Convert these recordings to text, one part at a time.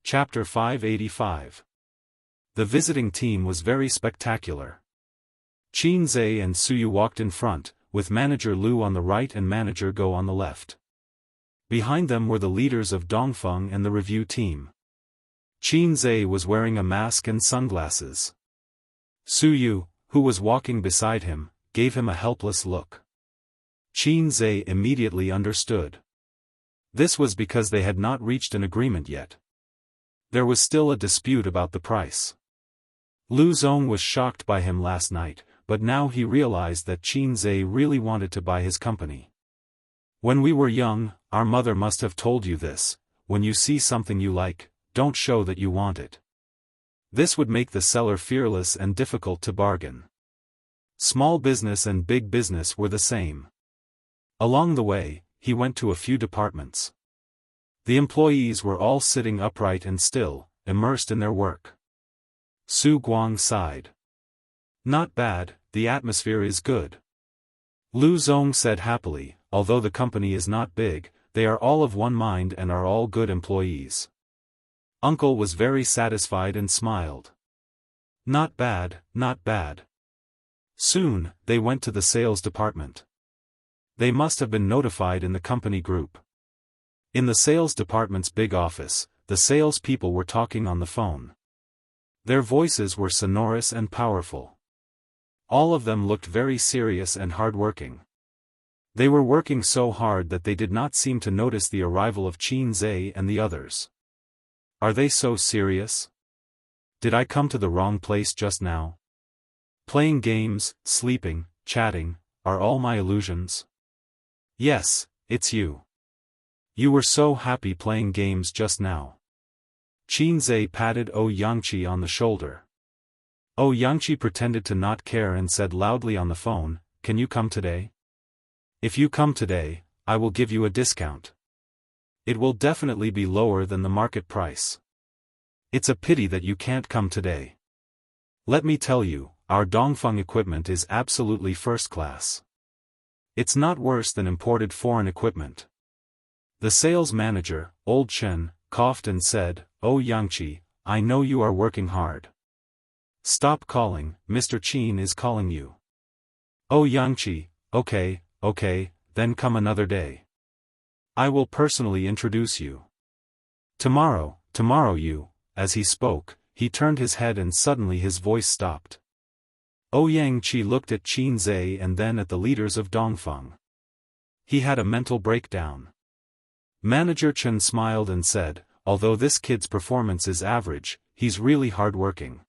Chapter 585. The visiting team was very spectacular. Qin Zhe and Suyu walked in front, with Manager Lu on the right and Manager Go on the left. Behind them were the leaders of Dongfeng and the review team. Qin Zhe was wearing a mask and sunglasses. Suyu, who was walking beside him, gave him a helpless look. Qin Zhe immediately understood. This was because they had not reached an agreement yet. There was still a dispute about the price. Lu Zong was shocked by him last night, but now he realized that Qin Zhe really wanted to buy his company. When we were young, our mother must have told you this: when you see something you like, don't show that you want it. This would make the seller fearless and difficult to bargain. Small business and big business were the same. Along the way, he went to a few departments. The employees were all sitting upright and still, immersed in their work. Su Guang sighed. Not bad, the atmosphere is good. Lu Zong said happily, although the company is not big, they are all of one mind and are all good employees. Uncle was very satisfied and smiled. Not bad, not bad. Soon, they went to the sales department. They must have been notified in the company group. In the sales department's big office, the salespeople were talking on the phone. Their voices were sonorous and powerful. All of them looked very serious and hard-working. They were working so hard that they did not seem to notice the arrival of Qin Zhe and the others. Are they so serious? Did I come to the wrong place just now? Playing games, sleeping, chatting, are all my illusions? Yes, it's you. You were so happy playing games just now. Qin Zhe patted Xianxia on the shoulder. Xianxia pretended to not care and said loudly on the phone, "Can you come today? If you come today, I will give you a discount. It will definitely be lower than the market price. It's a pity that you can't come today. Let me tell you, our Dongfeng equipment is absolutely first class. It's not worse than imported foreign equipment." The sales manager, Old Chen, coughed and said, "Xianxia, I know you are working hard. Stop calling, Mr. Qin is calling you." Xianxia, okay, then come another day. I will personally introduce you. Tomorrow you." As he spoke, he turned his head and suddenly his voice stopped. Xianxia looked at Qin Zhe and then at the leaders of Dongfeng. He had a mental breakdown. Manager Chen smiled and said, "Although this kid's performance is average, he's really hard-working.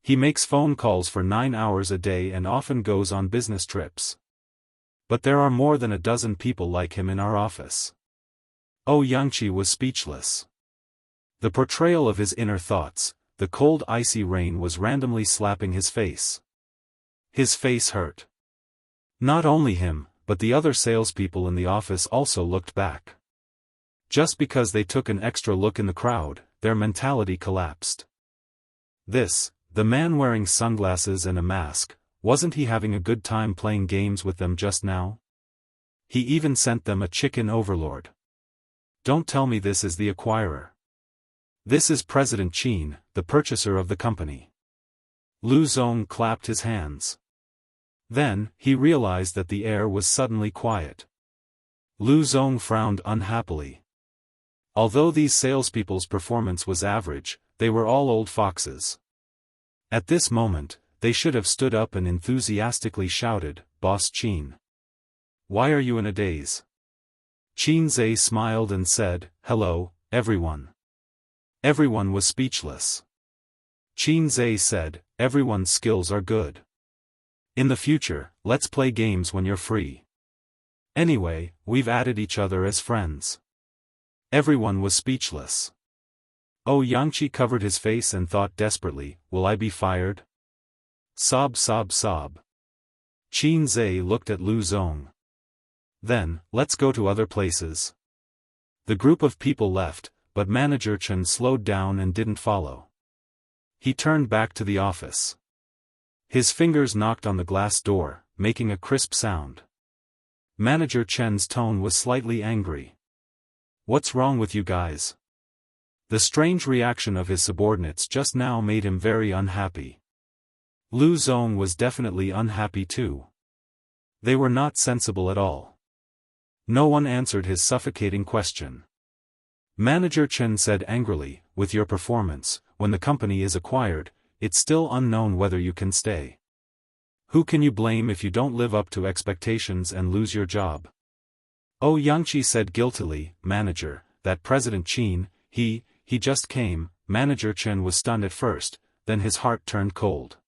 He makes phone calls for 9 hours a day and often goes on business trips. But there are more than a dozen people like him in our office." Xianxia was speechless. The portrayal of his inner thoughts, the cold icy rain was randomly slapping his face. His face hurt. Not only him, but the other salespeople in the office also looked back. Just because they took an extra look in the crowd, their mentality collapsed. The man wearing sunglasses and a mask, wasn't he having a good time playing games with them just now? He even sent them a chicken overlord. Don't tell me this is the acquirer. This is President Qin, the purchaser of the company. Lu Zong clapped his hands. Then, he realized that the air was suddenly quiet. Lu Zong frowned unhappily. Although these salespeople's performance was average, they were all old foxes. At this moment, they should have stood up and enthusiastically shouted, "Boss Qin! Why are you in a daze?" Qin Zhe smiled and said, "Hello, everyone." Everyone was speechless. Qin Zhe said, "Everyone's skills are good. In the future, let's play games when you're free. Anyway, we've added each other as friends." Everyone was speechless. Xianxia covered his face and thought desperately, "Will I be fired?" Sob sob sob. Qin Zhe looked at Lu Zong. "Then, let's go to other places." The group of people left, but Manager Chen slowed down and didn't follow. He turned back to the office. His fingers knocked on the glass door, making a crisp sound. Manager Chen's tone was slightly angry. "What's wrong with you guys? The strange reaction of his subordinates just now made him very unhappy. Lu Zong was definitely unhappy too. They were not sensible at all. No one answered his suffocating question. Manager Chen said angrily, "With your performance, when the company is acquired, it's still unknown whether you can stay. Who can you blame if you don't live up to expectations and lose your job?" Oh, Xianxia said guiltily, "Manager, that President Qin, he just came." Manager Chen was stunned at first, then his heart turned cold.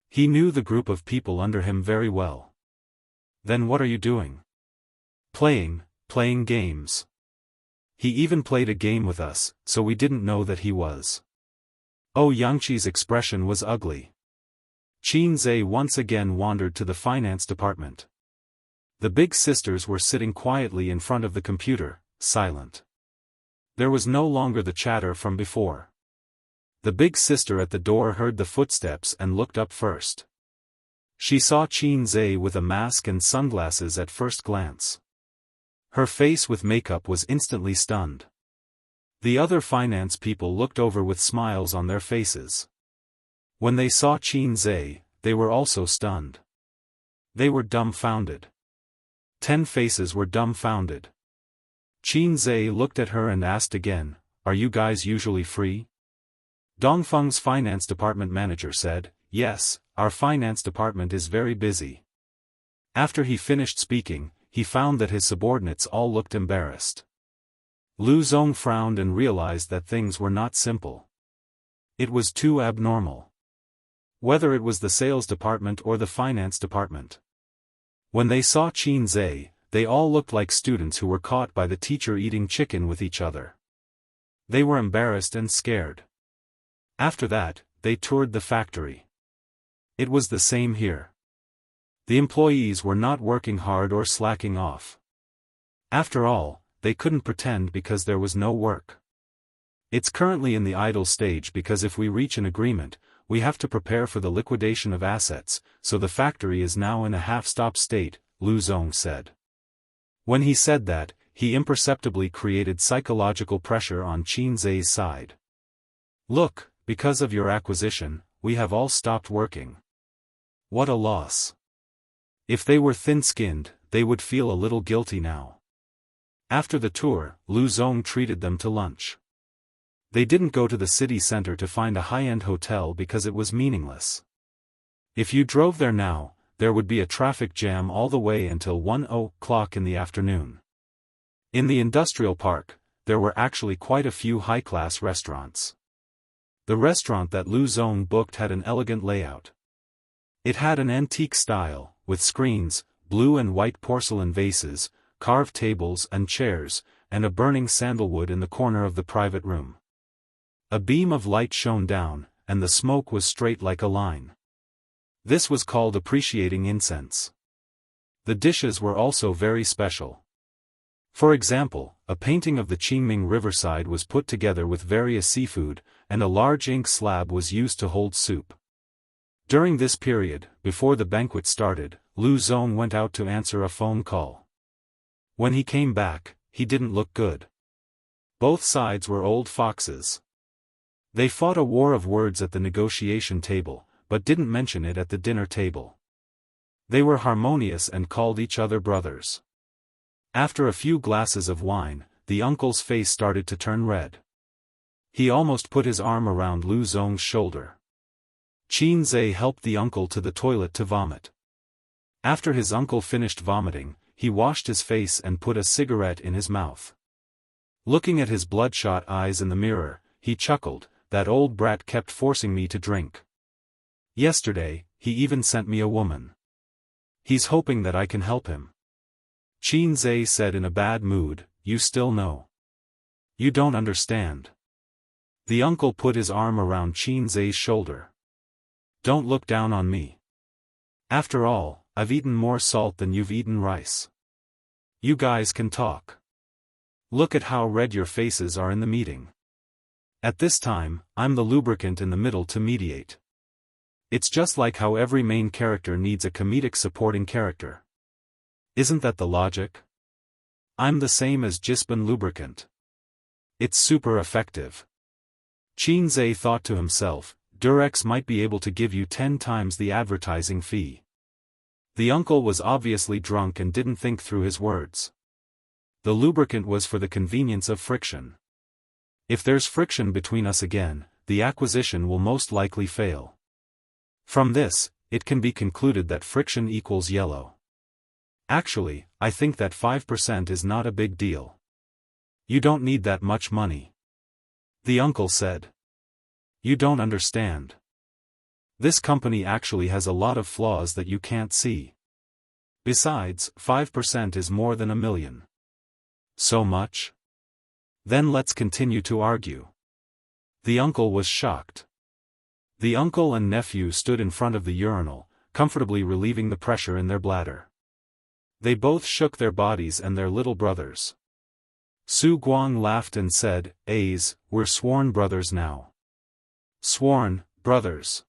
He knew the group of people under him very well. "Then what are you doing?" Playing games. He even played a game with us, so we didn't know that he was." Oh, Xianxia's expression was ugly. Qin Zhe once again wandered to the finance department. The big sisters were sitting quietly in front of the computer, silent. There was no longer the chatter from before. The big sister at the door heard the footsteps and looked up first. She saw Qin Zhe with a mask and sunglasses at first glance. Her face with makeup was instantly stunned. The other finance people looked over with smiles on their faces. When they saw Qin Zhe, they were also stunned. They were dumbfounded. 10 faces were dumbfounded. Qin Zhe looked at her and asked again, "Are you guys usually free?" Dongfeng's finance department manager said, "Yes, our finance department is very busy." After he finished speaking, he found that his subordinates all looked embarrassed. Lu Zong frowned and realized that things were not simple. It was too abnormal. Whether it was the sales department or the finance department. When they saw Qin Zhe, they all looked like students who were caught by the teacher eating chicken with each other. They were embarrassed and scared. After that, they toured the factory. It was the same here. The employees were not working hard or slacking off. After all, they couldn't pretend because there was no work. It's currently in the idle stage because if we reach an agreement, we have to prepare for the liquidation of assets, so the factory is now in a half-stop state, Lu Zong said. When he said that, he imperceptibly created psychological pressure on Qin Zhe's side. "Look, because of your acquisition, we have all stopped working. What a loss." If they were thin-skinned, they would feel a little guilty now. After the tour, Lu Zong treated them to lunch. They didn't go to the city center to find a high-end hotel because it was meaningless. If you drove there now, there would be a traffic jam all the way until 1 o'clock in the afternoon. In the industrial park, there were actually quite a few high-class restaurants. The restaurant that Lu Zong booked had an elegant layout. It had an antique style, with screens, blue and white porcelain vases, carved tables and chairs, and a burning sandalwood in the corner of the private room. A beam of light shone down, and the smoke was straight like a line. This was called appreciating incense. The dishes were also very special. For example, a painting of the Qingming riverside was put together with various seafood, and a large ink slab was used to hold soup. During this period, before the banquet started, Lu Zong went out to answer a phone call. When he came back, he didn't look good. Both sides were old foxes. They fought a war of words at the negotiation table, but didn't mention it at the dinner table. They were harmonious and called each other brothers. After a few glasses of wine, the uncle's face started to turn red. He almost put his arm around Lu Zong's shoulder. Qin Zhe helped the uncle to the toilet to vomit. After his uncle finished vomiting, he washed his face and put a cigarette in his mouth. Looking at his bloodshot eyes in the mirror, he chuckled, "That old brat kept forcing me to drink. Yesterday, he even sent me a woman. He's hoping that I can help him." Qin Zhe said in a bad mood, "You still know. You don't understand." The uncle put his arm around Qin Zhe's shoulder. "Don't look down on me. After all, I've eaten more salt than you've eaten rice. You guys can talk. Look at how red your faces are in the meeting. At this time, I'm the lubricant in the middle to mediate. It's just like how every main character needs a comedic supporting character. Isn't that the logic? I'm the same as Jisbin lubricant. It's super effective. Qinzhe thought to himself, Durex might be able to give you 10 times the advertising fee. The uncle was obviously drunk and didn't think through his words. The lubricant was for the convenience of friction. If there's friction between us again, the acquisition will most likely fail. From this, it can be concluded that friction equals yellow. Actually, I think that 5% is not a big deal. You don't need that much money. The uncle said. You don't understand. This company actually has a lot of flaws that you can't see. Besides, 5% is more than $1 million. So much? Then let's continue to argue. The uncle was shocked. The uncle and nephew stood in front of the urinal, comfortably relieving the pressure in their bladder. They both shook their bodies and their little brothers. Su Guang laughed and said, we're sworn brothers now. Sworn, brothers.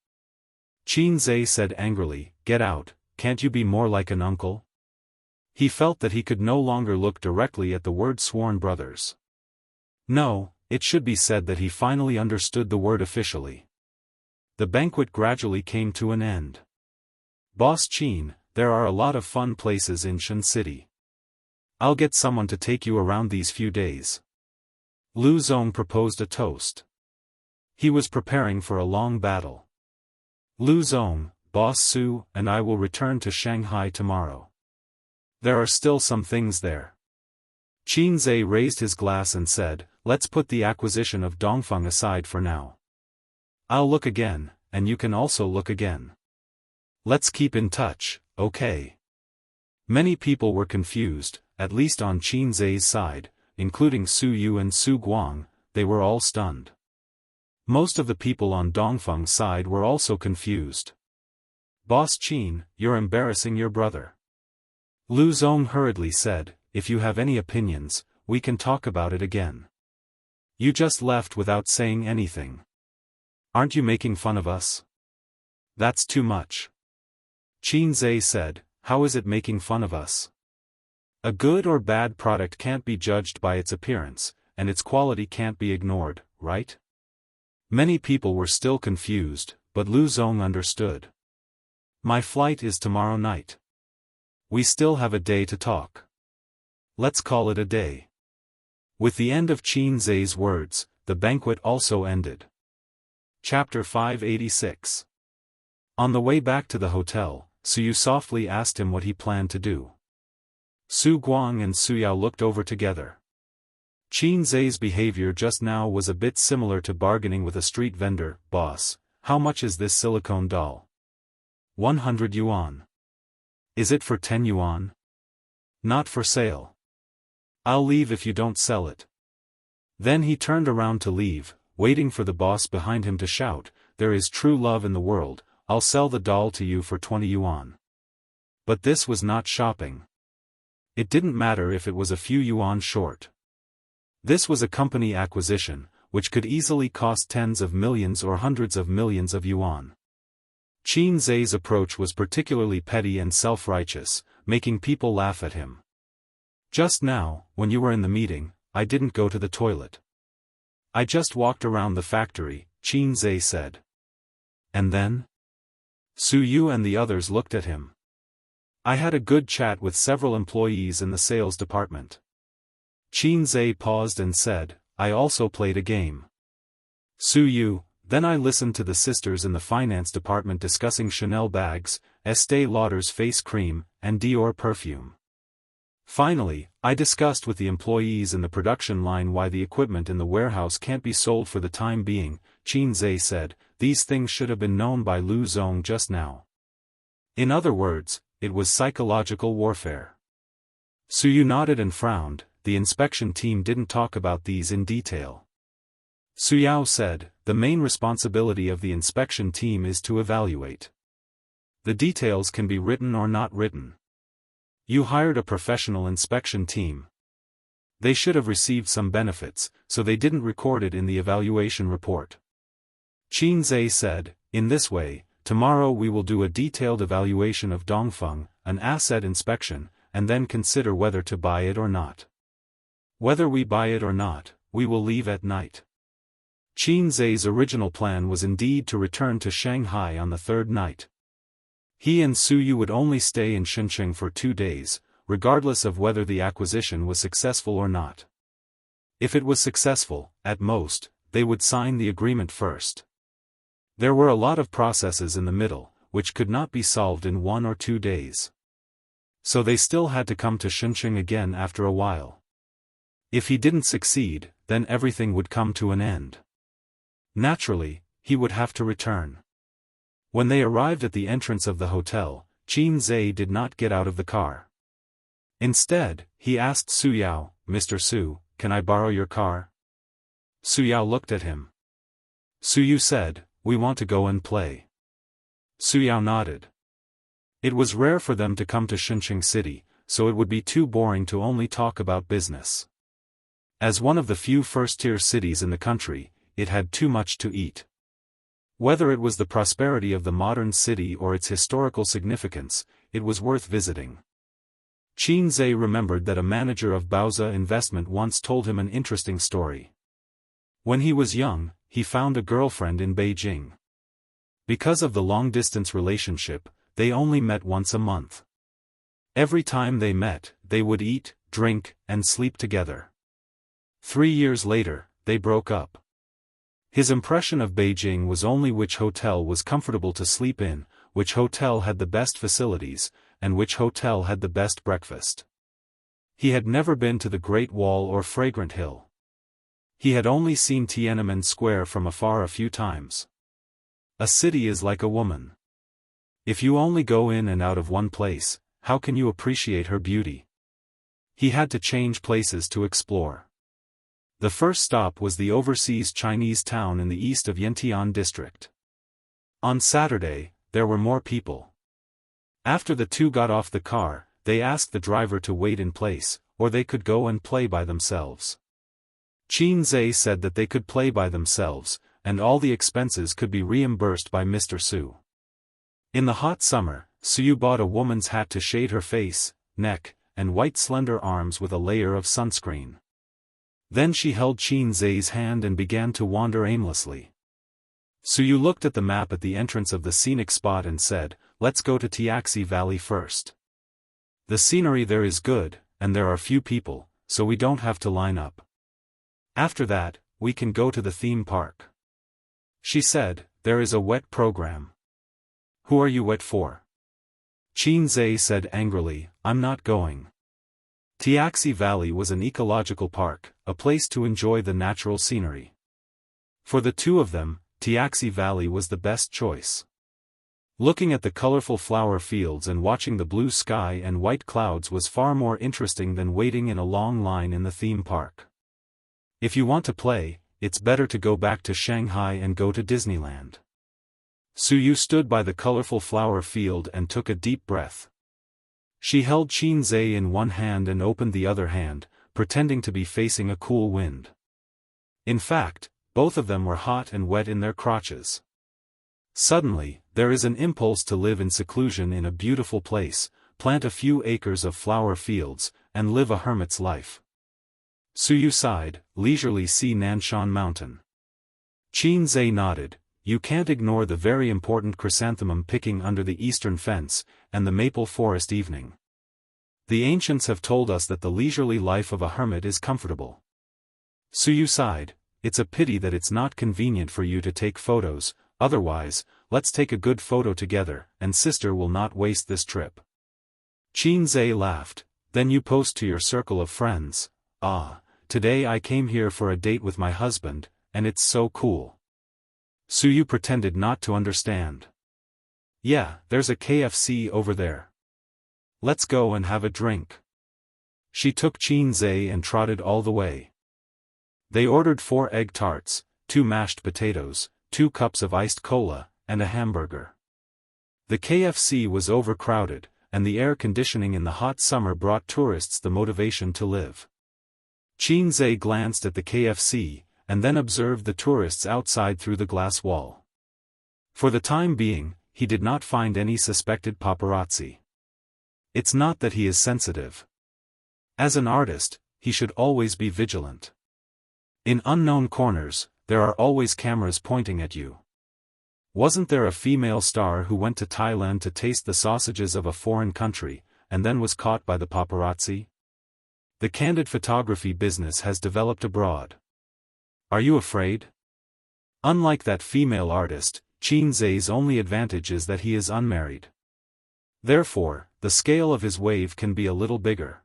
Qinzhe said angrily, get out, can't you be more like an uncle? He felt that he could no longer look directly at the word sworn brothers. No, it should be said that he finally understood the word officially. The banquet gradually came to an end. Boss Qin, there are a lot of fun places in Shen City. I'll get someone to take you around these few days. Lu Zong proposed a toast. He was preparing for a long battle. Lu Zong, Boss Su, and I will return to Shanghai tomorrow. There are still some things there. Qinzhe raised his glass and said, let's put the acquisition of Dongfeng aside for now. I'll look again, and you can also look again. Let's keep in touch, okay? Many people were confused, at least on Qinzhe's side, including Su Yu and Su Guang. They were all stunned. Most of the people on Dongfeng's side were also confused. Boss Qin, you're embarrassing your brother. Lu Zong hurriedly said, if you have any opinions, we can talk about it again. You just left without saying anything. Aren't you making fun of us? That's too much. Qinzhe said, how is it making fun of us? A good or bad product can't be judged by its appearance, and its quality can't be ignored, right? Many people were still confused, but Lu Zong understood. My flight is tomorrow night. We still have a day to talk. Let's call it a day. With the end of Qinzhe's words, the banquet also ended. Chapter 586. On the way back to the hotel, Su Yu softly asked him what he planned to do. Su Guang and Su Yao looked over together. Qinzhe's behavior just now was a bit similar to bargaining with a street vendor. Boss, how much is this silicone doll? 100 yuan. Is it for 10 yuan? Not for sale. I'll leave if you don't sell it. Then he turned around to leave, waiting for the boss behind him to shout, there is true love in the world, I'll sell the doll to you for 20 yuan. But this was not shopping. It didn't matter if it was a few yuan short. This was a company acquisition, which could easily cost tens of millions or hundreds of millions of yuan. Qinzhe's approach was particularly petty and self-righteous, making people laugh at him. Just now, when you were in the meeting, I didn't go to the toilet. I just walked around the factory, Qinzhe said. And then? Su Yu and the others looked at him. I had a good chat with several employees in the sales department. Qinzhe paused and said, I also played a game. Su Yu, then I listened to the sisters in the finance department discussing Chanel bags, Estée Lauder's face cream, and Dior perfume. Finally, I discussed with the employees in the production line why the equipment in the warehouse can't be sold for the time being. Qinzhe said, these things should have been known by Lu Zong just now. In other words, it was psychological warfare. Su Yu nodded and frowned. The inspection team didn't talk about these in detail. Su Yao said, the main responsibility of the inspection team is to evaluate. The details can be written or not written. You hired a professional inspection team. They should have received some benefits, so they didn't record it in the evaluation report. Qinzhe said, in this way, tomorrow we will do a detailed evaluation of Dongfeng, an asset inspection, and then consider whether to buy it or not. Whether we buy it or not, we will leave at night. Qin Zai's original plan was indeed to return to Shanghai on the third night. He and Su Yu would only stay in Shenzhen for 2 days, regardless of whether the acquisition was successful or not. If it was successful, at most, they would sign the agreement first. There were a lot of processes in the middle, which could not be solved in 1 or 2 days. So they still had to come to Shenzhen again after a while. If he didn't succeed, then everything would come to an end. Naturally, he would have to return. When they arrived at the entrance of the hotel, Qin Zai did not get out of the car. Instead, he asked Su Yao, "Mr. Su, can I borrow your car?" Su Yao looked at him. Su Yu said, "We want to go and play." Su Yao nodded. It was rare for them to come to Shenzhen City, so it would be too boring to only talk about business. As one of the few first-tier cities in the country, it had too much to eat. Whether it was the prosperity of the modern city or its historical significance, it was worth visiting. Qin Zai remembered that a manager of Baoza Investment once told him an interesting story. When he was young, he found a girlfriend in Beijing. Because of the long-distance relationship, they only met once a month. Every time they met, they would eat, drink, and sleep together. 3 years later, they broke up. His impression of Beijing was only which hotel was comfortable to sleep in, which hotel had the best facilities, and which hotel had the best breakfast. He had never been to the Great Wall or Fragrant Hill. He had only seen Tiananmen Square from afar a few times. A city is like a woman. If you only go in and out of one place, how can you appreciate her beauty? He had to change places to explore. The first stop was the overseas Chinese town in the east of Yantian district. On Saturday, there were more people. After the two got off the car, they asked the driver to wait in place, or they could go and play by themselves. Qin Zai said that they could play by themselves, and all the expenses could be reimbursed by Mr. Su. In the hot summer, Su Yu bought a woman's hat to shade her face, neck, and white slender arms with a layer of sunscreen. Then she held Qin Zai's hand and began to wander aimlessly. Su Yu looked at the map at the entrance of the scenic spot and said, "Let's go to Tiaxi Valley first. The scenery there is good, and there are few people, so we don't have to line up. After that, we can go to the theme park." She said, "There is a wet program." "Who are you wet for?" Qin Zai said angrily, "I'm not going." Tiaxi Valley was an ecological park, a place to enjoy the natural scenery. For the two of them, Tiaxi Valley was the best choice. Looking at the colorful flower fields and watching the blue sky and white clouds was far more interesting than waiting in a long line in the theme park. If you want to play, it's better to go back to Shanghai and go to Disneyland. Su Yu stood by the colorful flower field and took a deep breath. She held Qin Zai in one hand and opened the other hand, pretending to be facing a cool wind. In fact, both of them were hot and wet in their crotches. Suddenly, there is an impulse to live in seclusion in a beautiful place, plant a few acres of flower fields, and live a hermit's life. Su Yu sighed, leisurely see Nanshan Mountain. Qin Zai nodded. You can't ignore the very important chrysanthemum picking under the eastern fence, and the maple forest evening. The ancients have told us that the leisurely life of a hermit is comfortable. Su Yu sighed, it's a pity that it's not convenient for you to take photos, otherwise, let's take a good photo together, and sister will not waste this trip. Qin Zai laughed, then you post to your circle of friends, "Ah, today I came here for a date with my husband, and it's so cool." Su Yu pretended not to understand. "Yeah, there's a KFC over there. Let's go and have a drink." She took Qin Zai and trotted all the way. They ordered 4 egg tarts, 2 mashed potatoes, 2 cups of iced cola, and a hamburger. The KFC was overcrowded, and the air conditioning in the hot summer brought tourists the motivation to live. Qin Zai glanced at the KFC, and then observed the tourists outside through the glass wall. For the time being, he did not find any suspected paparazzi. It's not that he is sensitive. As an artist, he should always be vigilant. In unknown corners, there are always cameras pointing at you. Wasn't there a female star who went to Thailand to taste the sausages of a foreign country, and then was caught by the paparazzi? The candid photography business has developed abroad. Are you afraid? Unlike that female artist, Qin Zai's only advantage is that he is unmarried. Therefore, the scale of his wave can be a little bigger.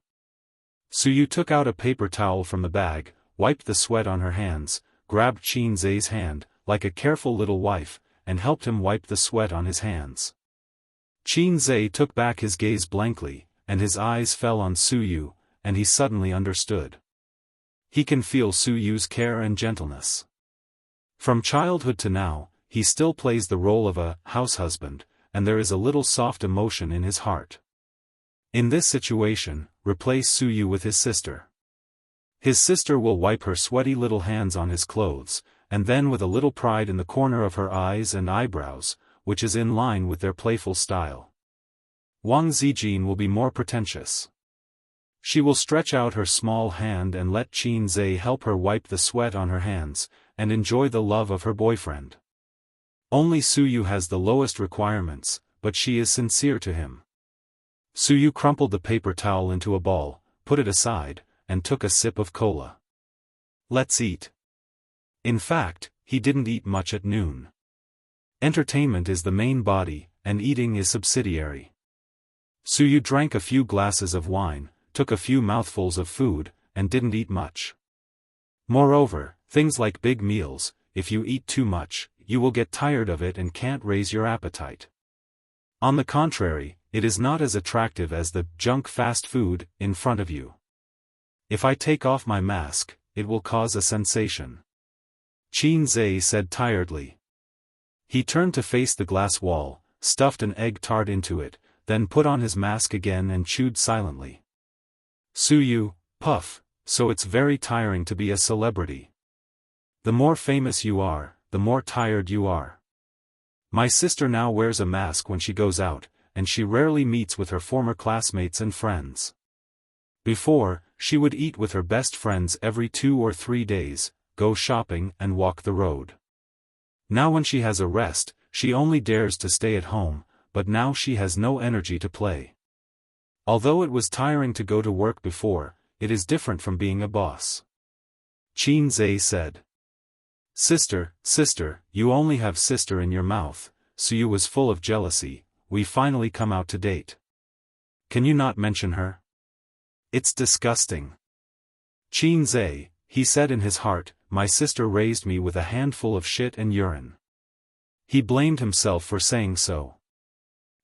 Suyu took out a paper towel from the bag, wiped the sweat on her hands, grabbed Qin Zai's hand, like a careful little wife, and helped him wipe the sweat on his hands. Qin Zai took back his gaze blankly, and his eyes fell on Suyu, and he suddenly understood. He can feel Suyu's care and gentleness. From childhood to now, he still plays the role of a house husband, and there is a little soft emotion in his heart. In this situation, replace Suyu with his sister. His sister will wipe her sweaty little hands on his clothes, and then with a little pride in the corner of her eyes and eyebrows, which is in line with their playful style. Wang Zijin will be more pretentious. She will stretch out her small hand and let Qin Zai help her wipe the sweat on her hands, and enjoy the love of her boyfriend. Only Suyu has the lowest requirements, but she is sincere to him. Suyu crumpled the paper towel into a ball, put it aside, and took a sip of cola. Let's eat. In fact, he didn't eat much at noon. Entertainment is the main body, and eating is subsidiary. Suyu drank a few glasses of wine, took a few mouthfuls of food, and didn't eat much. Moreover, things like big meals, if you eat too much, you will get tired of it and can't raise your appetite. On the contrary, it is not as attractive as the junk fast food in front of you. If I take off my mask, it will cause a sensation. Qin Zai said tiredly. He turned to face the glass wall, stuffed an egg tart into it, then put on his mask again and chewed silently. Suyu, puff, so it's very tiring to be a celebrity. The more famous you are, the more tired you are. My sister now wears a mask when she goes out, and she rarely meets with her former classmates and friends. Before, she would eat with her best friends every 2 or 3 days, go shopping and walk the road. Now when she has a rest, she only dares to stay at home, but now she has no energy to play. Although it was tiring to go to work before, it is different from being a boss. Qin Zai said. Sister, you only have sister in your mouth, Suyu was full of jealousy. We finally come out to date. Can you not mention her? It's disgusting. Qin Zai, he said in his heart, my sister raised me with a handful of shit and urine. He blamed himself for saying so.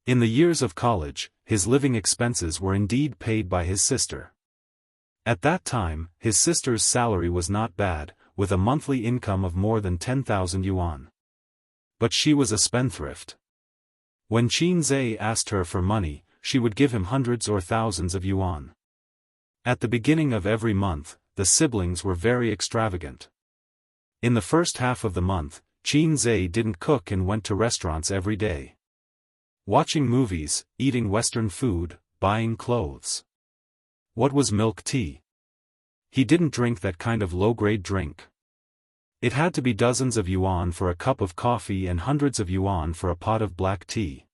In the years of college, his living expenses were indeed paid by his sister. At that time, his sister's salary was not bad, with a monthly income of more than 10,000 yuan. But she was a spendthrift. When Qin Zai asked her for money, she would give him hundreds or thousands of yuan. At the beginning of every month, the siblings were very extravagant. In the first half of the month, Qin Zai didn't cook and went to restaurants every day. Watching movies, eating Western food, buying clothes. What was milk tea? He didn't drink that kind of low-grade drink. It had to be dozens of yuan for a cup of coffee and hundreds of yuan for a pot of black tea.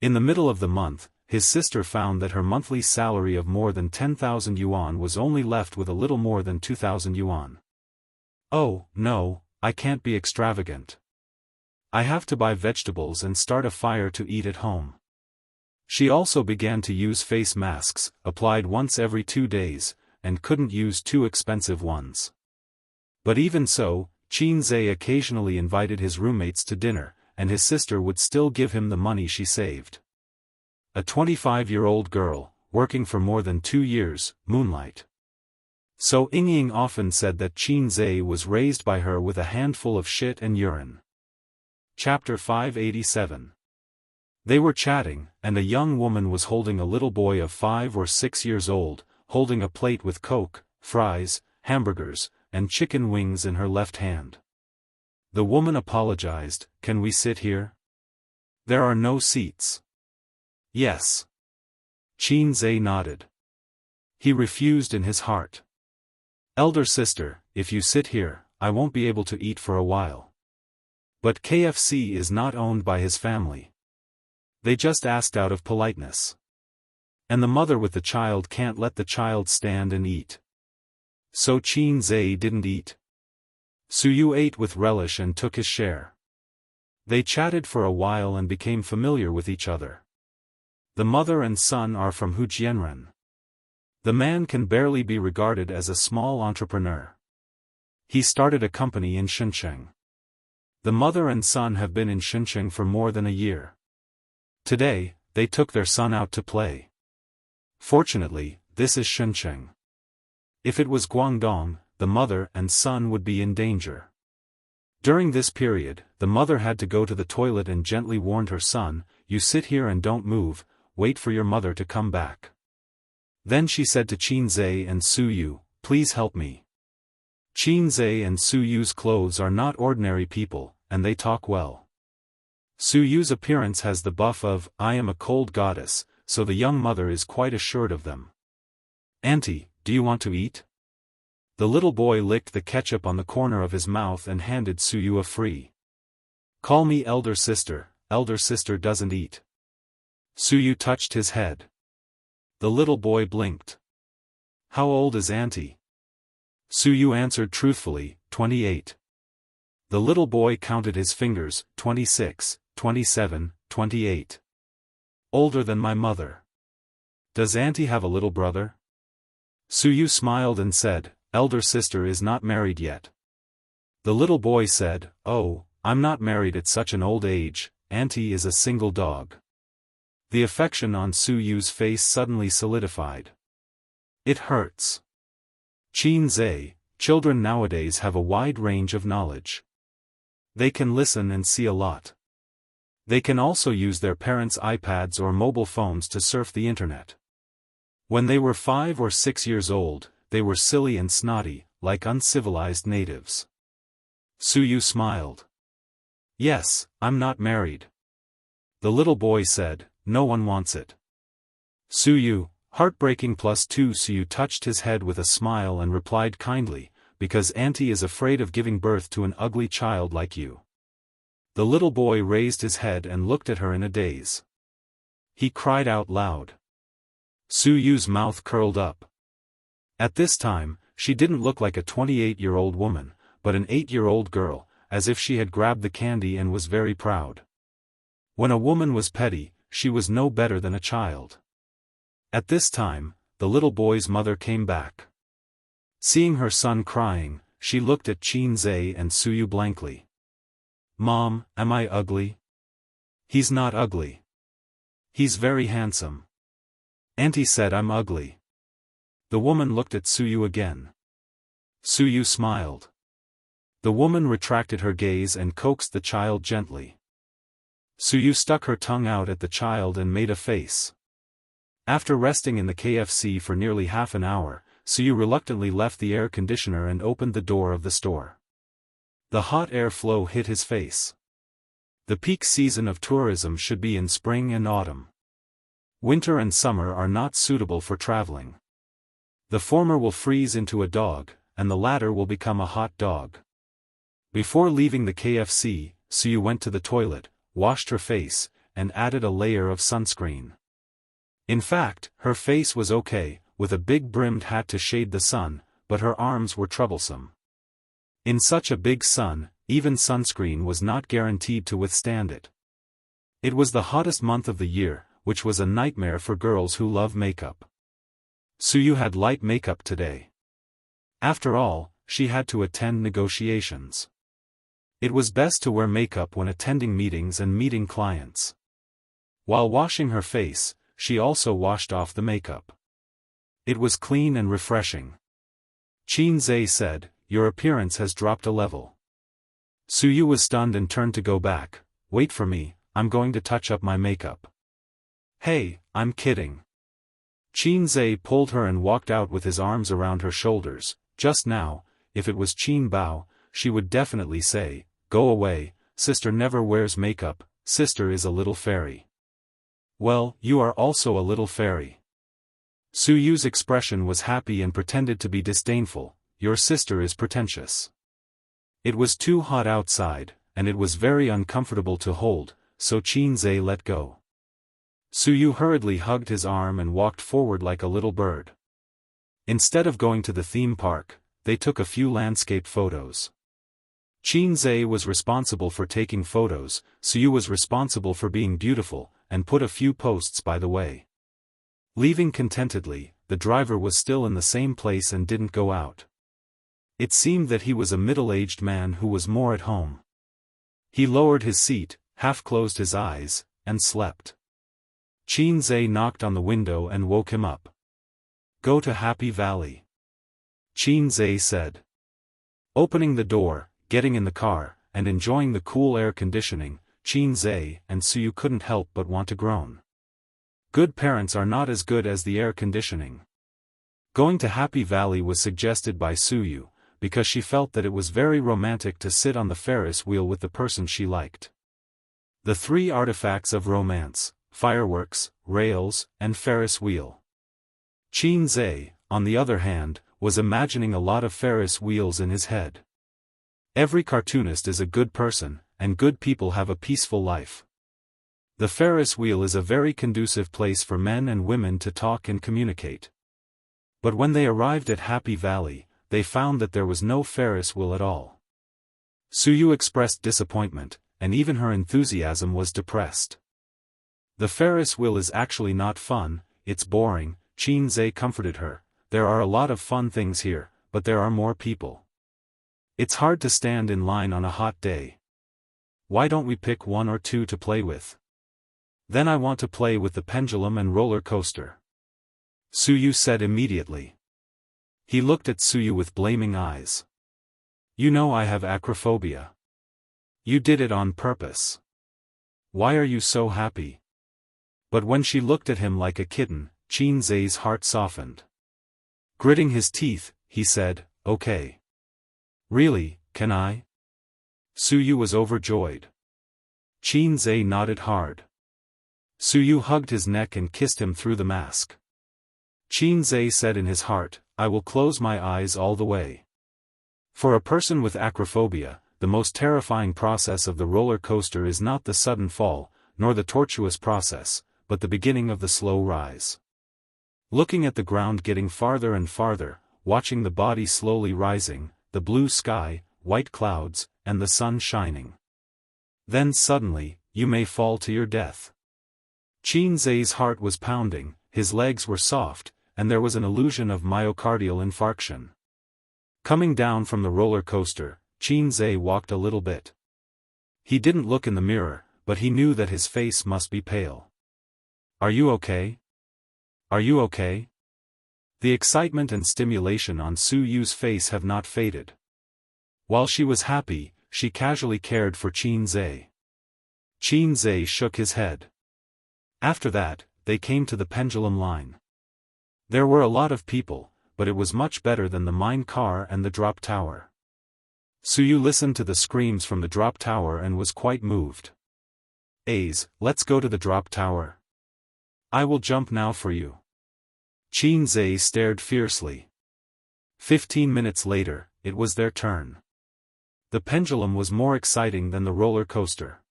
In the middle of the month, his sister found that her monthly salary of more than 10,000 yuan was only left with a little more than 2,000 yuan. Oh, no, I can't be extravagant. I have to buy vegetables and start a fire to eat at home. She also began to use face masks, applied once every 2 days, and couldn't use too expensive ones. But even so, Qin Zai occasionally invited his roommates to dinner, and his sister would still give him the money she saved. A 25-year-old girl, working for more than 2 years, moonlight. So Yingying often said that Qin Zai was raised by her with a handful of shit and urine. Chapter 587. They were chatting, and a young woman was holding a little boy of 5 or 6 years old, holding a plate with Coke, fries, hamburgers, and chicken wings in her left hand. The woman apologized, "Can we sit here? There are no seats." "Yes." Qin Zai nodded. He refused in his heart. Elder sister, if you sit here, I won't be able to eat for a while. But KFC is not owned by his family. They just asked out of politeness. And the mother with the child can't let the child stand and eat. So Qin Zhe didn't eat. Suyu ate with relish and took his share. They chatted for a while and became familiar with each other. The mother and son are from Hujianren. The man can barely be regarded as a small entrepreneur. He started a company in Shenzhen. The mother and son have been in Shenzhen for more than a year. Today, they took their son out to play. Fortunately, this is Shenzhen. If it was Guangdong, the mother and son would be in danger. During this period, the mother had to go to the toilet and gently warned her son, "You sit here and don't move, wait for your mother to come back." Then she said to Qin Zhe and Suyu, "Please help me." Qin Zhe and Suyu's clothes are not ordinary people, and they talk well. Suyu's appearance has the buff of, "I am a cold goddess," so the young mother is quite assured of them. "Auntie, do you want to eat?" The little boy licked the ketchup on the corner of his mouth and handed Suyu a free. "Call me elder sister doesn't eat." Suyu touched his head. The little boy blinked. "How old is Auntie?" Suyu answered truthfully, 28. The little boy counted his fingers, 26, 27, 28. "Older than my mother." "Does Auntie have a little brother?" Suyu smiled and said, "Elder sister is not married yet." The little boy said, "Oh, I'm not married at such an old age, Auntie is a single dog." The affection on Suyu's face suddenly solidified. "It hurts." Qin Zhe, children nowadays have a wide range of knowledge. They can listen and see a lot. They can also use their parents' iPads or mobile phones to surf the internet. When they were 5 or 6 years old, they were silly and snotty, like uncivilized natives. Suyu smiled. "Yes, I'm not married." The little boy said, "No one wants it." Suyu, heartbreaking +2. Suyu touched his head with a smile and replied kindly, "Because Auntie is afraid of giving birth to an ugly child like you." The little boy raised his head and looked at her in a daze. He cried out loud. Suyu's mouth curled up. At this time, she didn't look like a 28-year-old woman, but an 8-year-old girl, as if she had grabbed the candy and was very proud. When a woman was petty, she was no better than a child. At this time, the little boy's mother came back. Seeing her son crying, she looked at Qin Zhe and Suyu blankly. "Mom, am I ugly?" "He's not ugly. He's very handsome." Auntie said I'm ugly. The woman looked at Suyu again. Suyu smiled. The woman retracted her gaze and coaxed the child gently. Suyu stuck her tongue out at the child and made a face. After resting in the KFC for nearly half an hour, Suyu reluctantly left the air conditioner and opened the door of the store. The hot air flow hit his face. The peak season of tourism should be in spring and autumn. Winter and summer are not suitable for traveling. The former will freeze into a dog, and the latter will become a hot dog. Before leaving the KFC, Suyu went to the toilet, washed her face, and added a layer of sunscreen. In fact, her face was okay, with a big brimmed hat to shade the sun, but her arms were troublesome. In such a big sun, even sunscreen was not guaranteed to withstand it. It was the hottest month of the year, which was a nightmare for girls who love makeup. Suyu had light makeup today. After all, she had to attend negotiations. It was best to wear makeup when attending meetings and meeting clients. While washing her face, she also washed off the makeup. It was clean and refreshing. Qin Zhe said, "Your appearance has dropped a level." Suyu was stunned and turned to go back. "Wait for me, I'm going to touch up my makeup." "Hey, I'm kidding." Qin Zhe pulled her and walked out with his arms around her shoulders. Just now, if it was Qin Bao, she would definitely say, "Go away, sister never wears makeup, sister is a little fairy." "Well, you are also a little fairy." Suyu's expression was happy and pretended to be disdainful. your sister is pretentious. It was too hot outside, and it was very uncomfortable to hold, so Qinzhe let go. Suyu hurriedly hugged his arm and walked forward like a little bird. Instead of going to the theme park, they took a few landscape photos. Qinzhe was responsible for taking photos, Suyu was responsible for being beautiful, and put a few posts by the way. Leaving contentedly, the driver was still in the same place and didn't go out. It seemed that he was a middle-aged man who was more at home. He lowered his seat, half-closed his eyes, and slept. Qinzhe knocked on the window and woke him up. "Go to Happy Valley," Qinzhe said. Opening the door, getting in the car, and enjoying the cool air conditioning, Qinzhe and Suyu couldn't help but want to groan. Good parents are not as good as the air conditioning. Going to Happy Valley was suggested by Suyu, because she felt that it was very romantic to sit on the Ferris wheel with the person she liked. The three artifacts of romance: fireworks, rails, and Ferris wheel. Qinzhe, on the other hand, was imagining a lot of Ferris wheels in his head. Every cartoonist is a good person, and good people have a peaceful life. The Ferris wheel is a very conducive place for men and women to talk and communicate. But when they arrived at Happy Valley, they found that there was no Ferris wheel at all. Suyu expressed disappointment, and even her enthusiasm was depressed. "The Ferris wheel is actually not fun, it's boring," Qinzhe comforted her. "There are a lot of fun things here, but there are more people. It's hard to stand in line on a hot day. Why don't we pick one or two to play with? Then I want to play with the pendulum and roller coaster," Suyu said immediately. He looked at Suyu with blaming eyes. "You know I have acrophobia. You did it on purpose. Why are you so happy?" But when she looked at him like a kitten, Qinzhe's heart softened. Gritting his teeth, he said, "Okay. Really, can I?" Suyu was overjoyed. Qinzhe nodded hard. Suyu hugged his neck and kissed him through the mask. Qinzhe said in his heart, "I will close my eyes all the way." For a person with acrophobia, the most terrifying process of the roller coaster is not the sudden fall, nor the tortuous process, but the beginning of the slow rise. Looking at the ground getting farther and farther, watching the body slowly rising, the blue sky, white clouds, and the sun shining. Then suddenly, you may fall to your death. Qinzhe's heart was pounding, his legs were soft, and there was an illusion of myocardial infarction. Coming down from the roller coaster, Qinzhe walked a little bit. He didn't look in the mirror, but he knew that his face must be pale. "Are you okay? Are you okay?" The excitement and stimulation on Suyu's face have not faded. While she was happy, she casually cared for Qinzhe. Qinzhe shook his head. After that, they came to the pendulum line. There were a lot of people, but it was much better than the mine car and the drop tower. Suyu listened to the screams from the drop tower and was quite moved. Let's go to the drop tower. I will jump now for you." Qinzhe stared fiercely. 15 minutes later, it was their turn. The pendulum was more exciting than the roller coaster.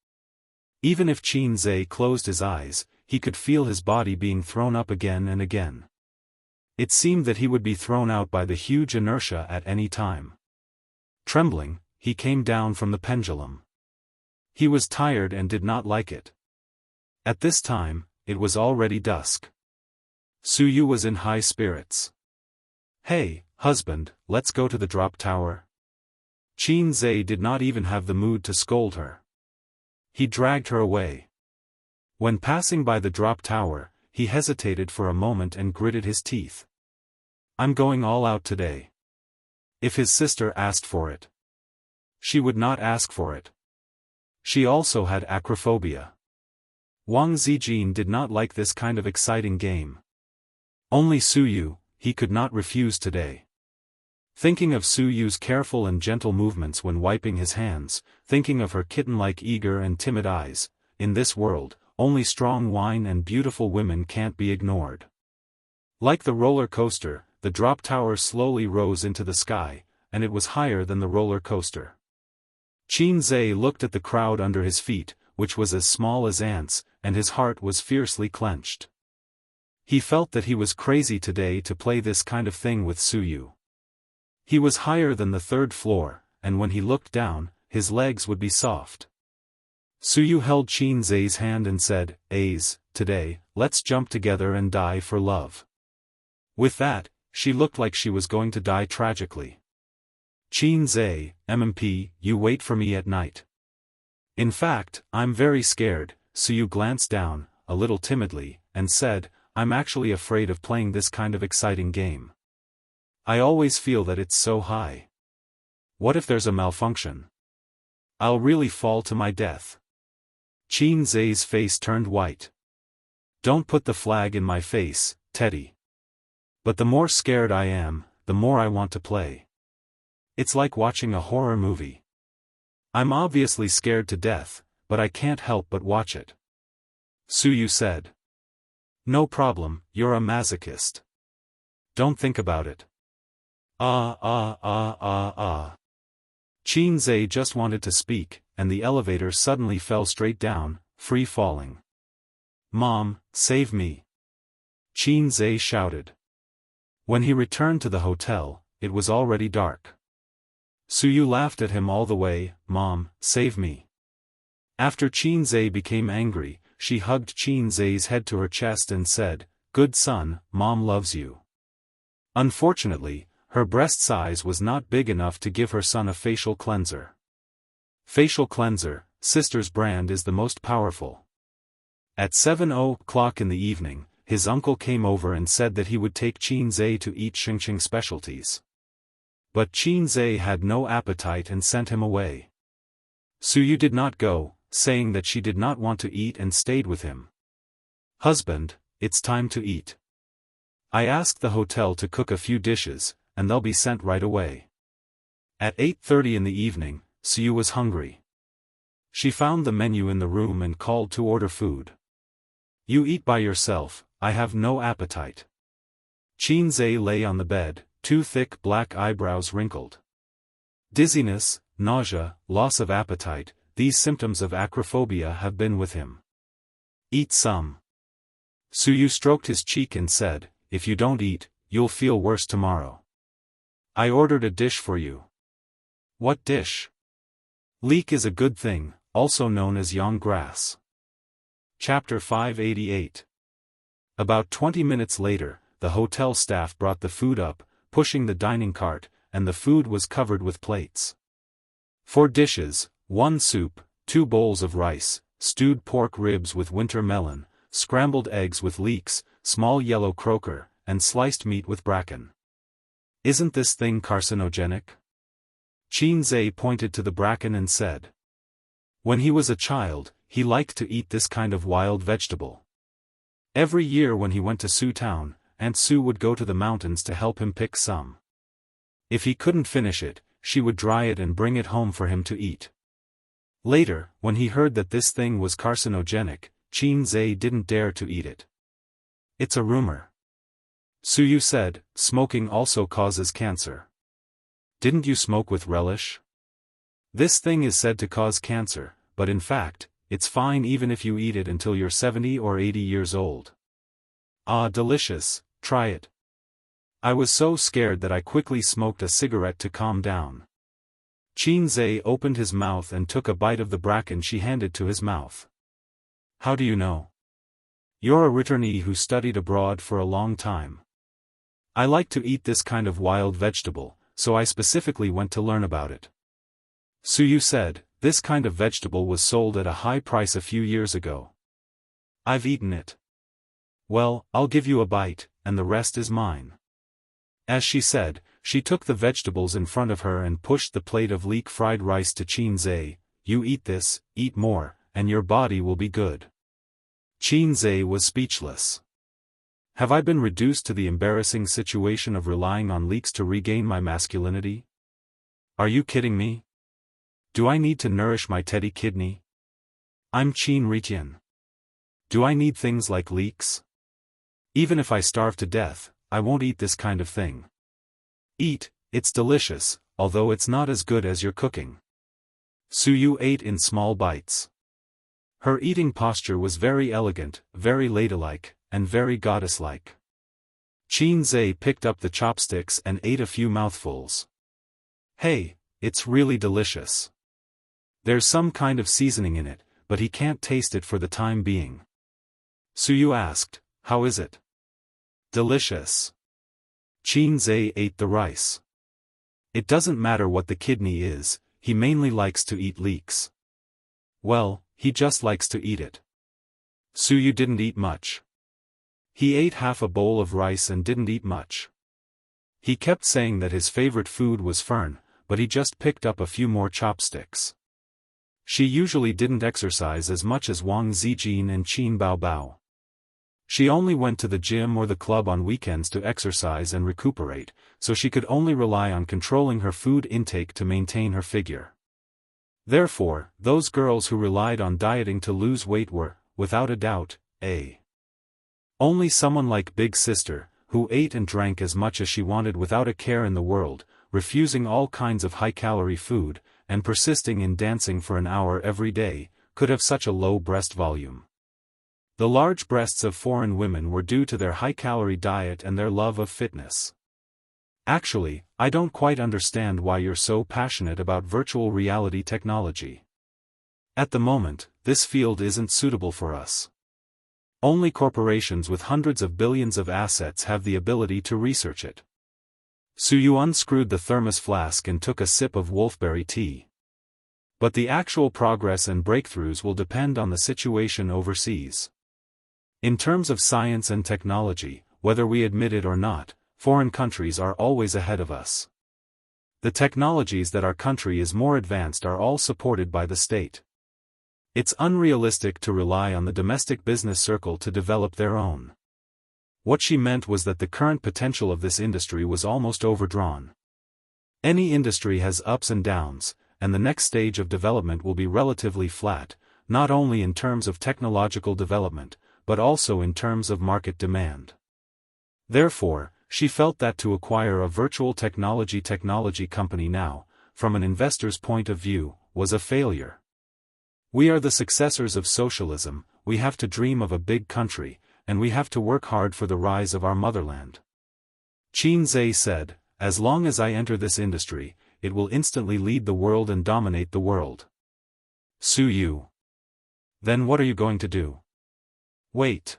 Even if Qinzhe closed his eyes, he could feel his body being thrown up again and again. It seemed that he would be thrown out by the huge inertia at any time. Trembling, he came down from the pendulum. He was tired and did not like it. At this time, it was already dusk. Suyu was in high spirits. "Hey, husband, let's go to the drop tower." Qinzhe did not even have the mood to scold her. He dragged her away. When passing by the drop tower, he hesitated for a moment and gritted his teeth. "I'm going all out today." If his sister asked for it, she would not ask for it. She also had acrophobia. Wang Zijin did not like this kind of exciting game. Only Suyu, he could not refuse today. Thinking of Suyu's careful and gentle movements when wiping his hands, thinking of her kitten-like eager and timid eyes, in this world, only strong wine and beautiful women can't be ignored. Like the roller coaster, the drop tower slowly rose into the sky, and it was higher than the roller coaster. Qin Zhe looked at the crowd under his feet, which was as small as ants, and his heart was fiercely clenched. He felt that he was crazy today to play this kind of thing with Suyu. He was higher than the third floor, and when he looked down, his legs would be soft. Suyu held Qin Zhe's hand and said, "Ace, today, let's jump together and die for love." With that, she looked like she was going to die tragically. "Qin Zhe, MMP, you wait for me at night. In fact, I'm very scared." Suyu glanced down, a little timidly, and said, "I'm actually afraid of playing this kind of exciting game. I always feel that it's so high. What if there's a malfunction? I'll really fall to my death." Qin Zhe's face turned white. "Don't put the flag in my face, Teddy. But the more scared I am, the more I want to play. It's like watching a horror movie. I'm obviously scared to death, but I can't help but watch it." Suyu said. "No problem, you're a masochist. Don't think about it." Qin Zhe just wanted to speak, and the elevator suddenly fell straight down, free falling. "Mom, save me!" Qin Zhe shouted. When he returned to the hotel, it was already dark. Suyu laughed at him all the way, "Mom, save me." After Qin Zhe became angry, she hugged Qin Zhe's head to her chest and said, "Good son, Mom loves you." Unfortunately, her breast size was not big enough to give her son a facial cleanser. Facial cleanser, sister's brand, is the most powerful. At 7:00 in the evening, his uncle came over and said that he would take Qin Zhe to eat Xingqing specialties. But Qin Zhe had no appetite and sent him away. Suyu did not go, saying that she did not want to eat and stayed with him. "Husband, it's time to eat. I asked the hotel to cook a few dishes, and they'll be sent right away." At 8:30 in the evening, Suyu was hungry. She found the menu in the room and called to order food. "You eat by yourself, I have no appetite." Qin Zhe lay on the bed, two thick black eyebrows wrinkled. Dizziness, nausea, loss of appetite, these symptoms of acrophobia have been with him. "Eat some." Suyu stroked his cheek and said, "If you don't eat, you'll feel worse tomorrow. I ordered a dish for you." "What dish?" "Leek is a good thing, also known as yang grass." Chapter 588. About 20 minutes later, the hotel staff brought the food up, pushing the dining cart, and the food was covered with plates. 4 dishes, 1 soup, 2 bowls of rice, stewed pork ribs with winter melon, scrambled eggs with leeks, small yellow croaker, and sliced meat with bracken. "Isn't this thing carcinogenic?" Qin Zhe pointed to the bracken and said. When he was a child, he liked to eat this kind of wild vegetable. Every year when he went to Su Town, Aunt Su would go to the mountains to help him pick some. If he couldn't finish it, she would dry it and bring it home for him to eat. Later, when he heard that this thing was carcinogenic, Qin Zhe didn't dare to eat it. "It's a rumor." Suyu said, "Smoking also causes cancer. Didn't you smoke with relish? This thing is said to cause cancer, but in fact, it's fine even if you eat it until you're 70 or 80 years old. Ah, delicious, try it." I was so scared that I quickly smoked a cigarette to calm down. Qin Zhe opened his mouth and took a bite of the bracken she handed to his mouth. "How do you know?" "You're a returnee who studied abroad for a long time. I like to eat this kind of wild vegetable, so I specifically went to learn about it." Suyu said, "This kind of vegetable was sold at a high price a few years ago. I've eaten it. Well, I'll give you a bite, and the rest is mine." As she said, she took the vegetables in front of her and pushed the plate of leek fried rice to Qin Zhe. "You eat this, eat more, and your body will be good." Qin Zhe was speechless. Have I been reduced to the embarrassing situation of relying on leeks to regain my masculinity? Are you kidding me? Do I need to nourish my teddy kidney? I'm Qin Ritian. Do I need things like leeks? Even if I starve to death, I won't eat this kind of thing. Eat, it's delicious, although it's not as good as your cooking. Suyu ate in small bites. Her eating posture was very elegant, very ladylike, and very goddess-like. Qinzhe picked up the chopsticks and ate a few mouthfuls. Hey, it's really delicious. There's some kind of seasoning in it, but he can't taste it for the time being. Suyu asked, how is it? Delicious. Qinzhe ate the rice. It doesn't matter what the kidney is, he mainly likes to eat leeks. Well, he just likes to eat it. Suyu didn't eat much. He ate half a bowl of rice and didn't eat much. He kept saying that his favorite food was fern, but he just picked up a few more chopsticks. She usually didn't exercise as much as Wang Zijin and Qin Baobao. She only went to the gym or the club on weekends to exercise and recuperate, so she could only rely on controlling her food intake to maintain her figure. Therefore, those girls who relied on dieting to lose weight were, without a doubt, only someone like Big Sister, who ate and drank as much as she wanted without a care in the world, refusing all kinds of high-calorie food, and persisting in dancing for an hour every day, could have such a low breast volume. The large breasts of foreign women were due to their high-calorie diet and their love of fitness. Actually, I don't quite understand why you're so passionate about virtual reality technology. At the moment, this field isn't suitable for us. Only corporations with hundreds of billions of assets have the ability to research it. Suyu unscrewed the thermos flask and took a sip of wolfberry tea. But the actual progress and breakthroughs will depend on the situation overseas. In terms of science and technology, whether we admit it or not, foreign countries are always ahead of us. The technologies that our country is more advanced are all supported by the state. It's unrealistic to rely on the domestic business circle to develop their own. What she meant was that the current potential of this industry was almost overdrawn. Any industry has ups and downs, and the next stage of development will be relatively flat, not only in terms of technological development, but also in terms of market demand. Therefore, she felt that to acquire a virtual technology company now, from an investor's point of view, was a failure. We are the successors of socialism, we have to dream of a big country, and we have to work hard for the rise of our motherland. Qinzhe said, as long as I enter this industry, it will instantly lead the world and dominate the world. Suyu. Then what are you going to do? Wait.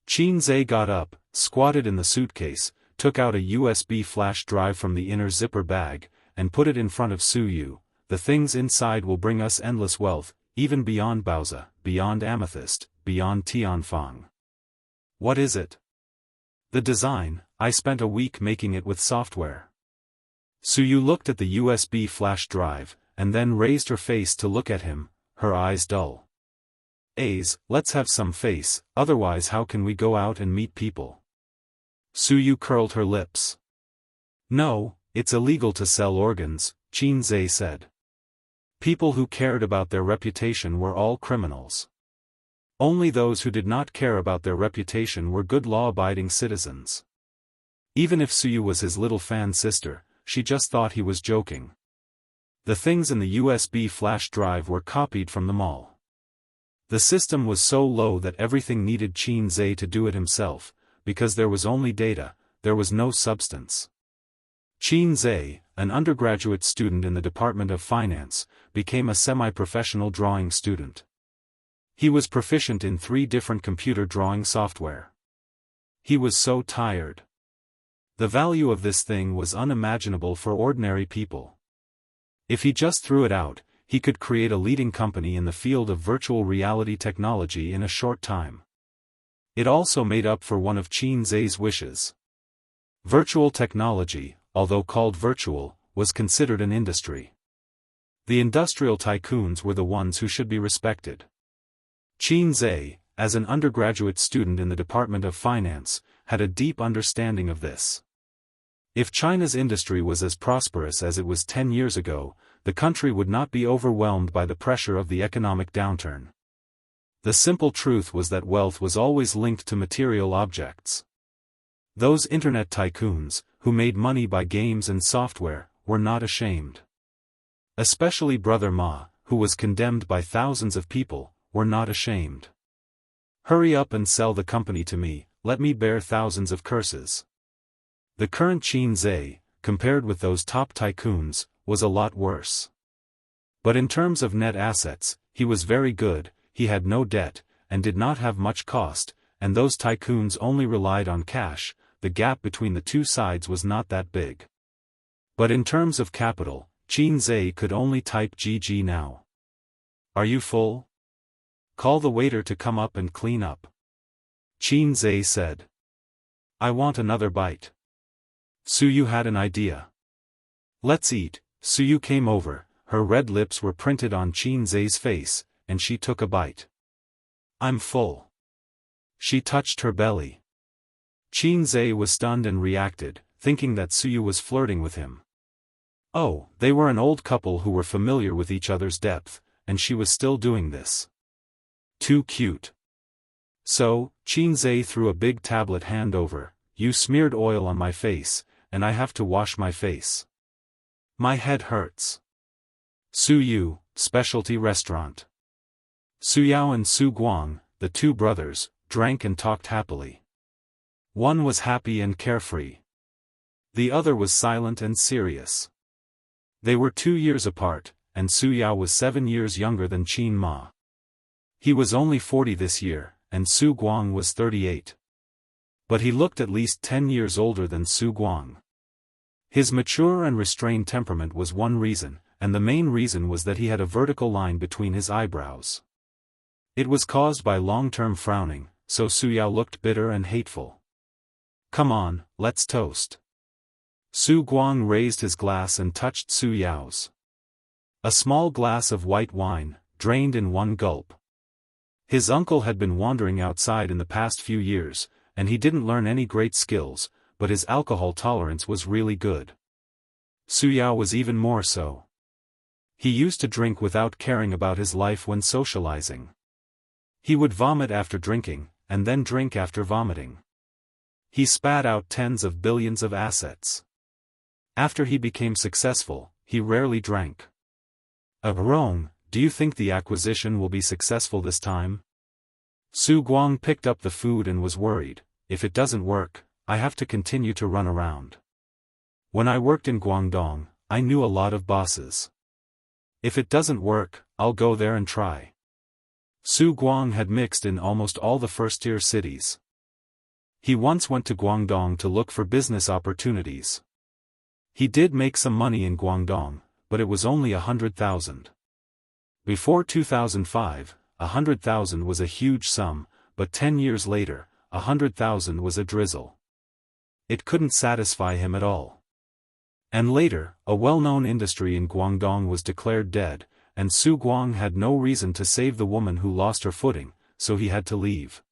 Qinzhe got up, squatted in the suitcase, took out a USB flash drive from the inner zipper bag, and put it in front of Suyu. The things inside will bring us endless wealth, even beyond Baozi, beyond Amethyst, beyond Tianfang. What is it? The design. I spent a week making it with software. Suyu looked at the USB flash drive, and then raised her face to look at him, her eyes dull. Let's have some face, otherwise how can we go out and meet people? Suyu curled her lips. No, it's illegal to sell organs, Qinzhe said. People who cared about their reputation were all criminals. Only those who did not care about their reputation were good law-abiding citizens. Even if Suyu was his little fan sister, she just thought he was joking. The things in the USB flash drive were copied from the mall. The system was so low that everything needed Qinzhe to do it himself, because there was only data, there was no substance. Qinzhe, an undergraduate student in the Department of Finance, became a semi-professional drawing student. He was proficient in 3 different computer drawing software. He was so tired. The value of this thing was unimaginable for ordinary people. If he just threw it out, he could create a leading company in the field of virtual reality technology in a short time. It also made up for one of Qinzhe's wishes. Virtual technology, although called virtual, was considered an industry. The industrial tycoons were the ones who should be respected. Qinzhe, as an undergraduate student in the Department of Finance, had a deep understanding of this. If China's industry was as prosperous as it was 10 years ago, the country would not be overwhelmed by the pressure of the economic downturn. The simple truth was that wealth was always linked to material objects. Those internet tycoons, who made money by games and software, were not ashamed. Especially Brother Ma, who was condemned by thousands of people, were not ashamed. Hurry up and sell the company to me, let me bear thousands of curses. The current Qin Zhe, compared with those top tycoons, was a lot worse. But in terms of net assets, he was very good, he had no debt, and did not have much cost, and those tycoons only relied on cash. The gap between the two sides was not that big. But in terms of capital, Qin Zhe could only type GG now. Are you full? Call the waiter to come up and clean up. Qin Zhe said. I want another bite. Suyu had an idea. Let's eat. Suyu came over, her red lips were printed on Qin Zhe's face, and she took a bite. I'm full. She touched her belly. Qin Zhe was stunned and reacted, thinking that Suyu was flirting with him. Oh, they were an old couple who were familiar with each other's depth, and she was still doing this. Too cute. So, Qin Zhe threw a big tablet hand over, you smeared oil on my face, and I have to wash my face. My head hurts. Suyu, specialty restaurant. Suyao and Su Guang, the two brothers, drank and talked happily. One was happy and carefree. The other was silent and serious. They were 2 years apart, and Suyao was 7 years younger than Qin Ma. He was only 40 this year, and Su Guang was 38. But he looked at least 10 years older than Su Guang. His mature and restrained temperament was one reason, and the main reason was that he had a vertical line between his eyebrows. It was caused by long-term frowning, so Suyao looked bitter and hateful. Come on, let's toast. Su Guang raised his glass and touched Suyao's. A small glass of white wine, drained in one gulp. His uncle had been wandering outside in the past few years, and he didn't learn any great skills, but his alcohol tolerance was really good. Suyao was even more so. He used to drink without caring about his life when socializing. He would vomit after drinking, and then drink after vomiting. He spat out tens of billions of assets. After he became successful, he rarely drank. Rong, do you think the acquisition will be successful this time? Su Guang picked up the food and was worried. If it doesn't work, I have to continue to run around. When I worked in Guangdong, I knew a lot of bosses. If it doesn't work, I'll go there and try. Su Guang had mixed in almost all the first-tier cities. He once went to Guangdong to look for business opportunities. He did make some money in Guangdong, but it was only 100,000. Before 2005, 100,000 was a huge sum, but 10 years later, 100,000 was a drizzle. It couldn't satisfy him at all. And later, a well-known industry in Guangdong was declared dead, and Su Guang had no reason to save the woman who lost her footing, so he had to leave.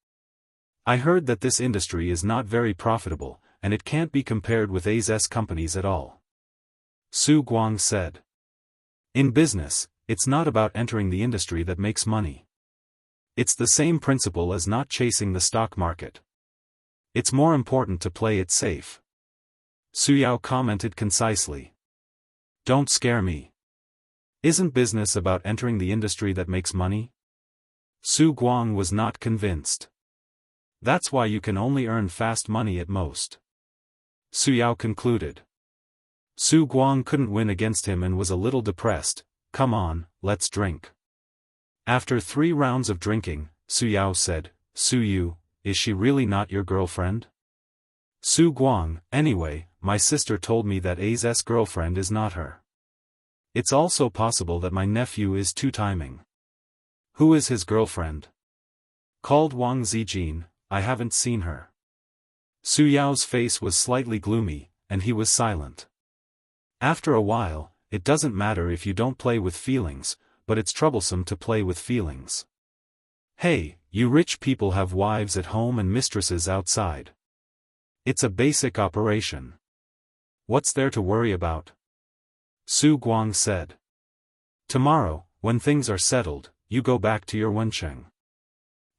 I heard that this industry is not very profitable, and it can't be compared with AZ's companies at all. Su Guang said. In business, it's not about entering the industry that makes money. It's the same principle as not chasing the stock market. It's more important to play it safe. Suyao commented concisely. Don't scare me. Isn't business about entering the industry that makes money? Su Guang was not convinced. That's why you can only earn fast money at most. Suyao concluded. Su Guang couldn't win against him and was a little depressed. Come on, let's drink. After 3 rounds of drinking, Suyao said, Suyu, is she really not your girlfriend? Su Guang, anyway, my sister told me that A's girlfriend is not her. It's also possible that my nephew is two-timing. Who is his girlfriend? Called Wang Zijin, I haven't seen her. Suyao's face was slightly gloomy, and he was silent. After a while, it doesn't matter if you don't play with feelings, but it's troublesome to play with feelings. Hey, you rich people have wives at home and mistresses outside. It's a basic operation. What's there to worry about? Su Guang said. Tomorrow, when things are settled, you go back to your Wencheng.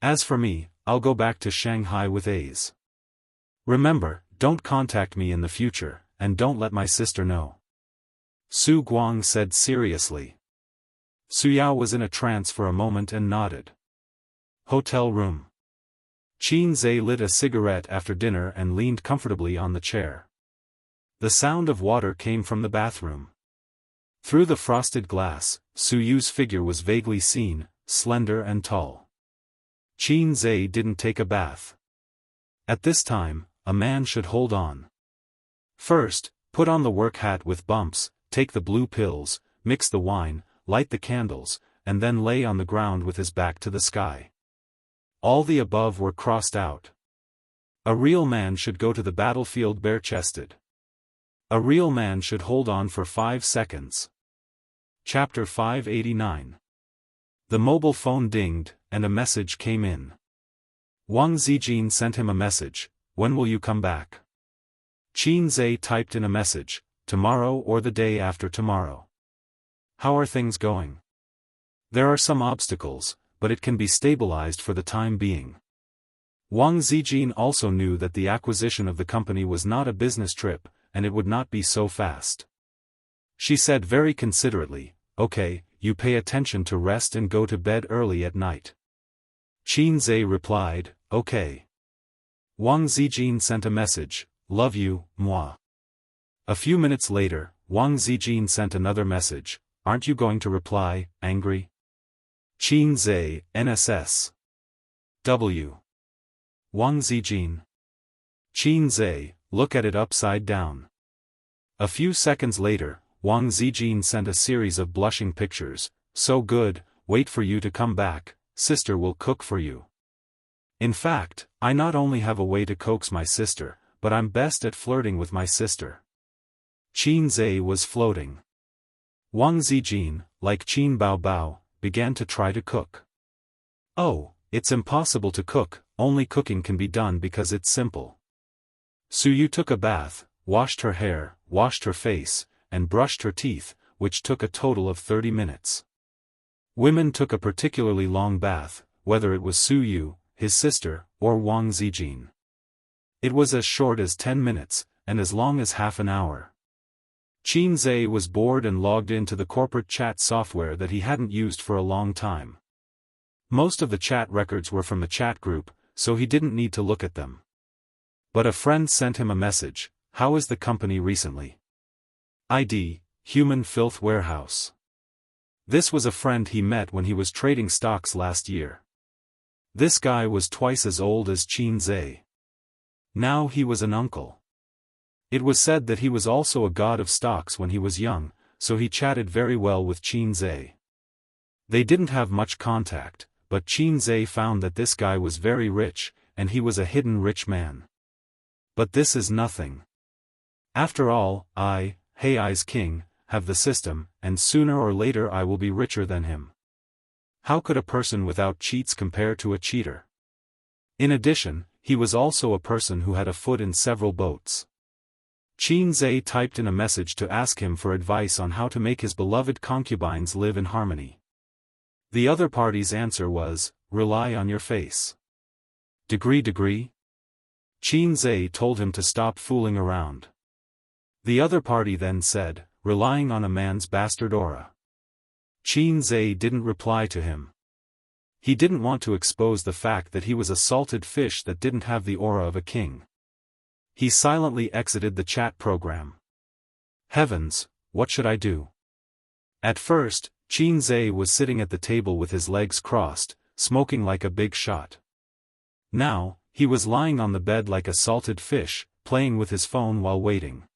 As for me, I'll go back to Shanghai with A's. Remember, don't contact me in the future, and don't let my sister know. Su Guang said seriously. Su Yao was in a trance for a moment and nodded. Hotel room. Qin Zhe lit a cigarette after dinner and leaned comfortably on the chair. The sound of water came from the bathroom. Through the frosted glass, Su Yu's figure was vaguely seen, slender and tall. Qin Zhe didn't take a bath. At this time, a man should hold on. First, put on the work hat with bumps, take the blue pills, mix the wine, light the candles, and then lay on the ground with his back to the sky. All the above were crossed out. A real man should go to the battlefield bare-chested. A real man should hold on for 5 seconds. Chapter 589. The mobile phone dinged, and a message came in. Wang Zijin sent him a message, "When will you come back?" Qin Zhe typed in a message, "Tomorrow or the day after tomorrow." "How are things going?" "There are some obstacles, but it can be stabilized for the time being." Wang Zijin also knew that the acquisition of the company was not a business trip, and it would not be so fast. She said very considerately, "Okay, you pay attention to rest and go to bed early at night." Qin Zhe replied, "Okay." Wang Zijin sent a message, "Love you, moi." A few minutes later, Wang Zijin sent another message, "Aren't you going to reply, angry?" Qin Zhe, NSS. W. Wang Zijin. Qin Zhe, look at it upside down. A few seconds later, Wang Zijin sent a series of blushing pictures, "So good, wait for you to come back, sister will cook for you." In fact, I not only have a way to coax my sister, but I'm best at flirting with my sister. Qin Zhe was floating. Wang Zijin, like Qin Bao Bao, began to try to cook. "Oh, it's impossible to cook, only cooking can be done because it's simple." Su Yu took a bath, washed her hair, washed her face, and brushed her teeth, which took a total of 30 minutes. Women took a particularly long bath, whether it was Su Yu, his sister, or Wang Zijin. It was as short as 10 minutes, and as long as half an hour. Qin Zhe was bored and logged into the corporate chat software that he hadn't used for a long time. Most of the chat records were from the chat group, so he didn't need to look at them. But a friend sent him a message, "How is the company recently?" ID, Human Filth Warehouse. This was a friend he met when he was trading stocks last year. This guy was twice as old as Qin Zhe. Now he was an uncle. It was said that he was also a god of stocks when he was young, so he chatted very well with Qin Zhe. They didn't have much contact, but Qin Zhe found that this guy was very rich, and he was a hidden rich man. But this is nothing. After all, Hei's king, have the system, and sooner or later I will be richer than him. How could a person without cheats compare to a cheater? In addition, he was also a person who had a foot in several boats. Qin Zhe typed in a message to ask him for advice on how to make his beloved concubines live in harmony. The other party's answer was, "Rely on your face." Degree. Qin Zhe told him to stop fooling around. The other party then said, "Relying on a man's bastard aura." Qin Zhe didn't reply to him. He didn't want to expose the fact that he was a salted fish that didn't have the aura of a king. He silently exited the chat program. Heavens, what should I do? At first, Qin Zhe was sitting at the table with his legs crossed, smoking like a big shot. Now, he was lying on the bed like a salted fish, playing with his phone while waiting.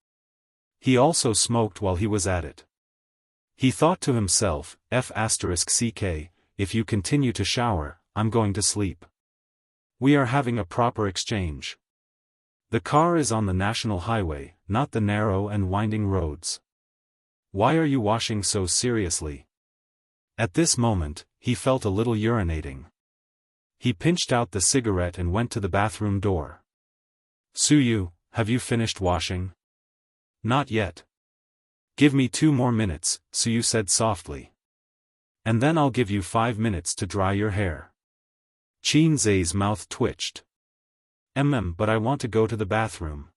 He also smoked while he was at it. He thought to himself, F***ck, if you continue to shower, I'm going to sleep. We are having a proper exchange. The car is on the national highway, not the narrow and winding roads. Why are you washing so seriously? At this moment, he felt a little urinating. He pinched out the cigarette and went to the bathroom door. Su Yu, have you finished washing? Not yet. Give me 2 more minutes, Su Yu said softly. And then I'll give you 5 minutes to dry your hair. Qin Zhe's mouth twitched. But I want to go to the bathroom.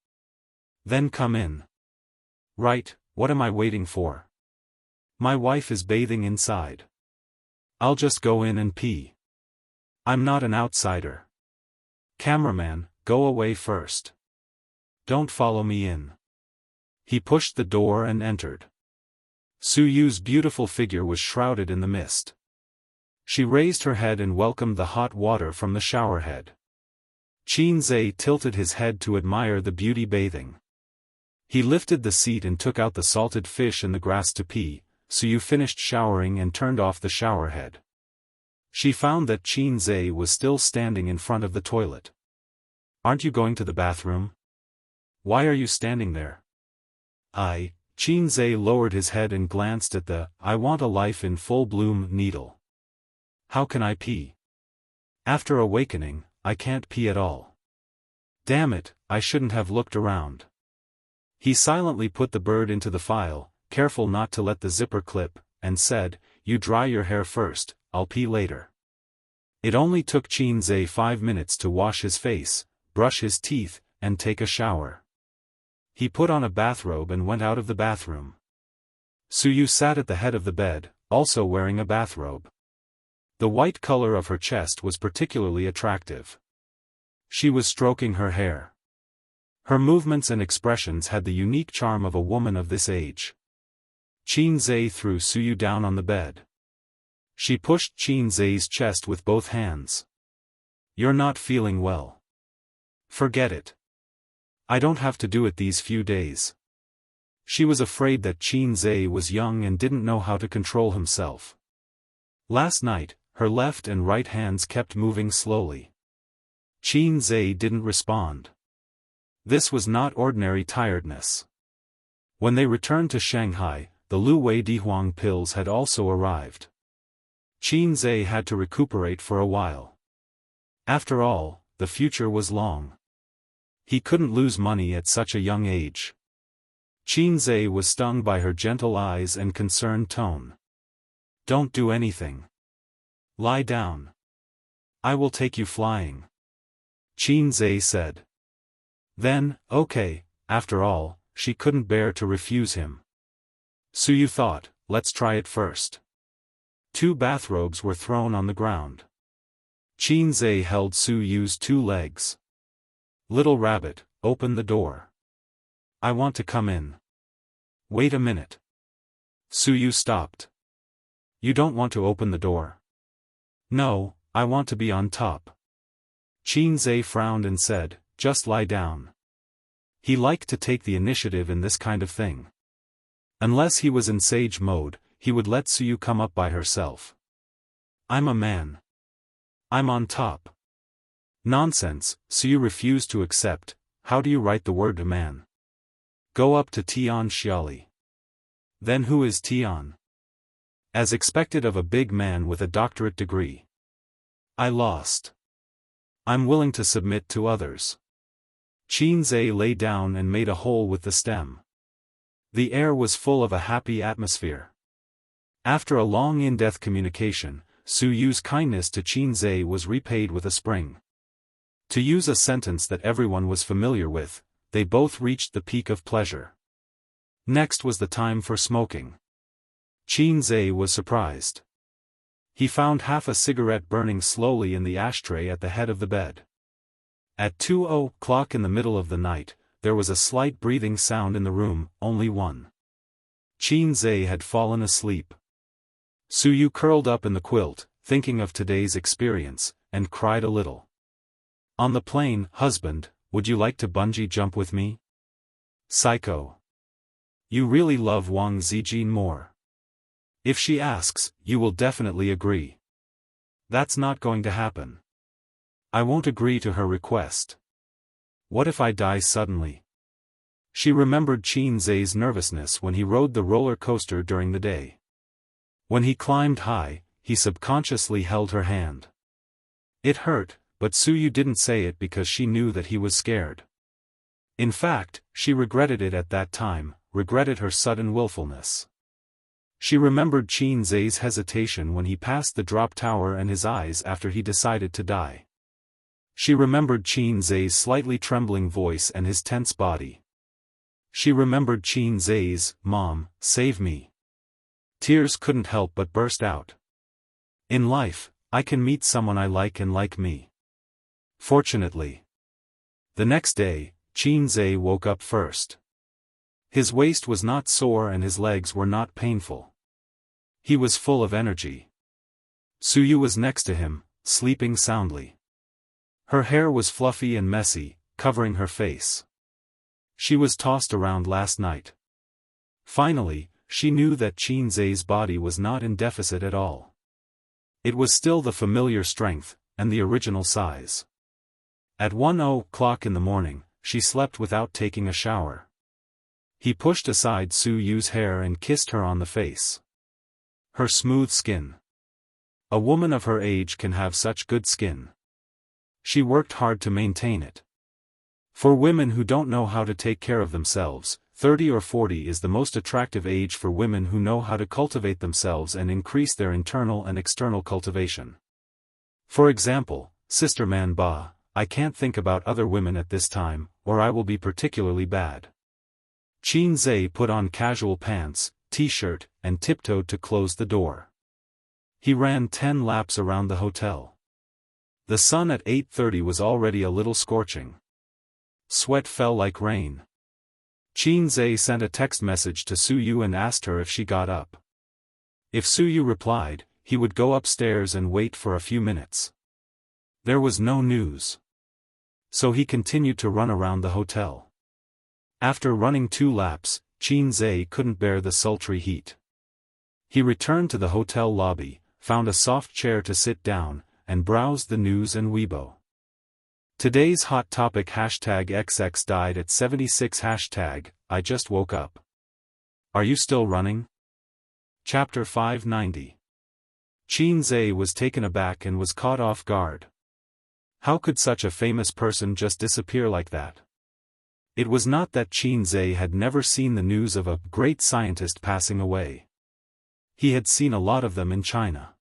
Then come in. Right, what am I waiting for? My wife is bathing inside. I'll just go in and pee. I'm not an outsider. Cameraman, go away first. Don't follow me in. He pushed the door and entered. Su Yu's beautiful figure was shrouded in the mist. She raised her head and welcomed the hot water from the showerhead. Qin Zhe tilted his head to admire the beauty bathing. He lifted the seat and took out the salted fish and the grass to pee. Su Yu finished showering and turned off the showerhead. She found that Qin Zhe was still standing in front of the toilet. Aren't you going to the bathroom? Why are you standing there? Qin Zhe lowered his head and glanced at the "I want a life in full bloom" needle. How can I pee? After awakening, I can't pee at all. Damn it, I shouldn't have looked around. He silently put the bird into the file, careful not to let the zipper clip, and said, "You dry your hair first, I'll pee later." It only took Qin Zhe 5 minutes to wash his face, brush his teeth, and take a shower. He put on a bathrobe and went out of the bathroom. Su Yu sat at the head of the bed, also wearing a bathrobe. The white color of her chest was particularly attractive. She was stroking her hair. Her movements and expressions had the unique charm of a woman of this age. Qin Zhe threw Su Yu down on the bed. She pushed Qin Zhe's chest with both hands. "You're not feeling well. Forget it. I don't have to do it these few days." She was afraid that Qin Zhe was young and didn't know how to control himself. Last night, her left and right hands kept moving slowly. Qin Zhe didn't respond. This was not ordinary tiredness. When they returned to Shanghai, the Lu Wei Dihuang pills had also arrived. Qin Zhe had to recuperate for a while. After all, the future was long. He couldn't lose money at such a young age. Qin Zhe was stung by her gentle eyes and concerned tone. "Don't do anything. Lie down. I will take you flying," Qin Zhe said. Then, okay, after all, she couldn't bear to refuse him. Su Yu thought, let's try it first. 2 bathrobes were thrown on the ground. Qin Zhe held Su Yu's 2 legs. "Little rabbit, open the door. I want to come in." "Wait a minute." Su Yu stopped. "You don't want to open the door?" "No, I want to be on top." Qin Zhe frowned and said, "Just lie down." He liked to take the initiative in this kind of thing. Unless he was in sage mode, he would let Su Yu come up by herself. "I'm a man. I'm on top." "Nonsense," Su Yu refused to accept. "How do you write the word man?" "Go up to Tian Xiali." "Then who is Tian?" "As expected of a big man with a doctorate degree." "I lost. I'm willing to submit to others." Qin Zhe lay down and made a hole with the stem. The air was full of a happy atmosphere. After a long in-depth communication, Su Yu's kindness to Qin Zhe was repaid with a spring. To use a sentence that everyone was familiar with, they both reached the peak of pleasure. Next was the time for smoking. Qin Zhe was surprised. He found half a cigarette burning slowly in the ashtray at the head of the bed. At 2:00 in the middle of the night, there was a slight breathing sound in the room, only one. Qin Zhe had fallen asleep. Su Yu curled up in the quilt, thinking of today's experience, and cried a little. "On the plane, husband, would you like to bungee jump with me?" "Psycho. You really love Wang Zijin more. If she asks, you will definitely agree." "That's not going to happen. I won't agree to her request." "What if I die suddenly?" She remembered Qin Zhe's nervousness when he rode the roller coaster during the day. When he climbed high, he subconsciously held her hand. It hurt, but Su Yu didn't say it because she knew that he was scared. In fact, she regretted it at that time, regretted her sudden willfulness. She remembered Qin Zhe's hesitation when he passed the drop tower and his eyes after he decided to die. She remembered Qin Zhe's slightly trembling voice and his tense body. She remembered Qin Zai's, "Mom, save me." Tears couldn't help but burst out. In life, I can meet someone I like and like me. Fortunately. The next day, Qin Zai woke up first. His waist was not sore and his legs were not painful. He was full of energy. Suyu was next to him, sleeping soundly. Her hair was fluffy and messy, covering her face. She was tossed around last night. Finally, she knew that Qin Zai's body was not in deficit at all. It was still the familiar strength, and the original size. At 1:00 in the morning, she slept without taking a shower. He pushed aside Su Yu's hair and kissed her on the face. Her smooth skin. A woman of her age can have such good skin. She worked hard to maintain it. For women who don't know how to take care of themselves, 30 or 40 is the most attractive age for women who know how to cultivate themselves and increase their internal and external cultivation. For example, Sister Man Ba, I can't think about other women at this time, or I will be particularly bad. Qin Zai put on casual pants, t-shirt, and tiptoed to close the door. He ran 10 laps around the hotel. The sun at 8:30 was already a little scorching. Sweat fell like rain. Qin Zai sent a text message to Suyu and asked her if she got up. If Suyu replied, he would go upstairs and wait for a few minutes. There was no news. So he continued to run around the hotel. After running 2 laps, Qin Zai couldn't bear the sultry heat. He returned to the hotel lobby, found a soft chair to sit down, and browsed the news and Weibo. Today's hot topic #XX died at 76 #I just woke up. Are you still running? Chapter 590. Qin Zai was taken aback and was caught off guard. How could such a famous person just disappear like that? It was not that Qin Zai had never seen the news of a great scientist passing away. He had seen a lot of them in China.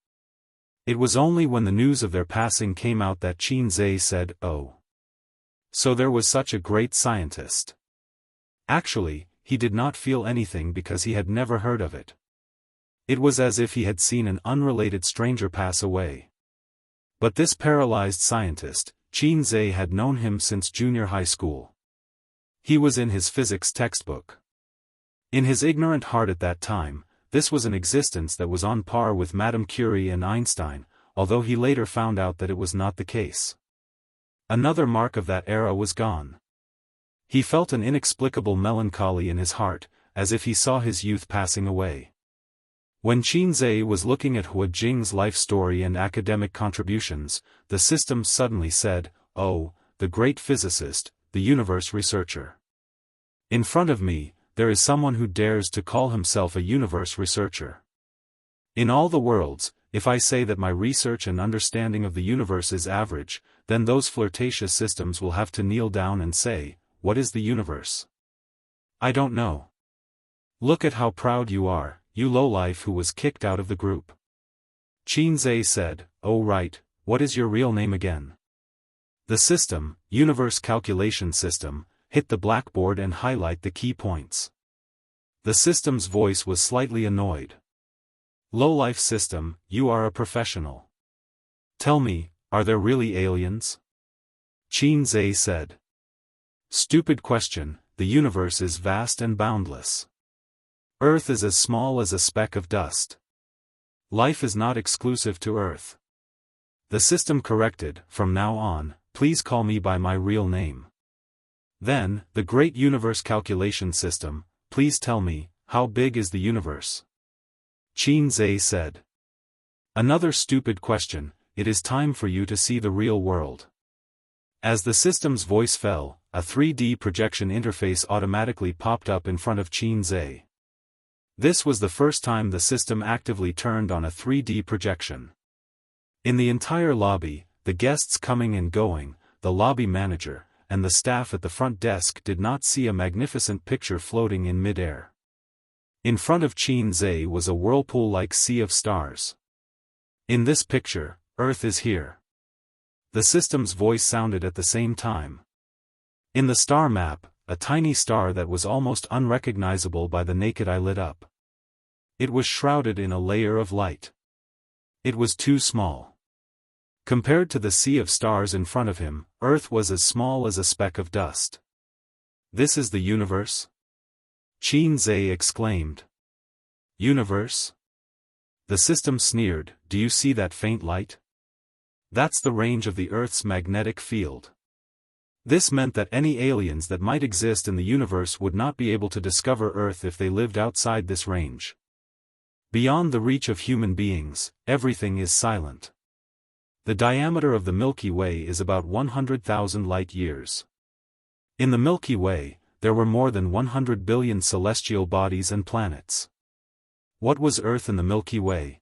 It was only when the news of their passing came out that Qin Zai said, "Oh. So there was such a great scientist." Actually, he did not feel anything because he had never heard of it. It was as if he had seen an unrelated stranger pass away. But this paralyzed scientist, Qin Zai had known him since junior high school. He was in his physics textbook. In his ignorant heart at that time, this was an existence that was on par with Madame Curie and Einstein, although he later found out that it was not the case. Another mark of that era was gone. He felt an inexplicable melancholy in his heart, as if he saw his youth passing away. When Qin Zai was looking at Hua Jing's life story and academic contributions, the system suddenly said, "Oh, the great physicist, the universe researcher. In front of me, there is someone who dares to call himself a universe researcher. In all the worlds, if I say that my research and understanding of the universe is average, then those flirtatious systems will have to kneel down and say, 'What is the universe?' I don't know. Look at how proud you are, you lowlife who was kicked out of the group." Qin Zai said, "Oh right, what is your real name again?" The system, Universe Calculation System, hit the blackboard and highlight the key points. The system's voice was slightly annoyed. "Lowlife system, you are a professional. Tell me, are there really aliens?" Qin Zai said. "Stupid question, the universe is vast and boundless. Earth is as small as a speck of dust. Life is not exclusive to Earth." The system corrected, "From now on, please call me by my real name." Then, the great universe calculation system, "Please tell me, how big is the universe?" Qin Zai said. "Another stupid question, it is time for you to see the real world." As the system's voice fell, a 3D projection interface automatically popped up in front of Qin Zai. This was the first time the system actively turned on a 3D projection. In the entire lobby, the guests coming and going, the lobby manager, and the staff at the front desk did not see a magnificent picture floating in mid-air. In front of Qin Zai was a whirlpool-like sea of stars. "In this picture, Earth is here." The system's voice sounded at the same time. In the star map, a tiny star that was almost unrecognizable by the naked eye lit up. It was shrouded in a layer of light. It was too small. Compared to the sea of stars in front of him, Earth was as small as a speck of dust. "This is the universe?" Qin Zhe exclaimed. "Universe?" The system sneered, "Do you see that faint light? That's the range of the Earth's magnetic field." This meant that any aliens that might exist in the universe would not be able to discover Earth if they lived outside this range. Beyond the reach of human beings, everything is silent. The diameter of the Milky Way is about 100,000 light-years. In the Milky Way, there were more than 100 billion celestial bodies and planets. What was Earth in the Milky Way?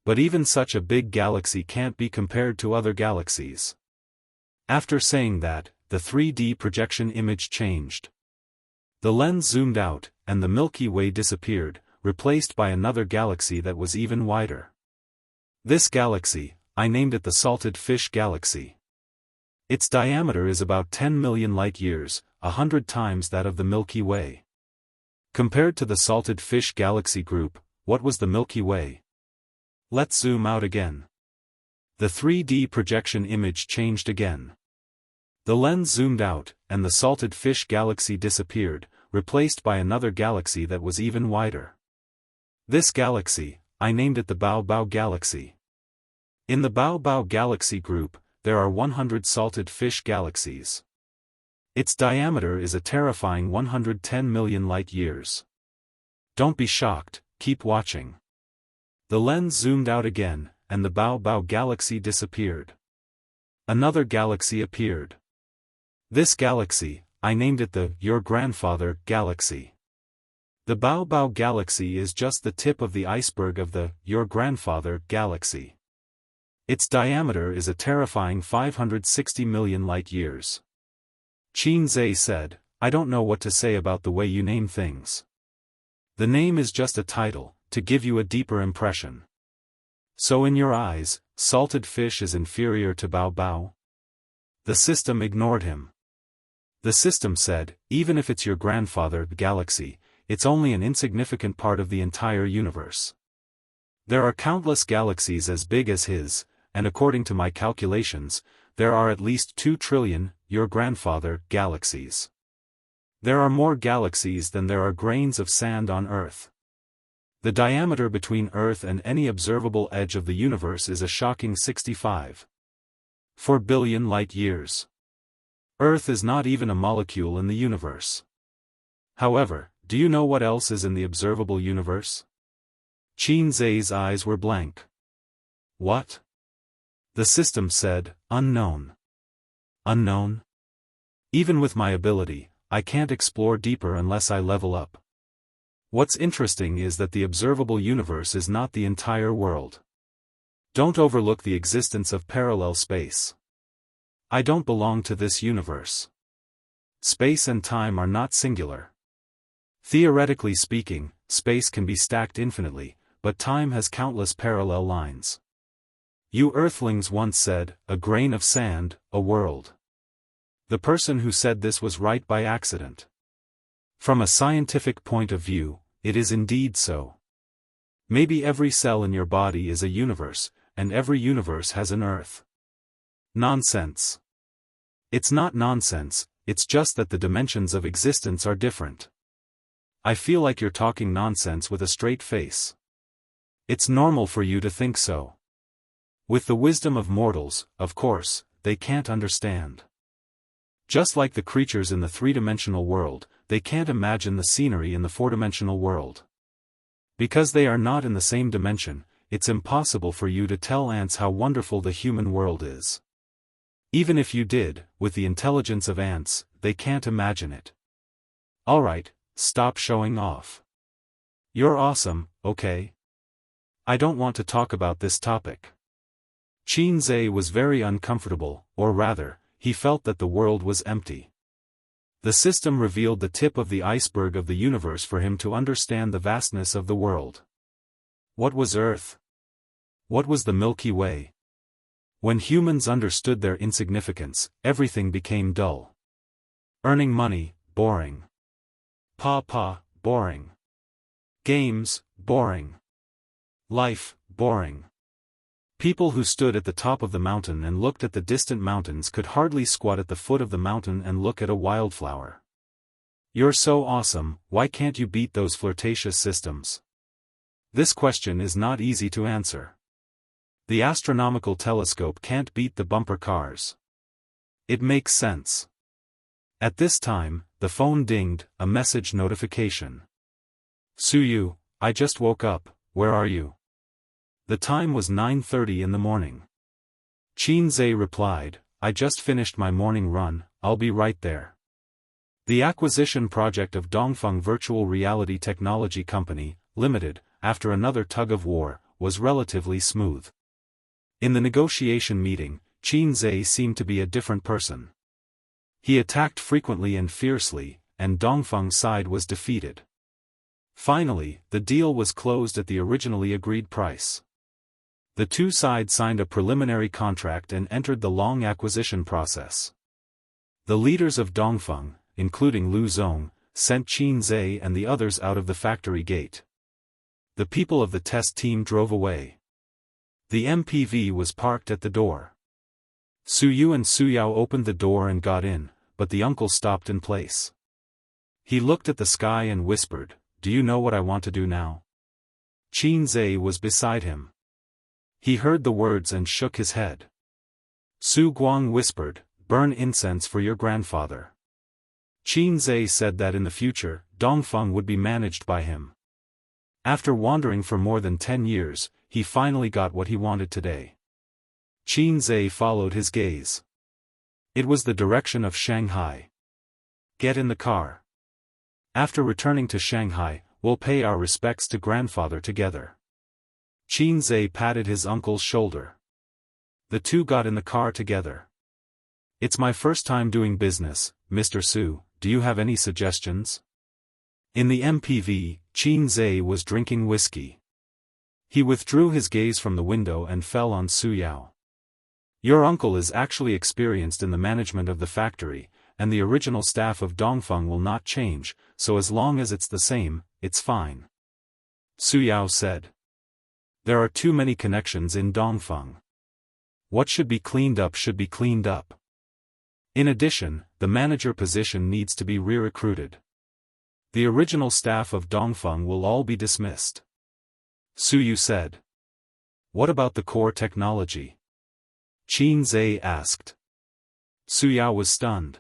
But even such a big galaxy can't be compared to other galaxies. After saying that, the 3D projection image changed. The lens zoomed out, and the Milky Way disappeared, replaced by another galaxy that was even wider. This galaxy, I named it the Salted Fish Galaxy. Its diameter is about 10 million light-years, 100 times that of the Milky Way. Compared to the Salted Fish Galaxy group, what was the Milky Way? Let's zoom out again. The 3D projection image changed again. The lens zoomed out, and the Salted Fish Galaxy disappeared, replaced by another galaxy that was even wider. This galaxy, I named it the Bao Bao Galaxy. In the Bao Bao Galaxy group, there are 100 salted fish galaxies. Its diameter is a terrifying 110 million light-years. Don't be shocked, keep watching. The lens zoomed out again, and the Bao Bao Galaxy disappeared. Another galaxy appeared. This galaxy, I named it the Your Grandfather Galaxy. The Bao Bao Galaxy is just the tip of the iceberg of the Your Grandfather Galaxy. Its diameter is a terrifying 560 million light-years. Qin Zhe said, "I don't know what to say about the way you name things. The name is just a title, to give you a deeper impression. So in your eyes, salted fish is inferior to Bao Bao?" The system ignored him. The system said, "Even if it's your grandfather galaxy, it's only an insignificant part of the entire universe. There are countless galaxies as big as his, and according to my calculations, there are at least 2 trillion, your grandfather, galaxies. There are more galaxies than there are grains of sand on Earth. The diameter between Earth and any observable edge of the universe is a shocking 65.4 billion light-years. Earth is not even a molecule in the universe. However, do you know what else is in the observable universe?" Qin Zhe's eyes were blank. "What?" The system said, "Unknown." "Unknown? Even with my ability, I can't explore deeper unless I level up. What's interesting is that the observable universe is not the entire world. Don't overlook the existence of parallel space. I don't belong to this universe. Space and time are not singular. Theoretically speaking, space can be stacked infinitely, but time has countless parallel lines. You Earthlings once said, 'A grain of sand, a world.' The person who said this was right by accident. From a scientific point of view, it is indeed so. Maybe every cell in your body is a universe, and every universe has an Earth." Nonsense. It's not nonsense, it's just that the dimensions of existence are different. I feel like you're talking nonsense with a straight face. It's normal for you to think so. With the wisdom of mortals, of course, they can't understand. Just like the creatures in the three-dimensional world, they can't imagine the scenery in the four-dimensional world. Because they are not in the same dimension, it's impossible for you to tell ants how wonderful the human world is. Even if you did, with the intelligence of ants, they can't imagine it. Alright, stop showing off. You're awesome, okay? I don't want to talk about this topic. Qin Zhe was very uncomfortable, or rather, he felt that the world was empty. The system revealed the tip of the iceberg of the universe for him to understand the vastness of the world. What was Earth? What was the Milky Way? When humans understood their insignificance, everything became dull. Earning money, boring. Boring. Games, boring. Life, boring. People who stood at the top of the mountain and looked at the distant mountains could hardly squat at the foot of the mountain and look at a wildflower. You're so awesome, why can't you beat those flirtatious systems? This question is not easy to answer. The astronomical telescope can't beat the bumper cars. It makes sense. At this time, the phone dinged, a message notification. Suyu, I just woke up, where are you? The time was 9:30 in the morning. Qinzhe replied, I just finished my morning run, I'll be right there. The acquisition project of Dongfeng Virtual Reality Technology Company, Limited, after another tug-of-war, was relatively smooth. In the negotiation meeting, Qinzhe seemed to be a different person. He attacked frequently and fiercely, and Dongfeng's side was defeated. Finally, the deal was closed at the originally agreed price. The two sides signed a preliminary contract and entered the long acquisition process. The leaders of Dongfeng, including Lu Zong, sent Qinzhe and the others out of the factory gate. The people of the test team drove away. The MPV was parked at the door. Suyu and Suyao opened the door and got in, but the uncle stopped in place. He looked at the sky and whispered, Do you know what I want to do now? Qinzhe was beside him. He heard the words and shook his head. Su Guang whispered, Burn incense for your grandfather. Qinzhe said that in the future, Dongfeng would be managed by him. After wandering for more than 10 years, he finally got what he wanted today. Qinzhe followed his gaze. It was the direction of Shanghai. Get in the car. After returning to Shanghai, we'll pay our respects to grandfather together. Qinzhe patted his uncle's shoulder. The two got in the car together. It's my first time doing business, Mr. Su, do you have any suggestions? In the MPV, Qinzhe was drinking whiskey. He withdrew his gaze from the window and fell on Suyao. Your uncle is actually experienced in the management of the factory, and the original staff of Dongfeng will not change, so as long as it's the same, it's fine. Suyao said. There are too many connections in Dongfeng. What should be cleaned up should be cleaned up. In addition, the manager position needs to be re-recruited. The original staff of Dongfeng will all be dismissed. Suyu said. What about the core technology? Qinzhe asked. Suyao was stunned.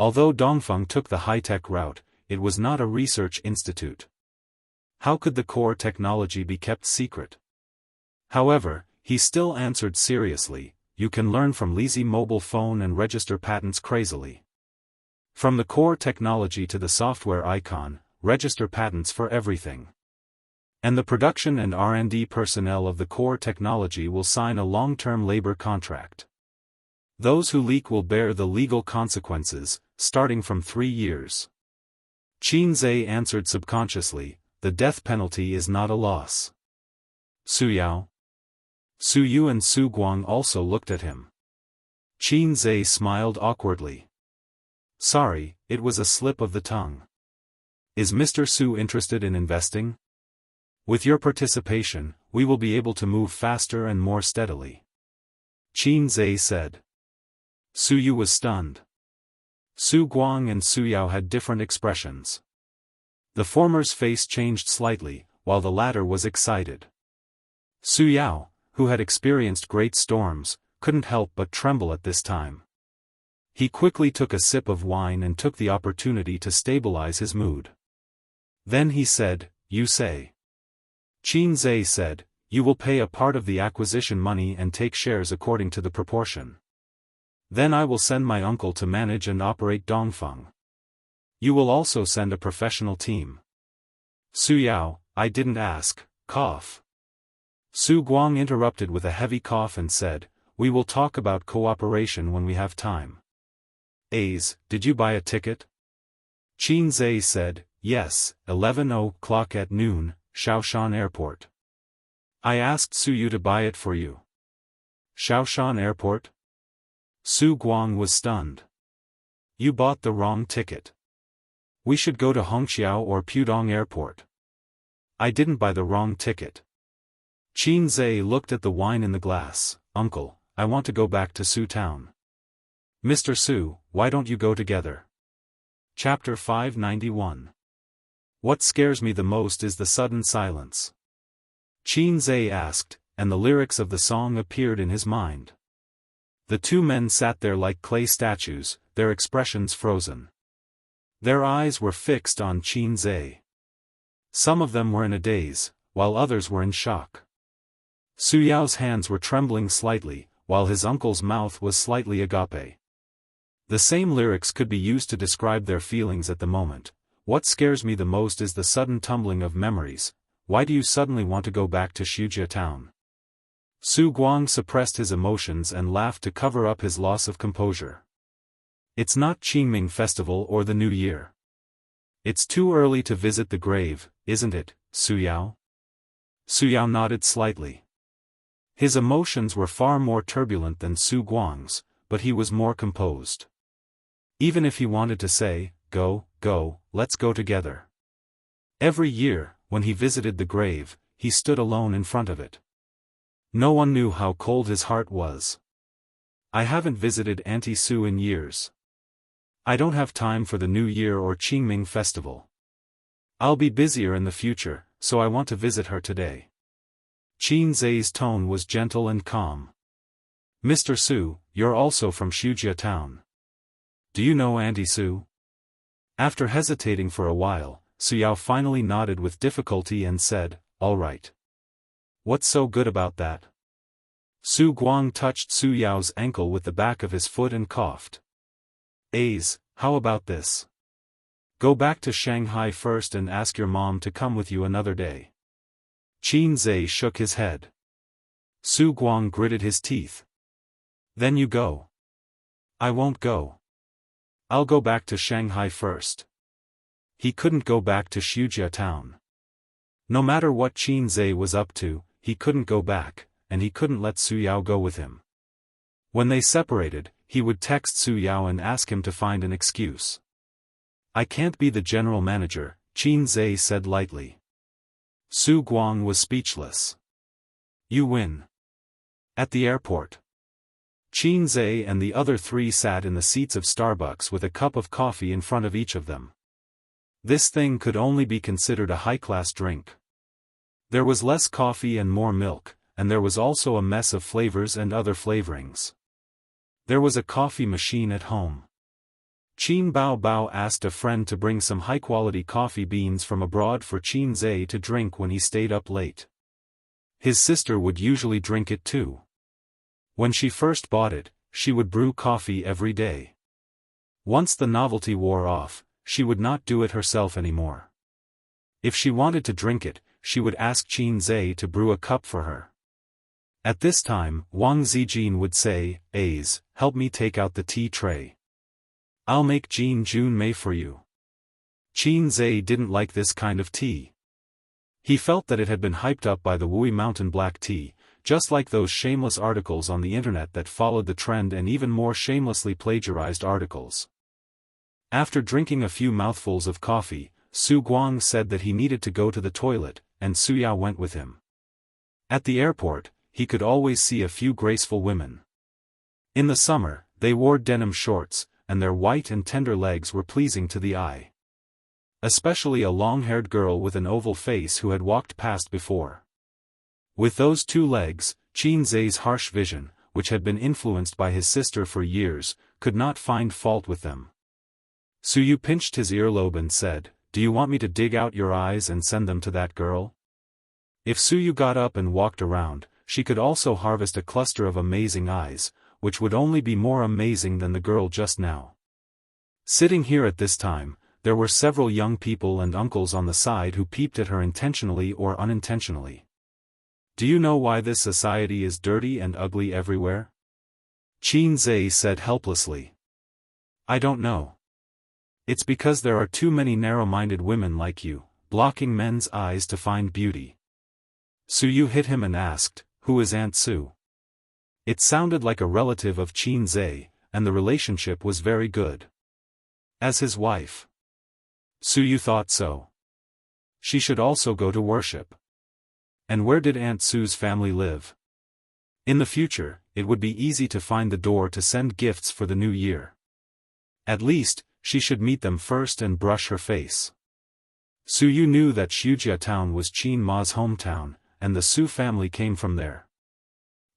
Although Dongfeng took the high-tech route, it was not a research institute. How could the core technology be kept secret? However, he still answered seriously, you can learn from lazy mobile phone and register patents crazily. From the core technology to the software icon, register patents for everything. And the production and R&D personnel of the core technology will sign a long-term labor contract. Those who leak will bear the legal consequences, starting from 3 years. Qinzhe answered subconsciously, the death penalty is not a loss. Suyao? Suyu and Su Guang also looked at him. Qinzhe smiled awkwardly. Sorry, it was a slip of the tongue. Is Mr. Su interested in investing? With your participation, we will be able to move faster and more steadily. Qinzhe said. Suyu was stunned. Su Guang and Suyao had different expressions. The former's face changed slightly, while the latter was excited. Suyao, who had experienced great storms, couldn't help but tremble at this time. He quickly took a sip of wine and took the opportunity to stabilize his mood. Then he said, You say. Qinzhe said, You will pay a part of the acquisition money and take shares according to the proportion. Then I will send my uncle to manage and operate Dongfeng. You will also send a professional team. Suyao, I didn't ask, cough. Su Guang interrupted with a heavy cough and said, We will talk about cooperation when we have time. A's, did you buy a ticket? Qinzhe said, Yes, 11 o'clock at noon, Shaoshan Airport. I asked Suyu to buy it for you. Shaoshan Airport? Su Guang was stunned. You bought the wrong ticket. We should go to Hongqiao or Pudong Airport. I didn't buy the wrong ticket. Qin Zhe looked at the wine in the glass. Uncle, I want to go back to Su Town. Mr. Su, why don't you go together? Chapter 591. What scares me the most is the sudden silence. Qin Zhe asked, and the lyrics of the song appeared in his mind. The two men sat there like clay statues, their expressions frozen. Their eyes were fixed on Qin Zhe. Some of them were in a daze, while others were in shock. Su Yao's hands were trembling slightly, while his uncle's mouth was slightly agape. The same lyrics could be used to describe their feelings at the moment. What scares me the most is the sudden tumbling of memories. Why do you suddenly want to go back to Shujia town? Su Guang suppressed his emotions and laughed to cover up his loss of composure. It's not Qingming Festival or the New Year. It's too early to visit the grave, isn't it, Su Yao? Su Yao nodded slightly. His emotions were far more turbulent than Su Guang's, but he was more composed. Even if he wanted to say, go, let's go together. Every year, when he visited the grave, he stood alone in front of it. No one knew how cold his heart was. I haven't visited Auntie Su in years. I don't have time for the New Year or Qingming Festival. I'll be busier in the future, so I want to visit her today. Qin Zhe's tone was gentle and calm. Mr. Su, you're also from Shujia town. Do you know Auntie Su? After hesitating for a while, Su Yao finally nodded with difficulty and said, all right. What's so good about that? Su Guang touched Su Yao's ankle with the back of his foot and coughed. How about this? Go back to Shanghai first and ask your mom to come with you another day. Qin Zhe shook his head. Su Guang gritted his teeth. Then you go. I won't go. I'll go back to Shanghai first. He couldn't go back to Shujia town. No matter what Qin Zhe was up to, he couldn't go back, and he couldn't let Su Yao go with him. When they separated, he would text Su Yao and ask him to find an excuse. I can't be the general manager, Qin Zhe said lightly. Su Guang was speechless. You win. At the airport. Qin Zhe and the other three sat in the seats of Starbucks with a cup of coffee in front of each of them. This thing could only be considered a high-class drink. There was less coffee and more milk, and there was also a mess of flavors and other flavorings. There was a coffee machine at home. Qin Bao asked a friend to bring some high-quality coffee beans from abroad for Qin Zhe to drink when he stayed up late. His sister would usually drink it too. When she first bought it, she would brew coffee every day. Once the novelty wore off, she would not do it herself anymore. If she wanted to drink it, she would ask Qin Zhe to brew a cup for her. At this time, Wang Zijin would say, help me take out the tea tray. I'll make Jin Jun Mei for you. Qin Zhe didn't like this kind of tea. He felt that it had been hyped up by the Wui Mountain black tea, just like those shameless articles on the internet that followed the trend and even more shamelessly plagiarized articles. After drinking a few mouthfuls of coffee, Su Guang said that he needed to go to the toilet, and Su Yao went with him. At the airport, he could always see a few graceful women. In the summer, they wore denim shorts, and their white and tender legs were pleasing to the eye. Especially a long-haired girl with an oval face who had walked past before. With those two legs, Qin Zhe's harsh vision, which had been influenced by his sister for years, could not find fault with them. Su Yu pinched his earlobe and said, do you want me to dig out your eyes and send them to that girl? If Su Yu got up and walked around, she could also harvest a cluster of amazing eyes, which would only be more amazing than the girl just now. Sitting here at this time, there were several young people and uncles on the side who peeped at her intentionally or unintentionally. Do you know why this society is dirty and ugly everywhere? Qin Zhe said helplessly. I don't know. It's because there are too many narrow-minded women like you, blocking men's eyes to find beauty. Su Yu hit him and asked, who is Aunt Su? It sounded like a relative of Qin Zhe, and the relationship was very good. As his wife. Suyu thought so. She should also go to worship. And where did Aunt Sue's family live? In the future, it would be easy to find the door to send gifts for the new year. At least, she should meet them first and brush her face. Suyu knew that Shujia town was Qin Ma's hometown, and the Su family came from there.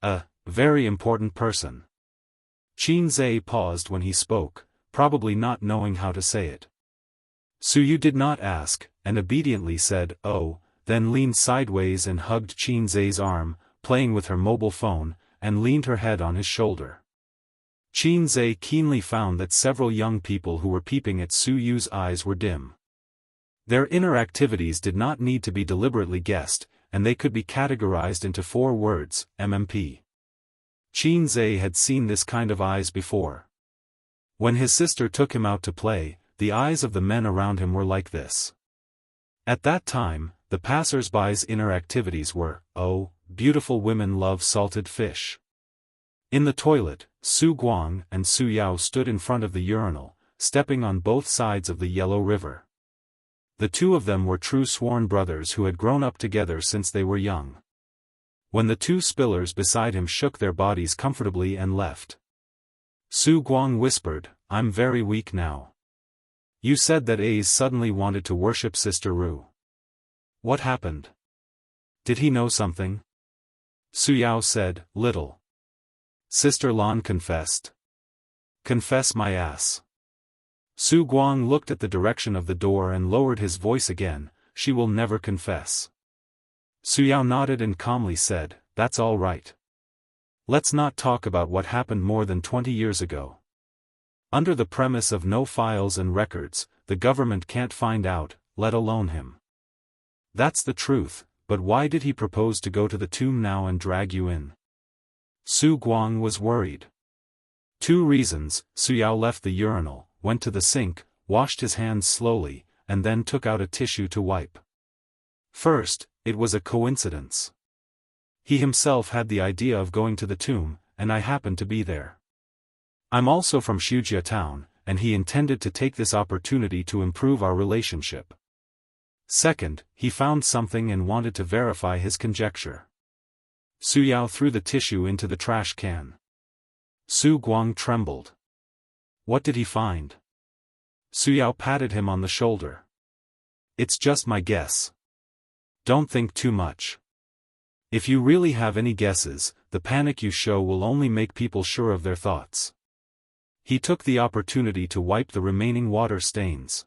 A very important person. Qin Zhe paused when he spoke, probably not knowing how to say it. Suyu did not ask, and obediently said, "Oh," then leaned sideways and hugged Qin Zhe's arm, playing with her mobile phone, and leaned her head on his shoulder. Qin Zhe keenly found that several young people who were peeping at Suyu's eyes were dim. Their inner activities did not need to be deliberately guessed, and they could be categorized into 4 words, MMP. Qin Zhe had seen this kind of eyes before. When his sister took him out to play, the eyes of the men around him were like this. At that time, the passers-by's inner activities were, "Oh, beautiful women love salted fish." In the toilet, Su Guang and Su Yao stood in front of the urinal, stepping on both sides of the Yellow River. The two of them were true sworn brothers who had grown up together since they were young. When the 2 spillers beside him shook their bodies comfortably and left, Su Guang whispered, "I'm very weak now. You said that A's suddenly wanted to worship Sister Ru. What happened? Did he know something?" Su Yao said, "Little. Sister Lan confessed." "Confess my ass." Su Guang looked at the direction of the door and lowered his voice again, "She will never confess." Su Yao nodded and calmly said, "That's all right. Let's not talk about what happened more than 20 years ago. Under the premise of no files and records, the government can't find out, let alone him. That's the truth, but why did he propose to go to the tomb now and drag you in?" Su Guang was worried. 2 reasons. Su Yao left the urinal, went to the sink, washed his hands slowly, and then took out a tissue to wipe. First, it was a coincidence. He himself had the idea of going to the tomb, and I happened to be there. I'm also from Shujia town, and he intended to take this opportunity to improve our relationship. Second, he found something and wanted to verify his conjecture. Su Yao threw the tissue into the trash can. Su Guang trembled. What did he find? Su Yao patted him on the shoulder. It's just my guess. Don't think too much. If you really have any guesses, the panic you show will only make people sure of their thoughts. He took the opportunity to wipe the remaining water stains.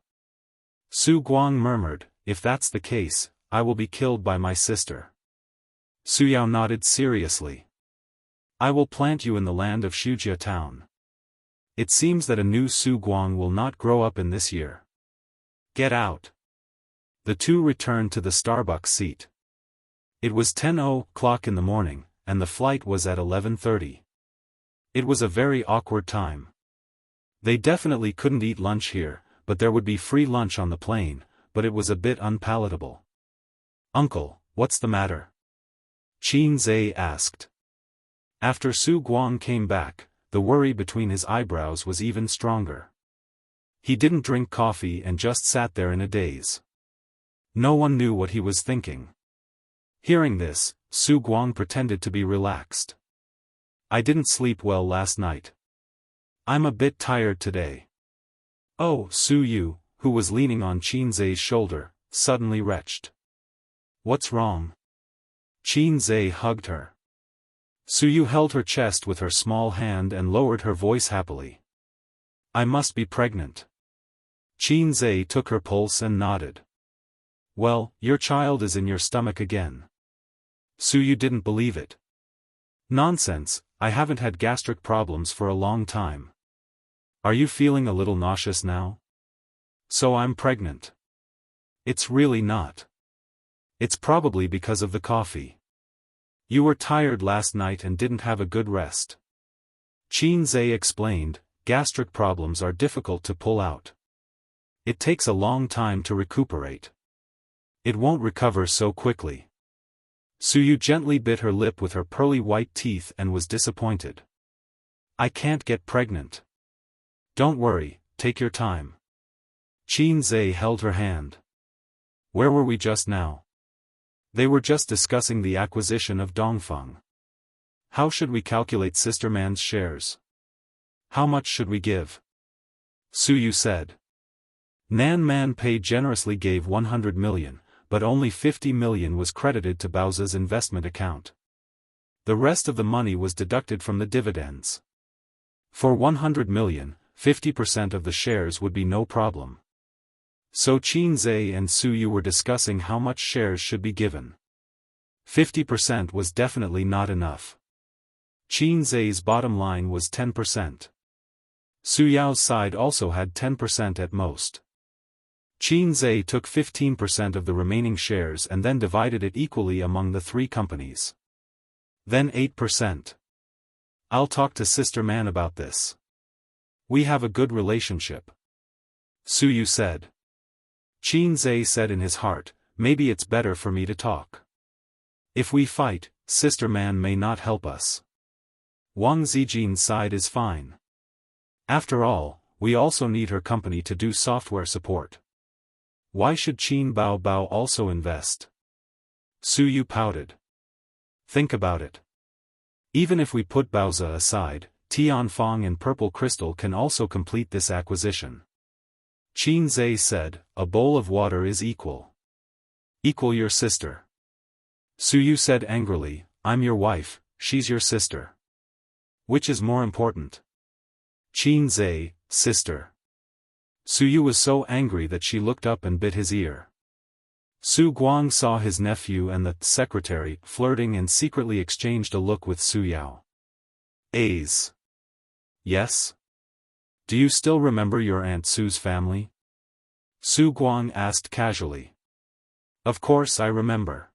Su Guang murmured, "If that's the case, I will be killed by my sister." Su Yao nodded seriously. "I will plant you in the land of Shujia town. It seems that a new Su Guang will not grow up in this year. Get out." The two returned to the Starbucks seat. It was 10:00 in the morning, and the flight was at 11:30. It was a very awkward time. They definitely couldn't eat lunch here, but there would be free lunch on the plane, but it was a bit unpalatable. "Uncle, what's the matter?" Qin Zhe asked. After Su Guang came back, the worry between his eyebrows was even stronger. He didn't drink coffee and just sat there in a daze. No one knew what he was thinking. Hearing this, Su Guang pretended to be relaxed. "I didn't sleep well last night. I'm a bit tired today." Oh, Su Yu, who was leaning on Qin Zhe's shoulder, suddenly retched. "What's wrong?" Qin Zhe hugged her. Su Yu held her chest with her small hand and lowered her voice happily. "I must be pregnant." Qin Zhe took her pulse and nodded. "Well, your child is in your stomach again." Su Yu didn't believe it. "Nonsense, I haven't had gastric problems for a long time. Are you feeling a little nauseous now?" "So I'm pregnant." "It's really not. It's probably because of the coffee. You were tired last night and didn't have a good rest." Qin Zhe explained, "Gastric problems are difficult to pull out. It takes a long time to recuperate. It won't recover so quickly." Su Yu gently bit her lip with her pearly white teeth and was disappointed. "I can't get pregnant." "Don't worry, take your time. Qin Zhe held her hand. Where were we just now? They were just discussing the acquisition of Dongfeng. How should we calculate Sister Man's shares? How much should we give? Su Yu said. Nan Man Pei generously gave 100 million, but only 50 million was credited to Baoza's investment account. The rest of the money was deducted from the dividends. For 100 million, 50% of the shares would be no problem. So Qin Zhe and Su Yu were discussing how much shares should be given. 50% was definitely not enough. Qin Zhe's bottom line was 10%. Su Yao's side also had 10% at most. Qin Zhe took 15% of the remaining shares and then divided it equally among the three companies. Then 8%. I'll talk to Sister Man about this. We have a good relationship. Su Yu said. Qin Zhe said in his heart, maybe it's better for me to talk. If we fight, Sister Man may not help us. Wang Zijin's side is fine. After all, we also need her company to do software support. Why should Qin Bao also invest? Su Yu pouted. Think about it. Even if we put Baoza aside, Tianfang and Purple Crystal can also complete this acquisition. Qin Zhe said, a bowl of water is equal. Equal your sister. Su Yu said angrily, I'm your wife, she's your sister. Which is more important? Qin Zhe, sister. Su Yu was so angry that she looked up and bit his ear. Su Guang saw his nephew and the secretary flirting and secretly exchanged a look with Su Yao. A's. Yes? Do you still remember your Aunt Su's family? Su Guang asked casually. Of course I remember.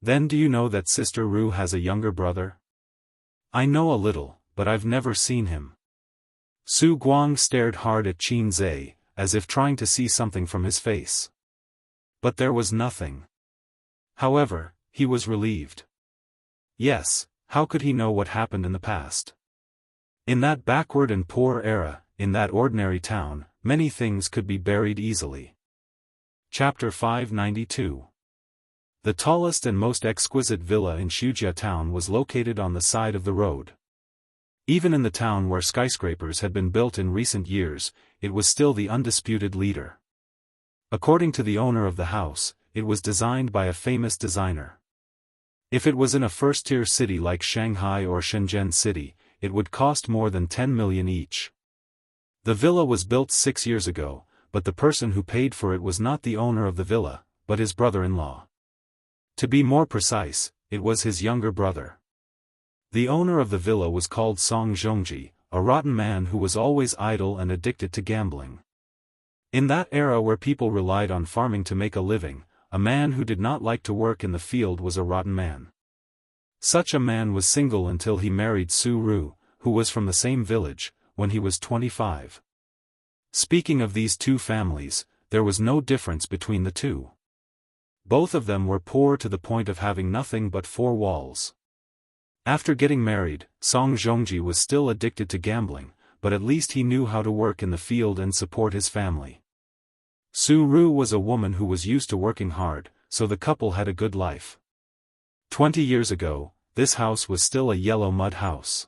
Then do you know that Sister Ru has a younger brother? I know a little, but I've never seen him. Su Guang stared hard at Qin Zhe, as if trying to see something from his face. But there was nothing. However, he was relieved. Yes, how could he know what happened in the past? In that backward and poor era, in that ordinary town, many things could be buried easily. Chapter 592. The tallest and most exquisite villa in Shujia town was located on the side of the road. Even in the town where skyscrapers had been built in recent years, it was still the undisputed leader. According to the owner of the house, it was designed by a famous designer. If it was in a first-tier city like Shanghai or Shenzhen City, it would cost more than 10 million each. The villa was built 6 years ago, but the person who paid for it was not the owner of the villa, but his brother-in-law. To be more precise, it was his younger brother. The owner of the villa was called Song Zhongji, a rotten man who was always idle and addicted to gambling. In that era where people relied on farming to make a living, a man who did not like to work in the field was a rotten man. Such a man was single until he married Su Ru, who was from the same village, when he was 25. Speaking of these two families, there was no difference between the two. Both of them were poor to the point of having nothing but four walls. After getting married, Song Zhongji was still addicted to gambling, but at least he knew how to work in the field and support his family. Su Ru was a woman who was used to working hard, so the couple had a good life. 20 years ago, this house was still a yellow mud house.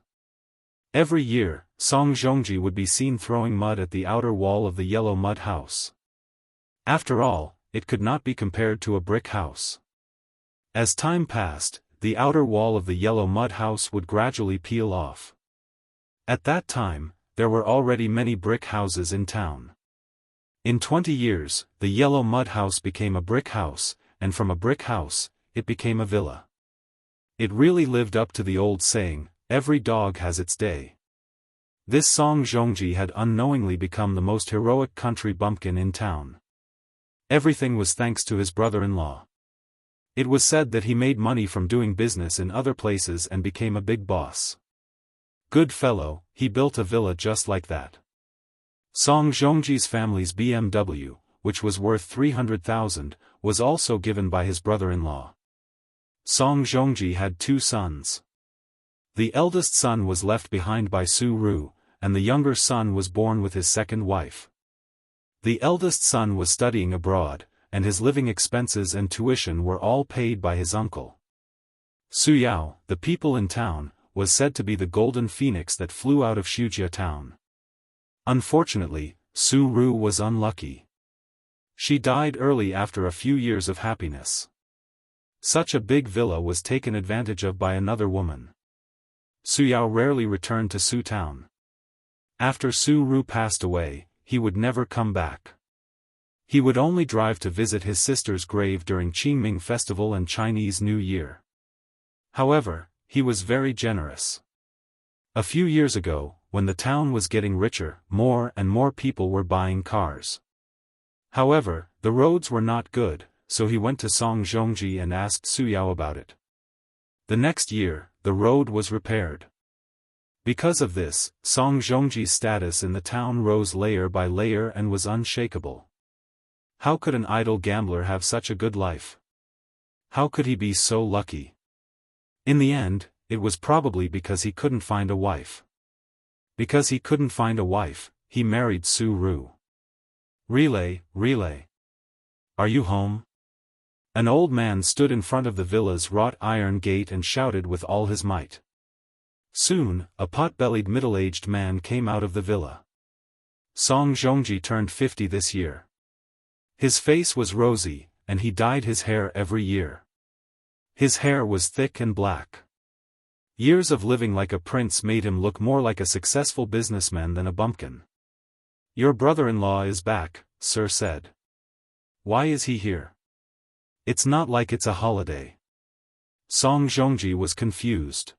Every year, Song Zhongji would be seen throwing mud at the outer wall of the yellow mud house. After all, it could not be compared to a brick house. As time passed, the outer wall of the yellow mud house would gradually peel off. At that time, there were already many brick houses in town. In 20 years, the yellow mud house became a brick house, and from a brick house, it became a villa. It really lived up to the old saying, every dog has its day. This Song Zhongji had unknowingly become the most heroic country bumpkin in town. Everything was thanks to his brother-in-law. It was said that he made money from doing business in other places and became a big boss. Good fellow, he built a villa just like that. Song Zhongji's family's BMW, which was worth 300,000, was also given by his brother-in-law. Song Zhongji had 2 sons. The eldest son was left behind by Su Ru, and the younger son was born with his second wife. The eldest son was studying abroad, and his living expenses and tuition were all paid by his uncle. Su Yao, the people in town, was said to be the golden phoenix that flew out of Shujia town. Unfortunately, Su Ru was unlucky. She died early after a few years of happiness. Such a big villa was taken advantage of by another woman. Su Yao rarely returned to Su town. After Su Ru passed away, he would never come back. He would only drive to visit his sister's grave during Qingming festival and Chinese New Year. However, he was very generous. A few years ago, when the town was getting richer, more and more people were buying cars. However, the roads were not good, so he went to Song Zhongji and asked Su Yao about it. The next year, the road was repaired. Because of this, Song Zhongji's status in the town rose layer by layer and was unshakable. How could an idle gambler have such a good life? How could he be so lucky? In the end, it was probably because he couldn't find a wife. Because he couldn't find a wife, he married Su Ru. Relay, relay. Are you home? An old man stood in front of the villa's wrought iron gate and shouted with all his might. Soon, a pot-bellied middle-aged man came out of the villa. Song Zhongji turned 50 this year. His face was rosy, and he dyed his hair every year. His hair was thick and black. Years of living like a prince made him look more like a successful businessman than a bumpkin. Your brother-in-law is back, sir said. Why is he here? It's not like it's a holiday. Song Zhongji was confused.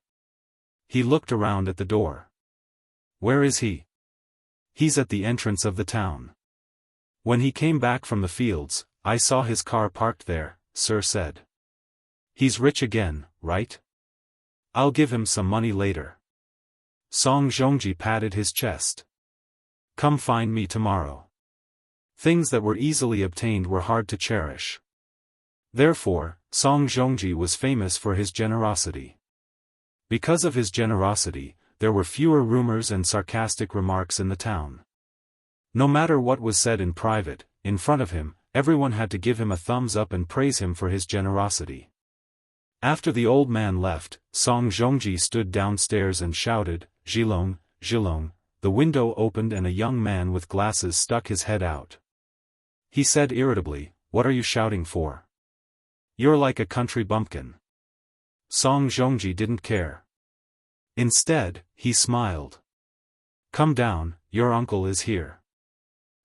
He looked around at the door. Where is he? He's at the entrance of the town. When he came back from the fields, I saw his car parked there, sir said. He's rich again, right? I'll give him some money later. Song Zhongji patted his chest. Come find me tomorrow. Things that were easily obtained were hard to cherish. Therefore, Song Zhongji was famous for his generosity. Because of his generosity, there were fewer rumors and sarcastic remarks in the town. No matter what was said in private, in front of him, everyone had to give him a thumbs up and praise him for his generosity. After the old man left, Song Zhongji stood downstairs and shouted, Zhilong, Zhilong. The window opened and a young man with glasses stuck his head out. He said irritably, What are you shouting for? You're like a country bumpkin. Song Zhongji didn't care. Instead, he smiled. Come down, your uncle is here.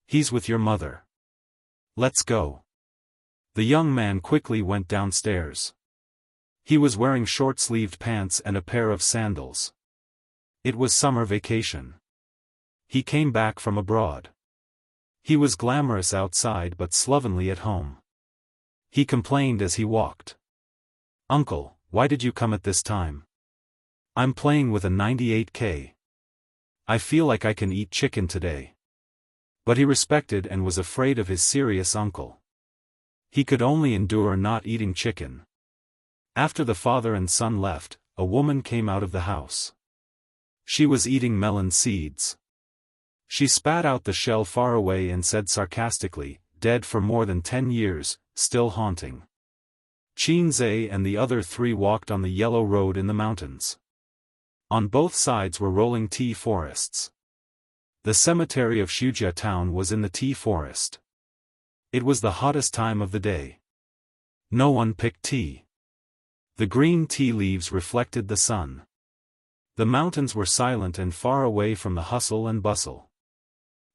He's with your mother. Let's go. The young man quickly went downstairs. He was wearing short-sleeved pants and a pair of sandals. It was summer vacation. He came back from abroad. He was glamorous outside but slovenly at home. He complained as he walked. Uncle, why did you come at this time? I'm playing with a 98K. I feel like I can eat chicken today. But he respected and was afraid of his serious uncle. He could only endure not eating chicken. After the father and son left, a woman came out of the house. She was eating melon seeds. She spat out the shell far away and said sarcastically, dead for more than 10 years, still haunting. Qin Zhe and the other three walked on the yellow road in the mountains. On both sides were rolling tea forests. The cemetery of Shujia town was in the tea forest. It was the hottest time of the day. No one picked tea. The green tea leaves reflected the sun. The mountains were silent and far away from the hustle and bustle.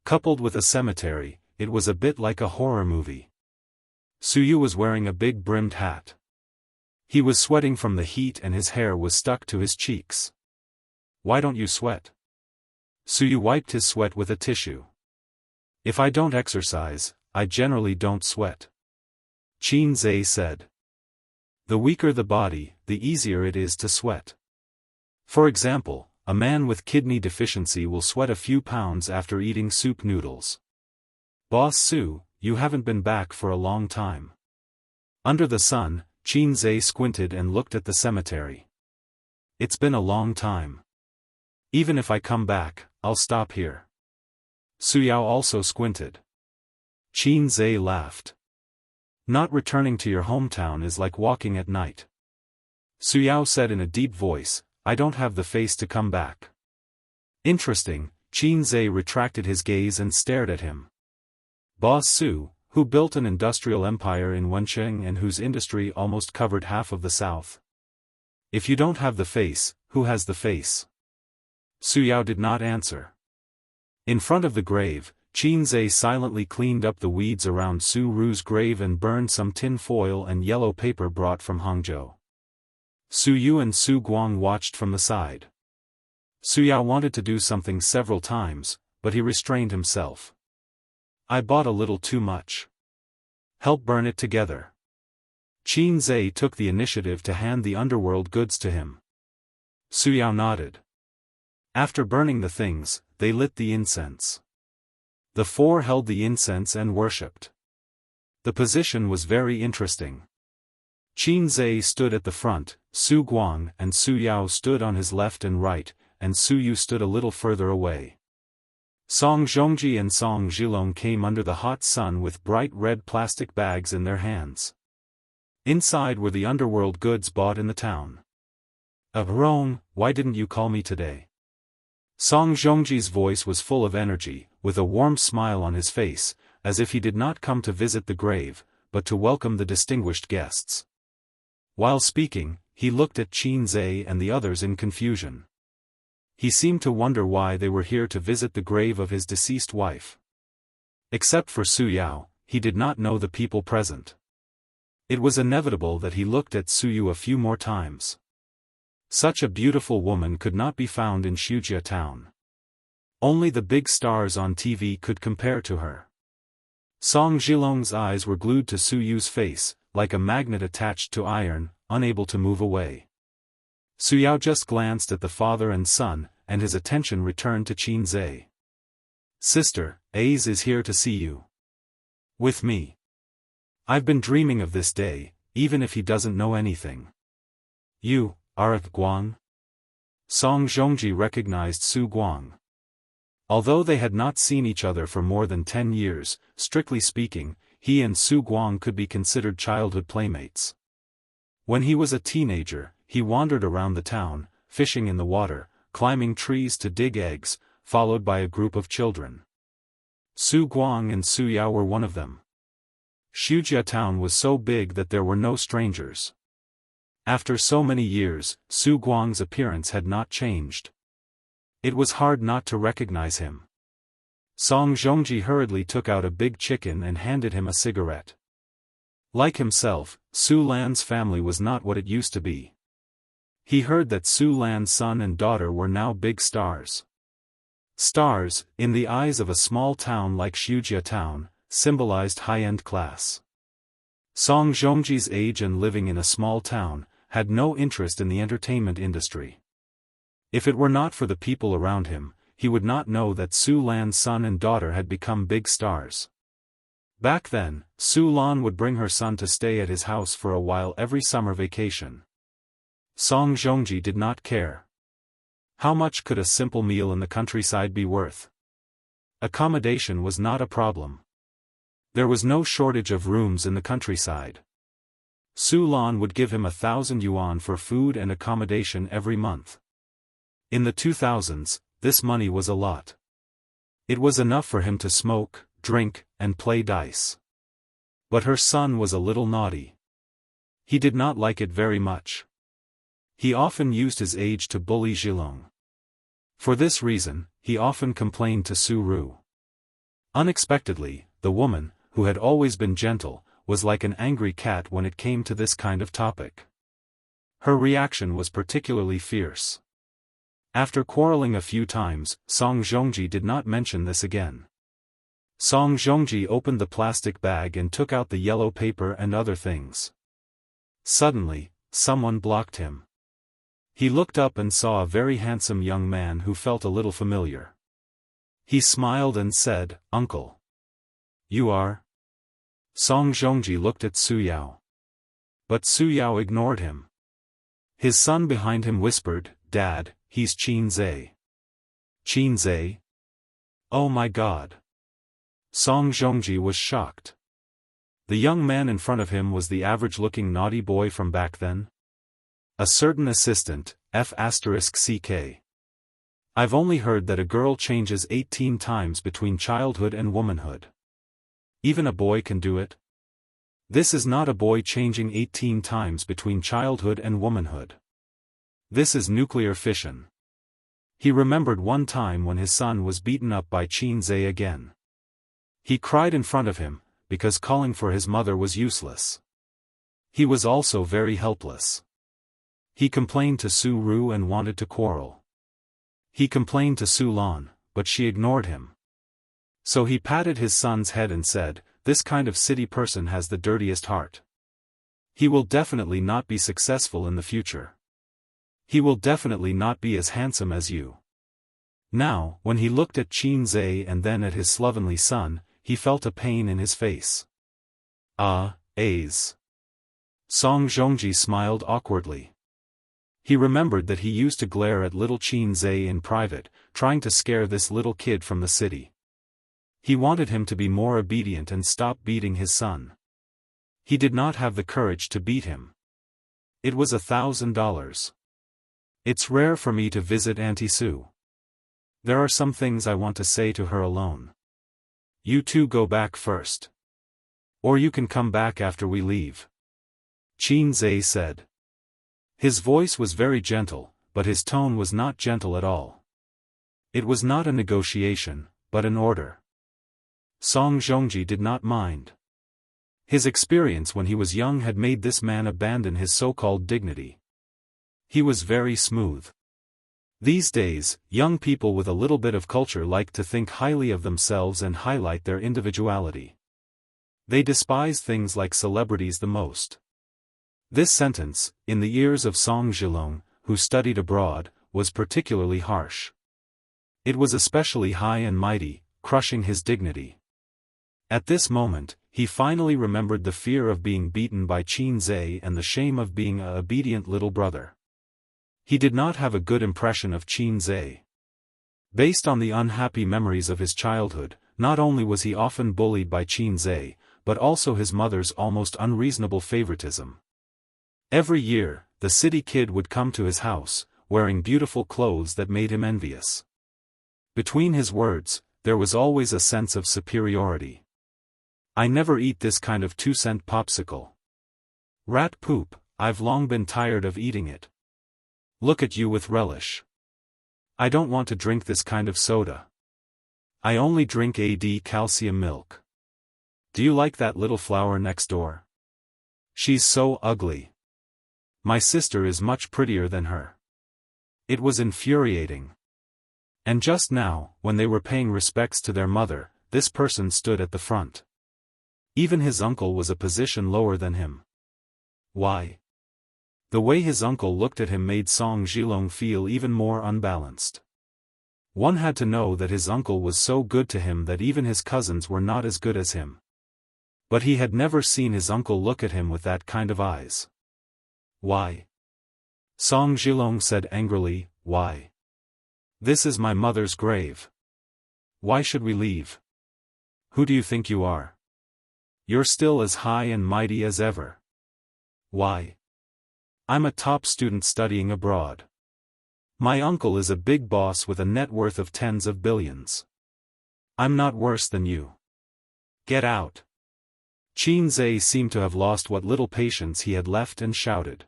Coupled with a cemetery, it was a bit like a horror movie. Suyu was wearing a big brimmed hat. He was sweating from the heat and his hair was stuck to his cheeks. Why don't you sweat? Suyu wiped his sweat with a tissue. If I don't exercise, I generally don't sweat. Qin Zhe said. The weaker the body, the easier it is to sweat. For example, a man with kidney deficiency will sweat a few pounds after eating soup noodles. Boss Su, you haven't been back for a long time. Under the sun, Qin Zhe squinted and looked at the cemetery. It's been a long time. Even if I come back, I'll stop here. Su Yao also squinted. Qin Zhe laughed. Not returning to your hometown is like walking at night. Su Yao said in a deep voice, I don't have the face to come back. Interesting, Qin Zhe retracted his gaze and stared at him. Boss Su, who built an industrial empire in Wencheng and whose industry almost covered half of the south. If you don't have the face, who has the face? Su Yao did not answer. In front of the grave, Qin Zhe silently cleaned up the weeds around Su Ru's grave and burned some tin foil and yellow paper brought from Hangzhou. Su Yu and Su Guang watched from the side. Su Yao wanted to do something several times, but he restrained himself. I bought a little too much. Help burn it together. Qin Zhe took the initiative to hand the underworld goods to him. Su Yao nodded. After burning the things, they lit the incense. The four held the incense and worshipped. The position was very interesting. Qin Zhe stood at the front, Su Guang and Su Yao stood on his left and right, and Su Yu stood a little further away. Song Zhongji and Song Zhilong came under the hot sun with bright red plastic bags in their hands. Inside were the underworld goods bought in the town. Rong, why didn't you call me today? Song Zhongji's voice was full of energy, with a warm smile on his face, as if he did not come to visit the grave, but to welcome the distinguished guests. While speaking, he looked at Qin Zhe and the others in confusion. He seemed to wonder why they were here to visit the grave of his deceased wife. Except for Su Yao, he did not know the people present. It was inevitable that he looked at Su Yu a few more times. Such a beautiful woman could not be found in Shujia town. Only the big stars on TV could compare to her. Song Zhilong's eyes were glued to Su Yu's face, like a magnet attached to iron, unable to move away. Su Yao just glanced at the father and son, and his attention returned to Qin Zhe. Sister, Ace is here to see you. With me. I've been dreaming of this day, even if he doesn't know anything. You, are Guang? Song Zhongji recognized Su Guang. Although they had not seen each other for more than 10 years, strictly speaking, he and Su Guang could be considered childhood playmates. When he was a teenager, he wandered around the town, fishing in the water, climbing trees to dig eggs, followed by a group of children. Su Guang and Su Yao were one of them. Shujia town was so big that there were no strangers. After so many years, Su Guang's appearance had not changed. It was hard not to recognize him. Song Zhongji hurriedly took out a big chicken and handed him a cigarette. Like himself, Su Lan's family was not what it used to be. He heard that Su Lan's son and daughter were now big stars. Stars, in the eyes of a small town like Shujia town, symbolized high-end class. Song Zhongji's age and living in a small town, had no interest in the entertainment industry. If it were not for the people around him, he would not know that Su Lan's son and daughter had become big stars. Back then, Su Lan would bring her son to stay at his house for a while every summer vacation. Song Zhongji did not care. How much could a simple meal in the countryside be worth? Accommodation was not a problem. There was no shortage of rooms in the countryside. Su Lan would give him 1,000 yuan for food and accommodation every month. In the 2000s, this money was a lot. It was enough for him to smoke, drink, and play dice. But her son was a little naughty. He did not like it very much. He often used his age to bully Zhilong. For this reason, he often complained to Su Ru. Unexpectedly, the woman, who had always been gentle, was like an angry cat when it came to this kind of topic. Her reaction was particularly fierce. After quarreling a few times, Song Zhongji did not mention this again. Song Zhongji opened the plastic bag and took out the yellow paper and other things. Suddenly, someone blocked him. He looked up and saw a very handsome young man who felt a little familiar. He smiled and said, "Uncle. You are?" Song Zhongji looked at Su Yao. But Su Yao ignored him. His son behind him whispered, "Dad, he's Qin Zhe." Qin Zhe? Oh my God. Song Zhongji was shocked. The young man in front of him was the average-looking naughty boy from back then? A certain assistant, F***CK. I've only heard that a girl changes 18 times between childhood and womanhood. Even a boy can do it? This is not a boy changing 18 times between childhood and womanhood. This is nuclear fission. He remembered one time when his son was beaten up by Qin Zhe again. He cried in front of him, because calling for his mother was useless. He was also very helpless. He complained to Su Ru and wanted to quarrel. He complained to Su Lan, but she ignored him. So he patted his son's head and said, "This kind of city person has the dirtiest heart. He will definitely not be successful in the future. He will definitely not be as handsome as you." Now, when he looked at Qin Zhe and then at his slovenly son, he felt a pain in his face. A's. Song Zhongji smiled awkwardly. He remembered that he used to glare at little Qin Zhe in private, trying to scare this little kid from the city. He wanted him to be more obedient and stop beating his son. He did not have the courage to beat him. It was $1,000. It's rare for me to visit Auntie Su. There are some things I want to say to her alone. You two go back first. Or you can come back after we leave. Qin Zhe said. His voice was very gentle, but his tone was not gentle at all. It was not a negotiation, but an order. Song Zhongji did not mind. His experience when he was young had made this man abandon his so-called dignity. He was very smooth. These days, young people with a little bit of culture like to think highly of themselves and highlight their individuality. They despise things like celebrities the most. This sentence, in the ears of Song Zhilong, who studied abroad, was particularly harsh. It was especially high and mighty, crushing his dignity. At this moment, he finally remembered the fear of being beaten by Qin Zhe and the shame of being a obedient little brother. He did not have a good impression of Qin Zhe. Based on the unhappy memories of his childhood, not only was he often bullied by Qin Zhe, but also his mother's almost unreasonable favoritism. Every year, the city kid would come to his house, wearing beautiful clothes that made him envious. Between his words, there was always a sense of superiority. I never eat this kind of 2-cent popsicle. Rat poop, I've long been tired of eating it. Look at you with relish. I don't want to drink this kind of soda. I only drink calcium milk. Do you like that little flower next door? She's so ugly. My sister is much prettier than her. It was infuriating. And just now, when they were paying respects to their mother, this person stood at the front. Even his uncle was a position lower than him. Why? The way his uncle looked at him made Song Zhilong feel even more unbalanced. One had to know that his uncle was so good to him that even his cousins were not as good as him. But he had never seen his uncle look at him with that kind of eyes. Why? Song Zhilong said angrily, why? This is my mother's grave. Why should we leave? Who do you think you are? You're still as high and mighty as ever. Why? I'm a top student studying abroad. My uncle is a big boss with a net worth of tens of billions. I'm not worse than you. Get out. Qin Zhe seemed to have lost what little patience he had left and shouted.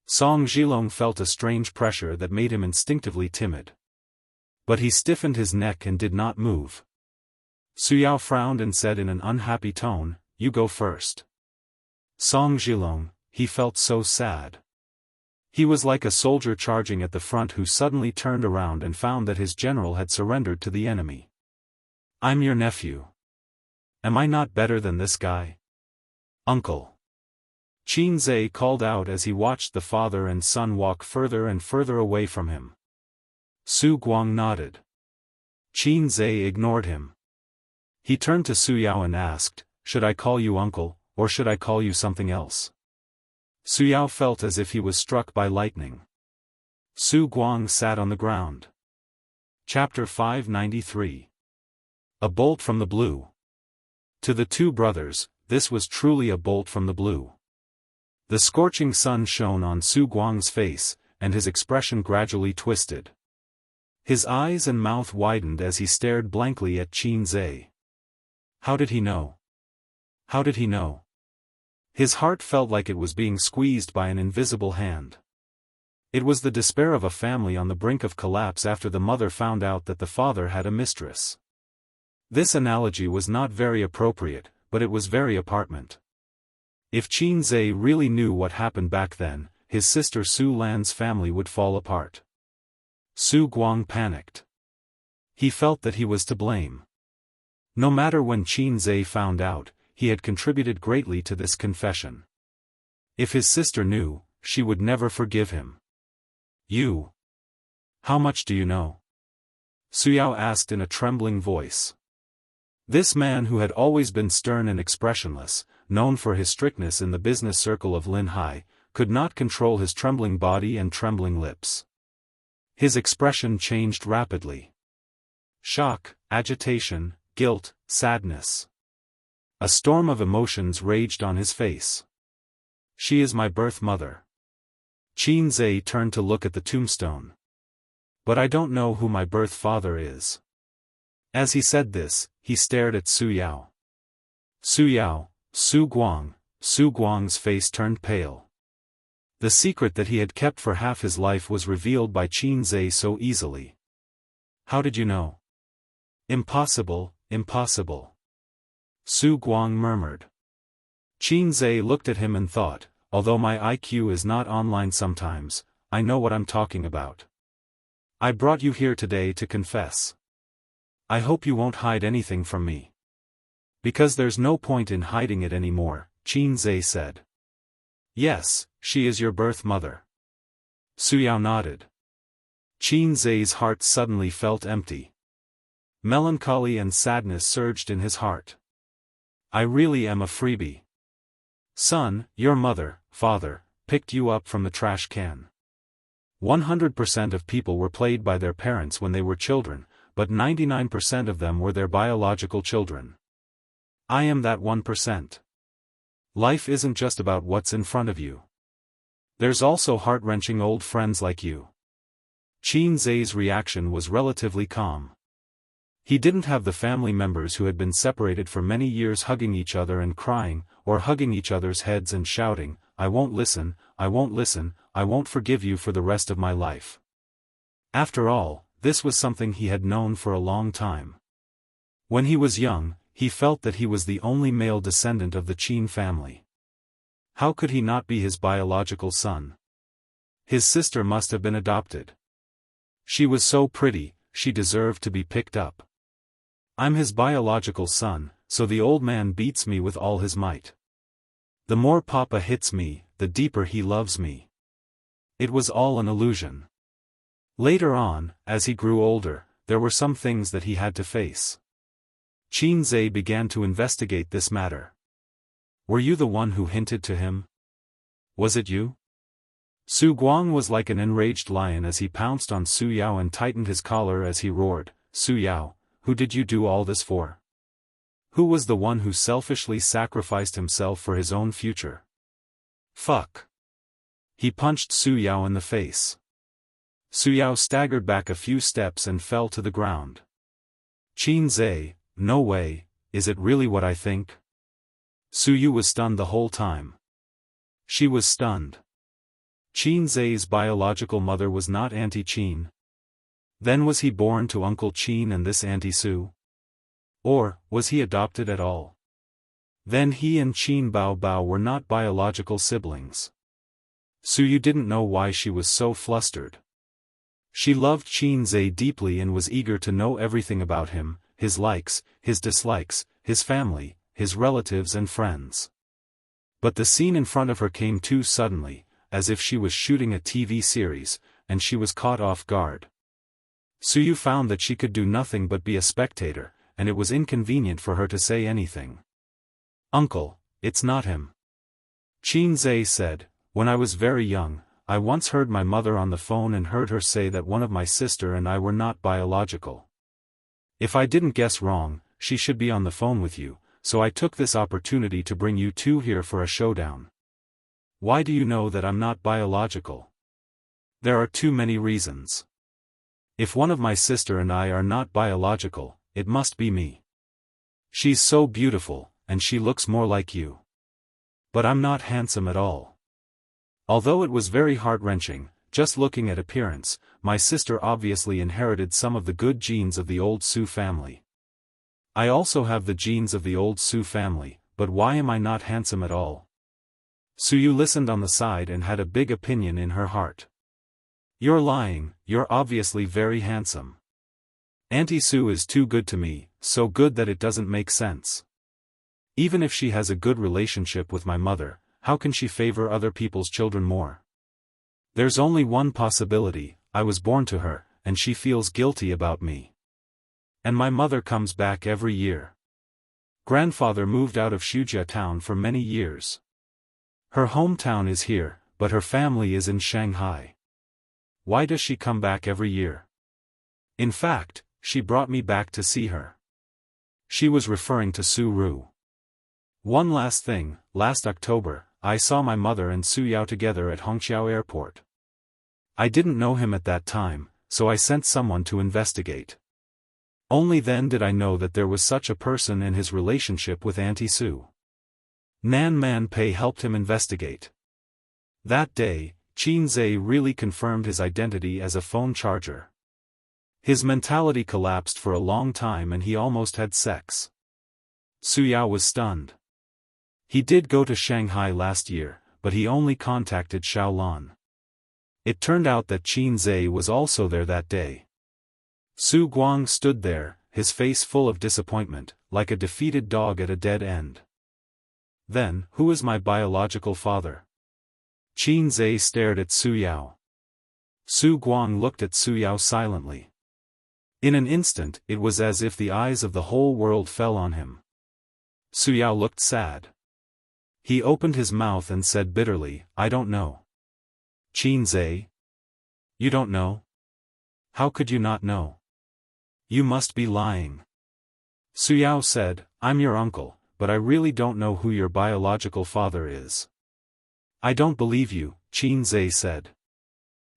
Song Zhilong felt a strange pressure that made him instinctively timid. But he stiffened his neck and did not move. Suyao frowned and said in an unhappy tone, "You go first." Song Zhilong, he felt so sad. He was like a soldier charging at the front who suddenly turned around and found that his general had surrendered to the enemy. I'm your nephew. Am I not better than this guy? Uncle. Qin Zhe called out as he watched the father and son walk further and further away from him. Su Guang nodded. Qin Zhe ignored him. He turned to Su Yao and asked, "Should I call you uncle, or should I call you something else?" Su Yao felt as if he was struck by lightning. Su Guang sat on the ground. Chapter 593. A bolt from the blue. To the two brothers, this was truly a bolt from the blue. The scorching sun shone on Su Guang's face, and his expression gradually twisted. His eyes and mouth widened as he stared blankly at Qin Zhe. How did he know? How did he know? His heart felt like it was being squeezed by an invisible hand. It was the despair of a family on the brink of collapse after the mother found out that the father had a mistress. This analogy was not very appropriate, but it was very apartment. If Qin Zhe really knew what happened back then, his sister Su Lan's family would fall apart. Su Guang panicked. He felt that he was to blame. No matter when Qin Zhe found out, he had contributed greatly to this confession. If his sister knew, she would never forgive him. You. How much do you know? Su Yao asked in a trembling voice. This man who had always been stern and expressionless, known for his strictness in the business circle of Lin Hai, could not control his trembling body and trembling lips. His expression changed rapidly. Shock, agitation, guilt, sadness. A storm of emotions raged on his face. She is my birth mother. Qin Zhe turned to look at the tombstone. But I don't know who my birth father is. As he said this, he stared at Su Yao. Su Guang's face turned pale. The secret that he had kept for half his life was revealed by Qin Zhe so easily. How did you know? Impossible, impossible. Su Guang murmured. Qin Zhe looked at him and thought, although my IQ is not online sometimes, I know what I'm talking about. I brought you here today to confess. I hope you won't hide anything from me. Because there's no point in hiding it anymore, Qin Zhe said. Yes, she is your birth mother. Su Yao nodded. Qin Zhe's heart suddenly felt empty. Melancholy and sadness surged in his heart. I really am a freebie. Son, your mother, father, picked you up from the trash can. 100% of people were played by their parents when they were children, but 99% of them were their biological children. I am that 1%. Life isn't just about what's in front of you. There's also heart-wrenching old friends like you. Qin Zhe's reaction was relatively calm. He didn't have the family members who had been separated for many years hugging each other and crying, or hugging each other's heads and shouting, I won't listen, I won't listen, I won't forgive you for the rest of my life. After all, this was something he had known for a long time. When he was young, he felt that he was the only male descendant of the Qin family. How could he not be his biological son? His sister must have been adopted. She was so pretty, she deserved to be picked up. I'm his biological son, so the old man beats me with all his might. The more Papa hits me, the deeper he loves me. It was all an illusion. Later on, as he grew older, there were some things that he had to face. Qin Zhe began to investigate this matter. Were you the one who hinted to him? Was it you? Su Guang was like an enraged lion as he pounced on Su Yao and tightened his collar as he roared, Su Yao, who did you do all this for? Who was the one who selfishly sacrificed himself for his own future? Fuck. He punched Su Yao in the face. Su Yao staggered back a few steps and fell to the ground. Qin Zhe, no way, is it really what I think? Su Yu was stunned the whole time. She was stunned. Qin Zhe's biological mother was not Auntie Qin. Then was he born to Uncle Qin and this Auntie Su? Or, was he adopted at all? Then he and Qin Bao Bao were not biological siblings. Su Yu didn't know why she was so flustered. She loved Qin Zhe deeply and was eager to know everything about him, his likes, his dislikes, his family, his relatives and friends. But the scene in front of her came too suddenly, as if she was shooting a TV series, and she was caught off guard. Su Yu found that she could do nothing but be a spectator, and it was inconvenient for her to say anything. Uncle, it's not him. Qin Zhe said, when I was very young, I once heard my mother on the phone and heard her say that one of my sister and I were not biological. If I didn't guess wrong, she should be on the phone with you, so I took this opportunity to bring you two here for a showdown. Why do you know that I'm not biological? There are too many reasons. If one of my sister and I are not biological, it must be me. She's so beautiful, and she looks more like you. But I'm not handsome at all. Although it was very heart-wrenching, just looking at appearance, my sister obviously inherited some of the good genes of the old Su family. I also have the genes of the old Su family, but why am I not handsome at all? Suyu listened on the side and had a big opinion in her heart. You're lying, you're obviously very handsome. Auntie Su is too good to me, so good that it doesn't make sense. Even if she has a good relationship with my mother, how can she favor other people's children more? There's only one possibility: I was born to her, and she feels guilty about me. And my mother comes back every year. Grandfather moved out of Shujia town for many years. Her hometown is here, but her family is in Shanghai. Why does she come back every year? In fact, she brought me back to see her. She was referring to Su Ru. One last thing, last October, I saw my mother and Su Yao together at Hongqiao Airport. I didn't know him at that time, so I sent someone to investigate. Only then did I know that there was such a person in his relationship with Auntie Su. Nan Man Pei helped him investigate. That day, Qin Zhe really confirmed his identity as a phone charger. His mentality collapsed for a long time and he almost had sex. Su Yao was stunned. He did go to Shanghai last year, but he only contacted Shaolin. It turned out that Qin Zhe was also there that day. Su Guang stood there, his face full of disappointment, like a defeated dog at a dead end. Then, who is my biological father? Qin Zhe stared at Su Yao. Su Guang looked at Su Yao silently. In an instant, it was as if the eyes of the whole world fell on him. Su Yao looked sad. He opened his mouth and said bitterly, I don't know. Qin Zhe? You don't know? How could you not know? You must be lying. Su Yao said, I'm your uncle, but I really don't know who your biological father is. I don't believe you, Qin Zhe said.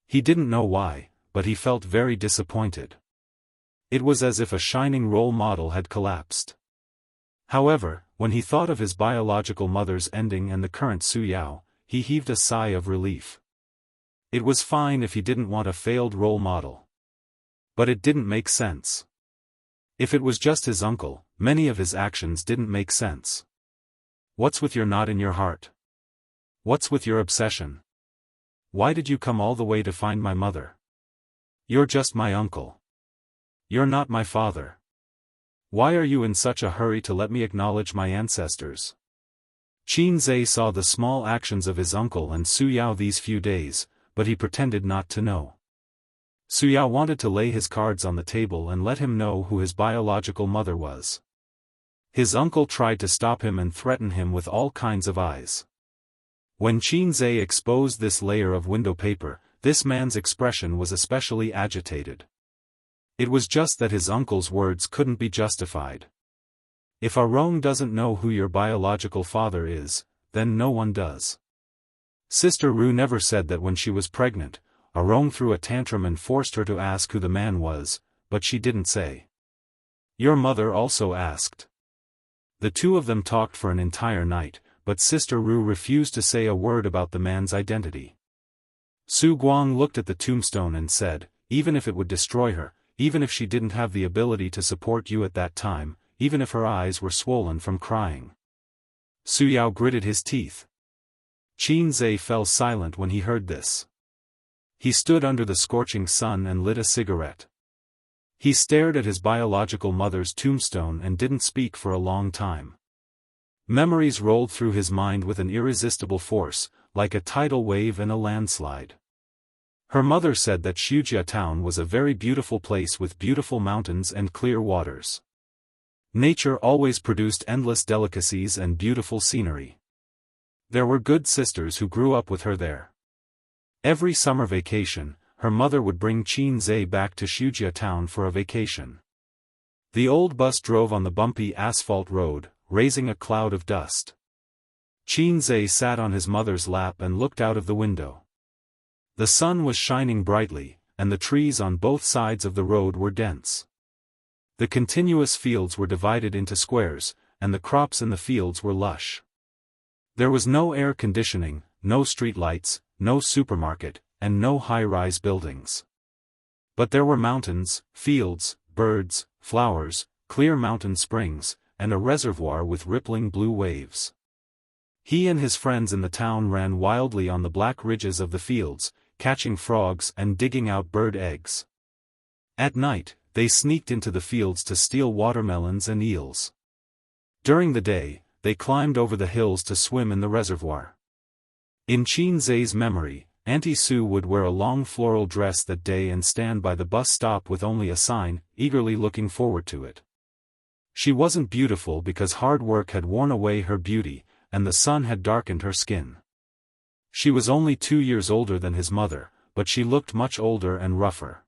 He didn't know why, but he felt very disappointed. It was as if a shining role model had collapsed. However, when he thought of his biological mother's ending and the current Su Yao, he heaved a sigh of relief. It was fine if he didn't want a failed role model. But it didn't make sense. If it was just his uncle, many of his actions didn't make sense. What's with your knot in your heart? What's with your obsession? Why did you come all the way to find my mother? You're just my uncle. You're not my father. Why are you in such a hurry to let me acknowledge my ancestors? Qin Zhe saw the small actions of his uncle and Su Yao these few days, but he pretended not to know. Su Yao wanted to lay his cards on the table and let him know who his biological mother was. His uncle tried to stop him and threaten him with all kinds of eyes. When Qin Zhe exposed this layer of window paper, this man's expression was especially agitated. It was just that his uncle's words couldn't be justified. If Arong doesn't know who your biological father is, then no one does. Sister Ru never said that when she was pregnant, Arong threw a tantrum and forced her to ask who the man was, but she didn't say. Your mother also asked. The two of them talked for an entire night, but Sister Ru refused to say a word about the man's identity. Su Guang looked at the tombstone and said, even if it would destroy her, even if she didn't have the ability to support you at that time, even if her eyes were swollen from crying. Su Yao gritted his teeth. Qin Zhe fell silent when he heard this. He stood under the scorching sun and lit a cigarette. He stared at his biological mother's tombstone and didn't speak for a long time. Memories rolled through his mind with an irresistible force, like a tidal wave and a landslide. Her mother said that Shujia town was a very beautiful place with beautiful mountains and clear waters. Nature always produced endless delicacies and beautiful scenery. There were good sisters who grew up with her there. Every summer vacation, her mother would bring Qin Zhe back to Shujia town for a vacation. The old bus drove on the bumpy asphalt road, raising a cloud of dust. Qinzhe sat on his mother's lap and looked out of the window. The sun was shining brightly, and the trees on both sides of the road were dense. The continuous fields were divided into squares, and the crops in the fields were lush. There was no air conditioning, no street lights, no supermarket, and no high-rise buildings. But there were mountains, fields, birds, flowers, clear mountain springs, and a reservoir with rippling blue waves. He and his friends in the town ran wildly on the black ridges of the fields, catching frogs and digging out bird eggs. At night, they sneaked into the fields to steal watermelons and eels. During the day, they climbed over the hills to swim in the reservoir. In Qinzhe's memory, Auntie Sue would wear a long floral dress that day and stand by the bus stop with only a sign, eagerly looking forward to it. She wasn't beautiful because hard work had worn away her beauty, and the sun had darkened her skin. She was only 2 years older than his mother, but she looked much older and rougher.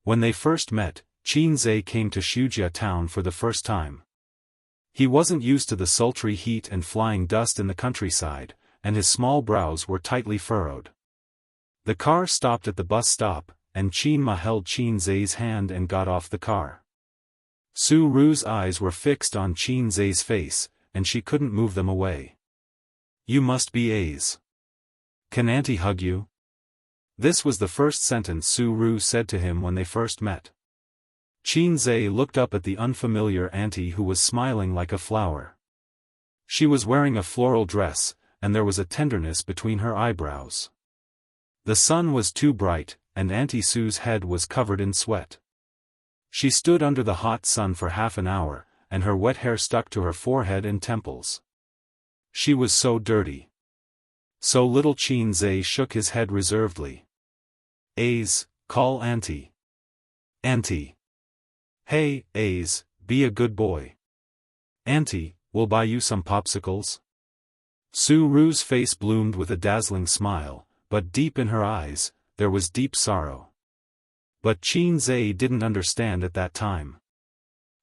When they first met, Qinzhe came to Shujia town for the first time. He wasn't used to the sultry heat and flying dust in the countryside, and his small brows were tightly furrowed. The car stopped at the bus stop, and Qinma held Qinzhe's hand and got off the car. Su Ru's eyes were fixed on Qinzhe's face, and she couldn't move them away. "You must be A's. Can Auntie hug you?" This was the first sentence Su Ru said to him when they first met. Qinzhe looked up at the unfamiliar auntie who was smiling like a flower. She was wearing a floral dress, and there was a tenderness between her eyebrows. The sun was too bright, and Auntie Sue's head was covered in sweat. She stood under the hot sun for half an hour, and her wet hair stuck to her forehead and temples. She was so dirty. So little Qinzhe shook his head reservedly. "A's, call Auntie. Auntie. Hey, A's, be a good boy. Auntie, we'll buy you some popsicles." Su Ru's face bloomed with a dazzling smile, but deep in her eyes, there was deep sorrow. But Qinzhe didn't understand at that time.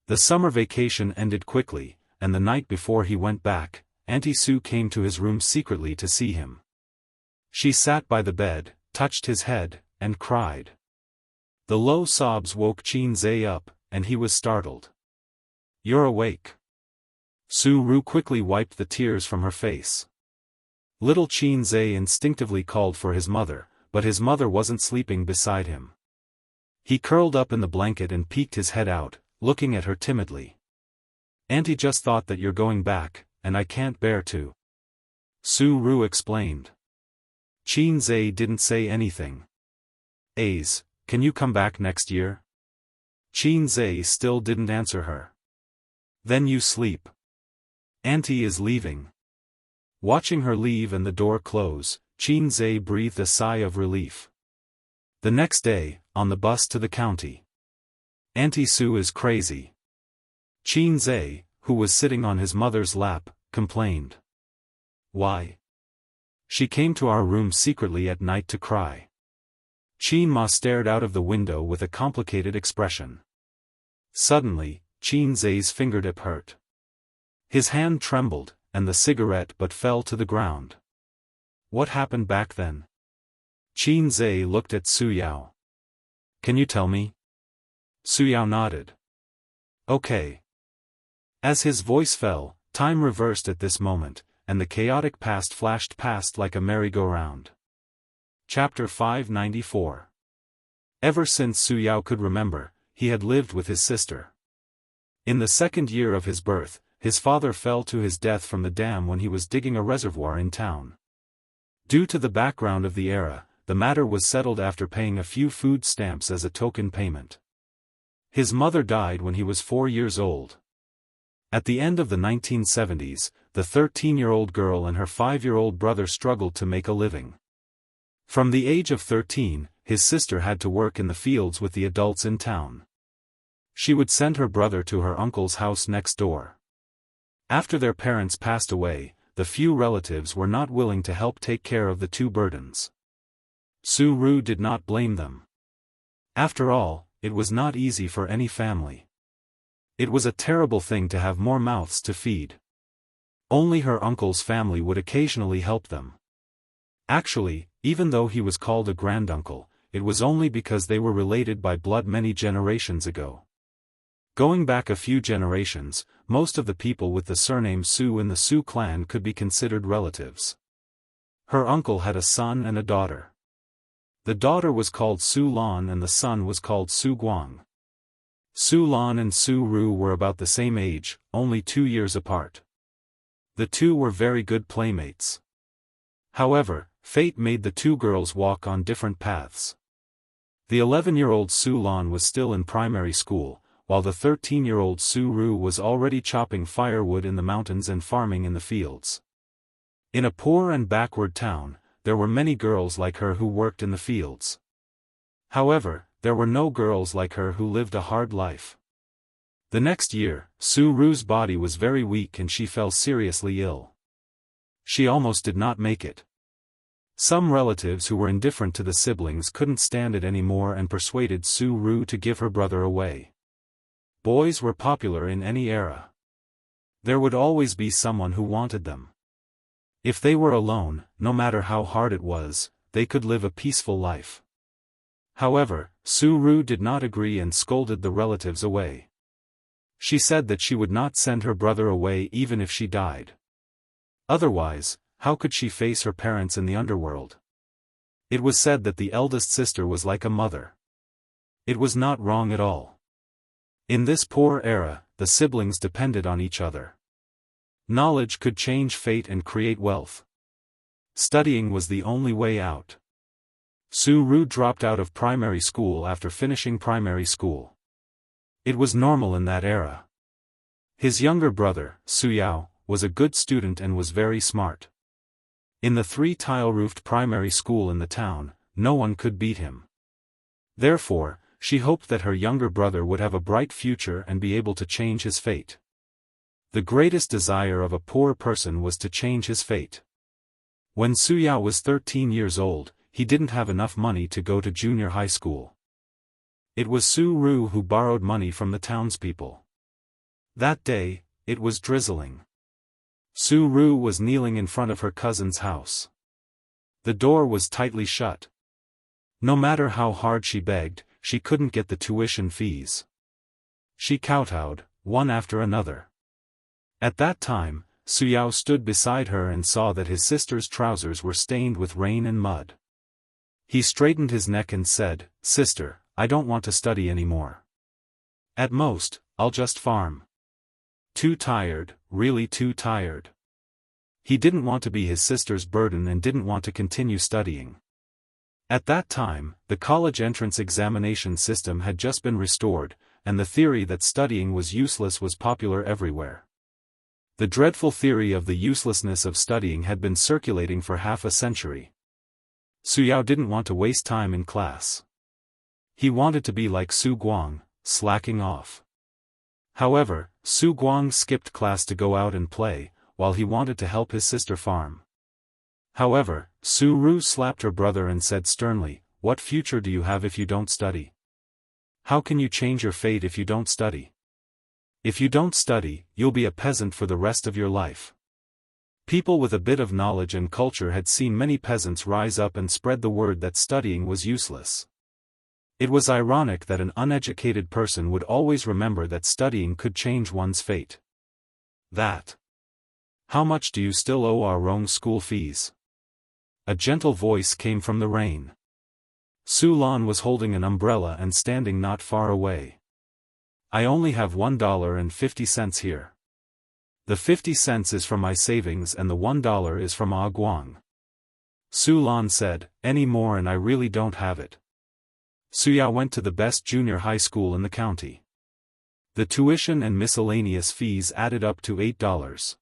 The summer vacation ended quickly, and the night before he went back, Auntie Sue came to his room secretly to see him. She sat by the bed, touched his head, and cried. The low sobs woke Qinzhe up, and he was startled. "You're awake." Su Ru quickly wiped the tears from her face. Little Qinzhe instinctively called for his mother, but his mother wasn't sleeping beside him. He curled up in the blanket and peeked his head out, looking at her timidly. "Auntie just thought that you're going back, and I can't bear to." Su Ru explained. Qinzhe didn't say anything. "A's, can you come back next year?" Qinzhe still didn't answer her. "Then you sleep. Auntie is leaving." Watching her leave and the door close, Qinzhe breathed a sigh of relief. The next day, on the bus to the county. "Auntie Sue is crazy." Qinzhe, who was sitting on his mother's lap, complained. "Why?" "She came to our room secretly at night to cry." Qinma stared out of the window with a complicated expression. Suddenly, Qinzhe's fingertip hurt. His hand trembled, and the cigarette butt fell to the ground. "What happened back then?" Qinzhe looked at Su Yao. "Can you tell me?" Su Yao nodded. "Okay." As his voice fell, time reversed at this moment, and the chaotic past flashed past like a merry-go-round. Chapter 594. Ever since Su Yao could remember, he had lived with his sister. In the second year of his birth, his father fell to his death from the dam when he was digging a reservoir in town. Due to the background of the era, the matter was settled after paying a few food stamps as a token payment. His mother died when he was 4 years old. At the end of the 1970s, the 13-year-old girl and her 5-year-old brother struggled to make a living. From the age of 13, his sister had to work in the fields with the adults in town. She would send her brother to her uncle's house next door. After their parents passed away, the few relatives were not willing to help take care of the two burdens. Su Ru did not blame them. After all, it was not easy for any family. It was a terrible thing to have more mouths to feed. Only her uncle's family would occasionally help them. Actually, even though he was called a granduncle, it was only because they were related by blood many generations ago. Going back a few generations, most of the people with the surname Su in the Su clan could be considered relatives. Her uncle had a son and a daughter. The daughter was called Su Lan and the son was called Su Guang. Su Lan and Su Ru were about the same age, only 2 years apart. The two were very good playmates. However, fate made the two girls walk on different paths. The 11-year-old Su Lan was still in primary school, while the 13-year-old Su Ru was already chopping firewood in the mountains and farming in the fields. In a poor and backward town, there were many girls like her who worked in the fields. However, there were no girls like her who lived a hard life. The next year, Su Ru's body was very weak and she fell seriously ill. She almost did not make it. Some relatives who were indifferent to the siblings couldn't stand it anymore and persuaded Su Ru to give her brother away. Boys were popular in any era. There would always be someone who wanted them. If they were alone, no matter how hard it was, they could live a peaceful life. However, Su Ru did not agree and scolded the relatives away. She said that she would not send her brother away even if she died. Otherwise, how could she face her parents in the underworld? It was said that the eldest sister was like a mother. It was not wrong at all. In this poor era, the siblings depended on each other. Knowledge could change fate and create wealth. Studying was the only way out. Su Ru dropped out of primary school after finishing primary school. It was normal in that era. His younger brother, Su Yao, was a good student and was very smart. In the 3-tile-roofed primary school in the town, no one could beat him. Therefore, she hoped that her younger brother would have a bright future and be able to change his fate. The greatest desire of a poor person was to change his fate. When Su Yao was 13 years old, he didn't have enough money to go to junior high school. It was Su Ru who borrowed money from the townspeople. That day, it was drizzling. Su Ru was kneeling in front of her cousin's house. The door was tightly shut. No matter how hard she begged, she couldn't get the tuition fees. She kowtowed, one after another. At that time, Su Yao stood beside her and saw that his sister's trousers were stained with rain and mud. He straightened his neck and said, "Sister, I don't want to study anymore. At most, I'll just farm. Too tired, really too tired." He didn't want to be his sister's burden and didn't want to continue studying. At that time, the college entrance examination system had just been restored, and the theory that studying was useless was popular everywhere. The dreadful theory of the uselessness of studying had been circulating for half a century. Su Yao didn't want to waste time in class. He wanted to be like Su Guang, slacking off. However, Su Guang skipped class to go out and play, while he wanted to help his sister farm. However, Su Ru slapped her brother and said sternly, "What future do you have if you don't study? How can you change your fate if you don't study? If you don't study, you'll be a peasant for the rest of your life." People with a bit of knowledge and culture had seen many peasants rise up and spread the word that studying was useless. It was ironic that an uneducated person would always remember that studying could change one's fate. That. "How much do you still owe our own school fees?" A gentle voice came from the rain. Su Lan was holding an umbrella and standing not far away. "I only have $1.50 here. The 50 cents is from my savings and the $1 is from Ah Guang." Su Lan said, "Any more and I really don't have it." Su Yao went to the best junior high school in the county. The tuition and miscellaneous fees added up to $8.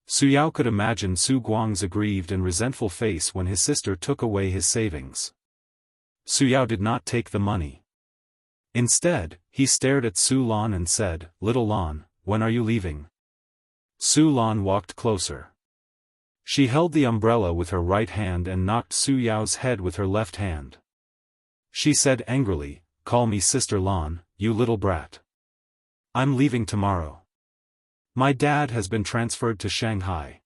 Su Yao could imagine Su Guang's aggrieved and resentful face when his sister took away his savings. Su Yao did not take the money. Instead, he stared at Su Lan and said, "Little Lan, when are you leaving?" Su Lan walked closer. She held the umbrella with her right hand and knocked Su Yao's head with her left hand. She said angrily, "Call me Sister Lan, you little brat. I'm leaving tomorrow. My dad has been transferred to Shanghai.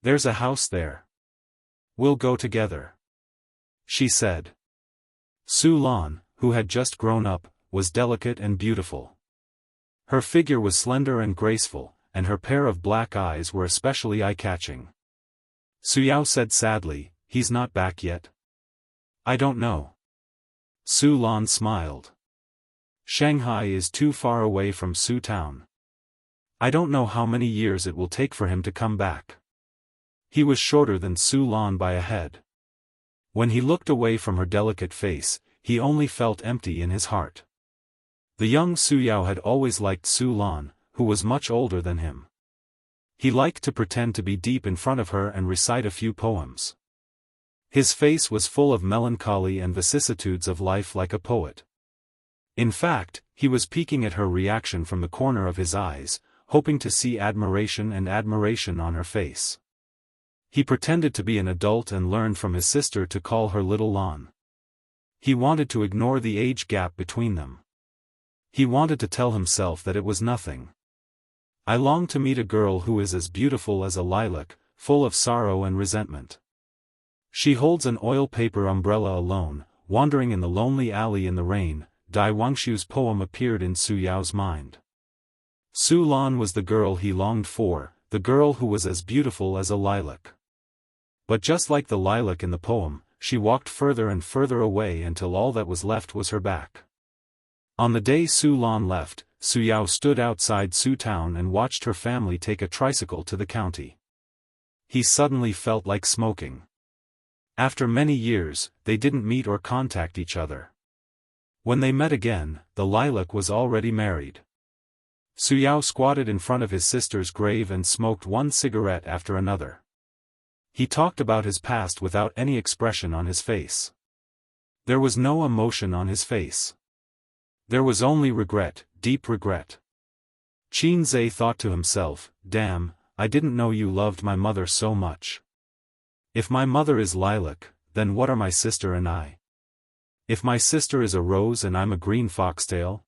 There's a house there. We'll go together," she said. Su Lan, who had just grown up, was delicate and beautiful. Her figure was slender and graceful, and her pair of black eyes were especially eye-catching. Su Yao said sadly, "He's not back yet?" "I don't know." Su Lan smiled. "Shanghai is too far away from Su Town. I don't know how many years it will take for him to come back." He was shorter than Su Lan by a head. When he looked away from her delicate face, he only felt empty in his heart. The young Su Yao had always liked Su Lan, who was much older than him. He liked to pretend to be deep in front of her and recite a few poems. His face was full of melancholy and vicissitudes of life like a poet. In fact, he was peeking at her reaction from the corner of his eyes, hoping to see admiration on her face. He pretended to be an adult and learned from his sister to call her Little Lan. He wanted to ignore the age gap between them. He wanted to tell himself that it was nothing. "I long to meet a girl who is as beautiful as a lilac, full of sorrow and resentment. She holds an oil paper umbrella alone, wandering in the lonely alley in the rain." Dai Wangshu's poem appeared in Su Yao's mind. Su Lan was the girl he longed for, the girl who was as beautiful as a lilac. But just like the lilac in the poem, she walked further and further away until all that was left was her back. On the day Su Lan left, Su Yao stood outside Su Town and watched her family take a tricycle to the county. He suddenly felt like smoking. After many years, they didn't meet or contact each other. When they met again, the lilac was already married. Su Yao squatted in front of his sister's grave and smoked one cigarette after another. He talked about his past without any expression on his face. There was no emotion on his face. There was only regret, deep regret. Qin Zhe thought to himself, "Damn, I didn't know you loved my mother so much. If my mother is lilac, then what are my sister and I? If my sister is a rose and I'm a green foxtail?"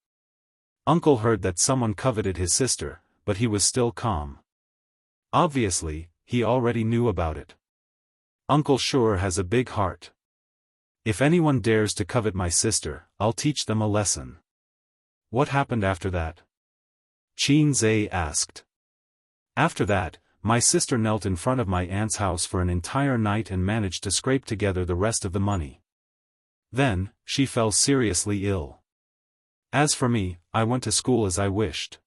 Uncle heard that someone coveted his sister, but he was still calm. Obviously, he already knew about it. "Uncle sure has a big heart. If anyone dares to covet my sister, I'll teach them a lesson." "What happened after that?" Qin Zhe asked. "After that, my sister knelt in front of my aunt's house for an entire night and managed to scrape together the rest of the money. Then, she fell seriously ill. As for me, I went to school as I wished.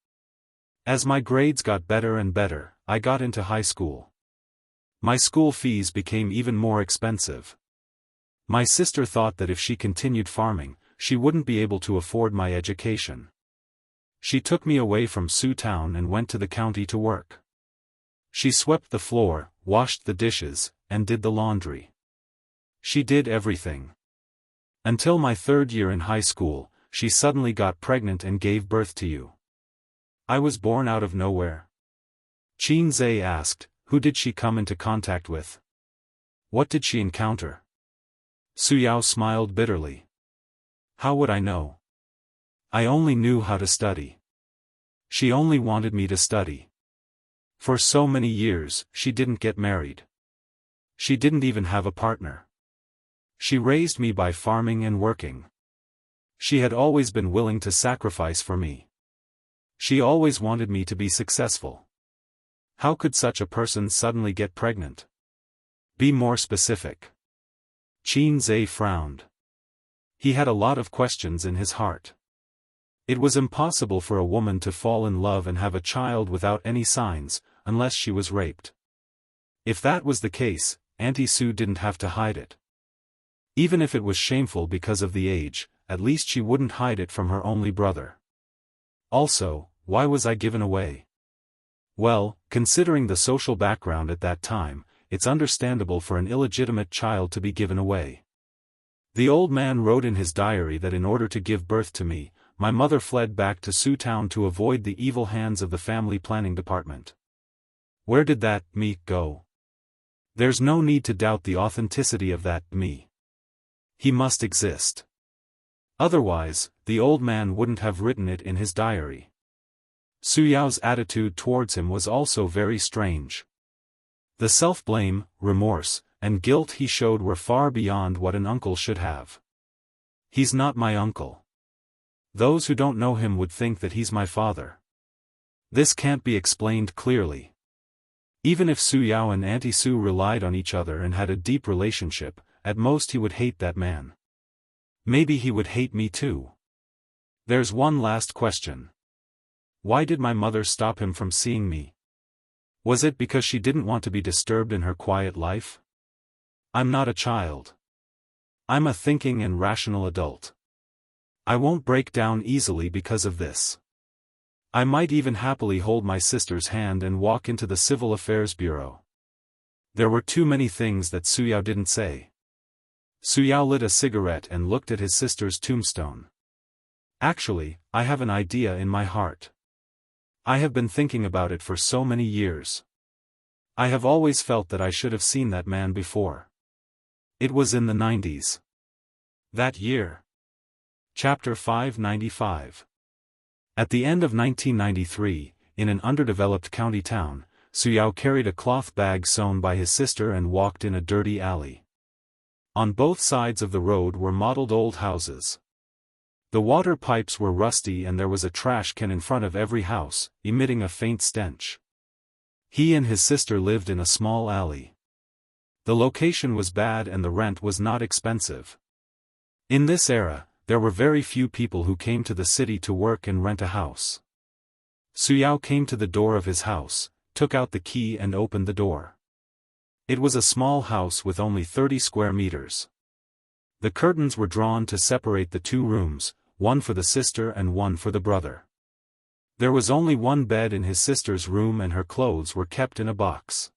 As my grades got better and better, I got into high school. My school fees became even more expensive. My sister thought that if she continued farming, she wouldn't be able to afford my education. She took me away from Su Town and went to the county to work. She swept the floor, washed the dishes, and did the laundry. She did everything. Until my third year in high school, she suddenly got pregnant and gave birth to you. I was born out of nowhere." Qin Zhe asked, "Who did she come into contact with? What did she encounter?" Su Yao smiled bitterly. "How would I know? I only knew how to study. She only wanted me to study. For so many years, she didn't get married. She didn't even have a partner. She raised me by farming and working. She had always been willing to sacrifice for me. She always wanted me to be successful. How could such a person suddenly get pregnant? Be more specific." Qin Zhe frowned. He had a lot of questions in his heart. It was impossible for a woman to fall in love and have a child without any signs, unless she was raped. If that was the case, Auntie Su didn't have to hide it. Even if it was shameful because of the age, at least she wouldn't hide it from her only brother. Also, why was I given away? Well, considering the social background at that time, it's understandable for an illegitimate child to be given away. The old man wrote in his diary that in order to give birth to me, my mother fled back to Su Town to avoid the evil hands of the family planning department. Where did that me go? There's no need to doubt the authenticity of that me. He must exist. Otherwise, the old man wouldn't have written it in his diary. Su Yao's attitude towards him was also very strange. The self-blame, remorse, and guilt he showed were far beyond what an uncle should have. He's not my uncle. Those who don't know him would think that he's my father. This can't be explained clearly. Even if Su Yao and Auntie Su relied on each other and had a deep relationship, at most he would hate that man. Maybe he would hate me too. There's one last question. Why did my mother stop him from seeing me? Was it because she didn't want to be disturbed in her quiet life? I'm not a child. I'm a thinking and rational adult. I won't break down easily because of this. I might even happily hold my sister's hand and walk into the Civil Affairs Bureau. There were too many things that Su Yao didn't say. Su Yao lit a cigarette and looked at his sister's tombstone. Actually, I have an idea in my heart. I have been thinking about it for so many years. I have always felt that I should have seen that man before. It was in the 90s. That year. Chapter 595. At the end of 1993, in an underdeveloped county town, Su Yao carried a cloth bag sewn by his sister and walked in a dirty alley. On both sides of the road were mottled old houses. The water pipes were rusty and there was a trash can in front of every house, emitting a faint stench. He and his sister lived in a small alley. The location was bad and the rent was not expensive. In this era, there were very few people who came to the city to work and rent a house. Su Yao came to the door of his house, took out the key and opened the door. It was a small house with only 30 square meters. The curtains were drawn to separate the two rooms, one for the sister and one for the brother. There was only one bed in his sister's room and her clothes were kept in a box.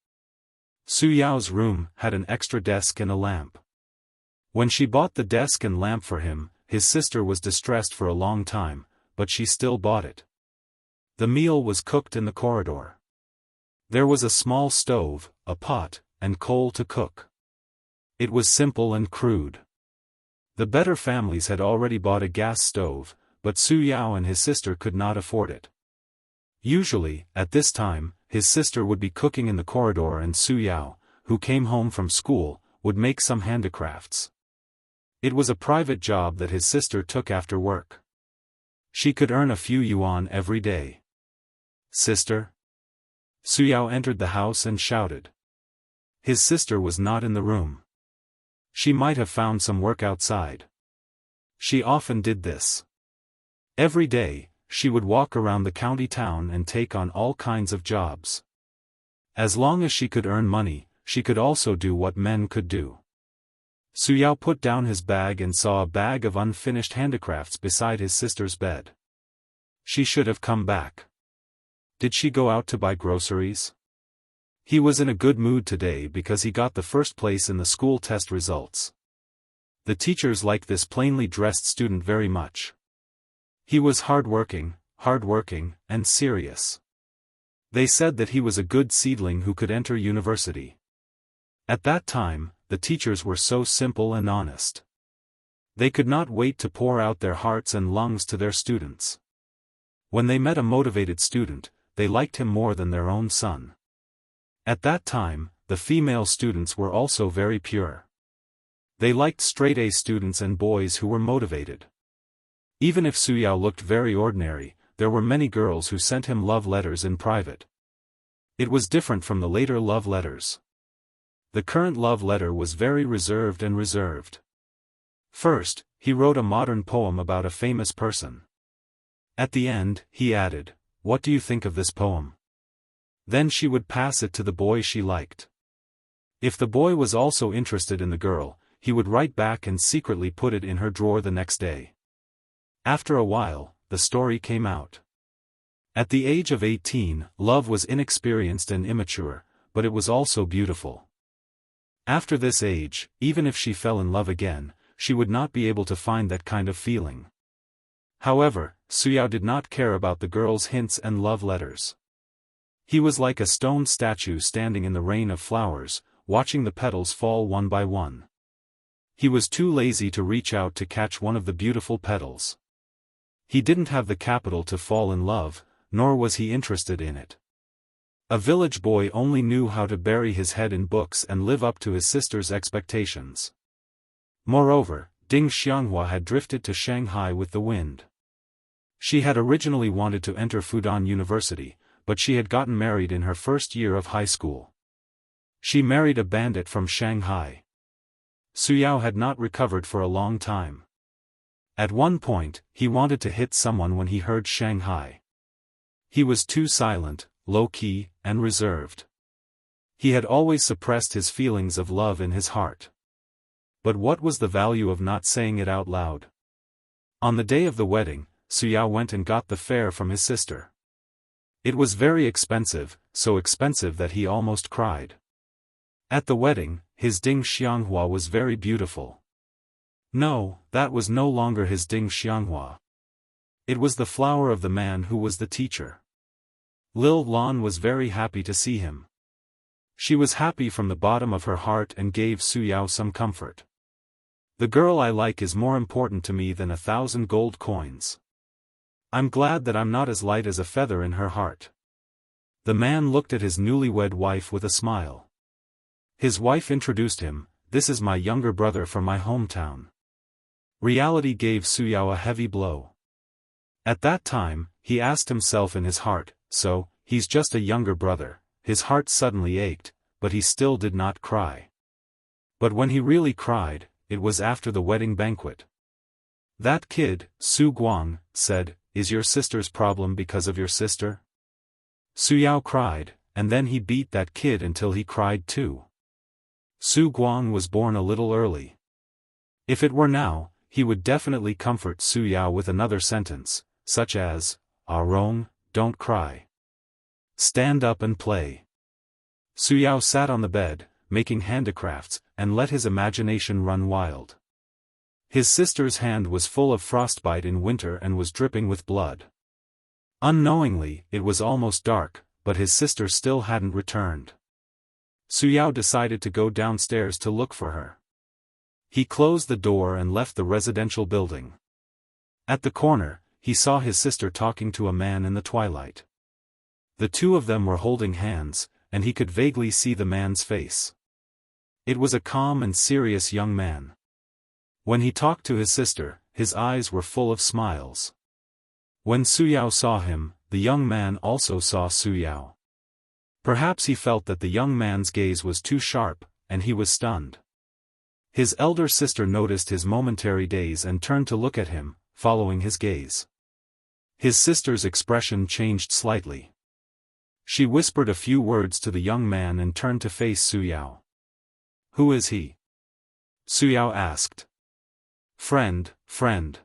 Su Yao's room had an extra desk and a lamp. When she bought the desk and lamp for him, his sister was distressed for a long time, but she still bought it. The meal was cooked in the corridor. There was a small stove, a pot, and coal to cook. It was simple and crude. The better families had already bought a gas stove, but Su Yao and his sister could not afford it. Usually, at this time, his sister would be cooking in the corridor and Su Yao, who came home from school, would make some handicrafts. It was a private job that his sister took after work. She could earn a few yuan every day. Sister? Su Yao entered the house and shouted. His sister was not in the room. She might have found some work outside. She often did this. Every day, she would walk around the county town and take on all kinds of jobs. As long as she could earn money, she could also do what men could do. Su Yao put down his bag and saw a bag of unfinished handicrafts beside his sister's bed. She should have come back. Did she go out to buy groceries? He was in a good mood today because he got the first place in the school test results. The teachers liked this plainly dressed student very much. He was hardworking, and serious. They said that he was a good seedling who could enter university. At that time, the teachers were so simple and honest. They could not wait to pour out their hearts and lungs to their students. When they met a motivated student, they liked him more than their own son. At that time, the female students were also very pure. They liked straight-A students and boys who were motivated. Even if Su Yao looked very ordinary, there were many girls who sent him love letters in private. It was different from the later love letters. The current love letter was very reserved. First, he wrote a modern poem about a famous person. At the end, he added, "What do you think of this poem?" Then she would pass it to the boy she liked. If the boy was also interested in the girl, he would write back and secretly put it in her drawer the next day. After a while, the story came out. At the age of 18, love was inexperienced and immature, but it was also beautiful. After this age, even if she fell in love again, she would not be able to find that kind of feeling. However, Su Yao did not care about the girl's hints and love letters. He was like a stone statue standing in the rain of flowers, watching the petals fall one by one. He was too lazy to reach out to catch one of the beautiful petals. He didn't have the capital to fall in love, nor was he interested in it. A village boy only knew how to bury his head in books and live up to his sister's expectations. Moreover, Ding Xianghua had drifted to Shanghai with the wind. She had originally wanted to enter Fudan University, but she had gotten married in her first year of high school. She married a bandit from Shanghai. Suyao had not recovered for a long time. At one point, he wanted to hit someone when he heard Shanghai. He was too silent, low-key, and reserved. He had always suppressed his feelings of love in his heart. But what was the value of not saying it out loud? On the day of the wedding, Suyao went and got the fare from his sister. It was very expensive, so expensive that he almost cried. At the wedding, his Ding Xianghua was very beautiful. No, that was no longer his Ding Xianghua. It was the flower of the man who was the teacher. Lil Lan was very happy to see him. She was happy from the bottom of her heart and gave Suyao some comfort. The girl I like is more important to me than 1,000 gold coins. I'm glad that I'm not as light as a feather in her heart. The man looked at his newlywed wife with a smile. His wife introduced him, "This is my younger brother from my hometown." Reality gave Suyao a heavy blow. At that time, he asked himself in his heart, so, he's just a younger brother. His heart suddenly ached, but he still did not cry. But when he really cried, it was after the wedding banquet. That kid, Su Guang, said, "Is your sister's problem because of your sister?" Suyao cried, and then he beat that kid until he cried too. Su Guang was born a little early. If it were now, he would definitely comfort Suyao with another sentence, such as, "Arong, don't cry. Stand up and play." Suyao sat on the bed, making handicrafts, and let his imagination run wild. His sister's hand was full of frostbite in winter and was dripping with blood. Unknowingly, it was almost dark, but his sister still hadn't returned. Suyao decided to go downstairs to look for her. He closed the door and left the residential building. At the corner, he saw his sister talking to a man in the twilight. The two of them were holding hands, and he could vaguely see the man's face. It was a calm and serious young man. When he talked to his sister, his eyes were full of smiles. When Suyao saw him, the young man also saw Suyao. Perhaps he felt that the young man's gaze was too sharp, and he was stunned. His elder sister noticed his momentary daze and turned to look at him, following his gaze. His sister's expression changed slightly. She whispered a few words to the young man and turned to face Suyao. "Who is he?" Suyao asked. Friend.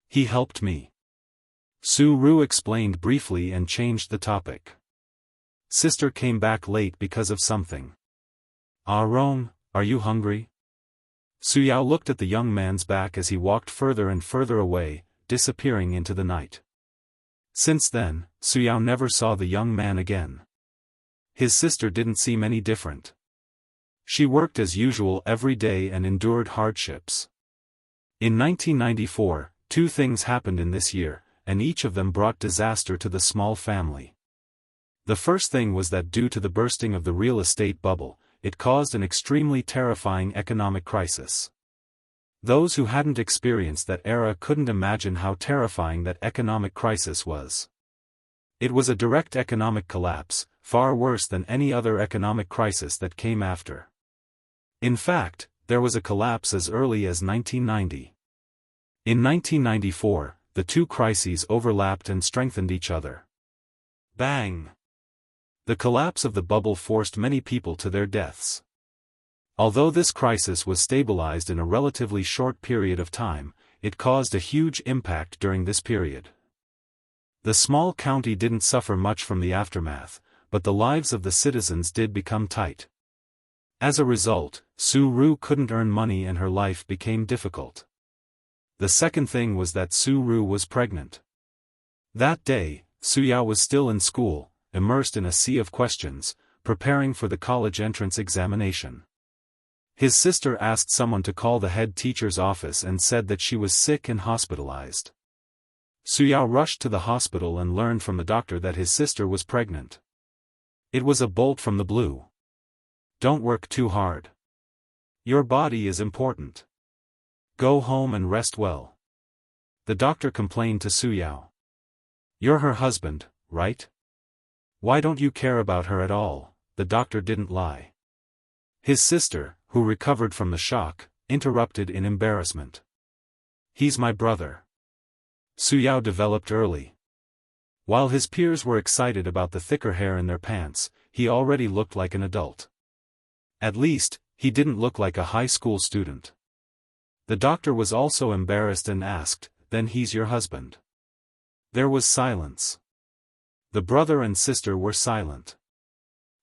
He helped me." Su Ru explained briefly and changed the topic. "Sister came back late because of something." "Rong, are you hungry?" Suyao looked at the young man's back as he walked further and further away, disappearing into the night. Since then, Suyao never saw the young man again. His sister didn't seem any different. She worked as usual every day and endured hardships. In 1994, two things happened in this year, and each of them brought disaster to the small family. The first thing was that due to the bursting of the real estate bubble, it caused an extremely terrifying economic crisis. Those who hadn't experienced that era couldn't imagine how terrifying that economic crisis was. It was a direct economic collapse, far worse than any other economic crisis that came after. In fact, there was a collapse as early as 1990. In 1994, the two crises overlapped and strengthened each other. Bang! The collapse of the bubble forced many people to their deaths. Although this crisis was stabilized in a relatively short period of time, it caused a huge impact during this period. The small county didn't suffer much from the aftermath, but the lives of the citizens did become tight. As a result, Su Ru couldn't earn money and her life became difficult. The second thing was that Su Ru was pregnant. That day, Suyao was still in school, immersed in a sea of questions, preparing for the college entrance examination. His sister asked someone to call the head teacher's office and said that she was sick and hospitalized. Suyao rushed to the hospital and learned from the doctor that his sister was pregnant. It was a bolt from the blue. Don't work too hard. Your body is important. Go home and rest well. The doctor complained to Suyao. You're her husband, right? Why don't you care about her at all? The doctor didn't lie. His sister, who recovered from the shock, interrupted in embarrassment. He's my brother. Suyao developed early. While his peers were excited about the thicker hair in their pants, he already looked like an adult. At least, he didn't look like a high school student. The doctor was also embarrassed and asked, "Then he's your husband?" There was silence. The brother and sister were silent.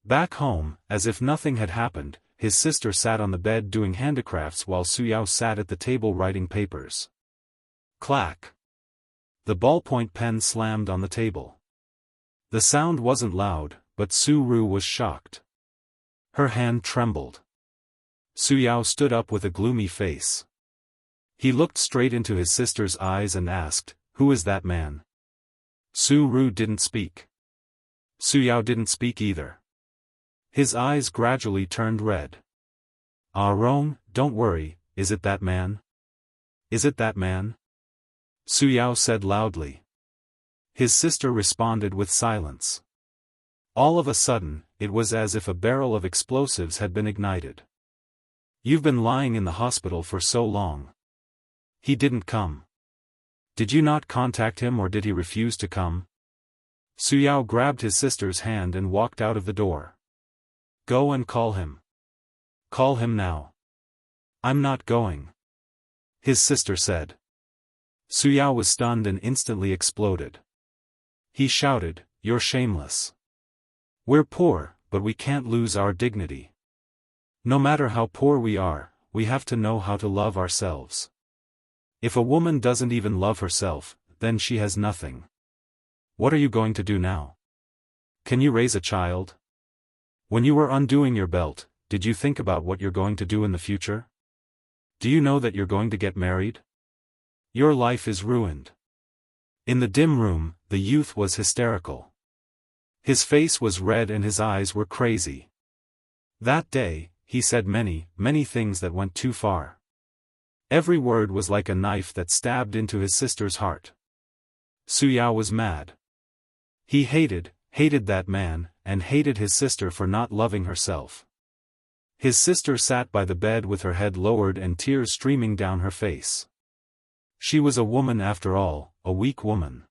Back home, as if nothing had happened, his sister sat on the bed doing handicrafts while Suyao sat at the table writing papers. Clack. The ballpoint pen slammed on the table. The sound wasn't loud, but Su-Ru was shocked. Her hand trembled. Suyao stood up with a gloomy face. He looked straight into his sister's eyes and asked, "Who is that man?" Su-Ru didn't speak. Suyao didn't speak either. His eyes gradually turned red. "Rong, don't worry, is it that man? Is it that man?" Suyao said loudly. His sister responded with silence. All of a sudden, it was as if a barrel of explosives had been ignited. "You've been lying in the hospital for so long. He didn't come. Did you not contact him or did he refuse to come?" Suyao grabbed his sister's hand and walked out of the door. "Go and call him. Call him now." "I'm not going," his sister said. Suyao was stunned and instantly exploded. He shouted, "You're shameless. We're poor, but we can't lose our dignity. No matter how poor we are, we have to know how to love ourselves. If a woman doesn't even love herself, then she has nothing. What are you going to do now? Can you raise a child? When you were undoing your belt, did you think about what you're going to do in the future? Do you know that you're going to get married? Your life is ruined." In the dim room, the youth was hysterical. His face was red and his eyes were crazy. That day, he said many, many things that went too far. Every word was like a knife that stabbed into his sister's heart. Suyao was mad. He hated that man, and hated his sister for not loving herself. His sister sat by the bed with her head lowered and tears streaming down her face. She was a woman after all, a weak woman.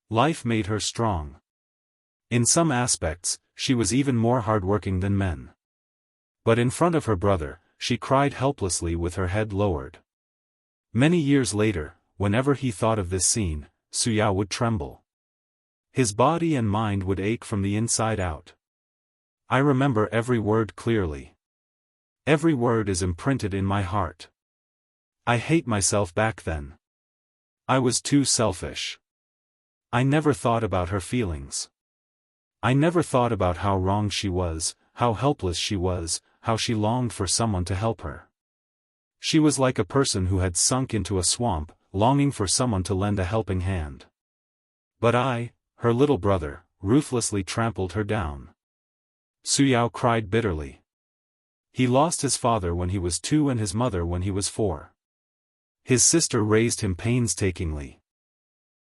Life made her strong. In some aspects, she was even more hardworking than men. But in front of her brother, she cried helplessly with her head lowered. Many years later, whenever he thought of this scene, Suyao would tremble. His body and mind would ache from the inside out. I remember every word clearly. Every word is imprinted in my heart. I hate myself back then. I was too selfish. I never thought about her feelings. I never thought about how wrong she was, how helpless she was, how she longed for someone to help her. She was like a person who had sunk into a swamp, longing for someone to lend a helping hand. But I, her little brother, ruthlessly trampled her down. Suyao cried bitterly. He lost his father when he was 2 and his mother when he was 4. His sister raised him painstakingly.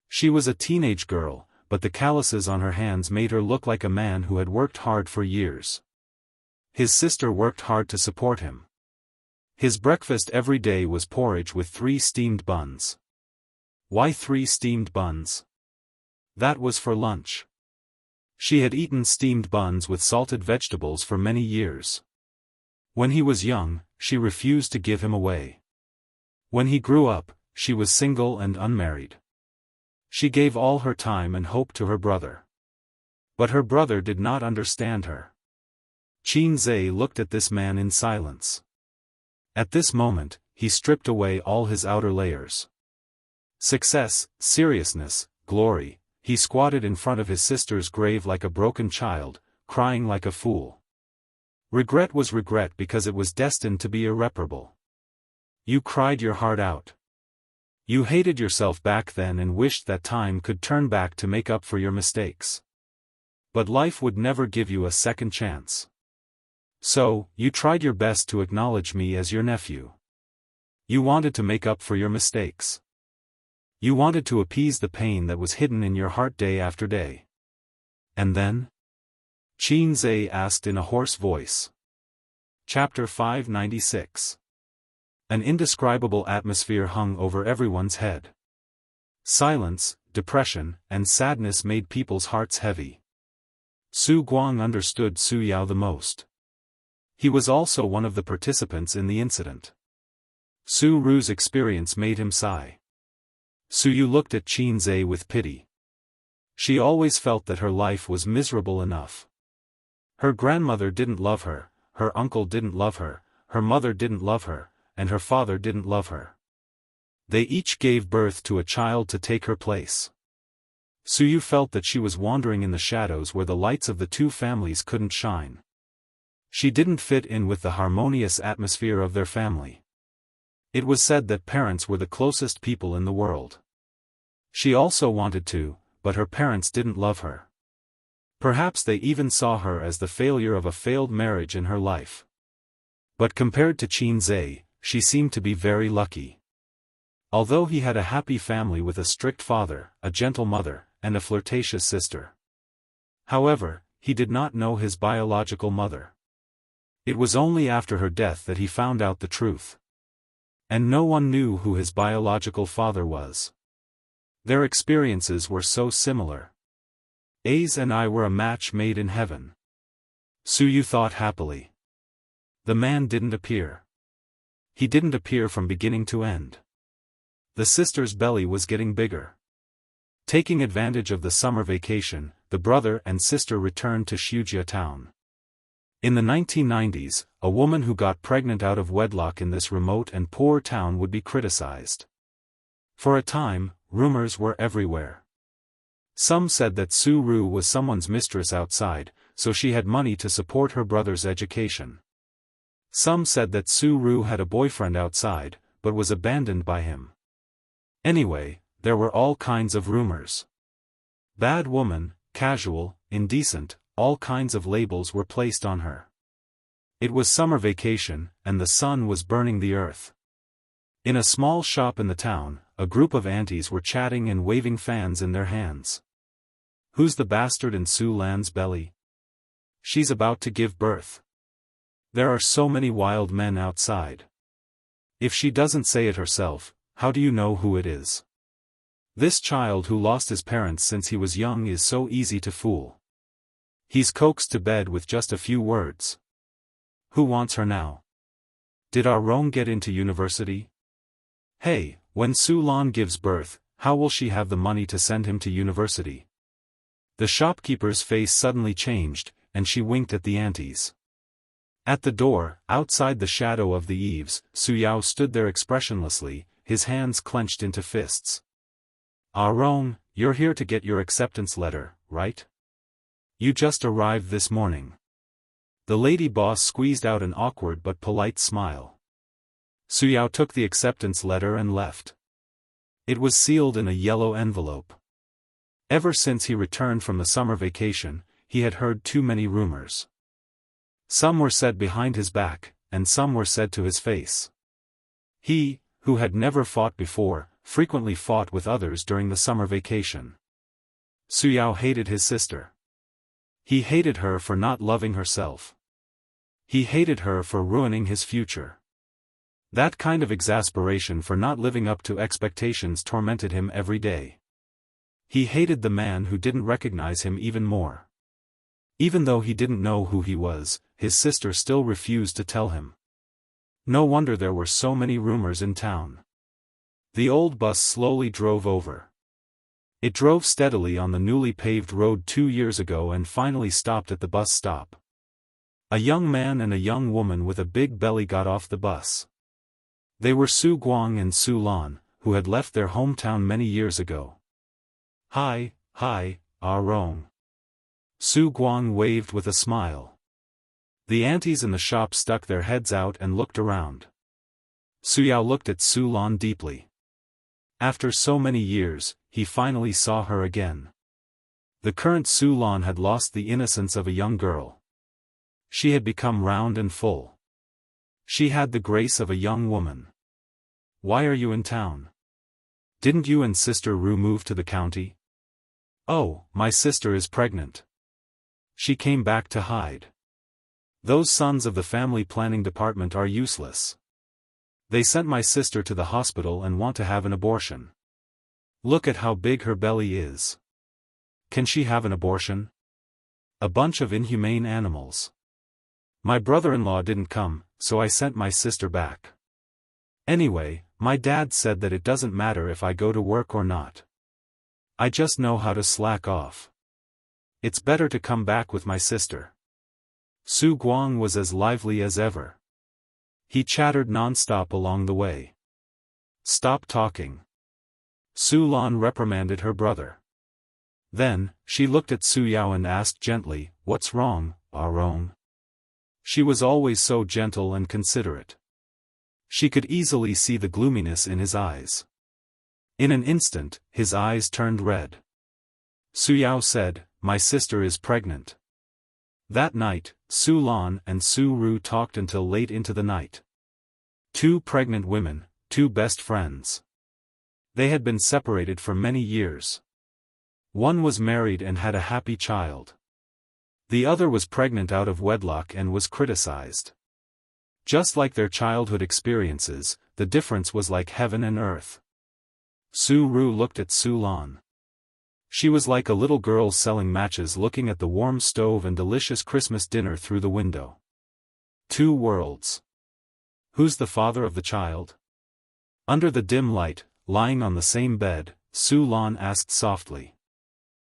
She was a teenage girl, but the calluses on her hands made her look like a man who had worked hard for years. His sister worked hard to support him. His breakfast every day was porridge with 3 steamed buns. Why 3 steamed buns? That was for lunch. She had eaten steamed buns with salted vegetables for many years. When he was young, she refused to give him away. When he grew up, she was single and unmarried. She gave all her time and hope to her brother. But her brother did not understand her. Qin looked at this man in silence. At this moment, he stripped away all his outer layers. Success, seriousness, glory, he squatted in front of his sister's grave like a broken child, crying like a fool. Regret was regret because it was destined to be irreparable. You cried your heart out. You hated yourself back then and wished that time could turn back to make up for your mistakes. But life would never give you a second chance. So, you tried your best to acknowledge me as your nephew. You wanted to make up for your mistakes. You wanted to appease the pain that was hidden in your heart day after day. And then? Qianxia asked in a hoarse voice. Chapter 596. An indescribable atmosphere hung over everyone's head. Silence, depression, and sadness made people's hearts heavy. Su Guang understood Su Yao the most. He was also one of the participants in the incident. Su Ru's experience made him sigh. Su Yu looked at Qianxia with pity. She always felt that her life was miserable enough. Her grandmother didn't love her, her uncle didn't love her, her mother didn't love her, and her father didn't love her. They each gave birth to a child to take her place. Su Yu felt that she was wandering in the shadows where the lights of the two families couldn't shine. She didn't fit in with the harmonious atmosphere of their family. It was said that parents were the closest people in the world. She also wanted to, but her parents didn't love her. Perhaps they even saw her as the failure of a failed marriage in her life. But compared to Qianxia, she seemed to be very lucky. Although he had a happy family with a strict father, a gentle mother, and a flirtatious sister. However, he did not know his biological mother. It was only after her death that he found out the truth. And no one knew who his biological father was. Their experiences were so similar. Ace and I were a match made in heaven. Su Yu thought happily. The man didn't appear. He didn't appear from beginning to end. The sister's belly was getting bigger. Taking advantage of the summer vacation, the brother and sister returned to Shujia town. In the 1990s, a woman who got pregnant out of wedlock in this remote and poor town would be criticized. For a time, rumors were everywhere. Some said that Su Ru was someone's mistress outside, so she had money to support her brother's education. Some said that Su Ru had a boyfriend outside, but was abandoned by him. Anyway, there were all kinds of rumors. Bad woman, casual, indecent, all kinds of labels were placed on her. It was summer vacation, and the sun was burning the earth. In a small shop in the town, a group of aunties were chatting and waving fans in their hands. Who's the bastard in Su Lan's belly? She's about to give birth. There are so many wild men outside. If she doesn't say it herself, how do you know who it is? This child who lost his parents since he was young is so easy to fool. He's coaxed to bed with just a few words. Who wants her now? Did our Rong get into university? Hey, when Su Lan gives birth, how will she have the money to send him to university? The shopkeeper's face suddenly changed, and she winked at the aunties. At the door, outside the shadow of the eaves, Su Yao stood there expressionlessly, his hands clenched into fists. Ah Rong, you're here to get your acceptance letter, right? You just arrived this morning. The lady boss squeezed out an awkward but polite smile. Su Yao took the acceptance letter and left. It was sealed in a yellow envelope. Ever since he returned from the summer vacation, he had heard too many rumors. Some were said behind his back, and some were said to his face. He, who had never fought before, frequently fought with others during the summer vacation. Su Yao hated his sister. He hated her for not loving herself. He hated her for ruining his future. That kind of exasperation for not living up to expectations tormented him every day. He hated the man who didn't recognize him even more. Even though he didn't know who he was, his sister still refused to tell him. No wonder there were so many rumors in town. The old bus slowly drove over. It drove steadily on the newly paved road 2 years ago and finally stopped at the bus stop. A young man and a young woman with a big belly got off the bus. They were Su Guang and Su Lan, who had left their hometown many years ago. Hi, Ah Rong. Su Guang waved with a smile. The aunties in the shop stuck their heads out and looked around. Su Yao looked at Su Lan deeply. After so many years, he finally saw her again. The current Su Lan had lost the innocence of a young girl. She had become round and full. She had the grace of a young woman. Why are you in town? Didn't you and Sister Ru move to the county? Oh, my sister is pregnant. She came back to hide. Those sons of the family planning department are useless. They sent my sister to the hospital and want to have an abortion. Look at how big her belly is. Can she have an abortion? A bunch of inhumane animals. My brother-in-law didn't come, so I sent my sister back. Anyway, my dad said that it doesn't matter if I go to work or not. I just know how to slack off. It's better to come back with my sister. Su Guang was as lively as ever. He chattered non-stop along the way. Stop talking. Su Lan reprimanded her brother. Then, she looked at Su Yao and asked gently, "What's wrong, Arong?" She was always so gentle and considerate. She could easily see the gloominess in his eyes. In an instant, his eyes turned red. Su Yao said, "My sister is pregnant." That night, Su Lan and Su Ru talked until late into the night. Two pregnant women, two best friends. They had been separated for many years. One was married and had a happy child. The other was pregnant out of wedlock and was criticized. Just like their childhood experiences, the difference was like heaven and earth. Su Ru looked at Su Lan. She was like a little girl selling matches looking at the warm stove and delicious Christmas dinner through the window. Two worlds. Who's the father of the child? Under the dim light, lying on the same bed, Su Lan asked softly.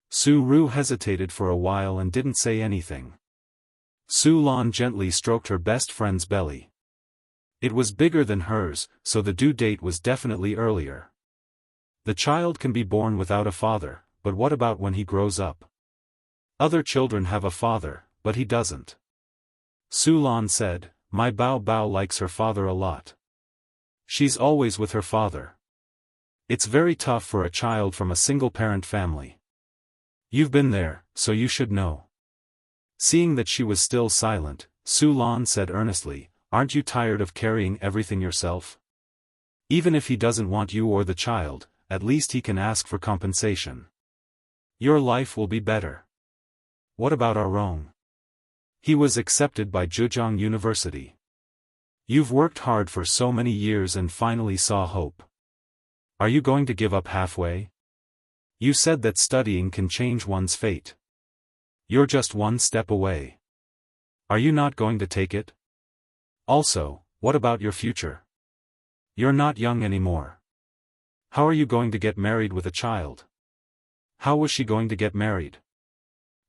Su Ru hesitated for a while and didn't say anything. Su Lan gently stroked her best friend's belly. It was bigger than hers, so the due date was definitely earlier. The child can be born without a father, but what about when he grows up? Other children have a father, but he doesn't. Su Lan said, "My Bao Bao likes her father a lot. She's always with her father. It's very tough for a child from a single-parent family. You've been there, so you should know." Seeing that she was still silent, Su Lan said earnestly, "Aren't you tired of carrying everything yourself? Even if he doesn't want you or the child, at least he can ask for compensation. Your life will be better." What about Arong? He was accepted by Zhejiang University. You've worked hard for so many years and finally saw hope. Are you going to give up halfway? You said that studying can change one's fate. You're just one step away. Are you not going to take it? Also, what about your future? You're not young anymore. How are you going to get married with a child? How was she going to get married?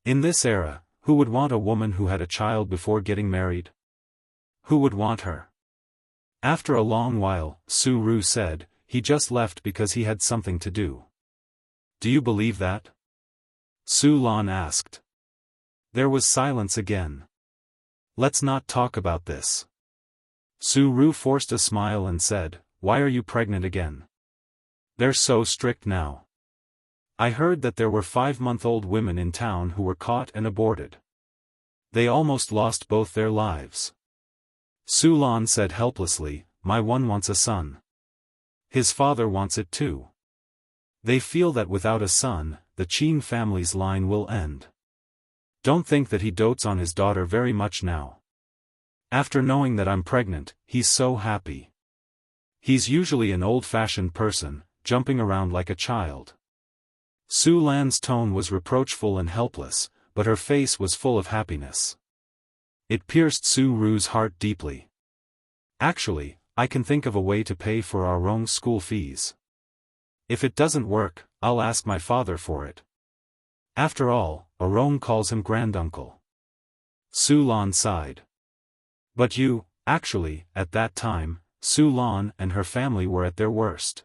In this era, who would want a woman who had a child before getting married? Who would want her? After a long while, Su Ru said, "He just left because he had something to do." Do you believe that? Su Lan asked. There was silence again. Let's not talk about this. Su Ru forced a smile and said, "Why are you pregnant again? They're so strict now. I heard that there were 5-month-old women in town who were caught and aborted. They almost lost both their lives." Su Lan said helplessly, "My one wants a son. His father wants it too. They feel that without a son, the Qin family's line will end. Don't think that he dotes on his daughter very much now. After knowing that I'm pregnant, he's so happy. He's usually an old-fashioned person, jumping around like a child." Su Lan's tone was reproachful and helpless, but her face was full of happiness. It pierced Su Ru's heart deeply. "Actually, I can think of a way to pay for our own school fees. If it doesn't work, I'll ask my father for it. After all, Arong calls him granduncle." Su Lan sighed. But actually, at that time, Su Lan and her family were at their worst.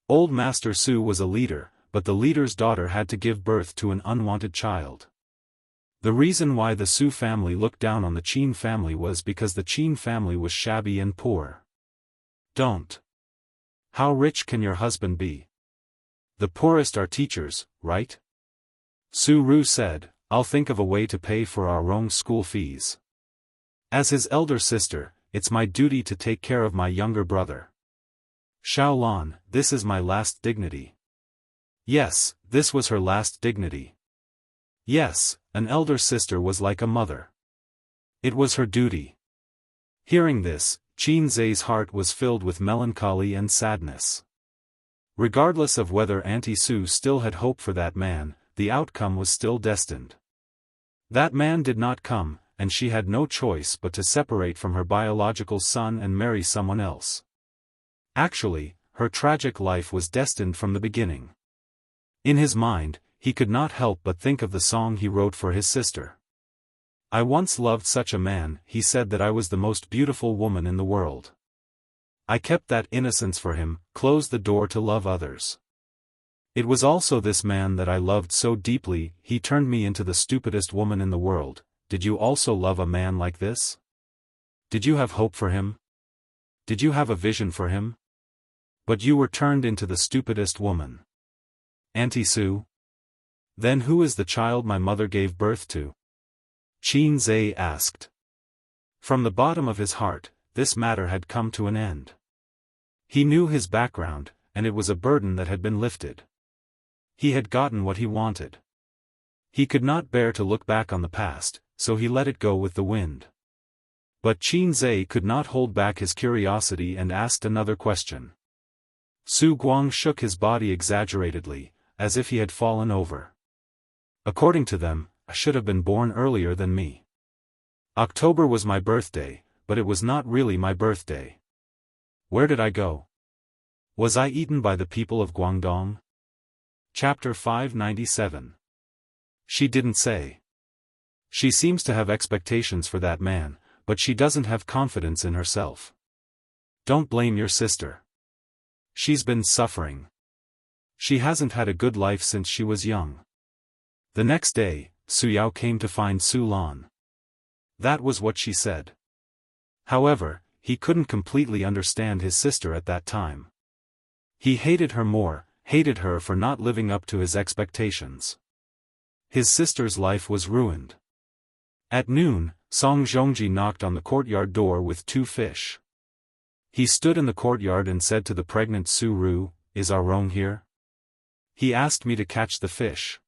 Old Master Su was a leader, but the leader's daughter had to give birth to an unwanted child. The reason why the Su family looked down on the Qin family was because the Qin family was shabby and poor. Don't How rich can your husband be? The poorest are teachers, right? Su Ru said, I'll think of a way to pay for our own school fees. As his elder sister, it's my duty to take care of my younger brother. Xiaolan, this is my last dignity. Yes, this was her last dignity. Yes, an elder sister was like a mother. It was her duty. Hearing this, Qin Zai's heart was filled with melancholy and sadness. Regardless of whether Auntie Su still had hope for that man, the outcome was still destined. That man did not come, and she had no choice but to separate from her biological son and marry someone else. Actually, her tragic life was destined from the beginning. In his mind, he could not help but think of the song he wrote for his sister. I once loved such a man, he said that I was the most beautiful woman in the world. I kept that innocence for him, closed the door to love others. It was also this man that I loved so deeply, he turned me into the stupidest woman in the world. Did you also love a man like this? Did you have hope for him? Did you have a vision for him? But you were turned into the stupidest woman. Auntie Su? Then who is the child my mother gave birth to? Qin Zai asked. From the bottom of his heart, this matter had come to an end. He knew his background, and it was a burden that had been lifted. He had gotten what he wanted. He could not bear to look back on the past, so he let it go with the wind. But Qin Zai could not hold back his curiosity and asked another question. Su Guang shook his body exaggeratedly, as if he had fallen over. According to them, I should have been born earlier than me. October was my birthday, but it was not really my birthday. Where did I go? Was I eaten by the people of Guangdong? Chapter 597. She didn't say. She seems to have expectations for that man, but she doesn't have confidence in herself. Don't blame your sister. She's been suffering. She hasn't had a good life since she was young. The next day, Su Yao came to find Su Lan. That was what she said. However, he couldn't completely understand his sister at that time. He hated her more, hated her for not living up to his expectations. His sister's life was ruined. At noon, Song Zhongji knocked on the courtyard door with 2 fish. He stood in the courtyard and said to the pregnant Su Ru, Is our Rong here? He asked me to catch the fish.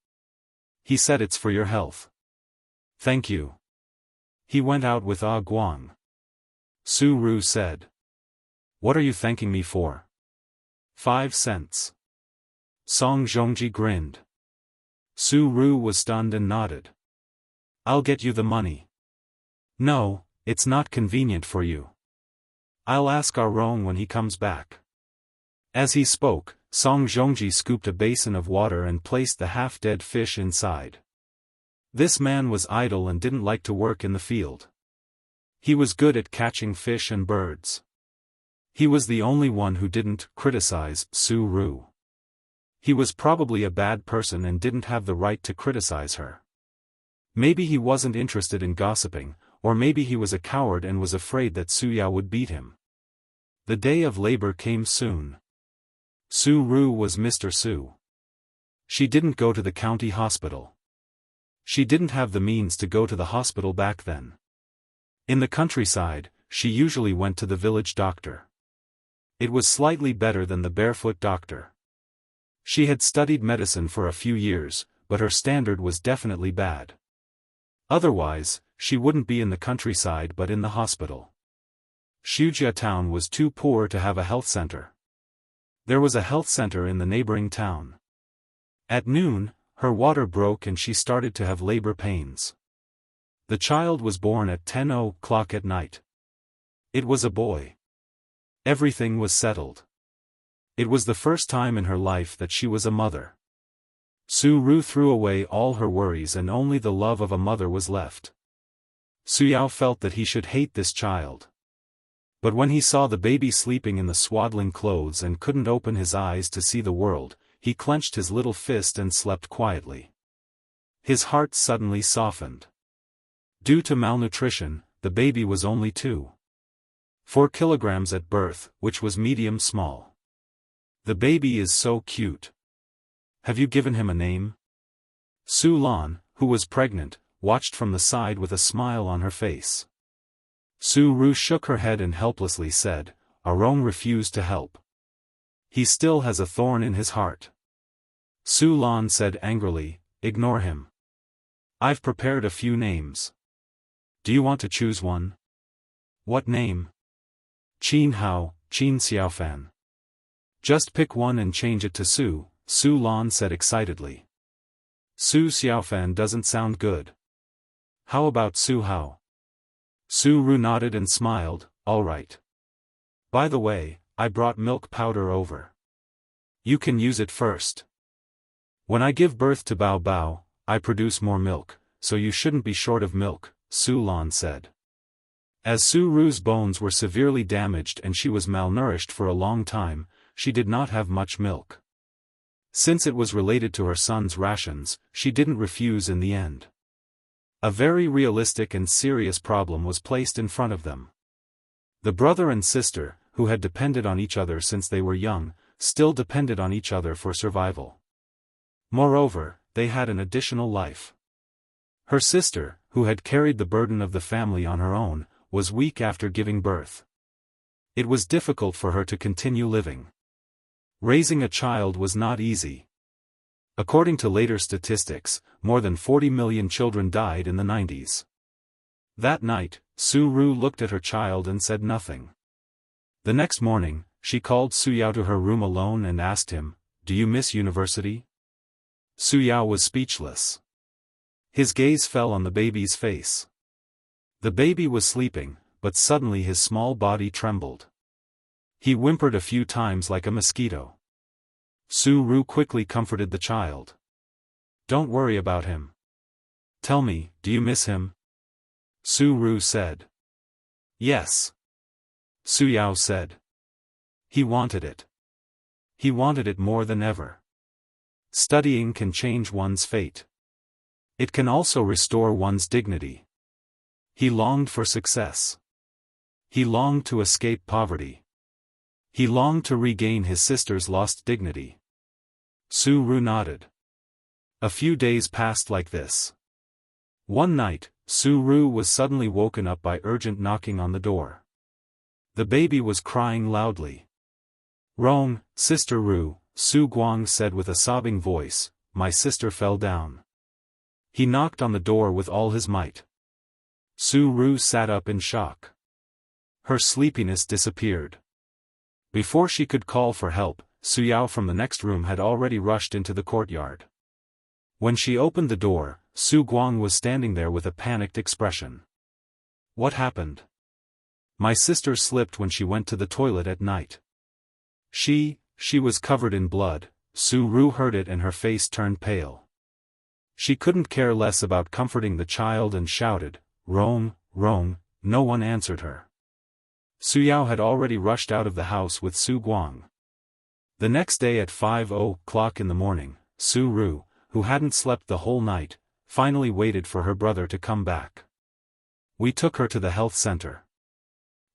He said it's for your health. Thank you. He went out with Ah Guang. Su Ru said. What are you thanking me for? 5 cents. Song Zhongji grinned. Su Ru was stunned and nodded. I'll get you the money. No, it's not convenient for you. I'll ask our Rong when he comes back. As he spoke, Song Zhongji scooped a basin of water and placed the half-dead fish inside. This man was idle and didn't like to work in the field. He was good at catching fish and birds. He was the only one who didn't criticize Su Ru. He was probably a bad person and didn't have the right to criticize her. Maybe he wasn't interested in gossiping, or maybe he was a coward and was afraid that Su Yao would beat him. The day of labor came soon. Su Ru was Mr. Su. She didn't go to the county hospital. She didn't have the means to go to the hospital back then. In the countryside, she usually went to the village doctor. It was slightly better than the barefoot doctor. She had studied medicine for a few years, but her standard was definitely bad. Otherwise, she wouldn't be in the countryside but in the hospital. Shujia town was too poor to have a health center. There was a health center in the neighboring town. At noon, her water broke and she started to have labor pains. The child was born at 10 o'clock at night. It was a boy. Everything was settled. It was the first time in her life that she was a mother. Su Ru threw away all her worries and only the love of a mother was left. Su Yao felt that he should hate this child. But when he saw the baby sleeping in the swaddling clothes and couldn't open his eyes to see the world, he clenched his little fist and slept quietly. His heart suddenly softened. Due to malnutrition, the baby was only 2.4 kilograms at birth, which was medium small. The baby is so cute. Have you given him a name? Su Lan, who was pregnant, watched from the side with a smile on her face. Su Ru shook her head and helplessly said, Arong refused to help. He still has a thorn in his heart. Su Lan said angrily, ignore him. I've prepared a few names. Do you want to choose one? What name? Qin Hao, Qin Xiaofan. Just pick one and change it to Su, Su Lan said excitedly. Su Xiaofan doesn't sound good. How about Su Hao? Su Ru nodded and smiled, all right. By the way, I brought milk powder over. You can use it first. When I give birth to Bao Bao, I produce more milk, so you shouldn't be short of milk, Su Lan said. As Su Ru's bones were severely damaged and she was malnourished for a long time, she did not have much milk. Since it was related to her son's rations, she didn't refuse in the end. A very realistic and serious problem was placed in front of them. The brother and sister, who had depended on each other since they were young, still depended on each other for survival. Moreover, they had an additional life. Her sister, who had carried the burden of the family on her own, was weak after giving birth. It was difficult for her to continue living. Raising a child was not easy. According to later statistics, more than 40 million children died in the 90s. That night, Su Ru looked at her child and said nothing. The next morning, she called Su Yao to her room alone and asked him, "Do you miss university?" Su Yao was speechless. His gaze fell on the baby's face. The baby was sleeping, but suddenly his small body trembled. He whimpered a few times like a mosquito. Su Ru quickly comforted the child. "Don't worry about him. Tell me, do you miss him?" Su Ru said. "Yes." Su Yao said. He wanted it. He wanted it more than ever. Studying can change one's fate. It can also restore one's dignity. He longed for success. He longed to escape poverty. He longed to regain his sister's lost dignity. Su Ru nodded. A few days passed like this. One night, Su Ru was suddenly woken up by urgent knocking on the door. The baby was crying loudly. "Rong, Sister Ru," Su Guang said with a sobbing voice, "my sister fell down." He knocked on the door with all his might. Su Ru sat up in shock. Her sleepiness disappeared. Before she could call for help, Su Yao from the next room had already rushed into the courtyard. When she opened the door, Su Guang was standing there with a panicked expression. "What happened?" "My sister slipped when she went to the toilet at night. She was covered in blood." Su Ru heard it and her face turned pale. She couldn't care less about comforting the child and shouted, "Rong, Rong." No one answered her. Su Yao had already rushed out of the house with Su Guang. The next day at 5:00 in the morning, Su Ru, who hadn't slept the whole night, finally waited for her brother to come back. "We took her to the health center.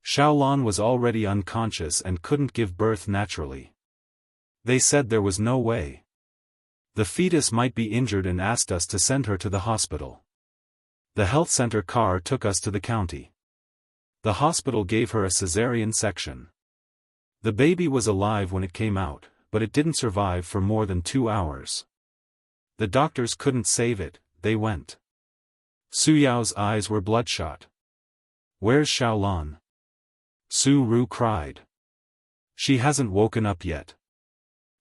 Xiaolan was already unconscious and couldn't give birth naturally. They said there was no way. The fetus might be injured and asked us to send her to the hospital. The health center car took us to the county. The hospital gave her a cesarean section. The baby was alive when it came out, but it didn't survive for more than 2 hours. The doctors couldn't save it, they went." Su Yao's eyes were bloodshot. "Where's Xiaolan?" Su Ru cried. "She hasn't woken up yet.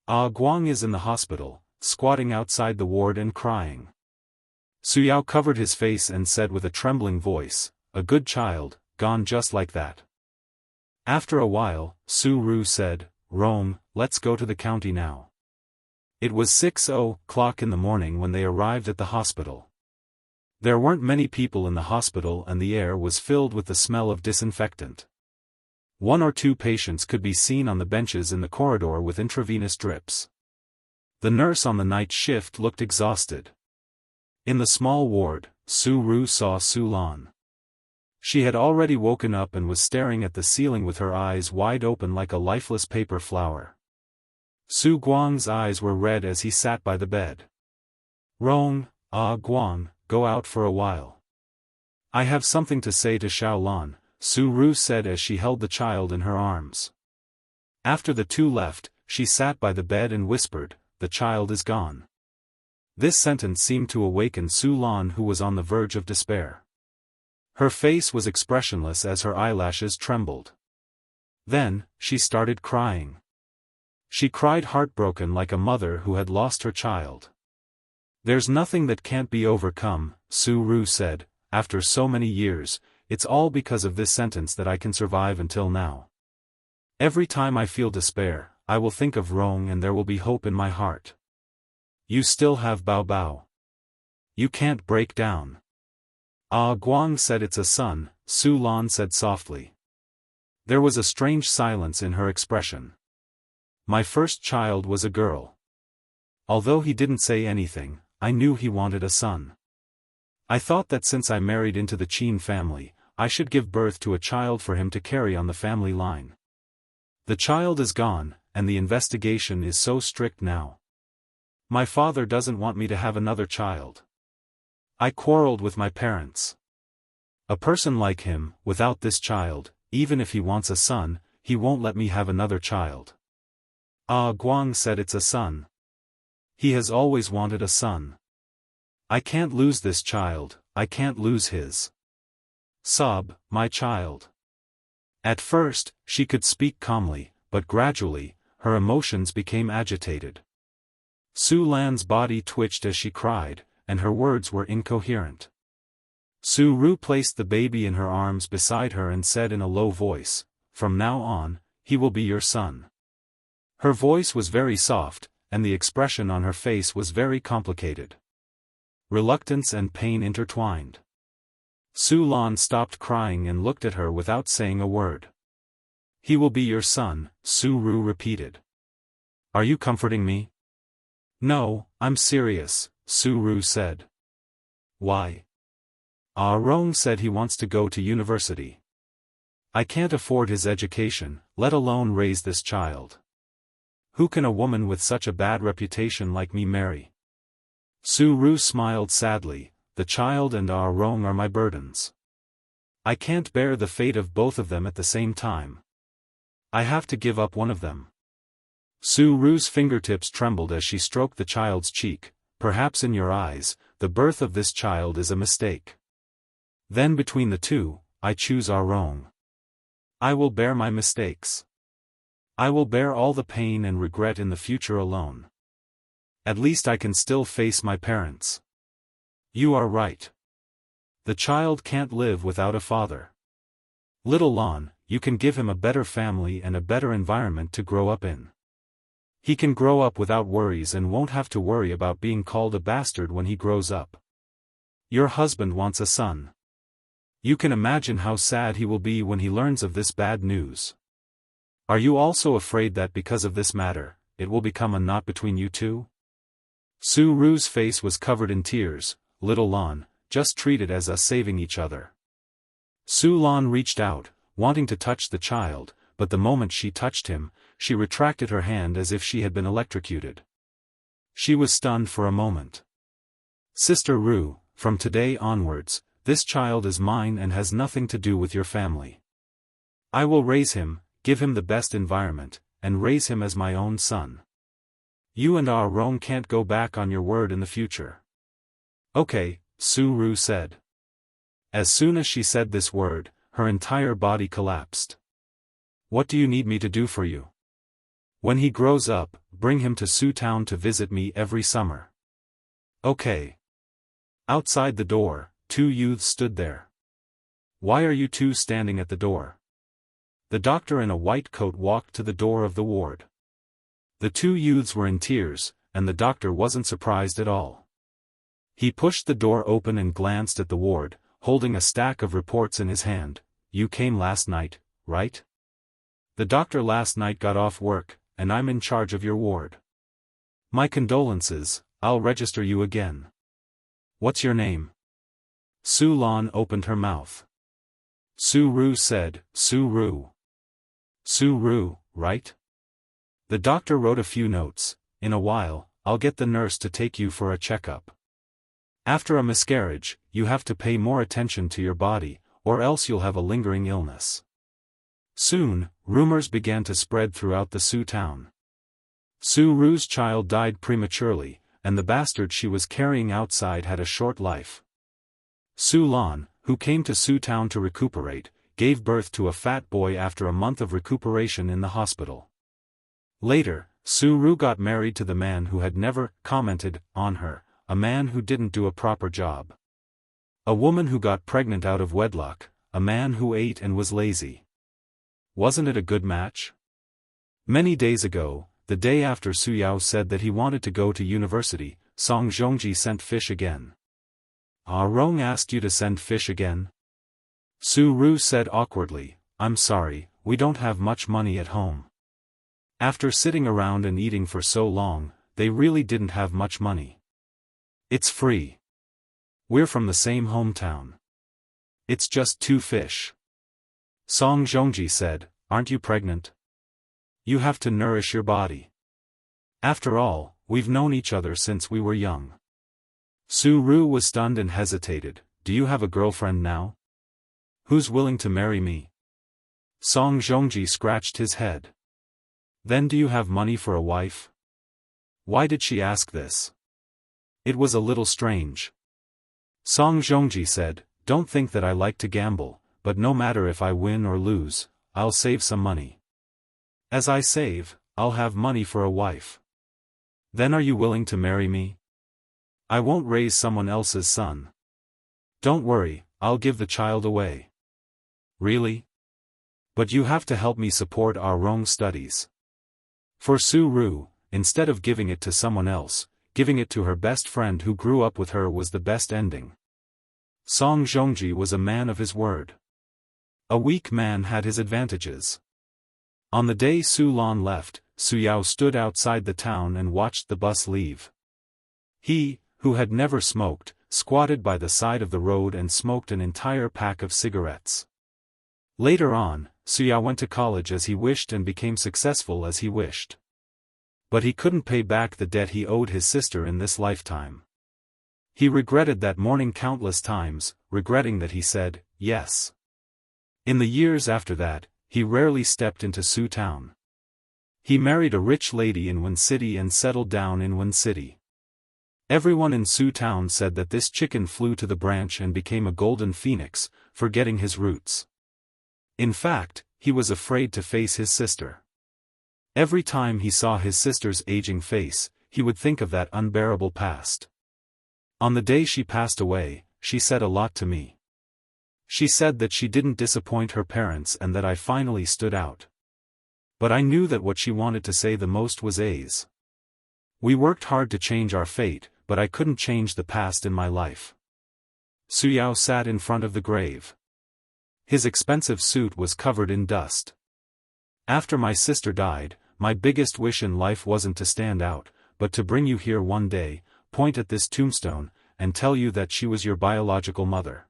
Guang is in the hospital, squatting outside the ward and crying." Su Yao covered his face and said with a trembling voice, "A good child, gone just like that." After a while, Su Ru said, "Rong, let's go to the county now." It was 6:00 in the morning when they arrived at the hospital. There weren't many people in the hospital and the air was filled with the smell of disinfectant. 1 or 2 patients could be seen on the benches in the corridor with intravenous drips. The nurse on the night shift looked exhausted. In the small ward, Su Ru saw Su Lan. She had already woken up and was staring at the ceiling with her eyes wide open like a lifeless paper flower. Su Guang's eyes were red as he sat by the bed. Rong, Guang, go out for a while. I have something to say to Xiaolan, Su Ru said as she held the child in her arms. After the two left, she sat by the bed and whispered, the child is gone. This sentence seemed to awaken Su Lan, who was on the verge of despair. Her face was expressionless as her eyelashes trembled. Then, she started crying. She cried heartbroken like a mother who had lost her child. There's nothing that can't be overcome, Su Ru said, after so many years, it's all because of this sentence that I can survive until now. Every time I feel despair, I will think of Rong and there will be hope in my heart. You still have Bao Bao. You can't break down. Guang said it's a son, Su Lan said softly. There was a strange silence in her expression. My first child was a girl. Although he didn't say anything, I knew he wanted a son. I thought that since I married into the Qin family, I should give birth to a child for him to carry on the family line. The child is gone, and the investigation is so strict now. My father doesn't want me to have another child. I quarreled with my parents. A person like him, without this child, even if he wants a son, he won't let me have another child. Guang said it's a son. He has always wanted a son. I can't lose this child, I can't lose his. Sob, my child. At first, she could speak calmly, but gradually, her emotions became agitated. Su Lan's body twitched as she cried, and her words were incoherent. Su Ru placed the baby in her arms beside her and said in a low voice, from now on, he will be your son. Her voice was very soft, and the expression on her face was very complicated. Reluctance and pain intertwined. Su Lan stopped crying and looked at her without saying a word. He will be your son, Su Ru repeated. Are you comforting me? No, I'm serious, Su Ru said. Why? Rong said he wants to go to university. I can't afford his education, let alone raise this child. Who can a woman with such a bad reputation like me marry? Su Ru smiled sadly, the child and Rong are my burdens. I can't bear the fate of both of them at the same time. I have to give up one of them. Su Ru's fingertips trembled as she stroked the child's cheek. Perhaps in your eyes, the birth of this child is a mistake. Then between the two, I choose Rong. I will bear my mistakes. I will bear all the pain and regret in the future alone. At least I can still face my parents. You are right. The child can't live without a father. Little Lan, you can give him a better family and a better environment to grow up in. He can grow up without worries and won't have to worry about being called a bastard when he grows up. Your husband wants a son. You can imagine how sad he will be when he learns of this bad news. Are you also afraid that because of this matter, it will become a knot between you two? Su Ru's face was covered in tears. Little Lan, just treat it as us saving each other. Su Lan reached out, wanting to touch the child, but the moment she touched him, she retracted her hand as if she had been electrocuted. She was stunned for a moment. Sister Ru, from today onwards, this child is mine and has nothing to do with your family. I will raise him, give him the best environment, and raise him as my own son. You and Rong can't go back on your word in the future. Okay, Su Ru said. As soon as she said this word, her entire body collapsed. What do you need me to do for you? When he grows up, bring him to Su Town to visit me every summer. Okay. Outside the door, two youths stood there. Why are you two standing at the door? The doctor in a white coat walked to the door of the ward. The two youths were in tears, and the doctor wasn't surprised at all. He pushed the door open and glanced at the ward, holding a stack of reports in his hand. You came last night, right? The doctor last night got off work, and I'm in charge of your ward. My condolences, I'll register you again. What's your name? Su Lan opened her mouth. Su Ru said, Su Ru. Su Ru, right? The doctor wrote a few notes. In a while, I'll get the nurse to take you for a checkup. After a miscarriage, you have to pay more attention to your body, or else you'll have a lingering illness. Soon, rumors began to spread throughout the Su town. Su Ru's child died prematurely, and the bastard she was carrying outside had a short life. Su Lan, who came to Su town to recuperate, gave birth to a fat boy after a month of recuperation in the hospital. Later, Su Ru got married to the man who had never commented on her, a man who didn't do a proper job. A woman who got pregnant out of wedlock, a man who ate and was lazy. Wasn't it a good match? Many days ago, the day after Su Yao said that he wanted to go to university, Song Zhongji sent fish again. Ah Rong asked you to send fish again? Su Ru said awkwardly, I'm sorry, we don't have much money at home. After sitting around and eating for so long, they really didn't have much money. It's free. We're from the same hometown. It's just 2 fish. Song Zhongji said, aren't you pregnant? You have to nourish your body. After all, we've known each other since we were young. Su Ru was stunned and hesitated. Do you have a girlfriend now? Who's willing to marry me? Song Zhongji scratched his head. Then do you have money for a wife? Why did she ask this? It was a little strange. Song Zhongji said, don't think that I like to gamble, but no matter if I win or lose, I'll save some money. As I save, I'll have money for a wife. Then are you willing to marry me? I won't raise someone else's son. Don't worry, I'll give the child away. Really? But you have to help me support our Rong studies. For Su Ru, instead of giving it to someone else, giving it to her best friend who grew up with her was the best ending. Song Zhongji was a man of his word. A weak man had his advantages. On the day Su Lan left, Su Yao stood outside the town and watched the bus leave. He, who had never smoked, squatted by the side of the road and smoked an entire pack of cigarettes. Later on, Su Yao went to college as he wished and became successful as he wished. But he couldn't pay back the debt he owed his sister in this lifetime. He regretted that morning countless times, regretting that he said, yes. In the years after that, he rarely stepped into Su town. He married a rich lady in Wen City and settled down in Wen City. Everyone in Su town said that this chicken flew to the branch and became a golden phoenix, forgetting his roots. In fact, he was afraid to face his sister. Every time he saw his sister's aging face, he would think of that unbearable past. On the day she passed away, she said a lot to me. She said that she didn't disappoint her parents and that I finally stood out. But I knew that what she wanted to say the most was A's. We worked hard to change our fate, but I couldn't change the past in my life. Su Yao sat in front of the grave. His expensive suit was covered in dust. After my sister died, my biggest wish in life wasn't to stand out, but to bring you here one day, point at this tombstone, and tell you that she was your biological mother.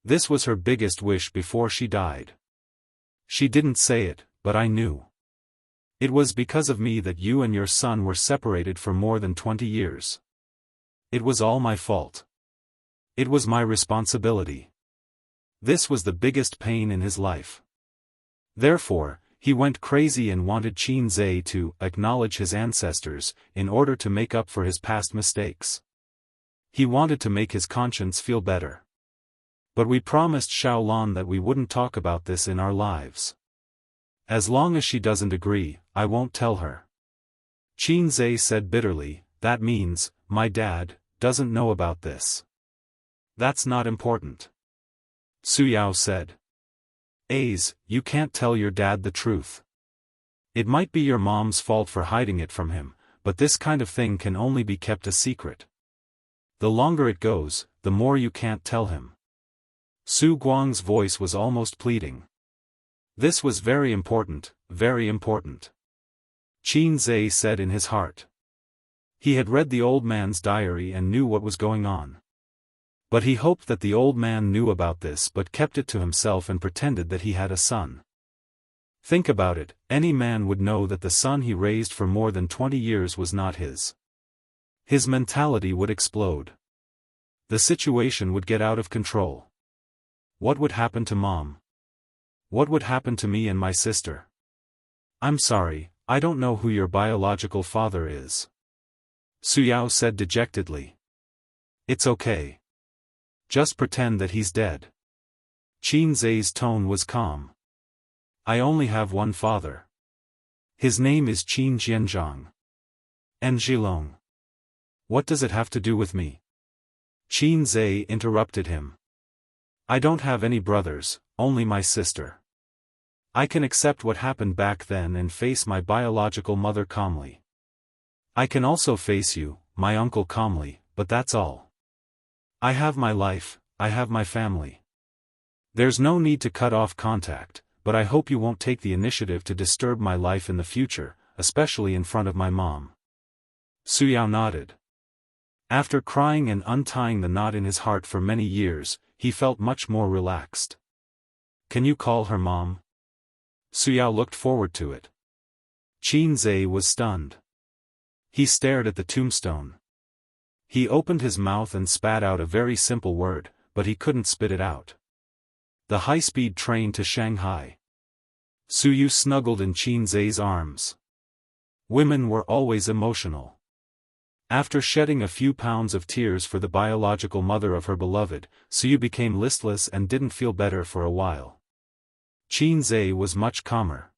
This was her biggest wish before she died. She didn't say it, but I knew. It was because of me that you and your son were separated for more than 20 years. It was all my fault. It was my responsibility. This was the biggest pain in his life. Therefore, he went crazy and wanted Qin Zhe to acknowledge his ancestors, in order to make up for his past mistakes. He wanted to make his conscience feel better. But we promised Xiaolan that we wouldn't talk about this in our lives. As long as she doesn't agree, I won't tell her. Qin Zhe said bitterly, that means, my dad doesn't know about this. That's not important. Su Yao said. A's, you can't tell your dad the truth. It might be your mom's fault for hiding it from him, but this kind of thing can only be kept a secret. The longer it goes, the more you can't tell him. Su Guang's voice was almost pleading. This was very important, very important. Qin Zhe said in his heart. He had read the old man's diary and knew what was going on. But he hoped that the old man knew about this but kept it to himself and pretended that he had a son. Think about it, any man would know that the son he raised for more than 20 years was not his. His mentality would explode. The situation would get out of control. What would happen to Mom? What would happen to me and my sister? I'm sorry, I don't know who your biological father is. Suyao said dejectedly. It's okay. Just pretend that he's dead. Qin Zai's tone was calm. I only have one father. His name is Qin Jianzhang. And Zhilong. What does it have to do with me? Qin Zai interrupted him. I don't have any brothers, only my sister. I can accept what happened back then and face my biological mother calmly. I can also face you, my uncle, calmly, but that's all. I have my life, I have my family. There's no need to cut off contact, but I hope you won't take the initiative to disturb my life in the future, especially in front of my mom. Suyao nodded. After crying and untying the knot in his heart for many years, he felt much more relaxed. Can you call her Mom? Suyao looked forward to it. Qin Zai was stunned. He stared at the tombstone. He opened his mouth and spat out a very simple word, but he couldn't spit it out. The high-speed train to Shanghai. Suyu snuggled in Qin Zai's arms. Women were always emotional. After shedding a few pounds of tears for the biological mother of her beloved, Suyu became listless and didn't feel better for a while. Qin Zai was much calmer.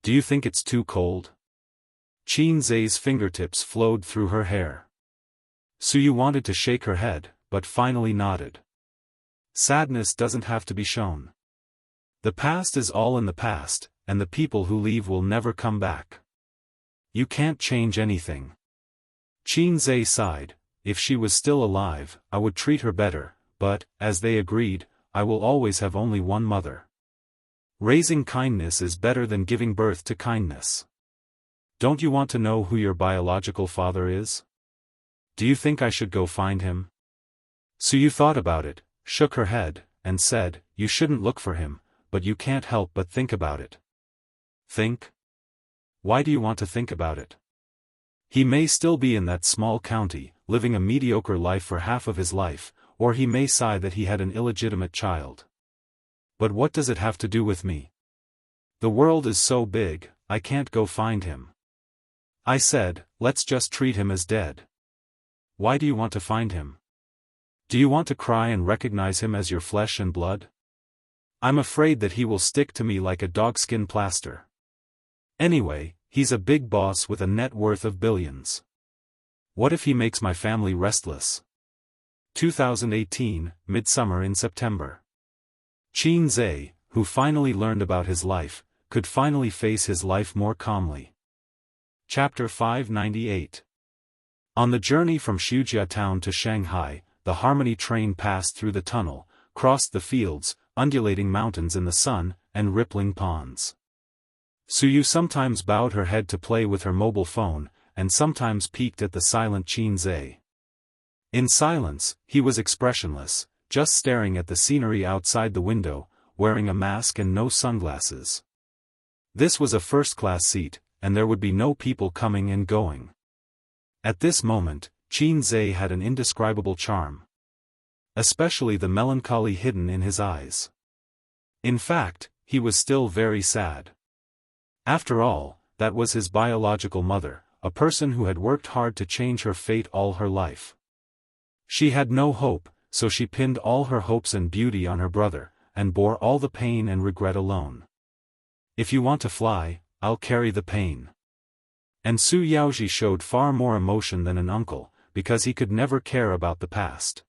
Do you think it's too cold? Qin Zai's fingertips flowed through her hair. Suyu wanted to shake her head, but finally nodded. Sadness doesn't have to be shown. The past is all in the past, and the people who leave will never come back. You can't change anything. Qin Zai sighed. If she was still alive, I would treat her better, but, as they agreed, I will always have only one mother. Raising kindness is better than giving birth to kindness. Don't you want to know who your biological father is? Do you think I should go find him? Suyu thought about it, shook her head, and said, You shouldn't look for him, but you can't help but think about it. Think? Why do you want to think about it? He may still be in that small county, living a mediocre life for half of his life, or he may sigh that he had an illegitimate child. But what does it have to do with me? The world is so big, I can't go find him. I said, let's just treat him as dead. Why do you want to find him? Do you want to cry and recognize him as your flesh and blood? I'm afraid that he will stick to me like a dogskin plaster. Anyway, he's a big boss with a net worth of billions. What if he makes my family restless? 2018, Midsummer in September. Qin Zai, who finally learned about his life, could finally face his life more calmly. Chapter 598. On the journey from Shujia town to Shanghai, the Harmony train passed through the tunnel, crossed the fields, undulating mountains in the sun, and rippling ponds. Suyu sometimes bowed her head to play with her mobile phone, and sometimes peeked at the silent Qin Zai. In silence, he was expressionless, just staring at the scenery outside the window, wearing a mask and no sunglasses. This was a first-class seat, and there would be no people coming and going. At this moment, Qin Zai had an indescribable charm. Especially the melancholy hidden in his eyes. In fact, he was still very sad. After all, that was his biological mother, a person who had worked hard to change her fate all her life. She had no hope, so she pinned all her hopes and beauty on her brother, and bore all the pain and regret alone. If you want to fly, I'll carry the pain. And Su Yaoji showed far more emotion than an uncle, because he could never care about the past.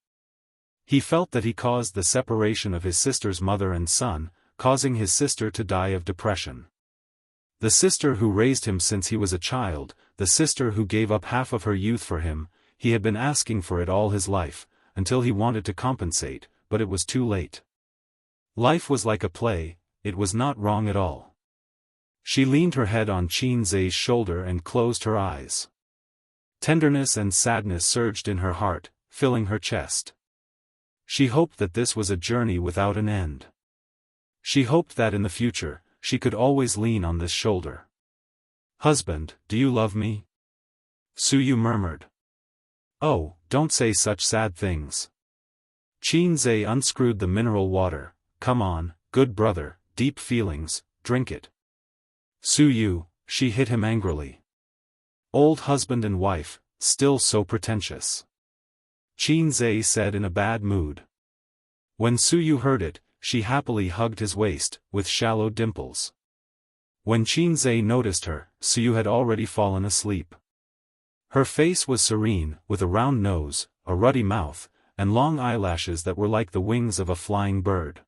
He felt that he caused the separation of his sister's mother and son, causing his sister to die of depression. The sister who raised him since he was a child, the sister who gave up half of her youth for him, he had been asking for it all his life, until he wanted to compensate, but it was too late. Life was like a play, it was not wrong at all. She leaned her head on Qin Zai's shoulder and closed her eyes. Tenderness and sadness surged in her heart, filling her chest. She hoped that this was a journey without an end. She hoped that in the future, she could always lean on this shoulder. "Husband, do you love me?" Suyu murmured. "Oh, don't say such sad things." Qinzhe unscrewed the mineral water. "Come on, good brother, deep feelings, drink it." Suyu, she hit him angrily. Old husband and wife, still so pretentious. Qinzhe said in a bad mood. When Suyu heard it, she happily hugged his waist, with shallow dimples. When Qinzhe noticed her, Suyu had already fallen asleep. Her face was serene, with a round nose, a ruddy mouth, and long eyelashes that were like the wings of a flying bird.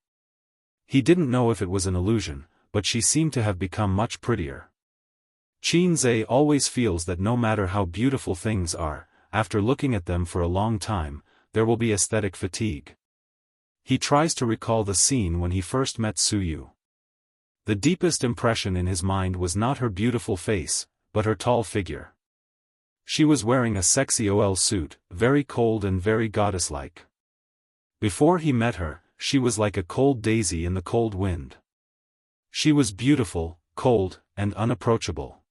He didn't know if it was an illusion, but she seemed to have become much prettier. Qinzhe always feels that no matter how beautiful things are, after looking at them for a long time, there will be aesthetic fatigue. He tries to recall the scene when he first met Suyu. The deepest impression in his mind was not her beautiful face, but her tall figure. She was wearing a sexy OL suit, very cold and very goddess-like. Before he met her, she was like a cold daisy in the cold wind. She was beautiful, cold, and unapproachable.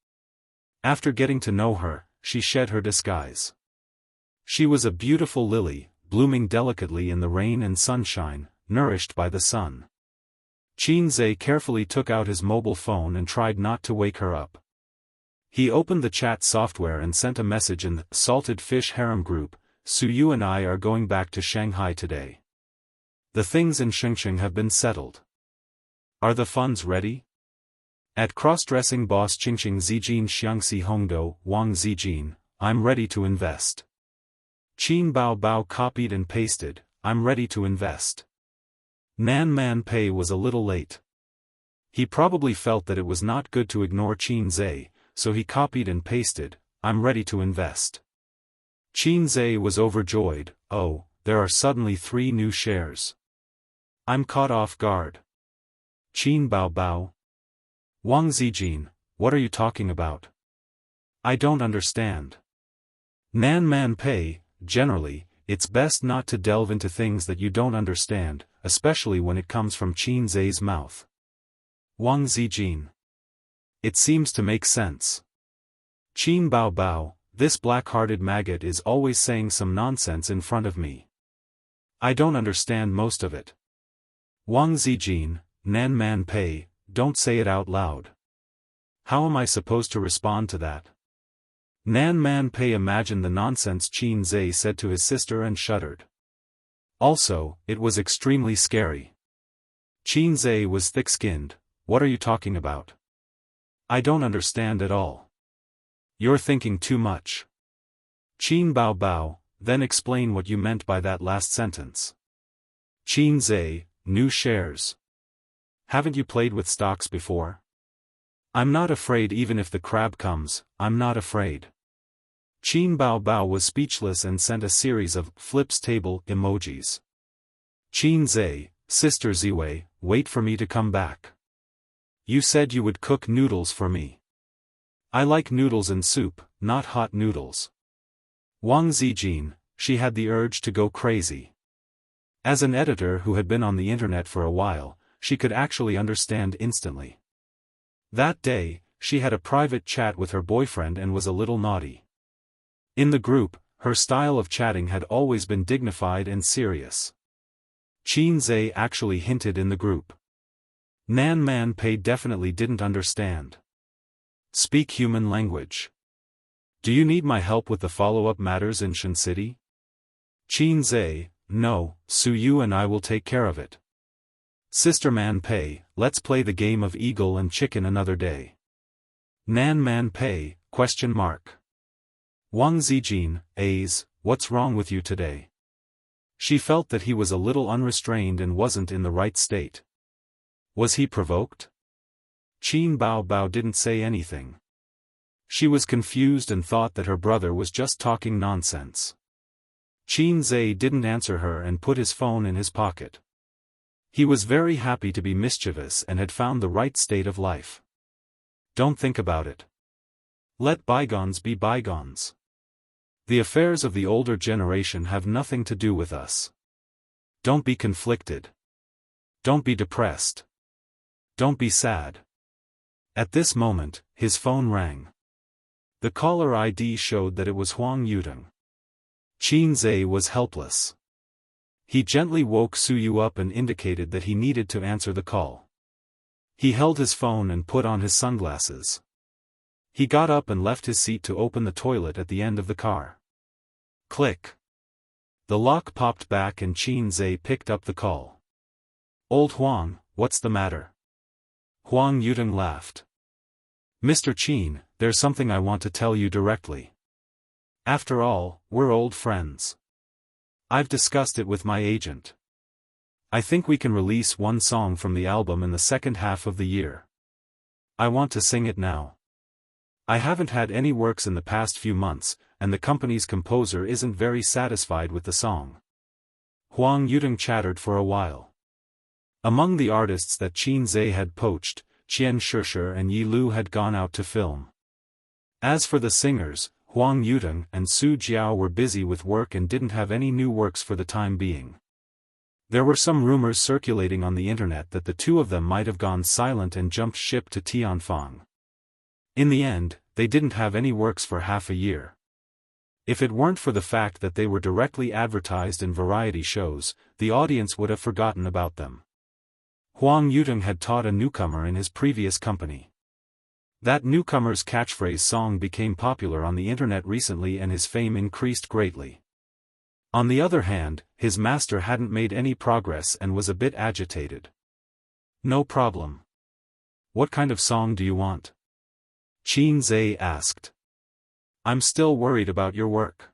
After getting to know her, she shed her disguise. She was a beautiful lily, blooming delicately in the rain and sunshine, nourished by the sun. Qinzhe carefully took out his mobile phone and tried not to wake her up. He opened the chat software and sent a message in the Salted Fish Harem group. "Suyu and I are going back to Shanghai today. The things in Shengsheng have been settled. Are the funds ready? At cross-dressing boss Qingqing Zijin Xiangxi Hongdo, Wang Zijin, I'm ready to invest." Qin Bao Bao copied and pasted, "I'm ready to invest." Nan Man Pei was a little late. He probably felt that it was not good to ignore Qinzhe, so he copied and pasted, "I'm ready to invest." Qinzhe was overjoyed. "Oh, there are suddenly 3 new shares. I'm caught off guard." Qin Bao Bao. "Wang Zijin, what are you talking about? I don't understand." Nan Man Pei, generally, it's best not to delve into things that you don't understand, especially when it comes from Qinzhe's mouth. Wang Zijin. It seems to make sense. Qin Bao Bao, this black-hearted maggot is always saying some nonsense in front of me. I don't understand most of it. Wang Zijin, Nan Man Pei, don't say it out loud. How am I supposed to respond to that? Nan Man Pei imagined the nonsense Qinzhe said to his sister and shuddered. Also, it was extremely scary. Qinzhe was thick-skinned. "What are you talking about? I don't understand at all. You're thinking too much." Qin Bao Bao, then explain what you meant by that last sentence. Qinzhe, new shares. Haven't you played with stocks before? I'm not afraid even if the crab comes, I'm not afraid. Qin Bao Bao was speechless and sent a series of flips table emojis. Qinzhe, Sister Ziwei, wait for me to come back. You said you would cook noodles for me. I like noodles and soup, not hot noodles. Wang Zijin, she had the urge to go crazy. As an editor who had been on the internet for a while, she could actually understand instantly. That day, she had a private chat with her boyfriend and was a little naughty. In the group, her style of chatting had always been dignified and serious. Qinzhe actually hinted in the group. Nan Man Pei definitely didn't understand. Speak human language. Do you need my help with the follow-up matters in Shen City? Qinzhe, no, Suyu and I will take care of it. Sister Man Pei, let's play the game of eagle and chicken another day. Nan Man Pei, ? Wang Zijin, what's wrong with you today? She felt that he was a little unrestrained and wasn't in the right state. Was he provoked? Qin Bao Bao didn't say anything. She was confused and thought that her brother was just talking nonsense. Qinzhe didn't answer her and put his phone in his pocket. He was very happy to be mischievous and had found the right state of life. Don't think about it. Let bygones be bygones. The affairs of the older generation have nothing to do with us. Don't be conflicted. Don't be depressed. Don't be sad. At this moment, his phone rang. The caller ID showed that it was Huang Yudong. Qinze was helpless. He gently woke Suyu up and indicated that he needed to answer the call. He held his phone and put on his sunglasses. He got up and left his seat to open the toilet at the end of the car. Click. The lock popped back and Qinze picked up the call. "Old Huang, what's the matter?" Huang Yudong laughed. "Mr. Qin, there's something I want to tell you directly. After all, we're old friends. I've discussed it with my agent. I think we can release one song from the album in the second half of the year. I want to sing it now. I haven't had any works in the past few months, and the company's composer isn't very satisfied with the song." Huang Yudong chattered for a while. Among the artists that Qinze had poached, Qian Shishir and Yi Lu had gone out to film. As for the singers, Huang Yudong and Su Jiao were busy with work and didn't have any new works for the time being. There were some rumors circulating on the internet that the two of them might have gone silent and jumped ship to Tianfang. In the end, they didn't have any works for half a year. If it weren't for the fact that they were directly advertised in variety shows, the audience would have forgotten about them. Huang Yudong had taught a newcomer in his previous company. That newcomer's catchphrase song became popular on the internet recently and his fame increased greatly. On the other hand, his master hadn't made any progress and was a bit agitated. "No problem. What kind of song do you want?" Qinze asked. "I'm still worried about your work."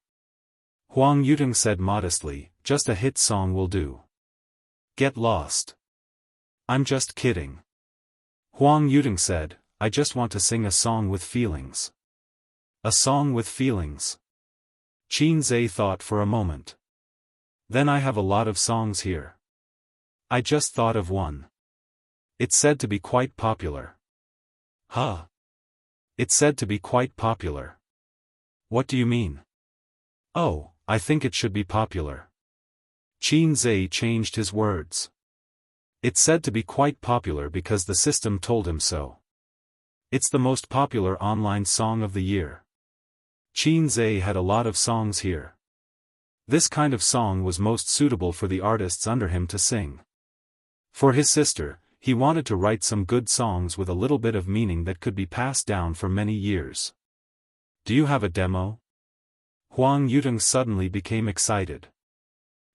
Huang Yudong said modestly, "Just a hit song will do. Get lost." "I'm just kidding." Huang Yudong said, "I just want to sing a song with feelings." "A song with feelings?" Qinze thought for a moment. "Then I have a lot of songs here. I just thought of one. It's said to be quite popular." "Huh? It's said to be quite popular. What do you mean?" "Oh, I think it should be popular." Qinze changed his words. "It's said to be quite popular because the system told him so. It's the most popular online song of the year." Qinze had a lot of songs here. This kind of song was most suitable for the artists under him to sing. For his sister, he wanted to write some good songs with a little bit of meaning that could be passed down for many years. "Do you have a demo?" Huang Yudong suddenly became excited.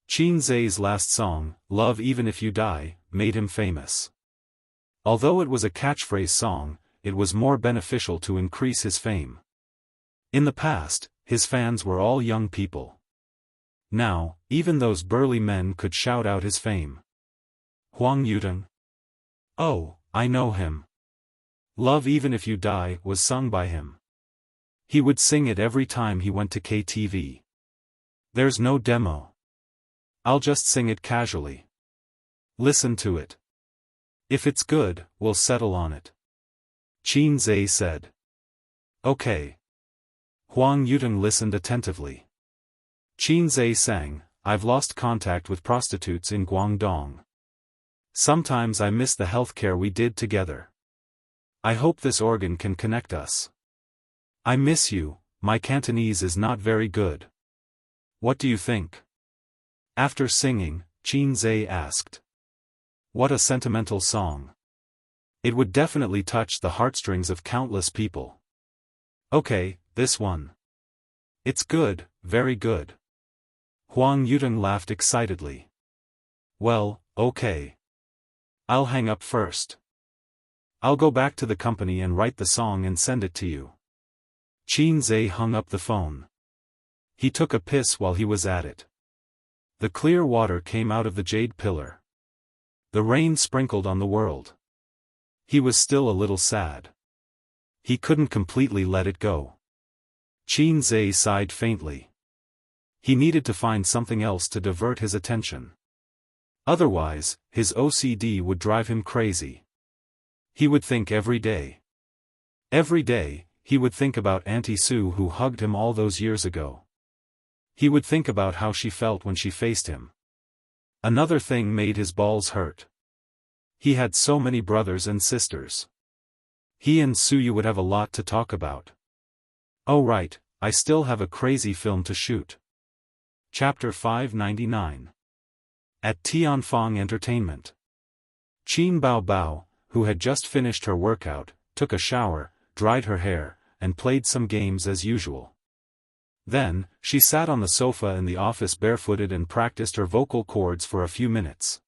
Qinze's last song, "Love Even If You Die," made him famous. Although it was a catchphrase song, it was more beneficial to increase his fame. In the past, his fans were all young people. Now, even those burly men could shout out his fame. "Huang Yudong? Oh, I know him. Love Even If You Die was sung by him. He would sing it every time he went to KTV. There's no demo. I'll just sing it casually. Listen to it. If it's good, we'll settle on it." Qinze said. "Okay." Huang Yudong listened attentively. Qinze sang, "I've lost contact with prostitutes in Guangdong. Sometimes I miss the healthcare we did together. I hope this organ can connect us. I miss you, my Cantonese is not very good. What do you think?" After singing, Qinze asked. "What a sentimental song. It would definitely touch the heartstrings of countless people." "Okay, this one. It's good, very good." Huang Yudong laughed excitedly. "Well, okay. I'll hang up first. I'll go back to the company and write the song and send it to you." Qinze hung up the phone. He took a piss while he was at it. The clear water came out of the jade pillar. The rain sprinkled on the world. He was still a little sad. He couldn't completely let it go. Qinze sighed faintly. He needed to find something else to divert his attention. Otherwise, his OCD would drive him crazy. He would think every day. Every day, he would think about Auntie Sue who hugged him all those years ago. He would think about how she felt when she faced him. Another thing made his balls hurt. He had so many brothers and sisters. He and Suyu would have a lot to talk about. Oh right, I still have a crazy film to shoot. Chapter 599. At Tianfang Entertainment. Qin Bao Bao, who had just finished her workout, took a shower, dried her hair, and played some games as usual. Then, she sat on the sofa in the office barefooted and practiced her vocal cords for a few minutes.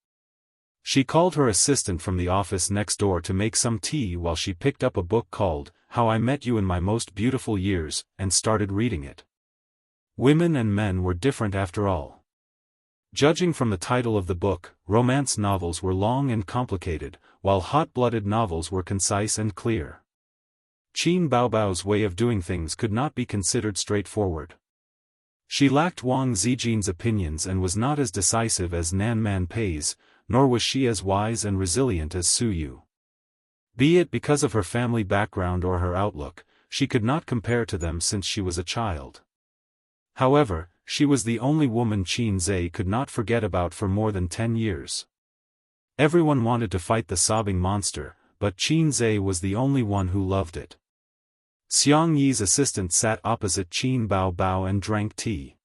She called her assistant from the office next door to make some tea while she picked up a book called How I Met You in My Most Beautiful Years, and started reading it. Women and men were different after all. Judging from the title of the book, romance novels were long and complicated, while hot-blooded novels were concise and clear. Qin Baobao's way of doing things could not be considered straightforward. She lacked Wang Zijin's opinions and was not as decisive as Nan Man Pei's, nor was she as wise and resilient as Suyu. Be it because of her family background or her outlook, she could not compare to them since she was a child. However, she was the only woman Qin Zhe could not forget about for more than 10 years. Everyone wanted to fight the sobbing monster, but Qin Zhe was the only one who loved it. Xiang Yi's assistant sat opposite Qin Bao Bao and drank tea.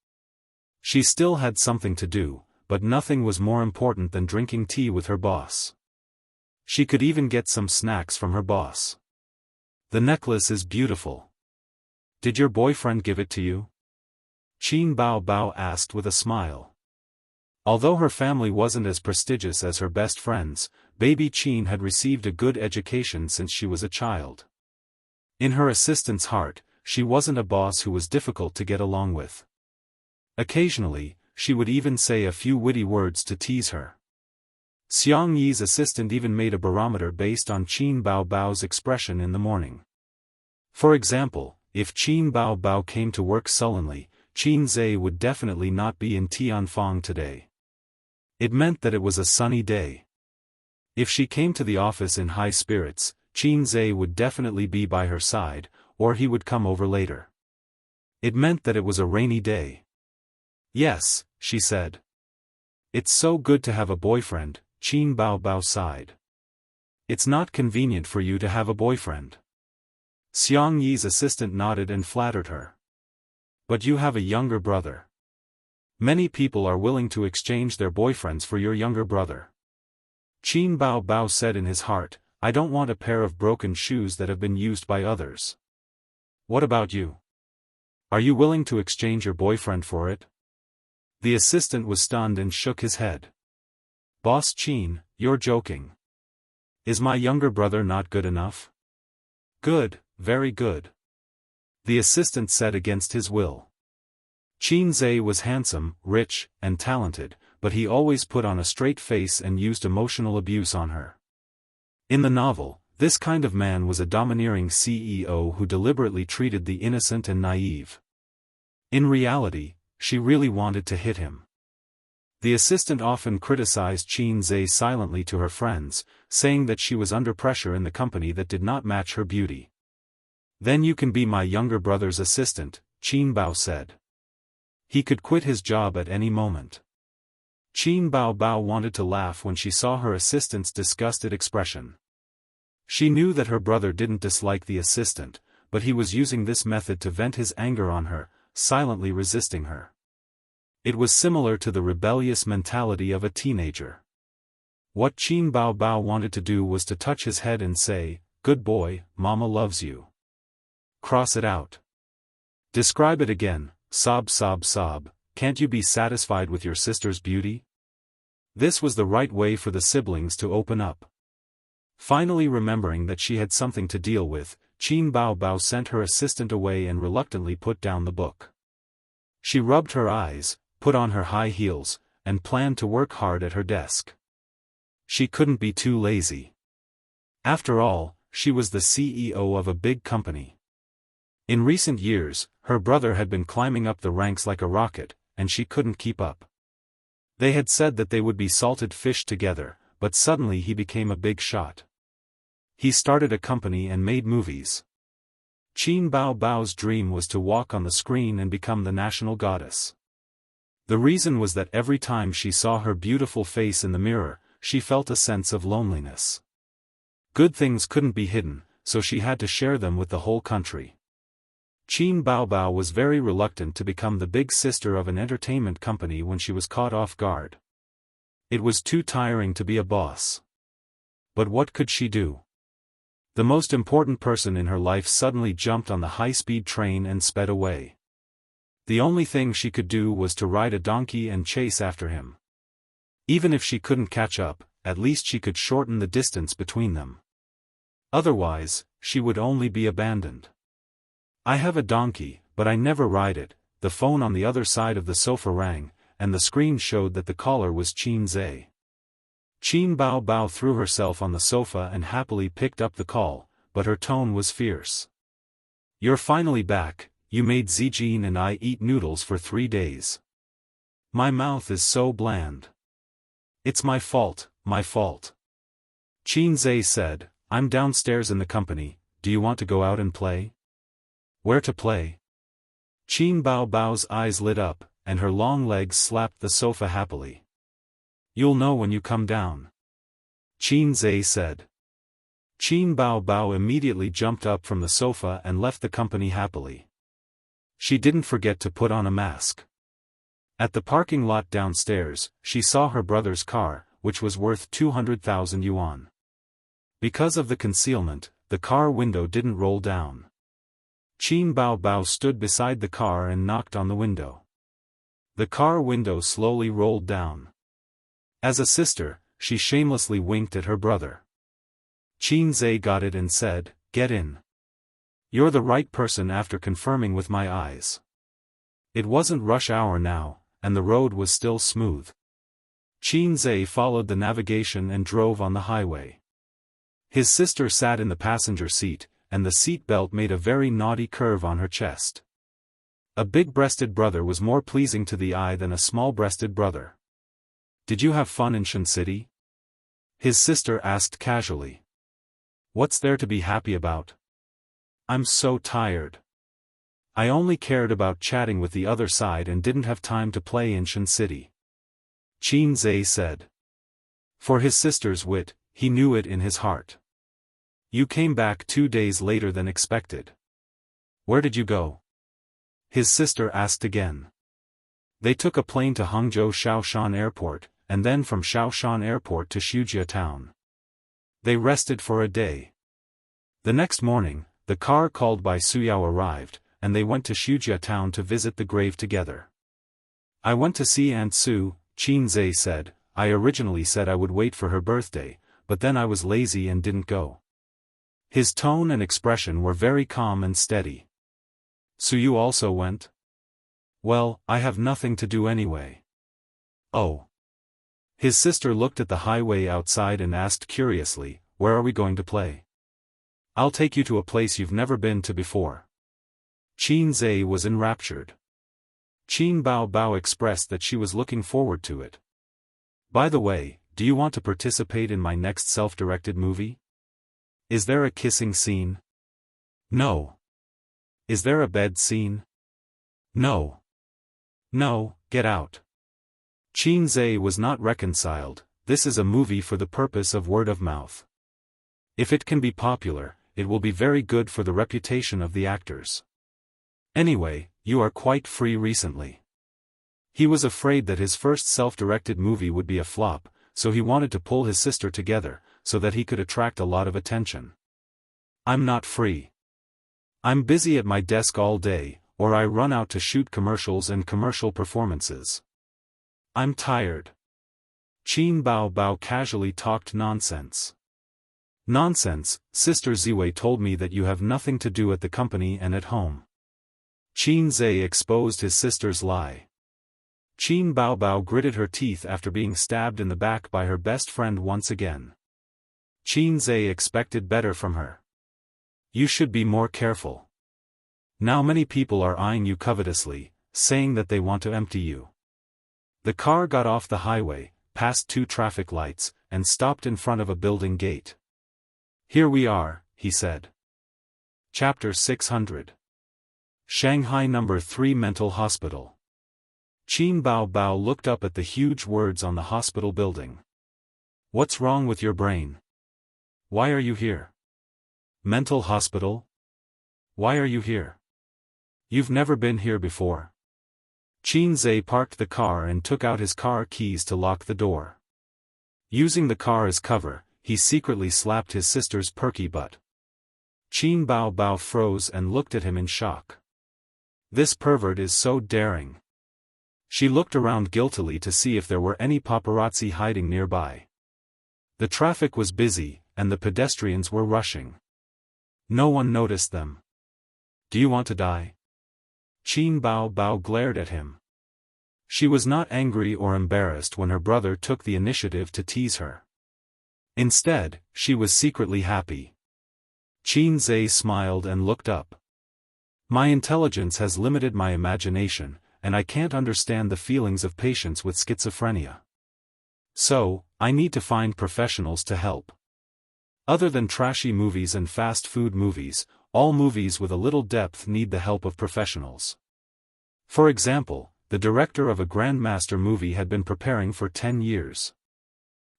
She still had something to do, but nothing was more important than drinking tea with her boss. She could even get some snacks from her boss. The necklace is beautiful. Did your boyfriend give it to you? Qin Bao Bao asked with a smile. Although her family wasn't as prestigious as her best friends, baby Qin had received a good education since she was a child. In her assistant's heart, she wasn't a boss who was difficult to get along with. Occasionally, she would even say a few witty words to tease her. Xiang Yi's assistant even made a barometer based on Qin Bao Bao's expression in the morning. For example, if Qin Bao Bao came to work sullenly, Qin Zhe would definitely not be in Tianfang today. It meant that it was a sunny day. If she came to the office in high spirits, Qin Zhe would definitely be by her side, or he would come over later. It meant that it was a rainy day. Yes, she said. It's so good to have a boyfriend, Qin Bao Bao sighed. It's not convenient for you to have a boyfriend. Xiang Yi's assistant nodded and flattered her. But you have a younger brother. Many people are willing to exchange their boyfriends for your younger brother. Qin Bao Bao said in his heart, I don't want a pair of broken shoes that have been used by others. What about you? Are you willing to exchange your boyfriend for it? The assistant was stunned and shook his head. Boss Qin, you're joking. Is my younger brother not good enough? Good, very good. The assistant said against his will. Qin Zhe was handsome, rich, and talented, but he always put on a straight face and used emotional abuse on her. In the novel, this kind of man was a domineering CEO who deliberately treated the innocent and naive. In reality, she really wanted to hit him. The assistant often criticized Qin Zhe silently to her friends, saying that she was under pressure in the company that did not match her beauty. Then you can be my younger brother's assistant, Qin Bao said. He could quit his job at any moment. Qin Bao Bao wanted to laugh when she saw her assistant's disgusted expression. She knew that her brother didn't dislike the assistant, but he was using this method to vent his anger on her, silently resisting her. It was similar to the rebellious mentality of a teenager. What Qin Bao Bao wanted to do was to touch his head and say, "Good boy, Mama loves you." Cross it out. Describe it again, sob sob sob, can't you be satisfied with your sister's beauty? This was the right way for the siblings to open up. Finally remembering that she had something to deal with, Qin Bao Bao sent her assistant away and reluctantly put down the book. She rubbed her eyes, put on her high heels, and planned to work hard at her desk. She couldn't be too lazy. After all, she was the CEO of a big company. In recent years, her brother had been climbing up the ranks like a rocket, and she couldn't keep up. They had said that they would be salted fish together, but suddenly he became a big shot. He started a company and made movies. Qin Bao Bao's dream was to walk on the screen and become the national goddess. The reason was that every time she saw her beautiful face in the mirror, she felt a sense of loneliness. Good things couldn't be hidden, so she had to share them with the whole country. Qin Baobao was very reluctant to become the big sister of an entertainment company when she was caught off guard. It was too tiring to be a boss. But what could she do? The most important person in her life suddenly jumped on the high-speed train and sped away. The only thing she could do was to ride a donkey and chase after him. Even if she couldn't catch up, at least she could shorten the distance between them. Otherwise, she would only be abandoned. I have a donkey, but I never ride it. The phone on the other side of the sofa rang, and the screen showed that the caller was Qin Zhe. Qin Baobao threw herself on the sofa and happily picked up the call, but her tone was fierce. "You're finally back. You made Zijin and I eat noodles for 3 days. My mouth is so bland. It's my fault, my fault." Qin Zhe said, "I'm downstairs in the company, do you want to go out and play?" "Where to play?" Qin Baobao's eyes lit up, and her long legs slapped the sofa happily. "You'll know when you come down," Qin Zhe said. Qin Baobao immediately jumped up from the sofa and left the company happily. She didn't forget to put on a mask. At the parking lot downstairs, she saw her brother's car, which was worth 200,000 yuan. Because of the concealment, the car window didn't roll down. Qin Baobao stood beside the car and knocked on the window. The car window slowly rolled down. As a sister, she shamelessly winked at her brother. Qin Zhe got it and said, "Get in. You're the right person after confirming with my eyes." It wasn't rush hour now, and the road was still smooth. Qin Zhe followed the navigation and drove on the highway. His sister sat in the passenger seat, and the seat belt made a very naughty curve on her chest. A big-breasted brother was more pleasing to the eye than a small-breasted brother. "Did you have fun in Shen City?" his sister asked casually. "What's there to be happy about?" "I'm so tired. I only cared about chatting with the other side and didn't have time to play in Shen City," Qin Zhe said. For his sister's wit, he knew it in his heart. "You came back 2 days later than expected. Where did you go?" his sister asked again. They took a plane to Hangzhou Shaoshan Airport, and then from Shaoshan Airport to Shujia town. They rested for a day. The next morning, the car called by Suyao arrived, and they went to Shujia town to visit the grave together. "I went to see Aunt Sue," Qin Zhe said. "I originally said I would wait for her birthday, but then I was lazy and didn't go." His tone and expression were very calm and steady. "So you also went?" "Well, I have nothing to do anyway." "Oh." His sister looked at the highway outside and asked curiously, "Where are we going to play?" "I'll take you to a place you've never been to before." Qin Zhe was enraptured. Qin Baobao expressed that she was looking forward to it. "By the way, do you want to participate in my next self-directed movie? Is there a kissing scene?" "No." "Is there a bed scene?" "No." "No, get out." Qin Zhe was not reconciled. This is a movie for the purpose of word of mouth. If it can be popular, it will be very good for the reputation of the actors. Anyway, you are quite free recently. He was afraid that his first self-directed movie would be a flop, so he wanted to pull his sister together, so that he could attract a lot of attention. "I'm not free. I'm busy at my desk all day, or I run out to shoot commercials and commercial performances. I'm tired." Qin Baobao casually talked nonsense. "Nonsense, Sister Ziwei told me that you have nothing to do at the company and at home." Qin Zhe exposed his sister's lie. Qin Baobao gritted her teeth after being stabbed in the back by her best friend once again. Qin Zhe expected better from her. "You should be more careful. Now many people are eyeing you covetously, saying that they want to empty you." The car got off the highway, passed 2 traffic lights, and stopped in front of a building gate. "Here we are," he said. Chapter 600. Shanghai No. 3 Mental Hospital. Qin Baobao looked up at the huge words on the hospital building. "What's wrong with your brain? Why are you here?" Mental hospital? Why are you here? You've never been here before. Qin Zhe parked the car and took out his car keys to lock the door. Using the car as cover, he secretly slapped his sister's perky butt. Qin Bao Bao froze and looked at him in shock. This pervert is so daring. She looked around guiltily to see if there were any paparazzi hiding nearby. The traffic was busy, and the pedestrians were rushing. No one noticed them. Do you want to die? Qin Bao Bao glared at him. She was not angry or embarrassed when her brother took the initiative to tease her. Instead, she was secretly happy. Qin Zhe smiled and looked up. My intelligence has limited my imagination, and I can't understand the feelings of patients with schizophrenia. So, I need to find professionals to help. Other than trashy movies and fast food movies, all movies with a little depth need the help of professionals. For example, the director of a Grandmaster movie had been preparing for 10 years.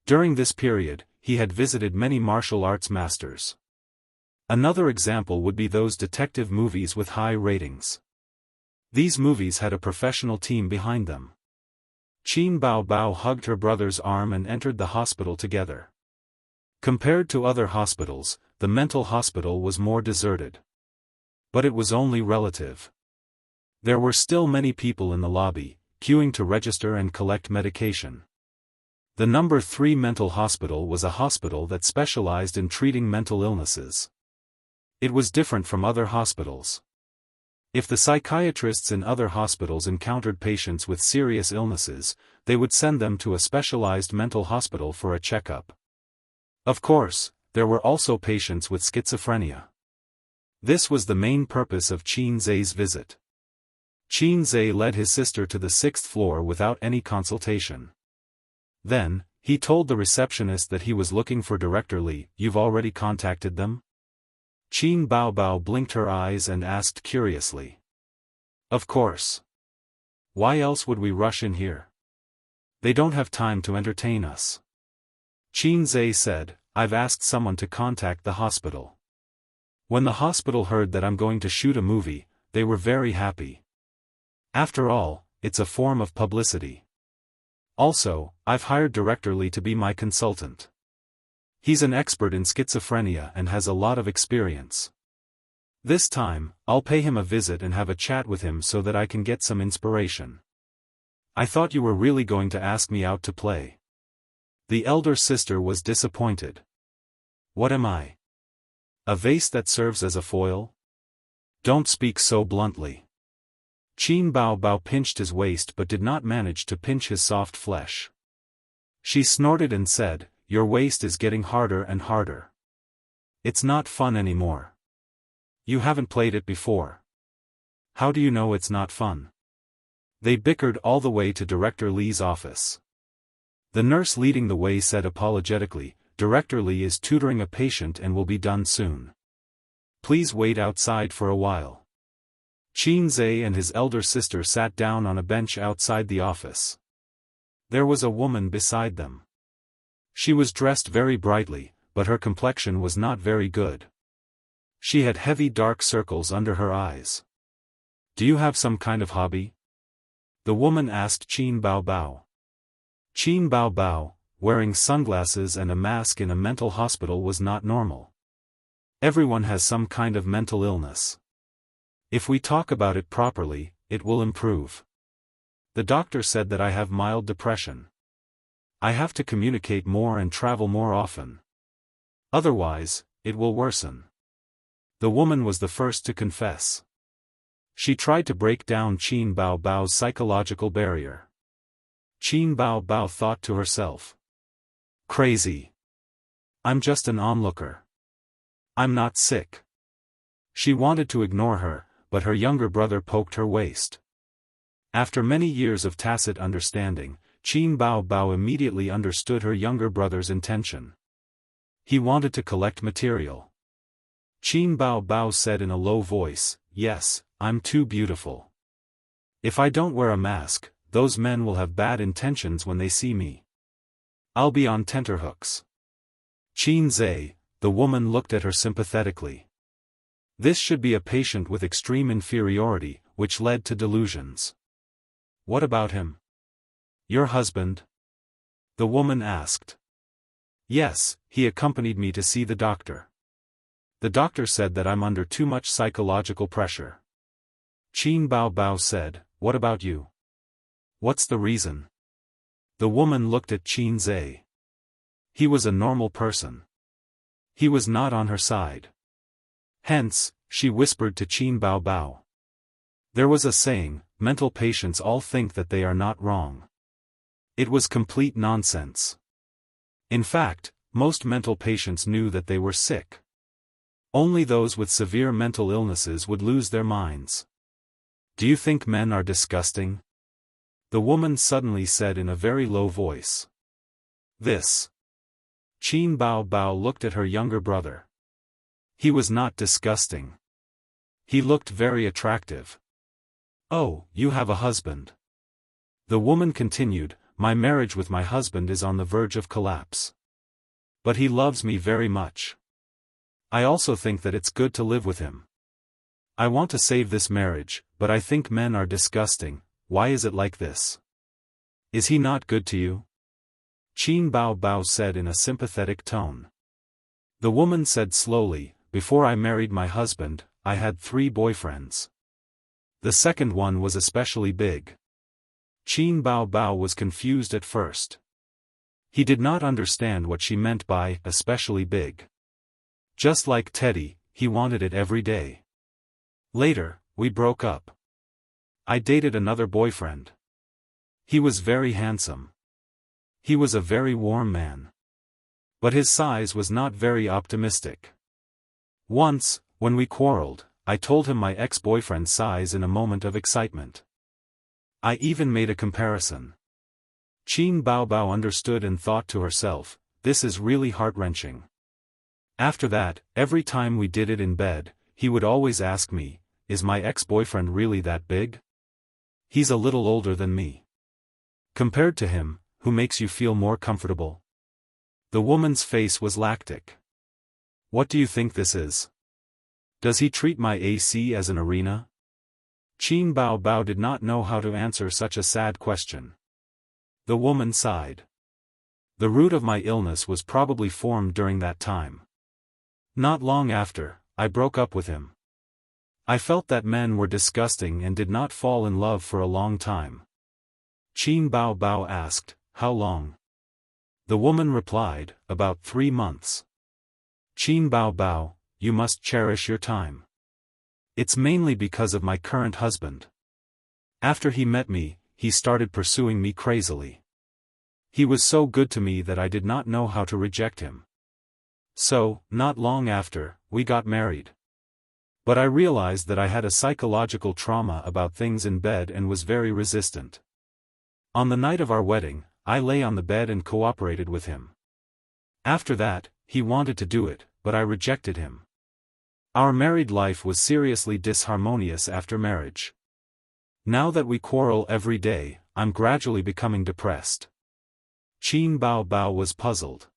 During this period, he had visited many martial arts masters. Another example would be those detective movies with high ratings. These movies had a professional team behind them. Qin Bao Bao hugged her brother's arm and entered the hospital together. Compared to other hospitals, the mental hospital was more deserted. But it was only relative. There were still many people in the lobby, queuing to register and collect medication. The number 3 mental hospital was a hospital that specialized in treating mental illnesses. It was different from other hospitals. If the psychiatrists in other hospitals encountered patients with serious illnesses, they would send them to a specialized mental hospital for a checkup. Of course, there were also patients with schizophrenia. This was the main purpose of Qin Zhe's visit. Qin Zhe led his sister to the 6th floor without any consultation. Then, he told the receptionist that he was looking for Director Li. You've already contacted them? Qin Bao Bao blinked her eyes and asked curiously. Of course. Why else would we rush in here? They don't have time to entertain us. Qin Zhe said, I've asked someone to contact the hospital. When the hospital heard that I'm going to shoot a movie, they were very happy. After all, it's a form of publicity. Also, I've hired Director Li to be my consultant. He's an expert in schizophrenia and has a lot of experience. This time, I'll pay him a visit and have a chat with him so that I can get some inspiration. I thought you were really going to ask me out to play. The elder sister was disappointed. What am I? A vase that serves as a foil? Don't speak so bluntly. Qin Bao Bao pinched his waist but did not manage to pinch his soft flesh. She snorted and said, Your waist is getting harder and harder. It's not fun anymore. You haven't played it before. How do you know it's not fun? They bickered all the way to Director Li's office. The nurse leading the way said apologetically, Director Li is tutoring a patient and will be done soon. Please wait outside for a while. Qin Zhe and his elder sister sat down on a bench outside the office. There was a woman beside them. She was dressed very brightly, but her complexion was not very good. She had heavy dark circles under her eyes. Do you have some kind of hobby? The woman asked Qin Bao Bao. Qin Bao Bao, wearing sunglasses and a mask in a mental hospital was not normal. Everyone has some kind of mental illness. If we talk about it properly, it will improve. The doctor said that I have mild depression. I have to communicate more and travel more often. Otherwise, it will worsen. The woman was the first to confess. She tried to break down Qin Bao Bao's psychological barrier. Qin Bao Bao thought to herself. Crazy. I'm just an onlooker. I'm not sick. She wanted to ignore her, but her younger brother poked her waist. After many years of tacit understanding, Qin Bao Bao immediately understood her younger brother's intention. He wanted to collect material. Qin Bao Bao said in a low voice, Yes, I'm too beautiful. If I don't wear a mask, those men will have bad intentions when they see me. I'll be on tenterhooks. Qin Zhe, The woman looked at her sympathetically. This should be a patient with extreme inferiority, which led to delusions. What about him? Your husband? The woman asked. Yes, he accompanied me to see the doctor. The doctor said that I'm under too much psychological pressure. Qin Bao Bao said, what about you? What's the reason? The woman looked at Qin Zhe. He was a normal person. He was not on her side. Hence, she whispered to Qin Bao Bao. There was a saying, mental patients all think that they are not wrong. It was complete nonsense. In fact, most mental patients knew that they were sick. Only those with severe mental illnesses would lose their minds. Do you think men are disgusting? The woman suddenly said in a very low voice. This. Qin Bao Bao looked at her younger brother. He was not disgusting. He looked very attractive. Oh, you have a husband. The woman continued, my marriage with my husband is on the verge of collapse. But he loves me very much. I also think that it's good to live with him. I want to save this marriage, but I think men are disgusting. Why is it like this? Is he not good to you? Qin Bao Bao said in a sympathetic tone. The woman said slowly, before I married my husband, I had 3 boyfriends. The second one was especially big. Qin Bao Bao was confused at first. He did not understand what she meant by especially big. Just like Teddy, he wanted it every day. Later, we broke up. I dated another boyfriend. He was very handsome. He was a very warm man. But his size was not very optimistic. Once, when we quarreled, I told him my ex-boyfriend's size in a moment of excitement. I even made a comparison. Qin Bao Bao understood and thought to herself, this is really heart-wrenching. After that, every time we did it in bed, he would always ask me, is my ex-boyfriend really that big? He's a little older than me. Compared to him, who makes you feel more comfortable? The woman's face was lactic. What do you think this is? Does he treat my AC as an arena? Qin Bao Bao did not know how to answer such a sad question. The woman sighed. The root of my illness was probably formed during that time. Not long after, I broke up with him. I felt that men were disgusting and did not fall in love for a long time. Qin Bao Bao asked, how long? The woman replied, about 3 months. Qin Bao Bao, you must cherish your time. It's mainly because of my current husband. After he met me, he started pursuing me crazily. He was so good to me that I did not know how to reject him. So, not long after, we got married. But I realized that I had a psychological trauma about things in bed and was very resistant. On the night of our wedding, I lay on the bed and cooperated with him. After that, he wanted to do it, but I rejected him. Our married life was seriously disharmonious after marriage. Now that we quarrel every day, I'm gradually becoming depressed. Qin Bao Bao was puzzled.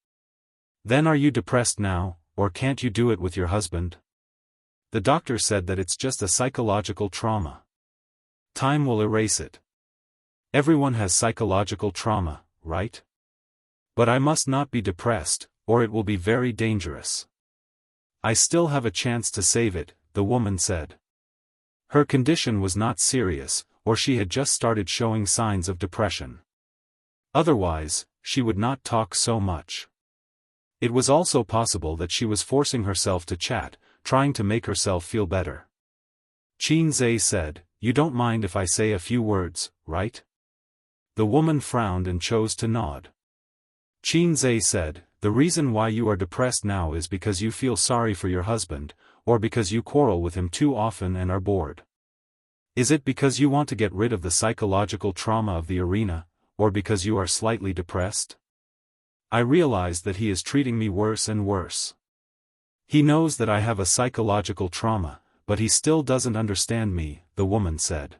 Then are you depressed now, or can't you do it with your husband? The doctor said that it's just a psychological trauma. Time will erase it. Everyone has psychological trauma, right? But I must not be depressed, or it will be very dangerous. I still have a chance to save it, the woman said. Her condition was not serious, or she had just started showing signs of depression. Otherwise, she would not talk so much. It was also possible that she was forcing herself to chat, trying to make herself feel better. Qin Zhe said, you don't mind if I say a few words, right? The woman frowned and chose to nod. Qin Zhe said, the reason why you are depressed now is because you feel sorry for your husband, or because you quarrel with him too often and are bored. Is it because you want to get rid of the psychological trauma of the arena, or because you are slightly depressed? I realize that he is treating me worse and worse. He knows that I have a psychological trauma, but he still doesn't understand me, the woman said.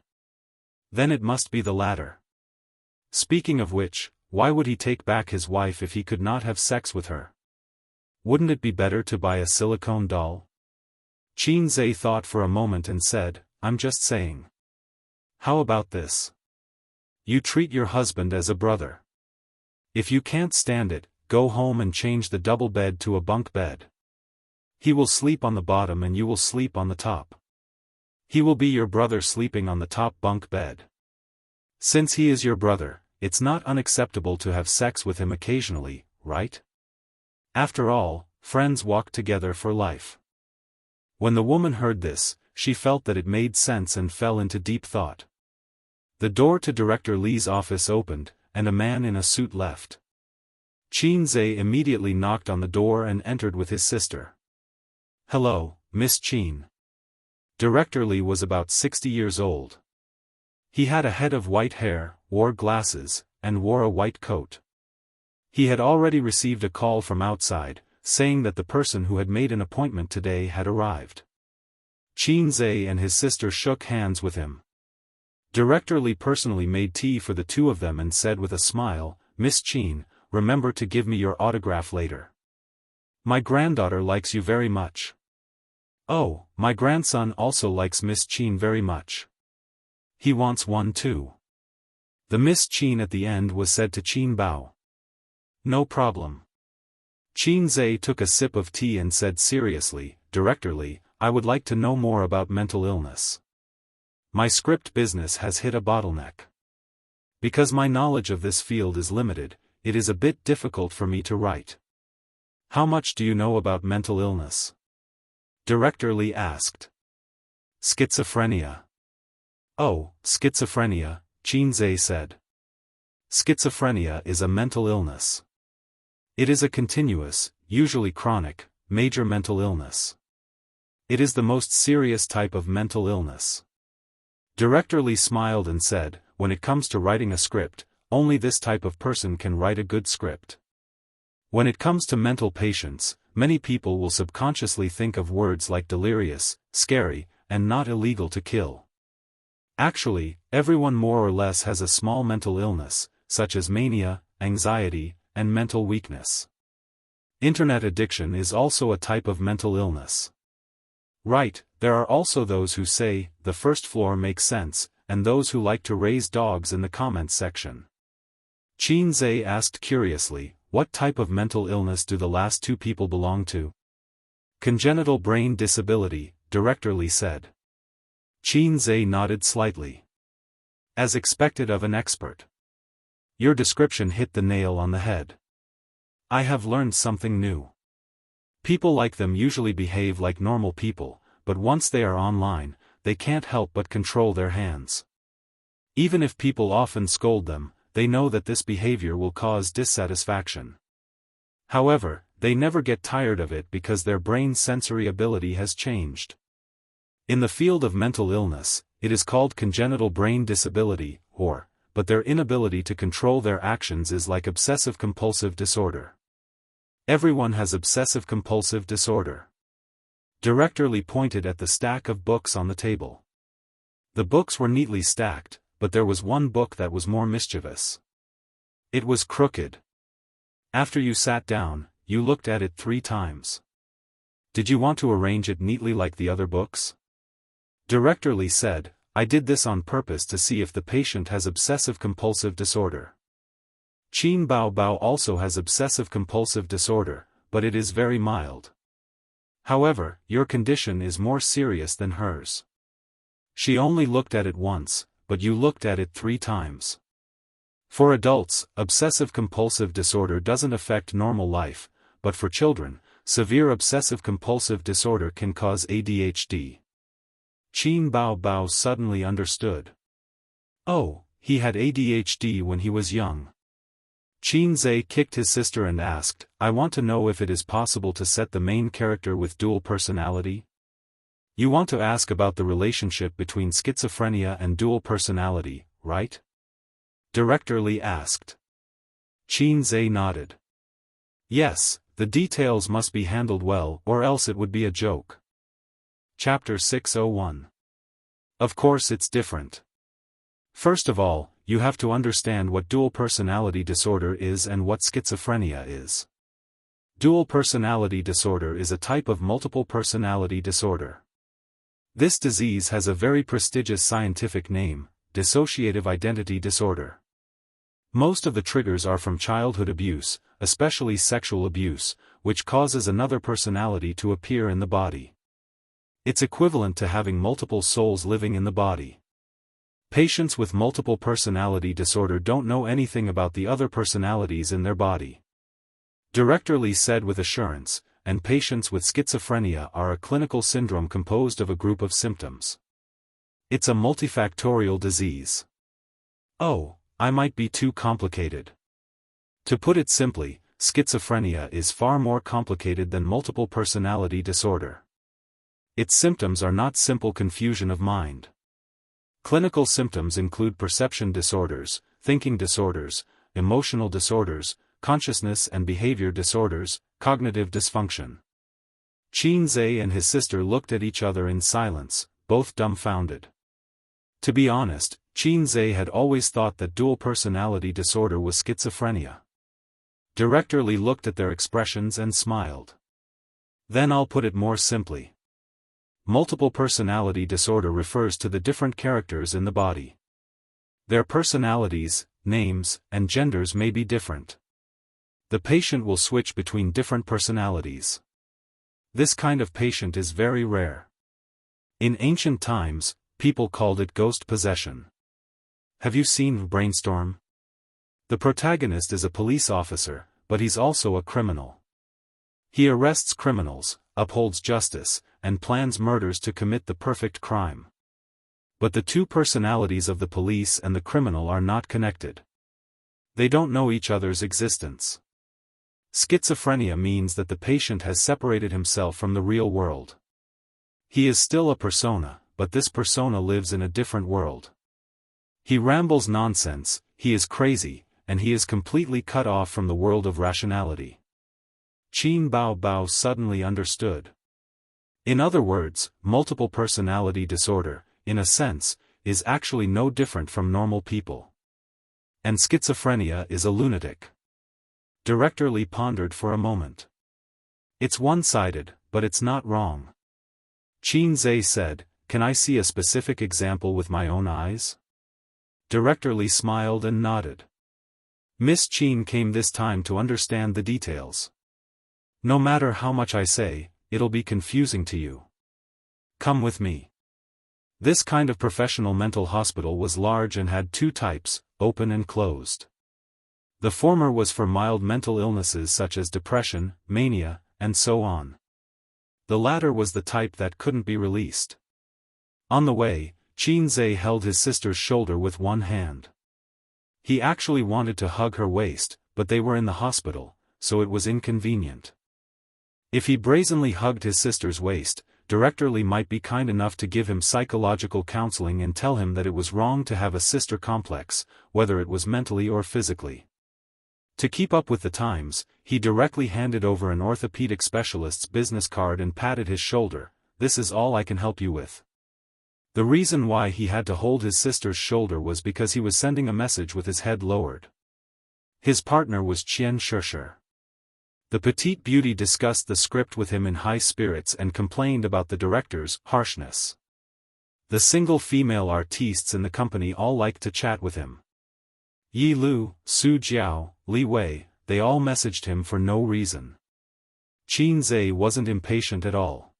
Then it must be the latter. Speaking of which, why would he take back his wife if he could not have sex with her? Wouldn't it be better to buy a silicone doll? Qin Zhe thought for a moment and said, I'm just saying. How about this? You treat your husband as a brother. If you can't stand it, go home and change the double bed to a bunk bed. He will sleep on the bottom and you will sleep on the top. He will be your brother sleeping on the top bunk bed. Since he is your brother, it's not unacceptable to have sex with him occasionally, right? After all, friends walk together for life. When the woman heard this, she felt that it made sense and fell into deep thought. The door to Director Li's office opened, and a man in a suit left. Qin Zhe immediately knocked on the door and entered with his sister. Hello, Miss Qin. Director Li was about 60 years old. He had a head of white hair, wore glasses, and wore a white coat. He had already received a call from outside, saying that the person who had made an appointment today had arrived. Qin Zhe and his sister shook hands with him. Director Li personally made tea for the two of them and said with a smile, Miss Qin, remember to give me your autograph later. My granddaughter likes you very much. Oh, my grandson also likes Miss Qin very much. He wants one too. The Miss Qin at the end was said to Qin Bao. No problem. Qin Zhe took a sip of tea and said seriously, Director Li, I would like to know more about mental illness. My script business has hit a bottleneck. Because my knowledge of this field is limited, it is a bit difficult for me to write. How much do you know about mental illness? Director Li asked. Schizophrenia. Oh, schizophrenia, Qin Zhe said. Schizophrenia is a mental illness. It is a continuous, usually chronic, major mental illness. It is the most serious type of mental illness. Director Li smiled and said, when it comes to writing a script, only this type of person can write a good script. When it comes to mental patients, many people will subconsciously think of words like delirious, scary, and not illegal to kill. Actually, everyone more or less has a small mental illness, such as mania, anxiety, and mental weakness. Internet addiction is also a type of mental illness. Right, there are also those who say, the first floor makes sense, and those who like to raise dogs in the comments section. Qin Zhe asked curiously, what type of mental illness do the last two people belong to? Congenital brain disability, Director Li said. Qin Zhe nodded slightly. As expected of an expert. Your description hit the nail on the head. I have learned something new. People like them usually behave like normal people, but once they are online, they can't help but control their hands. Even if people often scold them, they know that this behavior will cause dissatisfaction. However, they never get tired of it because their brain's sensory ability has changed. In the field of mental illness, it is called congenital brain disability, but their inability to control their actions is like obsessive-compulsive disorder. Everyone has obsessive-compulsive disorder. Director Li pointed at the stack of books on the table. The books were neatly stacked, but there was one book that was more mischievous. It was crooked. After you sat down, you looked at it 3 times. Did you want to arrange it neatly like the other books? Director Li said, I did this on purpose to see if the patient has obsessive-compulsive disorder. Qin Bao also has obsessive-compulsive disorder, but it is very mild. However, your condition is more serious than hers. She only looked at it once, but you looked at it 3 times. For adults, obsessive-compulsive disorder doesn't affect normal life, but for children, severe obsessive-compulsive disorder can cause ADHD. Qin Bao suddenly understood. Oh, he had ADHD when he was young. Qin Zhe kicked his sister and asked, I want to know if it is possible to set the main character with dual personality? You want to ask about the relationship between schizophrenia and dual personality, right? Director Li asked. Qin Zhe nodded. Yes, the details must be handled well or else it would be a joke. Chapter 601. Of course it's different. First of all, you have to understand what dual personality disorder is and what schizophrenia is. Dual personality disorder is a type of multiple personality disorder. This disease has a very prestigious scientific name, dissociative identity disorder. Most of the triggers are from childhood abuse, especially sexual abuse, which causes another personality to appear in the body. It's equivalent to having multiple souls living in the body. Patients with multiple personality disorder don't know anything about the other personalities in their body. Director Lee said with assurance, and patients with schizophrenia are a clinical syndrome composed of a group of symptoms. It's a multifactorial disease. Oh, I might be too complicated. To put it simply, schizophrenia is far more complicated than multiple personality disorder. Its symptoms are not simple confusion of mind. Clinical symptoms include perception disorders, thinking disorders, emotional disorders, consciousness and behavior disorders, cognitive dysfunction. Qin and his sister looked at each other in silence, both dumbfounded. To be honest, Qin had always thought that dual personality disorder was schizophrenia. Director Lee looked at their expressions and smiled. Then I'll put it more simply. Multiple personality disorder refers to the different characters in the body. Their personalities, names, and genders may be different. The patient will switch between different personalities. This kind of patient is very rare. In ancient times, people called it ghost possession. Have you seen Brainstorm? The protagonist is a police officer, but he's also a criminal. He arrests criminals, upholds justice, and plans murders to commit the perfect crime. But the two personalities of the police and the criminal are not connected. They don't know each other's existence. Schizophrenia means that the patient has separated himself from the real world. He is still a persona, but this persona lives in a different world. He rambles nonsense, he is crazy, and he is completely cut off from the world of rationality. Qin Bao suddenly understood. In other words, multiple personality disorder, in a sense, is actually no different from normal people. And schizophrenia is a lunatic. Director Lee pondered for a moment. It's one-sided, but it's not wrong. Qin said, "Can I see a specific example with my own eyes?" Director Lee smiled and nodded. Miss Qin came this time to understand the details. No matter how much I say, it'll be confusing to you. Come with me. This kind of professional mental hospital was large and had two types, open and closed. The former was for mild mental illnesses such as depression, mania, and so on. The latter was the type that couldn't be released. On the way, Qin held his sister's shoulder with one hand. He actually wanted to hug her waist, but they were in the hospital, so it was inconvenient. If he brazenly hugged his sister's waist, Director Lee might be kind enough to give him psychological counseling and tell him that it was wrong to have a sister complex, whether it was mentally or physically. To keep up with the times, he directly handed over an orthopedic specialist's business card and patted his shoulder. "This is all I can help you with." The reason why he had to hold his sister's shoulder was because he was sending a message with his head lowered. His partner was Xianxia. The petite beauty discussed the script with him in high spirits and complained about the director's harshness. The single female artistes in the company all liked to chat with him. Yi Lu, Su Jiao, Li Wei, they all messaged him for no reason. Qin wasn't impatient at all.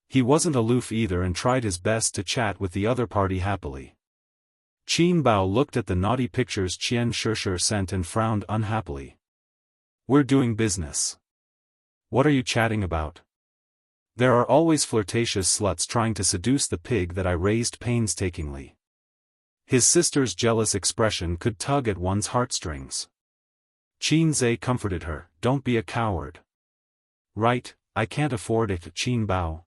He wasn't aloof either and tried his best to chat with the other party happily. Qin Bao looked at the naughty pictures Xianxia sent and frowned unhappily. "We're doing business. What are you chatting about? There are always flirtatious sluts trying to seduce the pig that I raised painstakingly." His sister's jealous expression could tug at one's heartstrings. Qin comforted her, "Don't be a coward." "Right, I can't afford it." Qin Bao.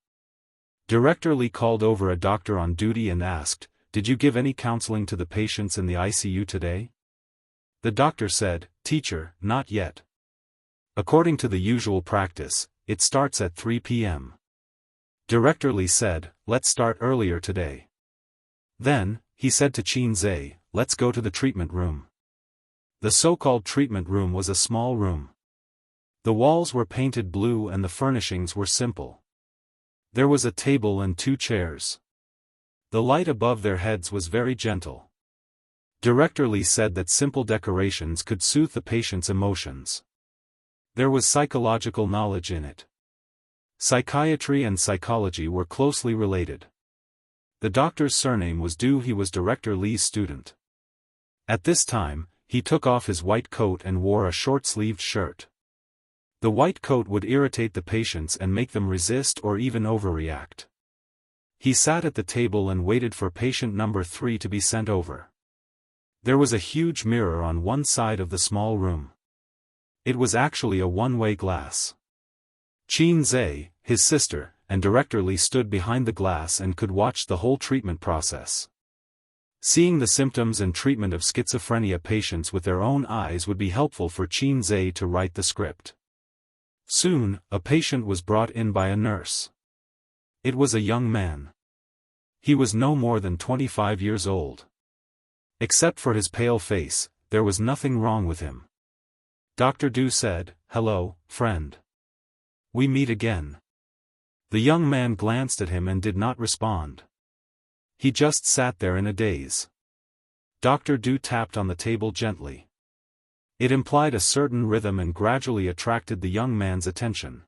Director Lee called over a doctor on duty and asked, "Did you give any counseling to the patients in the ICU today?" The doctor said, "Teacher, not yet. According to the usual practice, it starts at 3 p.m. Director Lee said, "Let's start earlier today." Then, he said to Qin, "Let's go to the treatment room." The so-called treatment room was a small room. The walls were painted blue and the furnishings were simple. There was a table and 2 chairs. The light above their heads was very gentle. Director Lee said that simple decorations could soothe the patient's emotions. There was psychological knowledge in it. Psychiatry and psychology were closely related. The doctor's surname was Du. He was Director Lee's student. At this time, he took off his white coat and wore a short-sleeved shirt. The white coat would irritate the patients and make them resist or even overreact. He sat at the table and waited for patient number 3 to be sent over. There was a huge mirror on one side of the small room. It was actually a one-way glass. Qin Zhe, his sister, and Director Lee stood behind the glass and could watch the whole treatment process. Seeing the symptoms and treatment of schizophrenia patients with their own eyes would be helpful for Qin Zhe to write the script. Soon, a patient was brought in by a nurse. It was a young man. He was no more than 25 years old. Except for his pale face, there was nothing wrong with him. Dr. Du said, "Hello, friend. We meet again." The young man glanced at him and did not respond. He just sat there in a daze. Dr. Du tapped on the table gently. It implied a certain rhythm and gradually attracted the young man's attention.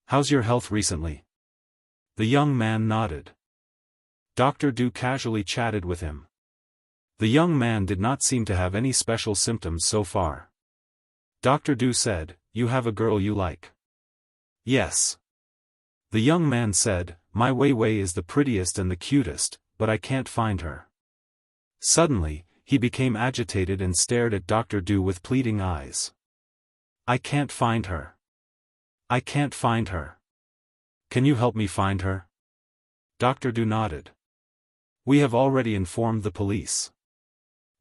"How's your health recently?" The young man nodded. Dr. Du casually chatted with him. The young man did not seem to have any special symptoms so far. Dr. Du said, "You have a girl you like?" "Yes." The young man said, "My Wei Wei is the prettiest and the cutest, but I can't find her." Suddenly, he became agitated and stared at Dr. Du with pleading eyes. "I can't find her. I can't find her. Can you help me find her?" Dr. Du nodded. "We have already informed the police.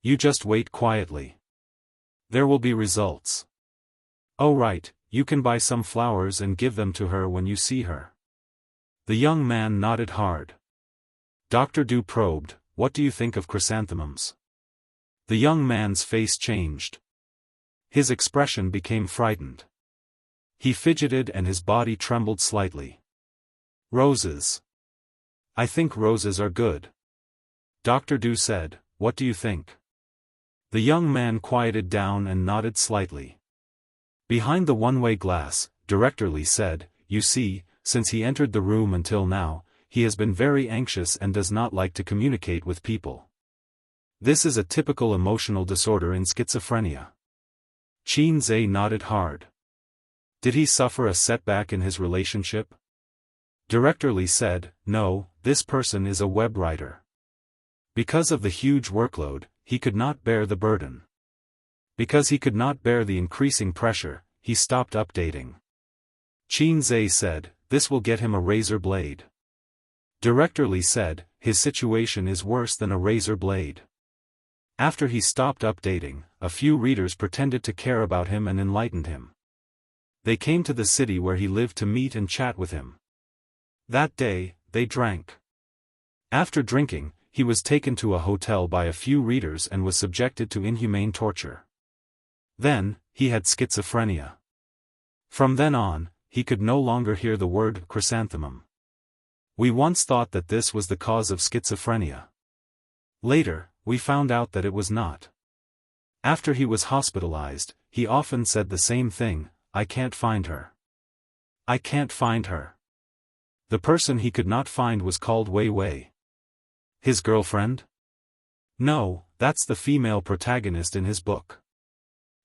You just wait quietly. There will be results." "Oh right, you can buy some flowers and give them to her when you see her." The young man nodded hard. Dr. Du probed, "What do you think of chrysanthemums?" The young man's face changed. His expression became frightened. He fidgeted and his body trembled slightly. "Roses. I think roses are good." Dr. Du said, "What do you think?" The young man quieted down and nodded slightly. Behind the one-way glass, Director Lee said, "You see, since he entered the room until now, he has been very anxious and does not like to communicate with people. This is a typical emotional disorder in schizophrenia." Qin Zhe nodded hard. "Did he suffer a setback in his relationship?" Director Lee said, "No, this person is a web writer. Because of the huge workload, he could not bear the burden. Because he could not bear the increasing pressure, he stopped updating." Qin Zhe said, "This will get him a razor blade." Director Lee said, "His situation is worse than a razor blade." After he stopped updating, a few readers pretended to care about him and enlightened him. They came to the city where he lived to meet and chat with him. That day, they drank. After drinking, he was taken to a hotel by a few readers and was subjected to inhumane torture. Then, he had schizophrenia. From then on, he could no longer hear the word chrysanthemum. We once thought that this was the cause of schizophrenia. Later, we found out that it was not. After he was hospitalized, he often said the same thing, "I can't find her. I can't find her." The person he could not find was called Wei Wei. His girlfriend? No, that's the female protagonist in his book.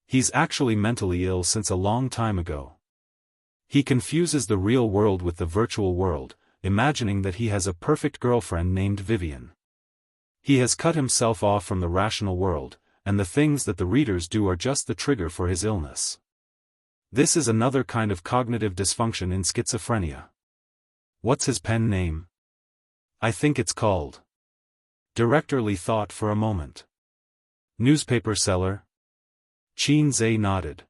He's actually mentally ill since a long time ago. He confuses the real world with the virtual world, imagining that he has a perfect girlfriend named Vivian. He has cut himself off from the rational world, and the things that the readers do are just the trigger for his illness. This is another kind of cognitive dysfunction in schizophrenia. What's his pen name? I think it's called. Director Lee thought for a moment. Newspaper seller? Qin Zhe nodded.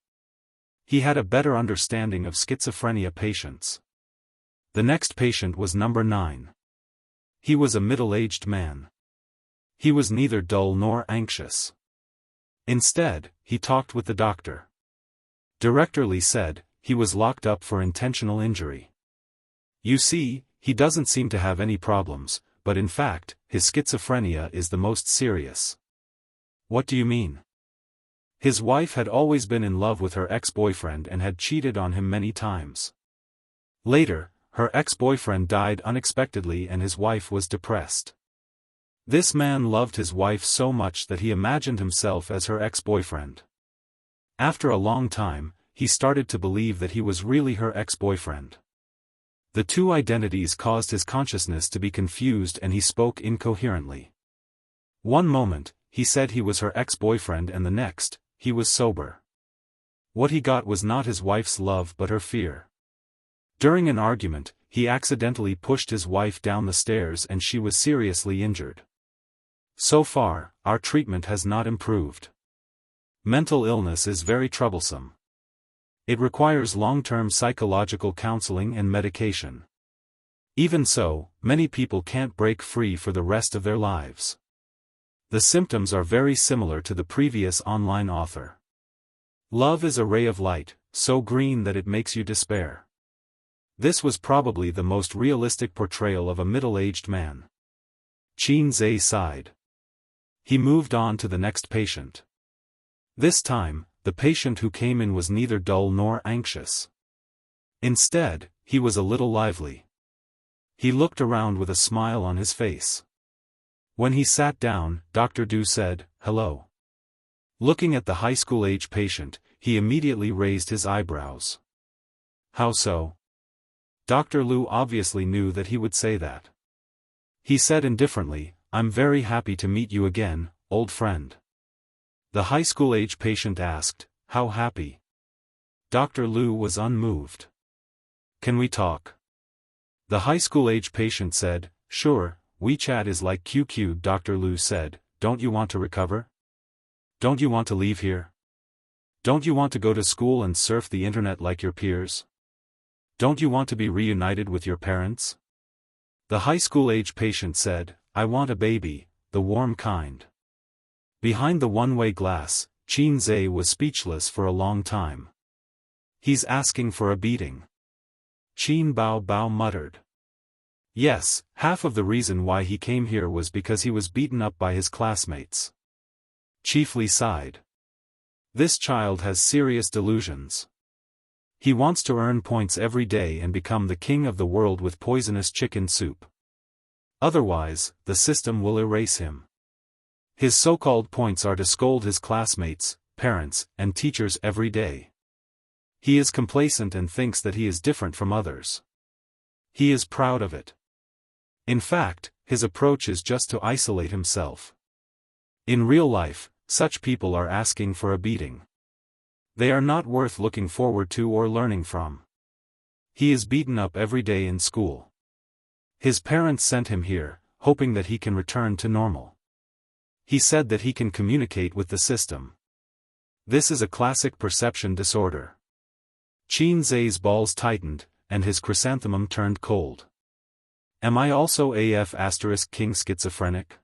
He had a better understanding of schizophrenia patients. The next patient was number 9. He was a middle-aged man. He was neither dull nor anxious. Instead, he talked with the doctor. Director Lee said, he was locked up for intentional injury. You see, he doesn't seem to have any problems, but in fact, his schizophrenia is the most serious. What do you mean? His wife had always been in love with her ex-boyfriend and had cheated on him many times. Later, her ex-boyfriend died unexpectedly and his wife was depressed. This man loved his wife so much that he imagined himself as her ex-boyfriend. After a long time, he started to believe that he was really her ex-boyfriend. The two identities caused his consciousness to be confused and he spoke incoherently. One moment, he said he was her ex-boyfriend and the next, he was sober. What he got was not his wife's love but her fear. During an argument, he accidentally pushed his wife down the stairs and she was seriously injured. So far, our treatment has not improved. Mental illness is very troublesome. It requires long-term psychological counseling and medication. Even so, many people can't break free for the rest of their lives. The symptoms are very similar to the previous online author. Love is a ray of light, so green that it makes you despair. This was probably the most realistic portrayal of a middle-aged man. Qin Zhe sighed. He moved on to the next patient. This time, the patient who came in was neither dull nor anxious. Instead, he was a little lively. He looked around with a smile on his face. When he sat down, Dr. Du said, "Hello." Looking at the high school-age patient, he immediately raised his eyebrows. "How so?" Dr. Lu obviously knew that he would say that. He said indifferently, "I'm very happy to meet you again, old friend." The high school-age patient asked, "How happy?" Dr. Lu was unmoved. "Can we talk?" The high school-age patient said, "Sure, WeChat is like QQ." Dr. Lu said, "Don't you want to recover? Don't you want to leave here? Don't you want to go to school and surf the internet like your peers? Don't you want to be reunited with your parents?" The high school-age patient said, "I want a baby, the warm kind." Behind the one-way glass, Qin Zhe was speechless for a long time. "He's asking for a beating." Qin Bao Bao muttered. Yes, half of the reason why he came here was because he was beaten up by his classmates. Chiefly sighed. This child has serious delusions. He wants to earn points every day and become the king of the world with poisonous chicken soup. Otherwise, the system will erase him. His so-called points are to scold his classmates, parents, and teachers every day. He is complacent and thinks that he is different from others. He is proud of it. In fact, his approach is just to isolate himself. In real life, such people are asking for a beating. They are not worth looking forward to or learning from. He is beaten up every day in school. His parents sent him here, hoping that he can return to normal. He said that he can communicate with the system. This is a classic perception disorder. Qin Zhe's balls tightened, and his chrysanthemum turned cold. Am I also AF * king schizophrenic?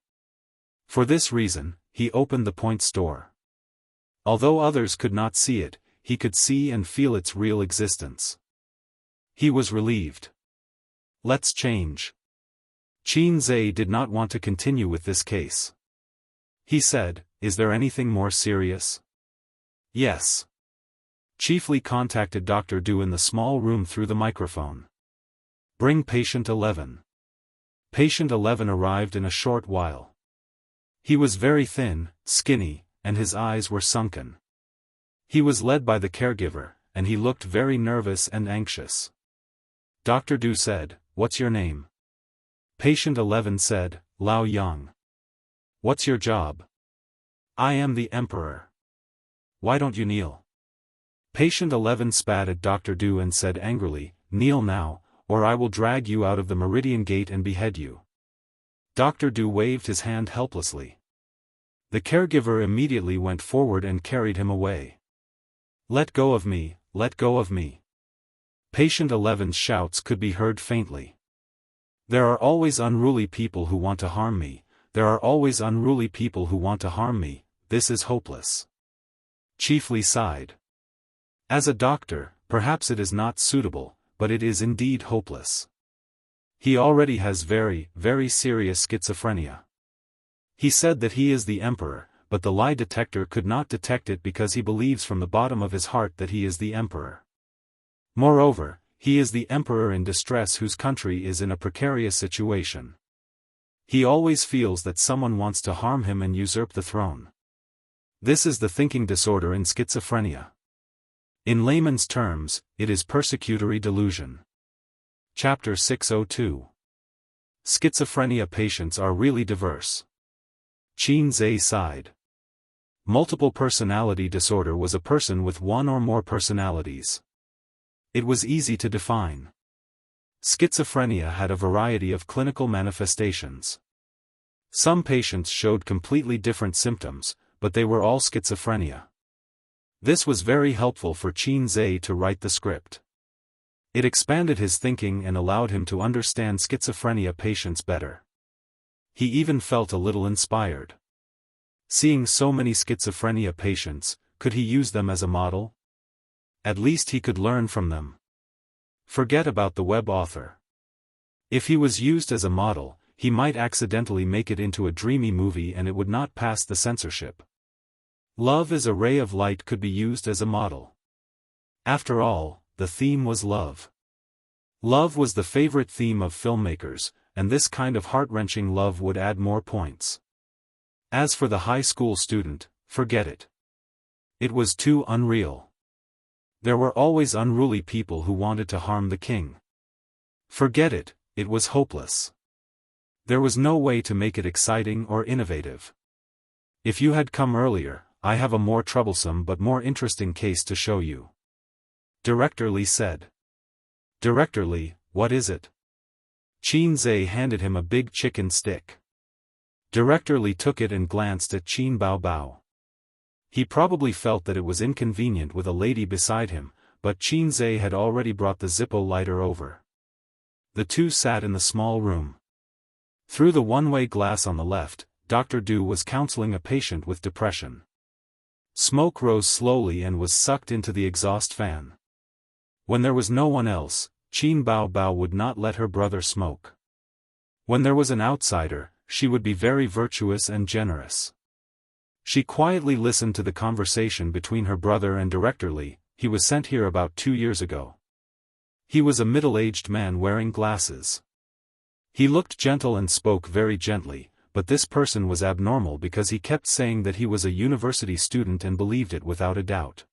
For this reason, he opened the point store. Although others could not see it, he could see and feel its real existence. He was relieved. Let's change. Qin Zhe did not want to continue with this case. He said, "Is there anything more serious?" Yes. Chiefly contacted Dr. Du in the small room through the microphone. Bring patient 11. Patient 11 arrived in a short while. He was very thin, skinny, and his eyes were sunken. He was led by the caregiver, and he looked very nervous and anxious. Dr. Du said, "What's your name?" Patient 11 said, "Lao Yang." "What's your job?" "I am the emperor." "Why don't you kneel?" Patient 11 spat at Dr. Du and said angrily, "Kneel now, or I will drag you out of the Meridian Gate and behead you." Dr. Du waved his hand helplessly. The caregiver immediately went forward and carried him away. "Let go of me, let go of me." Patient 11's shouts could be heard faintly. "There are always unruly people who want to harm me. There are always unruly people who want to harm me. This is hopeless." Chiefly sighed. As a doctor, perhaps it is not suitable, but it is indeed hopeless. He already has very, very serious schizophrenia. He said that he is the emperor, but the lie detector could not detect it because he believes from the bottom of his heart that he is the emperor. Moreover, he is the emperor in distress whose country is in a precarious situation. He always feels that someone wants to harm him and usurp the throne. This is the thinking disorder in schizophrenia. In layman's terms, it is persecutory delusion. Chapter 602. Schizophrenia patients are really diverse. Qin Zhe sighed. Multiple personality disorder was a person with one or more personalities. It was easy to define. Schizophrenia had a variety of clinical manifestations. Some patients showed completely different symptoms, but they were all schizophrenia. This was very helpful for Qin Zhe to write the script. It expanded his thinking and allowed him to understand schizophrenia patients better. He even felt a little inspired. Seeing so many schizophrenia patients, could he use them as a model? At least he could learn from them. Forget about the web author. If he was used as a model, he might accidentally make it into a dreamy movie and it would not pass the censorship. Love as a ray of light could be used as a model. After all, the theme was love. Love was the favorite theme of filmmakers, and this kind of heart-wrenching love would add more points. As for the high school student, forget it. It was too unreal. There were always unruly people who wanted to harm the king. Forget it, it was hopeless. There was no way to make it exciting or innovative. If you had come earlier, I have a more troublesome but more interesting case to show you. Director Li said. Director Li, what is it? Qin Zhe handed him a big chicken stick. Director Li took it and glanced at Qin Bao Bao. He probably felt that it was inconvenient with a lady beside him, but Qin Zhe had already brought the Zippo lighter over. The two sat in the small room. Through the one-way glass on the left, Dr. Du was counseling a patient with depression. Smoke rose slowly and was sucked into the exhaust fan. When there was no one else, Qin Bao Bao would not let her brother smoke. When there was an outsider, she would be very virtuous and generous. She quietly listened to the conversation between her brother and Director Li. He was sent here about 2 years ago. He was a middle-aged man wearing glasses. He looked gentle and spoke very gently, but this person was abnormal because he kept saying that he was a university student and believed it without a doubt.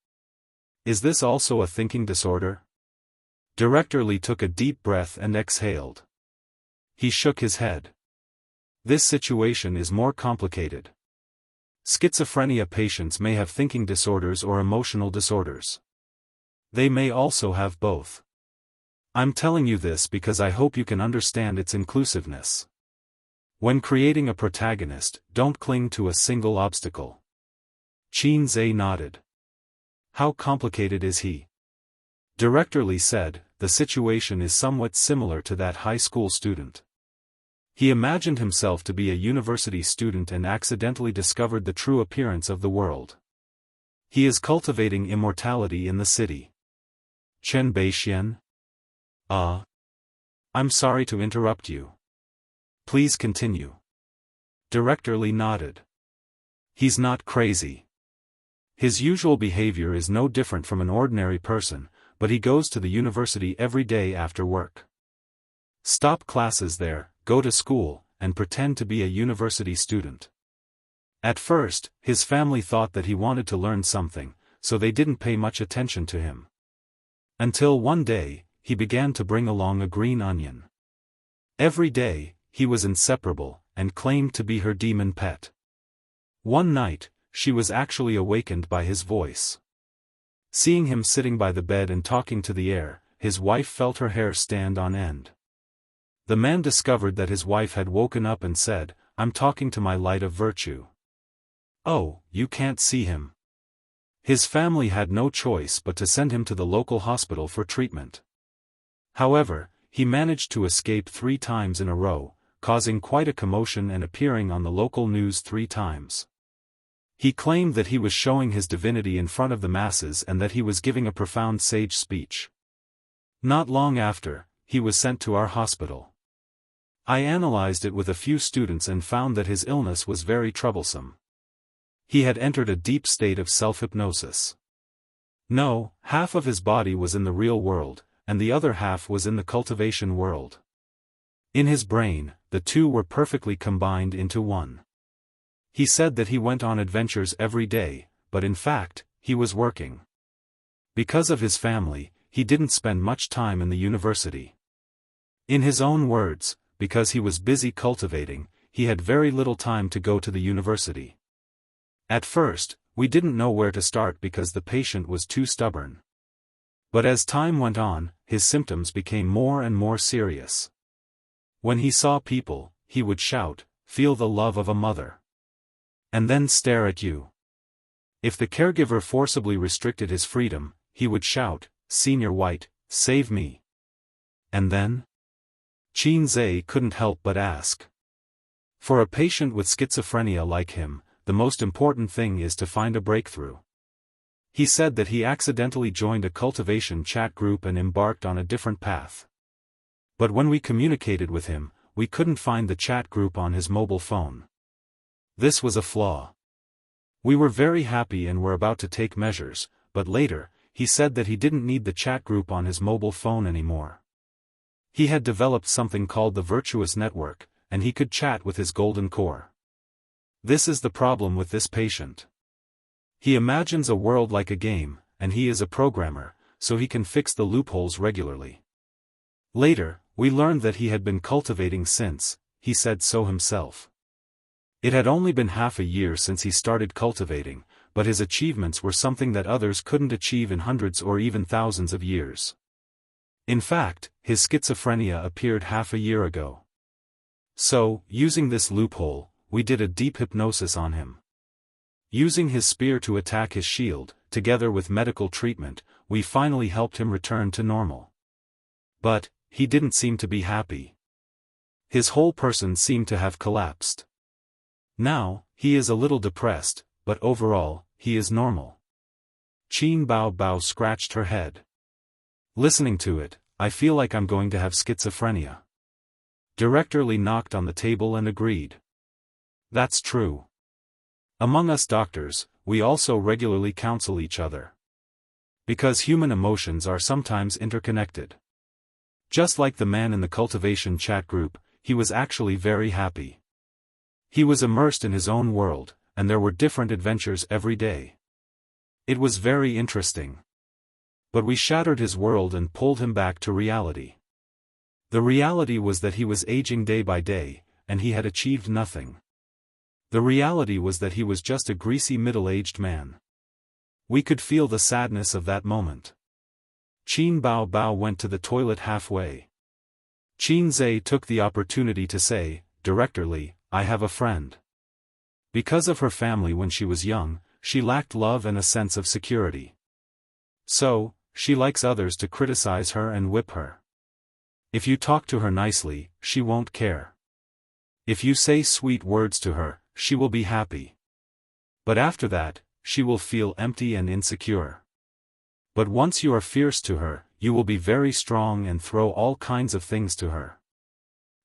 Is this also a thinking disorder? Director Li took a deep breath and exhaled. He shook his head. This situation is more complicated. Schizophrenia patients may have thinking disorders or emotional disorders. They may also have both. I'm telling you this because I hope you can understand its inclusiveness. When creating a protagonist, don't cling to a single obstacle. Qin Zhe nodded. How complicated is he? Director Li said, the situation is somewhat similar to that high school student. He imagined himself to be a university student and accidentally discovered the true appearance of the world. He is cultivating immortality in the city. Chen Beixian? I'm sorry to interrupt you. Please continue. Director Li nodded. He's not crazy. His usual behavior is no different from an ordinary person, but he goes to the university every day after work. Stop classes there, go to school, and pretend to be a university student. At first, his family thought that he wanted to learn something, so they didn't pay much attention to him. Until one day, he began to bring along a green onion. Every day, he was inseparable, and claimed to be her demon pet. One night, she was actually awakened by his voice. Seeing him sitting by the bed and talking to the air, his wife felt her hair stand on end. The man discovered that his wife had woken up and said, I'm talking to my light of virtue. Oh, you can't see him. His family had no choice but to send him to the local hospital for treatment. However, he managed to escape 3 times in a row, causing quite a commotion and appearing on the local news 3 times. He claimed that he was showing his divinity in front of the masses and that he was giving a profound sage speech. Not long after, he was sent to our hospital. I analyzed it with a few students and found that his illness was very troublesome. He had entered a deep state of self-hypnosis. No, half of his body was in the real world, and the other half was in the cultivation world. In his brain, the two were perfectly combined into one. He said that he went on adventures every day, but in fact, he was working. Because of his family, he didn't spend much time in the university. In his own words, because he was busy cultivating, he had very little time to go to the university. At first, we didn't know where to start because the patient was too stubborn. But as time went on, his symptoms became more and more serious. When he saw people, he would shout, "Feel the love of a mother," and then stare at you. If the caregiver forcibly restricted his freedom, he would shout, "Senior White, save me." And then? Xianxia couldn't help but ask. For a patient with schizophrenia like him, the most important thing is to find a breakthrough. He said that he accidentally joined a cultivation chat group and embarked on a different path. But when we communicated with him, we couldn't find the chat group on his mobile phone. This was a flaw. We were very happy and were about to take measures, but later, he said that he didn't need the chat group on his mobile phone anymore. He had developed something called the virtuous network, and he could chat with his golden core. This is the problem with this patient. He imagines a world like a game, and he is a programmer, so he can fix the loopholes regularly. Later, we learned that he had been cultivating since, he said so himself. It had only been half a year since he started cultivating, but his achievements were something that others couldn't achieve in hundreds or even thousands of years. In fact, his schizophrenia appeared half a year ago. So, using this loophole, we did a deep hypnosis on him. Using his spear to attack his shield, together with medical treatment, we finally helped him return to normal. But, he didn't seem to be happy. His whole person seemed to have collapsed. Now, he is a little depressed, but overall, he is normal. Qin Bao Bao scratched her head. Listening to it, I feel like I'm going to have schizophrenia. Director Li knocked on the table and agreed. That's true. Among us doctors, we also regularly counsel each other. Because human emotions are sometimes interconnected. Just like the man in the cultivation chat group, he was actually very happy. He was immersed in his own world, and there were different adventures every day. It was very interesting. But we shattered his world and pulled him back to reality. The reality was that he was aging day by day, and he had achieved nothing. The reality was that he was just a greasy middle-aged man. We could feel the sadness of that moment. Qin Bao Bao went to the toilet halfway. Xianxia took the opportunity to say, "Director Li, I have a friend." Because of her family when she was young, she lacked love and a sense of security. So, she likes others to criticize her and whip her. If you talk to her nicely, she won't care. If you say sweet words to her, she will be happy. But after that, she will feel empty and insecure. But once you are fierce to her, you will be very strong and throw all kinds of things to her.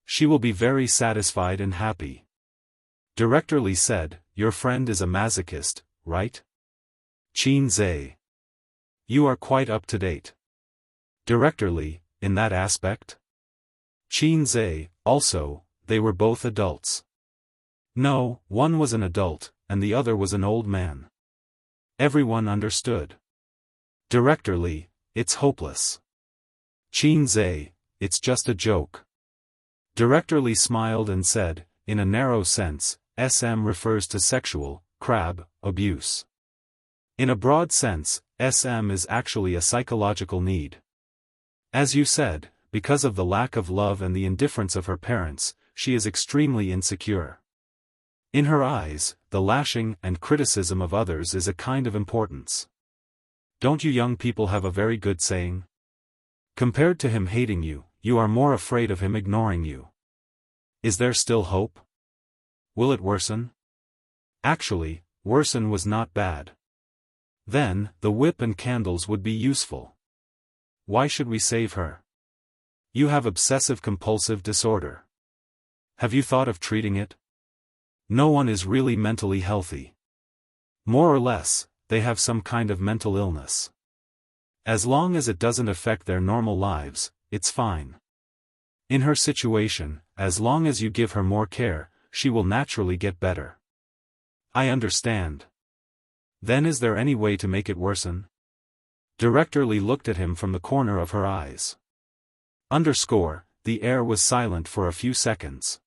She will be very satisfied and happy. Director Li said, "Your friend is a masochist, right?" Xianxia. You are quite up to date. Director Li, in that aspect? Xianxia, also, they were both adults. No, one was an adult, and the other was an old man. Everyone understood. Director Li, it's hopeless. Xianxia, it's just a joke. Director Li smiled and said, in a narrow sense, SM refers to sexual, crab, abuse. In a broad sense, SM is actually a psychological need. As you said, because of the lack of love and the indifference of her parents, she is extremely insecure. In her eyes, the lashing and criticism of others is a kind of importance. Don't you young people have a very good saying? Compared to him hating you, you are more afraid of him ignoring you. Is there still hope? Will it worsen? Actually, worsen was not bad. Then, the whip and candles would be useful. Why should we save her? You have obsessive-compulsive disorder. Have you thought of treating it? No one is really mentally healthy. More or less, they have some kind of mental illness. As long as it doesn't affect their normal lives, it's fine. In her situation, as long as you give her more care, she will naturally get better. I understand. Then is there any way to make it worsen? Director Li looked at him from the corner of her eyes. The air was silent for a few seconds.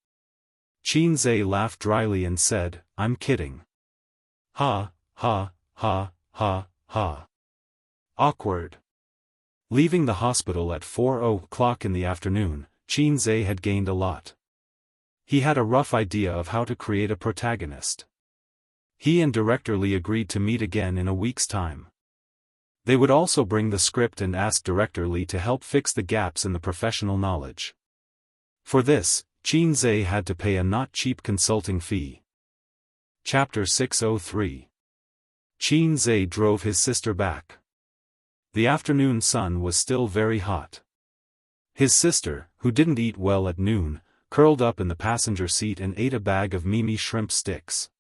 Qin Zhe laughed dryly and said, I'm kidding. Ha, ha, ha, ha, ha. Awkward. Leaving the hospital at 4:00 in the afternoon, Qin Zhe had gained a lot. He had a rough idea of how to create a protagonist. He and Director Li agreed to meet again in a week's time. They would also bring the script and ask Director Li to help fix the gaps in the professional knowledge. For this, Qin Zhe had to pay a not cheap consulting fee. Chapter 603. Qin Zhe drove his sister back. The afternoon sun was still very hot. His sister, who didn't eat well at noon, curled up in the passenger seat and ate a bag of Mimi shrimp sticks.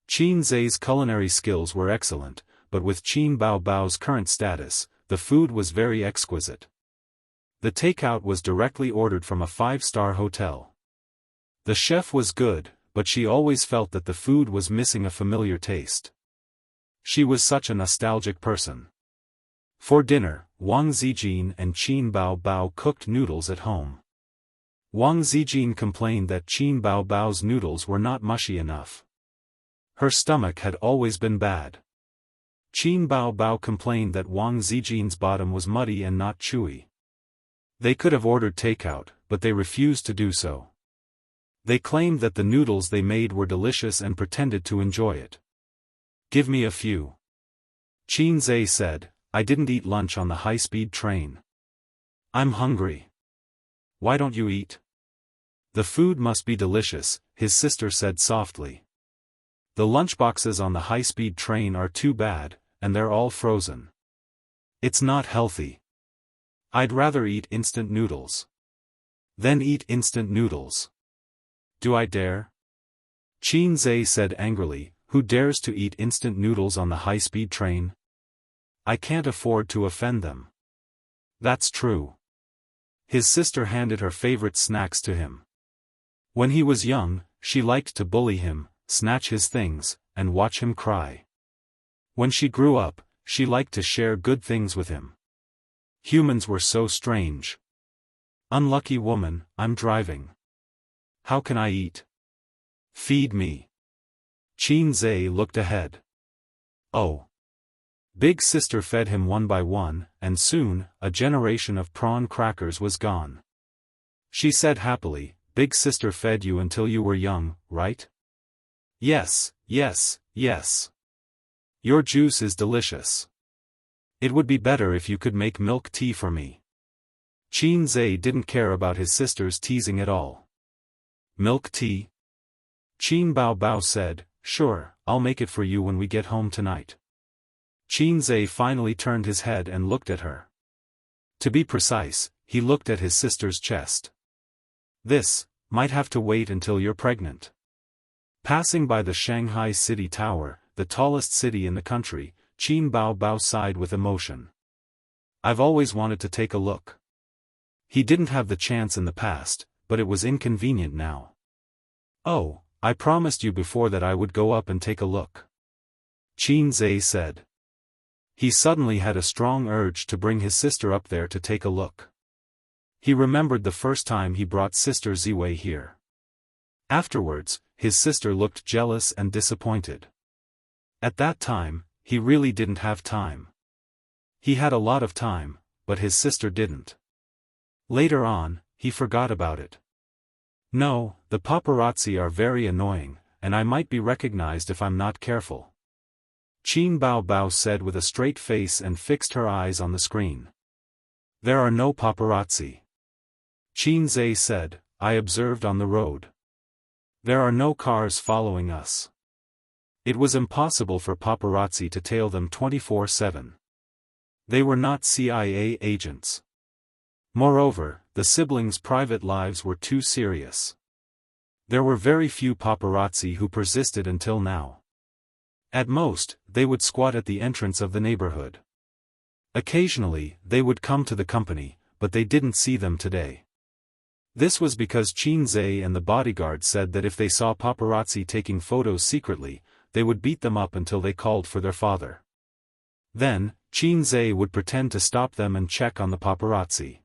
Qin Zhe's culinary skills were excellent, but with Qin Bao Bao's current status, the food was very exquisite. The takeout was directly ordered from a 5-star hotel. The chef was good, but she always felt that the food was missing a familiar taste. She was such a nostalgic person. For dinner, Wang Zijin and Qin Bao Bao cooked noodles at home. Wang Zijin complained that Qin Bao Bao's noodles were not mushy enough. Her stomach had always been bad. Qin Bao Bao complained that Wang Zijin's bottom was muddy and not chewy. They could have ordered takeout, but they refused to do so. They claimed that the noodles they made were delicious and pretended to enjoy it. Give me a few. Qin Zhe said, I didn't eat lunch on the high-speed train. I'm hungry. Why don't you eat? The food must be delicious, his sister said softly. The lunchboxes on the high-speed train are too bad, and they're all frozen. It's not healthy. I'd rather eat instant noodles. Then eat instant noodles. Do I dare? Qin Zhe said angrily, who dares to eat instant noodles on the high-speed train? I can't afford to offend them. That's true. His sister handed her favorite snacks to him. When he was young, she liked to bully him, snatch his things, and watch him cry. When she grew up, she liked to share good things with him. Humans were so strange. Unlucky woman, I'm driving. How can I eat? Feed me. Qin Zhe looked ahead. Oh. Big sister fed him one by one, and soon, a generation of prawn crackers was gone. She said happily, Big sister fed you until you were young, right? Yes, yes, yes. Your juice is delicious. It would be better if you could make milk tea for me. Qin Zhe didn't care about his sister's teasing at all. Milk tea? Qin Bao Bao said, sure, I'll make it for you when we get home tonight. Qin Zhe finally turned his head and looked at her. To be precise, he looked at his sister's chest. This might have to wait until you're pregnant. Passing by the Shanghai City Tower, the tallest city in the country, Qin Bao Bao sighed with emotion. I've always wanted to take a look. He didn't have the chance in the past, but it was inconvenient now. Oh, I promised you before that I would go up and take a look. Qin Zhe said. He suddenly had a strong urge to bring his sister up there to take a look. He remembered the first time he brought Sister Ziwei here. Afterwards, his sister looked jealous and disappointed. At that time, he really didn't have time. He had a lot of time, but his sister didn't. Later on, he forgot about it. No, the paparazzi are very annoying, and I might be recognized if I'm not careful. Qin Bao Bao said with a straight face and fixed her eyes on the screen. There are no paparazzi. Qin Zhe said, I observed on the road. There are no cars following us. It was impossible for paparazzi to tail them 24/7. They were not CIA agents. Moreover, the siblings' private lives were too serious. There were very few paparazzi who persisted until now. At most, they would squat at the entrance of the neighborhood. Occasionally, they would come to the company, but they didn't see them today. This was because Qin Zhe and the bodyguard said that if they saw paparazzi taking photos secretly, they would beat them up until they called for their father. Then, Qin Zhe would pretend to stop them and check on the paparazzi.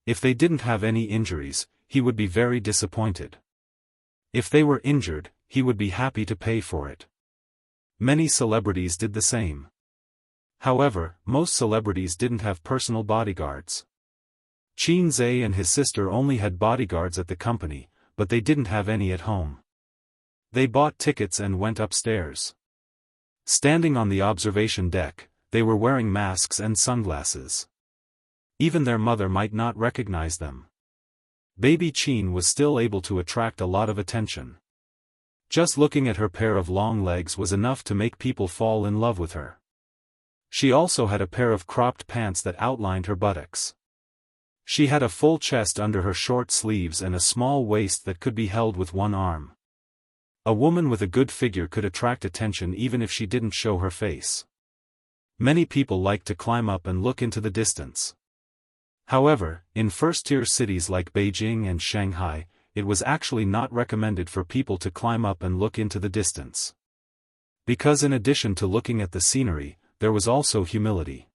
If they didn't have any injuries, he would be very disappointed. If they were injured, he would be happy to pay for it. Many celebrities did the same. However, most celebrities didn't have personal bodyguards. Qin Zhe and his sister only had bodyguards at the company, but they didn't have any at home. They bought tickets and went upstairs. Standing on the observation deck, they were wearing masks and sunglasses. Even their mother might not recognize them. Baby Qin was still able to attract a lot of attention. Just looking at her pair of long legs was enough to make people fall in love with her. She also had a pair of cropped pants that outlined her buttocks. She had a full chest under her short sleeves and a small waist that could be held with one arm. A woman with a good figure could attract attention even if she didn't show her face. Many people liked to climb up and look into the distance. However, in first-tier cities like Beijing and Shanghai, it was actually not recommended for people to climb up and look into the distance. Because in addition to looking at the scenery, there was also humility.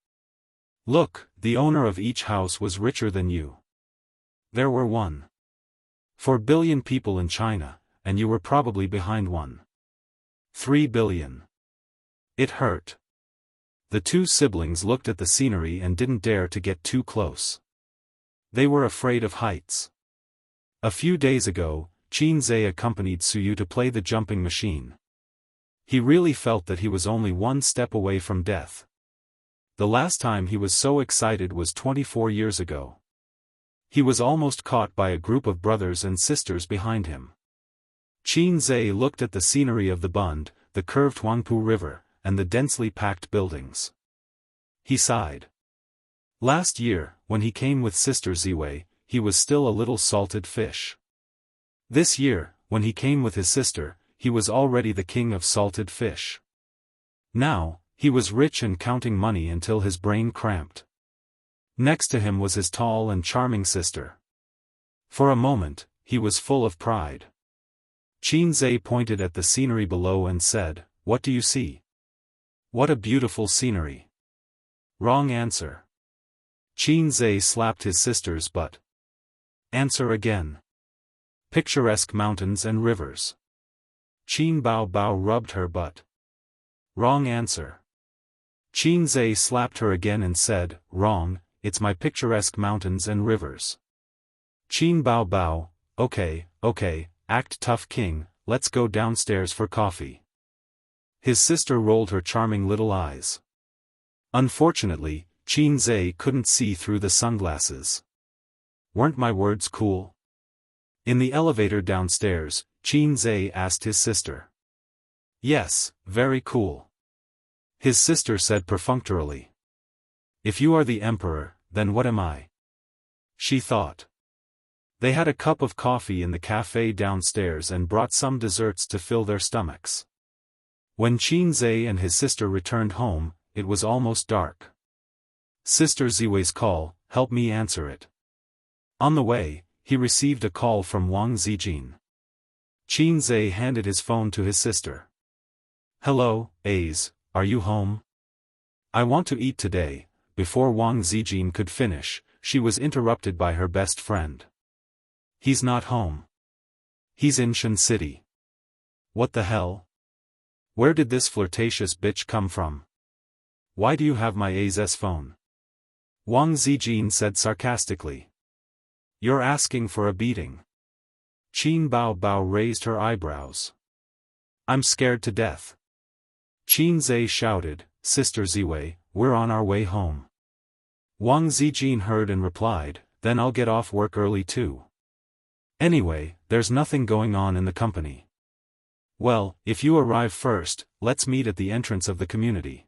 Look, the owner of each house was richer than you. There were 1.4 billion people in China, and you were probably behind 1.3 billion. It hurt. The two siblings looked at the scenery and didn't dare to get too close. They were afraid of heights. A few days ago, Qin Zhe accompanied Suyu to play the jumping machine. He really felt that he was only one step away from death. The last time he was so excited was 24 years ago. He was almost caught by a group of brothers and sisters behind him. Qin Zhe looked at the scenery of the Bund, the curved Huangpu River, and the densely packed buildings. He sighed. Last year, when he came with Sister Ziwei, he was still a little salted fish. This year, when he came with his sister, he was already the king of salted fish. Now, he was rich and counting money until his brain cramped. Next to him was his tall and charming sister. For a moment, he was full of pride. Qin Zhe pointed at the scenery below and said, "What do you see?" "What a beautiful scenery." Wrong answer. Qin Zhe slapped his sister's butt. Answer again. Picturesque mountains and rivers. Qin Bao Bao rubbed her butt. Wrong answer. Qin Zhe slapped her again and said, "Wrong, it's my picturesque mountains and rivers." Qin Bao Bao, okay, act tough king, let's go downstairs for coffee. His sister rolled her charming little eyes. Unfortunately, Qin Zhe couldn't see through the sunglasses. Weren't my words cool? In the elevator downstairs, Qin Zhe asked his sister. Yes, very cool. His sister said perfunctorily. If you are the emperor, then what am I? She thought. They had a cup of coffee in the cafe downstairs and brought some desserts to fill their stomachs. When Qin Zhe and his sister returned home, it was almost dark. Sister Ziwei's call, help me answer it. On the way, he received a call from Wang Zijin. Qin Zhe handed his phone to his sister. Hello, Aze, are you home? I want to eat today. Before Wang Zijin could finish, she was interrupted by her best friend. He's not home. He's in Shan City. What the hell? Where did this flirtatious bitch come from? Why do you have my Aze's phone? Wang Zijin said sarcastically. You're asking for a beating. Qin Bao Bao raised her eyebrows. I'm scared to death. Qin Zhe shouted, Sister Ziwei, we're on our way home. Wang Zijin heard and replied, then I'll get off work early too. Anyway, there's nothing going on in the company. Well, if you arrive first, let's meet at the entrance of the community.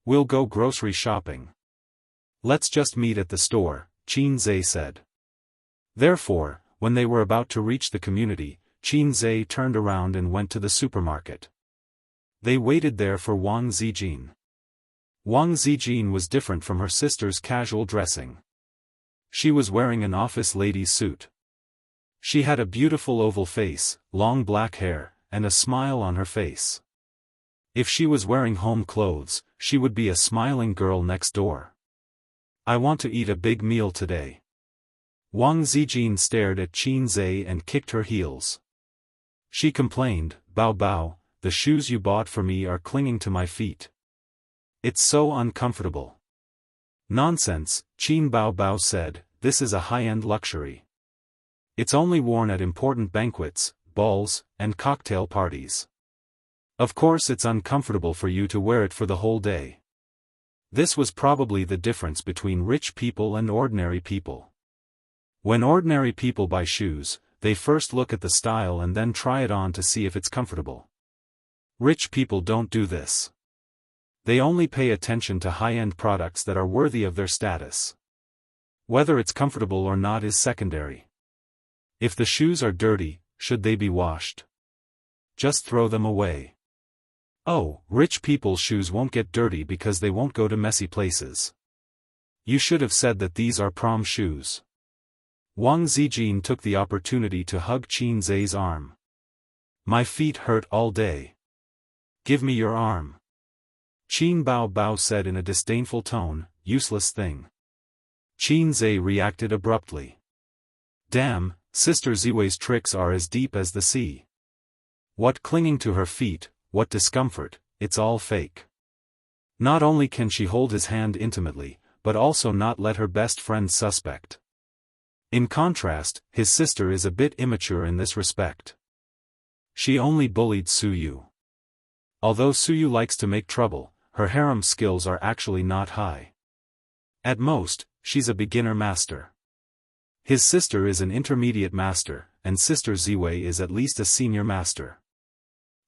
We'll go grocery shopping. Let's just meet at the store, Qin Zhe said. Therefore, when they were about to reach the community, Qin Zhe turned around and went to the supermarket. They waited there for Wang Zijin. Wang Zijin was different from her sister's casual dressing. She was wearing an office lady's suit. She had a beautiful oval face, long black hair, and a smile on her face. If she was wearing home clothes, she would be a smiling girl next door. I want to eat a big meal today. Wang Zijin stared at Qin Zhe and kicked her heels. She complained, "Bao Bao, the shoes you bought for me are clinging to my feet. It's so uncomfortable." "Nonsense," Qin Bao Bao said, "this is a high-end luxury. It's only worn at important banquets, balls, and cocktail parties. Of course it's uncomfortable for you to wear it for the whole day." This was probably the difference between rich people and ordinary people. When ordinary people buy shoes, they first look at the style and then try it on to see if it's comfortable. Rich people don't do this. They only pay attention to high-end products that are worthy of their status. Whether it's comfortable or not is secondary. If the shoes are dirty, should they be washed? Just throw them away. Oh, rich people's shoes won't get dirty because they won't go to messy places. You should have said that these are prom shoes. Wang Zijin took the opportunity to hug Qin Zhe's arm. "My feet hurt all day. Give me your arm." Qin Bao Bao said in a disdainful tone, "Useless thing." Qin Zhe reacted abruptly. "Damn, Sister Ziwei's tricks are as deep as the sea. What clinging to her feet, what discomfort, it's all fake." Not only can she hold his hand intimately, but also not let her best friend suspect. In contrast, his sister is a bit immature in this respect. She only bullied Suyu. Although Suyu likes to make trouble, her harem skills are actually not high. At most, she's a beginner master. His sister is an intermediate master, and Sister Ziwei is at least a senior master.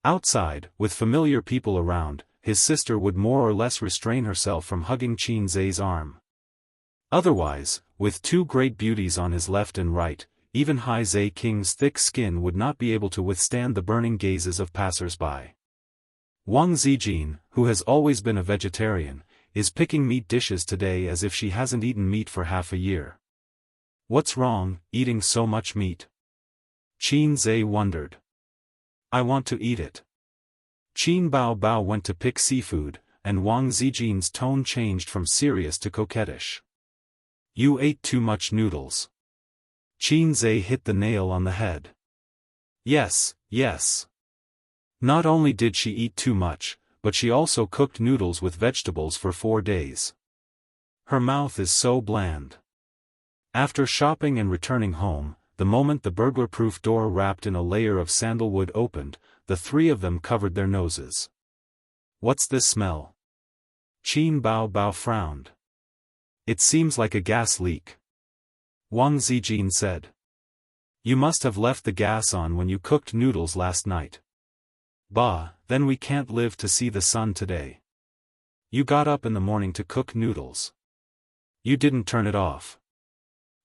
Outside, with familiar people around, his sister would more or less restrain herself from hugging Qin Zhe's arm. Otherwise, with two great beauties on his left and right, even Hai Zhe King's thick skin would not be able to withstand the burning gazes of passers-by. Wang Zijin, who has always been a vegetarian, is picking meat dishes today as if she hasn't eaten meat for half a year. What's wrong, eating so much meat? Qin Zhe wondered. I want to eat it. Qin Bao Bao went to pick seafood, and Wang Zijin's tone changed from serious to coquettish. You ate too much noodles. Qin Zhe hit the nail on the head. Yes, yes. Not only did she eat too much, but she also cooked noodles with vegetables for 4 days. Her mouth is so bland. After shopping and returning home, the moment the burglar-proof door wrapped in a layer of sandalwood opened, the three of them covered their noses. What's this smell? Qin Bao Bao frowned. It seems like a gas leak. Wang Zijin said. You must have left the gas on when you cooked noodles last night. Bah, then we can't live to see the sun today. You got up in the morning to cook noodles. You didn't turn it off.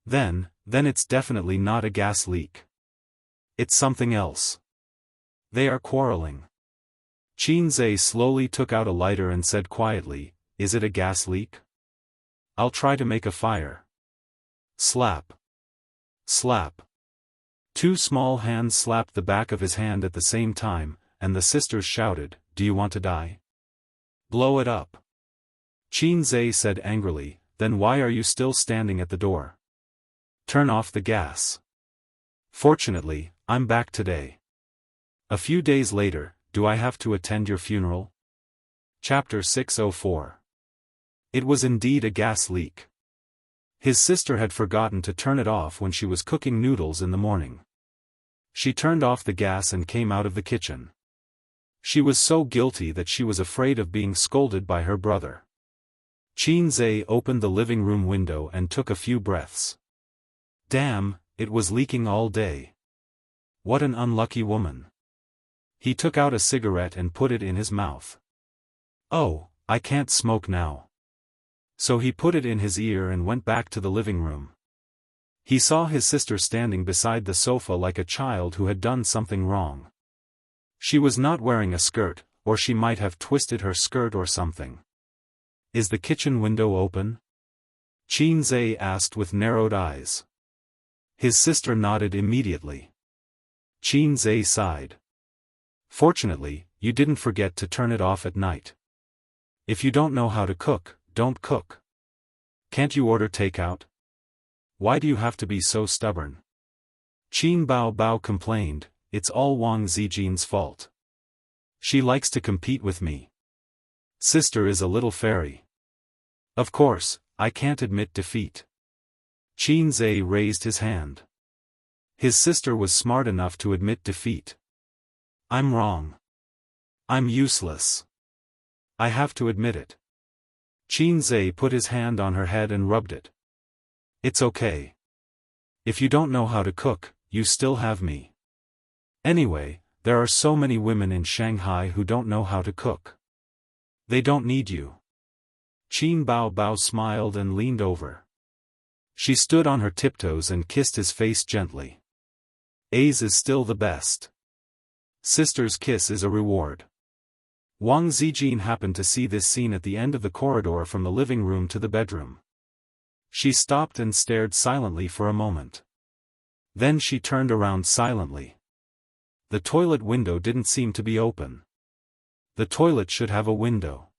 Then it's definitely not a gas leak. It's something else. They are quarreling. Qin Zhe slowly took out a lighter and said quietly, Is it a gas leak? I'll try to make a fire. Slap. Slap. 2 small hands slapped the back of his hand at the same time, and the sisters shouted, Do you want to die? Blow it up. Qin Zhe said angrily, Then why are you still standing at the door? Turn off the gas. Fortunately, I'm back today. A few days later, do I have to attend your funeral? Chapter 604. It was indeed a gas leak. His sister had forgotten to turn it off when she was cooking noodles in the morning. She turned off the gas and came out of the kitchen. She was so guilty that she was afraid of being scolded by her brother. Qin Zhe opened the living room window and took a few breaths. Damn, it was leaking all day. What an unlucky woman. He took out a cigarette and put it in his mouth. "Oh, I can't smoke now." So he put it in his ear and went back to the living room. He saw his sister standing beside the sofa like a child who had done something wrong. She was not wearing a skirt, or she might have twisted her skirt or something. "Is the kitchen window open?" Qinze asked with narrowed eyes. His sister nodded immediately. Qinze sighed. "Fortunately, you didn't forget to turn it off at night. If you don't know how to cook, don't cook. Can't you order takeout? Why do you have to be so stubborn?" Qin Bao Bao complained, "It's all Wang Zijin's fault. She likes to compete with me. Sister is a little fairy." "Of course, I can't admit defeat." Qinze raised his hand. His sister was smart enough to admit defeat. "I'm wrong. I'm useless. I have to admit it." Qinze put his hand on her head and rubbed it. "It's okay. If you don't know how to cook, you still have me. Anyway, there are so many women in Shanghai who don't know how to cook. They don't need you." Qin Bao Bao smiled and leaned over. She stood on her tiptoes and kissed his face gently. "A's is still the best. Sister's kiss is a reward." Wang Zijin happened to see this scene at the end of the corridor from the living room to the bedroom. She stopped and stared silently for a moment. Then she turned around silently. The toilet window didn't seem to be open. The toilet should have a window.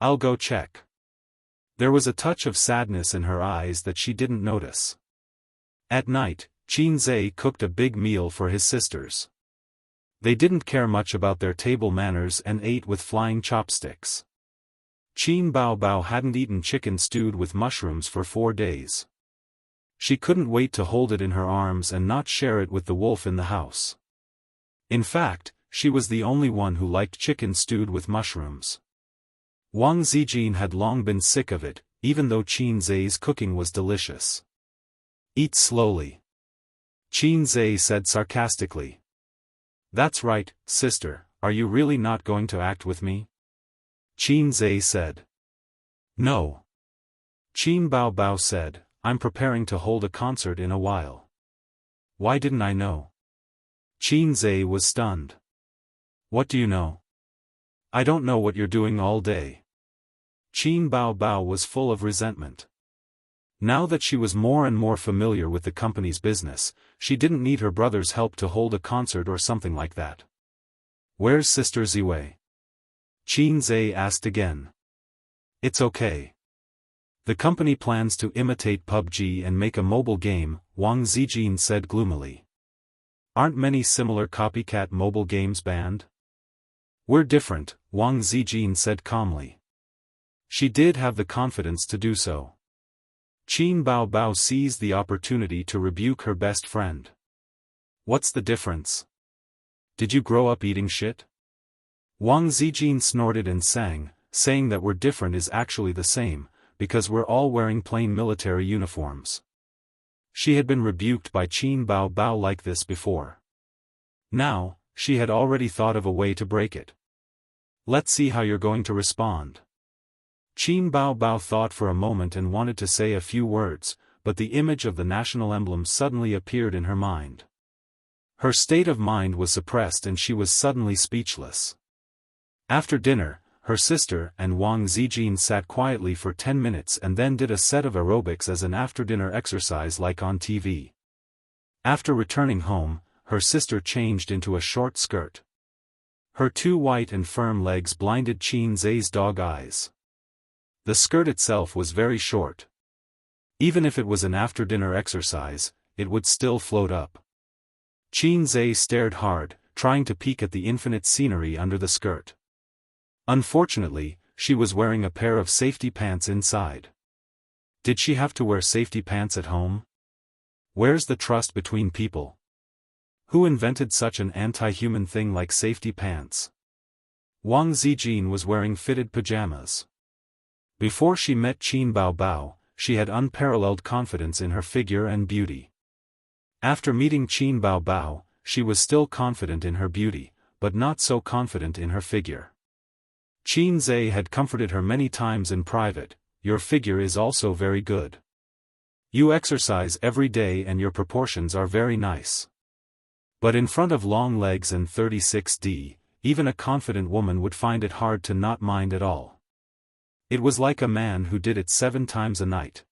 "I'll go check." There was a touch of sadness in her eyes that she didn't notice. At night, Qinze cooked a big meal for his sisters. They didn't care much about their table manners and ate with flying chopsticks. Qin Bao Bao hadn't eaten chicken stewed with mushrooms for 4 days. She couldn't wait to hold it in her arms and not share it with the wolf in the house. In fact, she was the only one who liked chicken stewed with mushrooms. Wang Zijin had long been sick of it, even though Qinze's cooking was delicious. "Eat slowly," Qinze said sarcastically. "That's right, sister, are you really not going to act with me?" Qinze said. "No." Qin Bao Bao said, "I'm preparing to hold a concert in a while." "Why didn't I know?" Qinze was stunned. "What do you know?" "I don't know what you're doing all day." Qin Bao Bao was full of resentment. Now that she was more and more familiar with the company's business, she didn't need her brother's help to hold a concert or something like that. "Where's Sister Ziwei?" Qinze asked again. "It's okay. The company plans to imitate PUBG and make a mobile game," Wang Zijin said gloomily. "Aren't many similar copycat mobile games banned?" "We're different," Wang Zijin said calmly. She did have the confidence to do so. Qin Bao Bao seized the opportunity to rebuke her best friend. "What's the difference? Did you grow up eating shit?" Wang Zijin snorted and sang, saying that we're different is actually the same, because we're all wearing plain military uniforms. She had been rebuked by Qin Bao Bao like this before. Now, she had already thought of a way to break it. "Let's see how you're going to respond." Qin Bao Bao thought for a moment and wanted to say a few words, but the image of the national emblem suddenly appeared in her mind. Her state of mind was suppressed and she was suddenly speechless. After dinner, her sister and Wang Zijin sat quietly for 10 minutes and then did a set of aerobics as an after-dinner exercise like on TV. After returning home, her sister changed into a short skirt. Her 2 white and firm legs blinded Qinze's dog eyes. The skirt itself was very short. Even if it was an after-dinner exercise, it would still float up. Qinze stared hard, trying to peek at the infinite scenery under the skirt. Unfortunately, she was wearing a pair of safety pants inside. Did she have to wear safety pants at home? Where's the trust between people? Who invented such an anti-human thing like safety pants? Wang Zijin was wearing fitted pajamas. Before she met Qin Bao Bao, she had unparalleled confidence in her figure and beauty. After meeting Qin Bao Bao, she was still confident in her beauty, but not so confident in her figure. Qin Zhe had comforted her many times in private. Your figure is also very good. You exercise every day and your proportions are very nice. But in front of long legs and 36D, even a confident woman would find it hard to not mind at all. It was like a man who did it 7 times a night.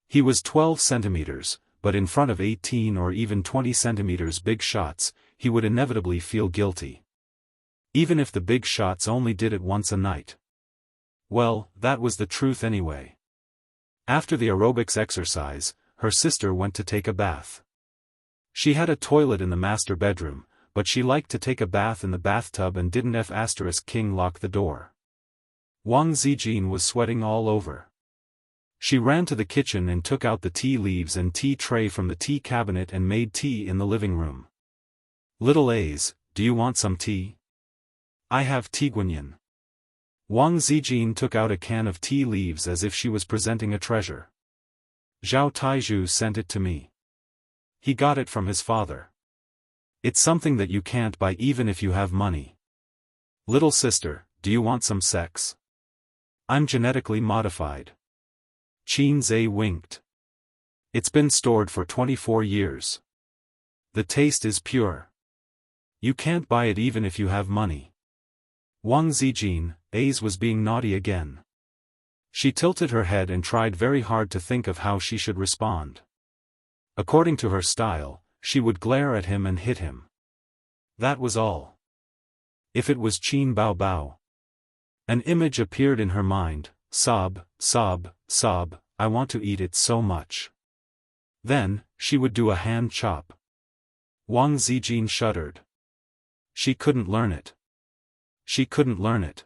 He was 12 centimeters, but in front of 18 or even 20 centimeters big shots, he would inevitably feel guilty. Even if the big shots only did it once a night. Well, that was the truth anyway. After the aerobics exercise, her sister went to take a bath. She had a toilet in the master bedroom, but she liked to take a bath in the bathtub and didn't F*King lock the door. Wang Zijin was sweating all over. She ran to the kitchen and took out the tea leaves and tea tray from the tea cabinet and made tea in the living room. Little A's, do you want some tea? I have tea guanyin. Wang Zijin took out a can of tea leaves as if she was presenting a treasure. Zhao Taizhu sent it to me. He got it from his father. It's something that you can't buy even if you have money. Little sister, do you want some sex? I'm genetically modified. Qin Zhe winked. It's been stored for 24 years. The taste is pure. You can't buy it even if you have money. Wang Zijin, A's was being naughty again. She tilted her head and tried very hard to think of how she should respond. According to her style, she would glare at him and hit him. That was all. If it was Qin Bao Bao. An image appeared in her mind, sob, sob, sob, I want to eat it so much. Then, she would do a hand chop. Wang Zijin shuddered. She couldn't learn it. She couldn't learn it.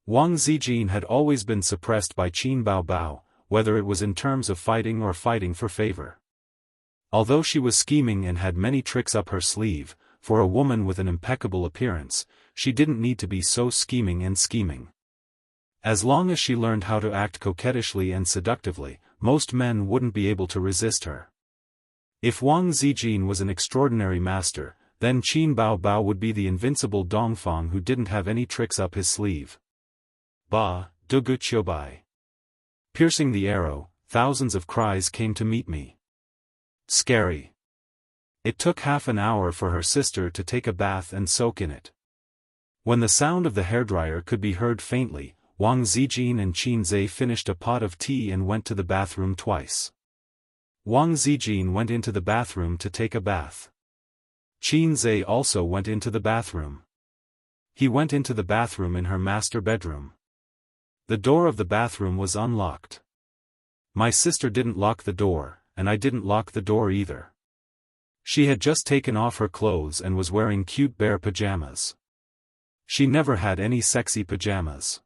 Wang Zijin had always been suppressed by Qin Bao Bao, whether it was in terms of fighting or fighting for favor. Although she was scheming and had many tricks up her sleeve, for a woman with an impeccable appearance, she didn't need to be so scheming and scheming. As long as she learned how to act coquettishly and seductively, most men wouldn't be able to resist her. If Wang Zijin was an extraordinary master, then Qin Bao Bao would be the invincible Dongfang who didn't have any tricks up his sleeve. Ba, dugu bai. Piercing the arrow, thousands of cries came to meet me. Scary. It took half an hour for her sister to take a bath and soak in it. When the sound of the hairdryer could be heard faintly, Wang Zijin and Qin Zhe finished a pot of tea and went to the bathroom twice. Wang Zijin went into the bathroom to take a bath. Qin Zhe also went into the bathroom. He went into the bathroom in her master bedroom. The door of the bathroom was unlocked. My sister didn't lock the door, and I didn't lock the door either. She had just taken off her clothes and was wearing cute bear pajamas. She never had any sexy pajamas.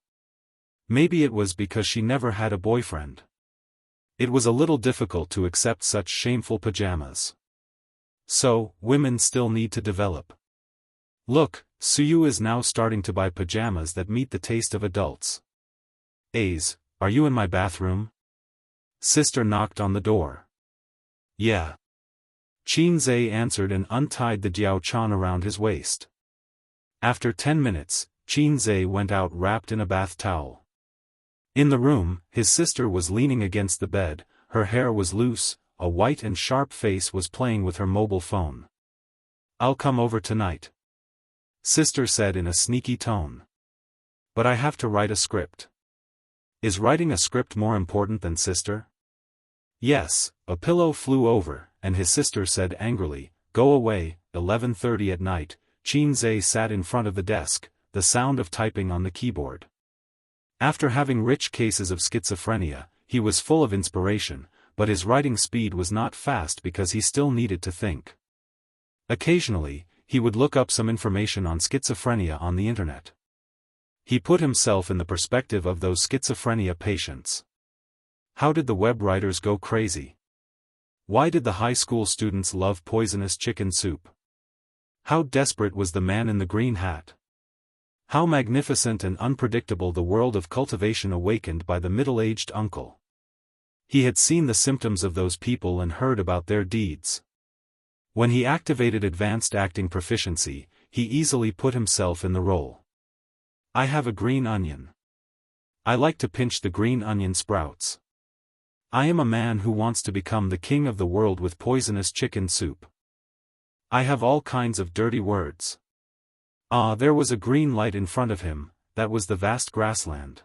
Maybe it was because she never had a boyfriend. It was a little difficult to accept such shameful pajamas. So, women still need to develop. Look, Suyu is now starting to buy pajamas that meet the taste of adults. A's, are you in my bathroom? Sister knocked on the door. Yeah. Qin Zhe answered and untied the diaochan around his waist. After 10 minutes, Qin Zhe went out wrapped in a bath towel. In the room, his sister was leaning against the bed, her hair was loose, a white and sharp face was playing with her mobile phone. I'll come over tonight. Sister said in a sneaky tone. But I have to write a script. Is writing a script more important than sister? Yes, a pillow flew over, and his sister said angrily, go away. 11:30 at night, Qin Zhe sat in front of the desk, the sound of typing on the keyboard. After having rich cases of schizophrenia, he was full of inspiration, but his writing speed was not fast because he still needed to think. Occasionally, he would look up some information on schizophrenia on the internet. He put himself in the perspective of those schizophrenia patients. How did the web writers go crazy? Why did the high school students love poisonous chicken soup? How desperate was the man in the green hat? How magnificent and unpredictable the world of cultivation awakened by the middle-aged uncle. He had seen the symptoms of those people and heard about their deeds. When he activated advanced acting proficiency, he easily put himself in the role. I have a green onion. I like to pinch the green onion sprouts. I am a man who wants to become the king of the world with poisonous chicken soup. I have all kinds of dirty words. Ah, there was a green light in front of him, that was the vast grassland.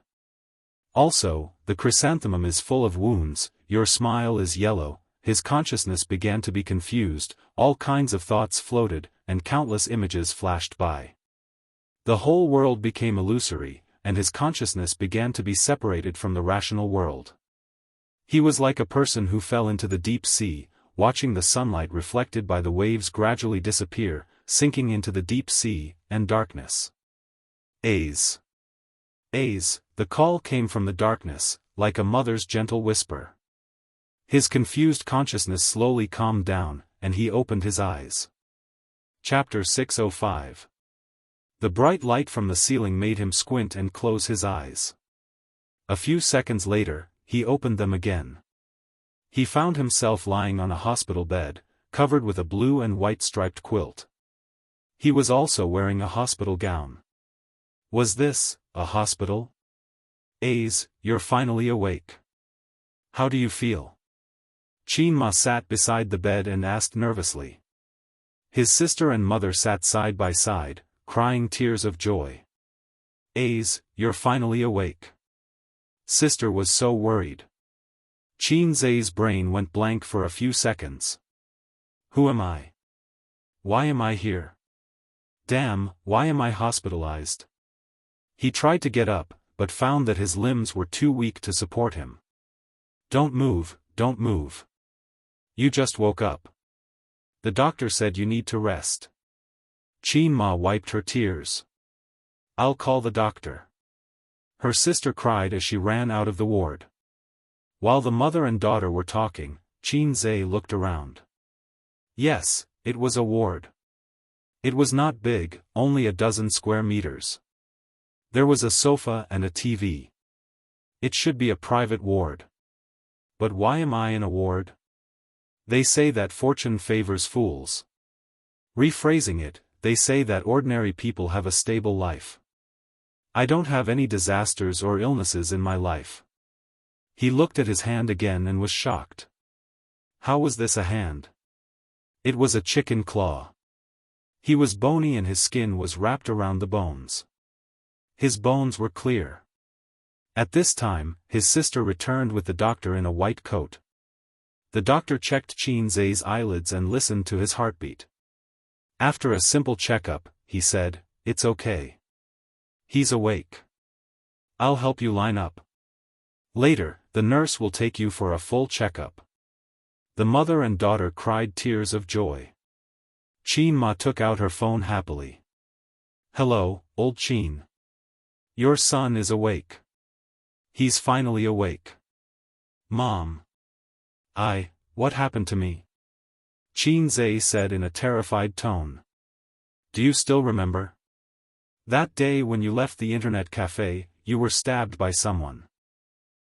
Also, the chrysanthemum is full of wounds, your smile is yellow. His consciousness began to be confused, all kinds of thoughts floated, and countless images flashed by. The whole world became illusory, and his consciousness began to be separated from the rational world. He was like a person who fell into the deep sea, watching the sunlight reflected by the waves gradually disappear, sinking into the deep sea, and darkness. Aze. Aze, the call came from the darkness, like a mother's gentle whisper. His confused consciousness slowly calmed down, and he opened his eyes. Chapter 605. The bright light from the ceiling made him squint and close his eyes. A few seconds later, he opened them again. He found himself lying on a hospital bed, covered with a blue and white striped quilt. He was also wearing a hospital gown. Was this a hospital? Aze, you're finally awake. How do you feel? Qin sat beside the bed and asked nervously. His sister and mother sat side by side, crying tears of joy. Aze, you're finally awake. Sister was so worried. Qin's brain went blank for a few seconds. Who am I? Why am I here? Damn, why am I hospitalized? He tried to get up, but found that his limbs were too weak to support him. Don't move, don't move. You just woke up. The doctor said you need to rest. Qin wiped her tears. I'll call the doctor. Her sister cried as she ran out of the ward. While the mother and daughter were talking, Qin looked around. Yes, it was a ward. It was not big, only a dozen square meters. There was a sofa and a TV. It should be a private ward. But why am I in a ward? They say that fortune favors fools. Rephrasing it, they say that ordinary people have a stable life. I don't have any disasters or illnesses in my life. He looked at his hand again and was shocked. How was this a hand? It was a chicken claw. He was bony and his skin was wrapped around the bones. His bones were clear. At this time, his sister returned with the doctor in a white coat. The doctor checked Qin's eyelids and listened to his heartbeat. After a simple checkup, he said, "It's okay. He's awake. I'll help you line up. Later, the nurse will take you for a full checkup." The mother and daughter cried tears of joy. Qin took out her phone happily. "Hello, old Qin. Your son is awake. He's finally awake. Mom. What happened to me?" Qin said in a terrified tone. "Do you still remember? That day when you left the internet cafe, you were stabbed by someone.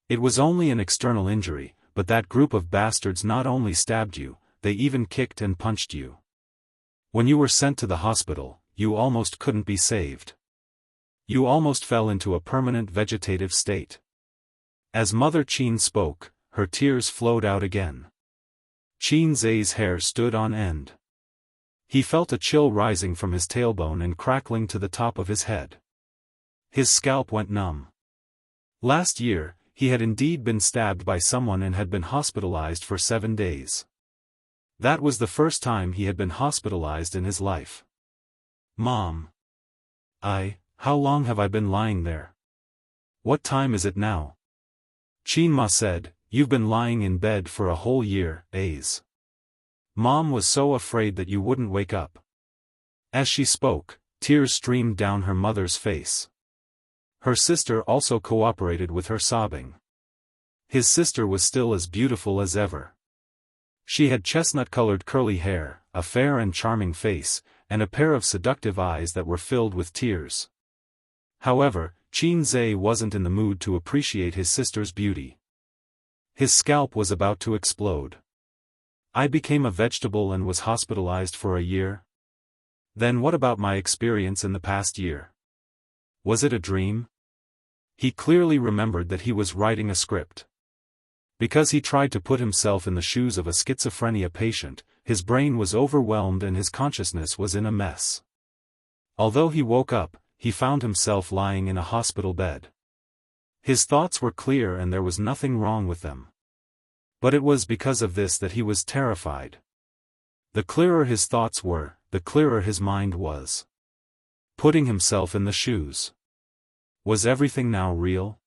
It was only an external injury, but that group of bastards not only stabbed you, they even kicked and punched you. When you were sent to the hospital, you almost couldn't be saved. You almost fell into a permanent vegetative state." As Mother Qin spoke, her tears flowed out again. Qin's hair stood on end. He felt a chill rising from his tailbone and crackling to the top of his head. His scalp went numb. Last year, he had indeed been stabbed by someone and had been hospitalized for 7 days. That was the first time he had been hospitalized in his life. "Mom. How long have I been lying there? What time is it now?" Qin said, "You've been lying in bed for a whole year, Aze. Mom was so afraid that you wouldn't wake up." As she spoke, tears streamed down her mother's face. Her sister also cooperated with her sobbing. His sister was still as beautiful as ever. She had chestnut-colored curly hair, a fair and charming face, and a pair of seductive eyes that were filled with tears. However, Qin wasn't in the mood to appreciate his sister's beauty. His scalp was about to explode. "I became a vegetable and was hospitalized for a year?" Then what about my experience in the past year? Was it a dream? He clearly remembered that he was writing a script. Because he tried to put himself in the shoes of a schizophrenia patient, his brain was overwhelmed and his consciousness was in a mess. Although he woke up, he found himself lying in a hospital bed. His thoughts were clear and there was nothing wrong with them. But it was because of this that he was terrified. The clearer his thoughts were, the clearer his mind was. Putting himself in the shoes. Was everything now real?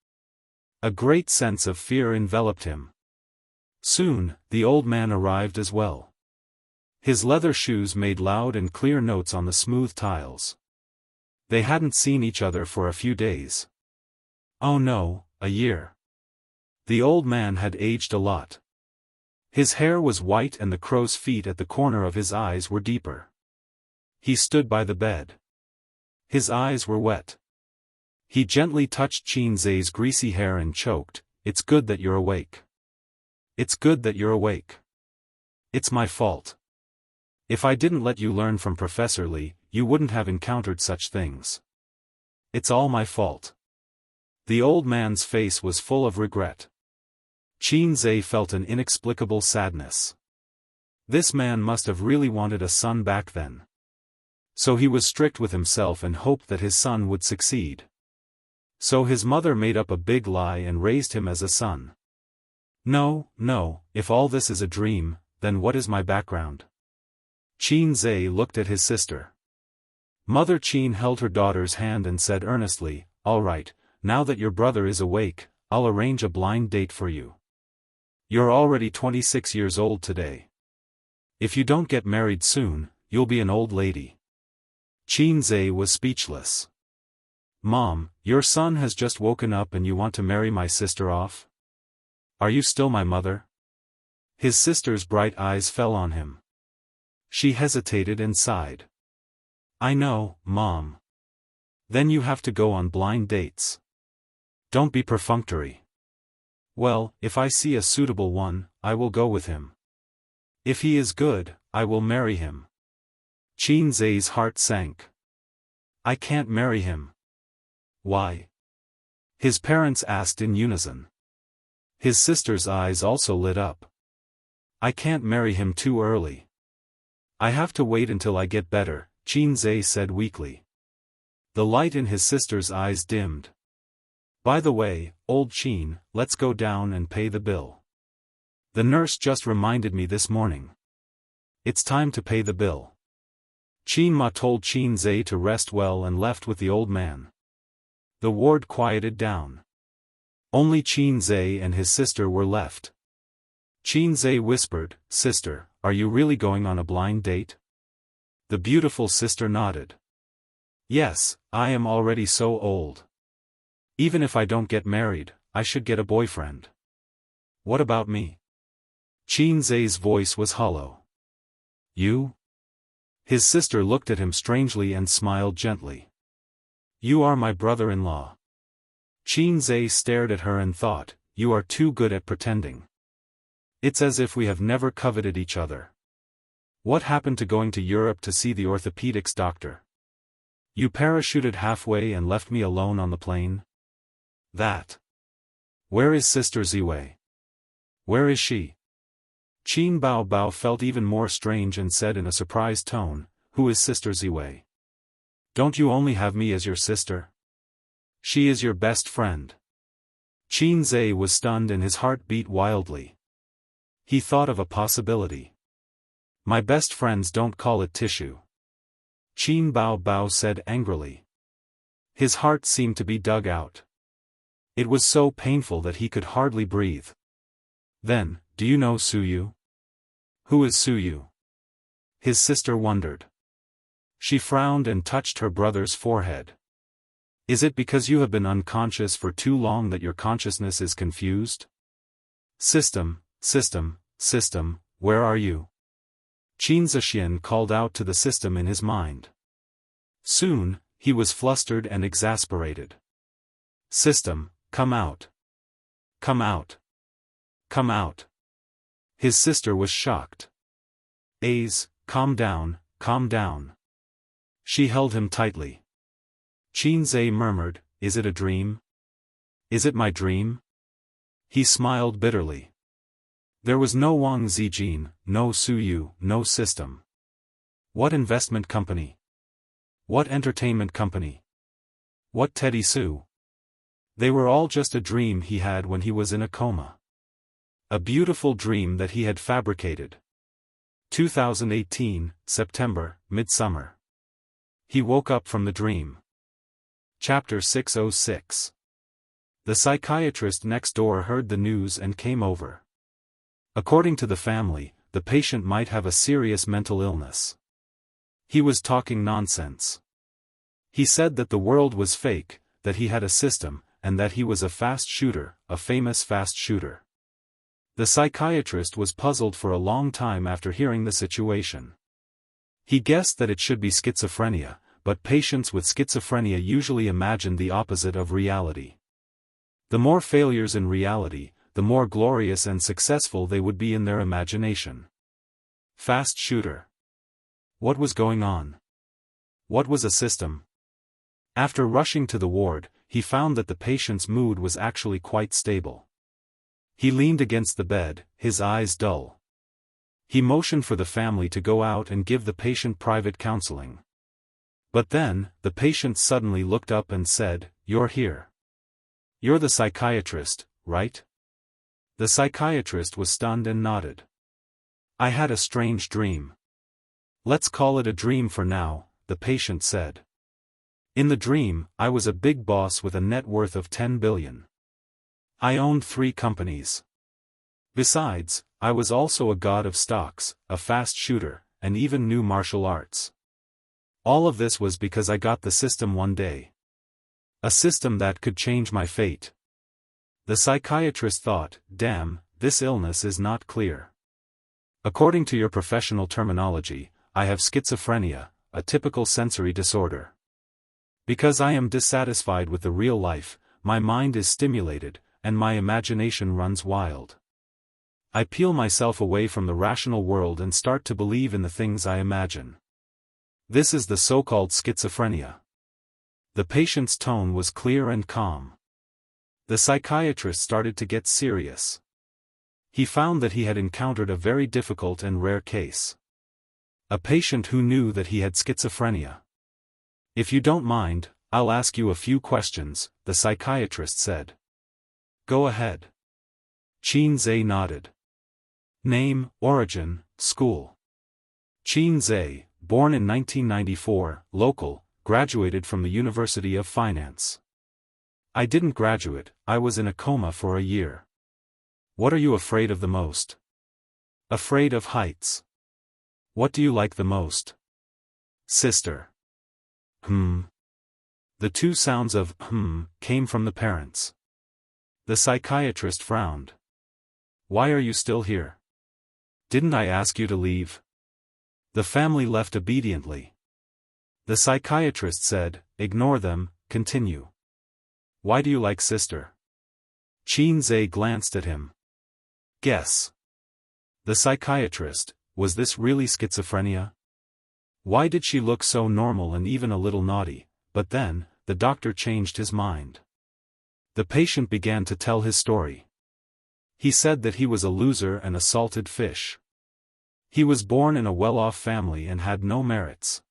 A great sense of fear enveloped him. Soon, the old man arrived as well. His leather shoes made loud and clear notes on the smooth tiles. They hadn't seen each other for a few days. Oh no, a year. The old man had aged a lot. His hair was white and the crow's feet at the corner of his eyes were deeper. He stood by the bed. His eyes were wet. He gently touched Qin Zai's greasy hair and choked, "It's good that you're awake. It's good that you're awake. It's my fault. If I didn't let you learn from Professor Li, you wouldn't have encountered such things. It's all my fault." The old man's face was full of regret. Qin Zai felt an inexplicable sadness. This man must have really wanted a son back then. So he was strict with himself and hoped that his son would succeed. So his mother made up a big lie and raised him as a son. No, if all this is a dream, then what is my background? Qin Zai looked at his sister. Mother Qin held her daughter's hand and said earnestly, "All right, now that your brother is awake, I'll arrange a blind date for you. You're already 26 years old today. If you don't get married soon, you'll be an old lady." Qin Zai was speechless. "Mom, your son has just woken up and you want to marry my sister off? Are you still my mother?" His sister's bright eyes fell on him. She hesitated and sighed. "I know, Mom. Then you have to go on blind dates. Don't be perfunctory." "Well, if I see a suitable one, I will go with him. If he is good, I will marry him." Qin Zai's heart sank. "I can't marry him." "Why?" his parents asked in unison. His sister's eyes also lit up. "I can't marry him too early. I have to wait until I get better," Qin Zai said weakly. The light in his sister's eyes dimmed. "By the way, old Qin, let's go down and pay the bill. The nurse just reminded me this morning. It's time to pay the bill." Qin Ma told Qin Zai to rest well and left with the old man. The ward quieted down. Only Qin Zai and his sister were left. Qin Zai whispered, "Sister, are you really going on a blind date?" The beautiful sister nodded. "Yes, I am already so old. Even if I don't get married, I should get a boyfriend." "What about me?" Qin Zai's voice was hollow. "You?" His sister looked at him strangely and smiled gently. "You are my brother-in-law." Qin Zai stared at her and thought, "You are too good at pretending. It's as if we have never coveted each other. What happened to going to Europe to see the orthopedics doctor? You parachuted halfway and left me alone on the plane? That. Where is Sister Ziwei? Where is she?" Qin Bao Bao felt even more strange and said in a surprised tone, "Who is Sister Ziwei? Don't you only have me as your sister? She is your best friend." Qin Zai was stunned and his heart beat wildly. He thought of a possibility. "My best friends don't call it tissue," Qin Bao Bao said angrily. His heart seemed to be dug out. It was so painful that he could hardly breathe. "Then, do you know Suyu?" "Who is Suyu?" his sister wondered. She frowned and touched her brother's forehead. "Is it because you have been unconscious for too long that your consciousness is confused? System, where are you?" Qin Zhixian called out to the system in his mind. Soon, he was flustered and exasperated. "System, come out. Come out. Come out." His sister was shocked. "Aze, calm down, calm down. She held him tightly. Qinze murmured, "Is it a dream? Is it my dream?" He smiled bitterly. There was no Wang Zijin, no Suyu, no system. What investment company? What entertainment company? What Teddy Sue? They were all just a dream he had when he was in a coma. A beautiful dream that he had fabricated. 2018, September, Midsummer. He woke up from the dream. Chapter 606. The psychiatrist next door heard the news and came over. According to the family, the patient might have a serious mental illness. He was talking nonsense. He said that the world was fake, that he had a system, and that he was a fast shooter, a famous fast shooter. The psychiatrist was puzzled for a long time after hearing the situation. He guessed that it should be schizophrenia, but patients with schizophrenia usually imagine the opposite of reality. The more failures in reality, the more glorious and successful they would be in their imagination. Fast shooter. What was going on? What was a system? After rushing to the ward, he found that the patient's mood was actually quite stable. He leaned against the bed, his eyes dull. He motioned for the family to go out and give the patient private counseling. But then, the patient suddenly looked up and said, "You're here. You're the psychiatrist, right?" The psychiatrist was stunned and nodded. "I had a strange dream." "Let's call it a dream for now," the patient said. "In the dream, I was a big boss with a net worth of 10 billion. I owned 3 companies. Besides, I was also a god of stocks, a fast shooter, and even knew martial arts. All of this was because I got the system one day. A system that could change my fate." The psychiatrist thought, "Damn, this illness is not clear. According to your professional terminology, I have schizophrenia, a typical sensory disorder. Because I am dissatisfied with the real life, my mind is stimulated, and my imagination runs wild. I peel myself away from the rational world and start to believe in the things I imagine. This is the so-called schizophrenia." The patient's tone was clear and calm. The psychiatrist started to get serious. He found that he had encountered a very difficult and rare case. A patient who knew that he had schizophrenia. "If you don't mind, I'll ask you a few questions," the psychiatrist said. "Go ahead." Qinze nodded. "Name, origin, school." Qinze, born in 1994, local, graduated from the University of Finance. "I didn't graduate, I was in a coma for a year." "What are you afraid of the most?" "Afraid of heights." "What do you like the most?" "Sister." The 2 sounds of came from the parents. The psychiatrist frowned. "Why are you still here? Didn't I ask you to leave?" The family left obediently. The psychiatrist said, "Ignore them, continue. Why do you like sister?" Qinze glanced at him. "Guess." The psychiatrist, was this really schizophrenia? Why did she look so normal and even a little naughty? But then, the doctor changed his mind. The patient began to tell his story. He said that he was a loser and a salted fish. He was born in a well-off family and had no merits.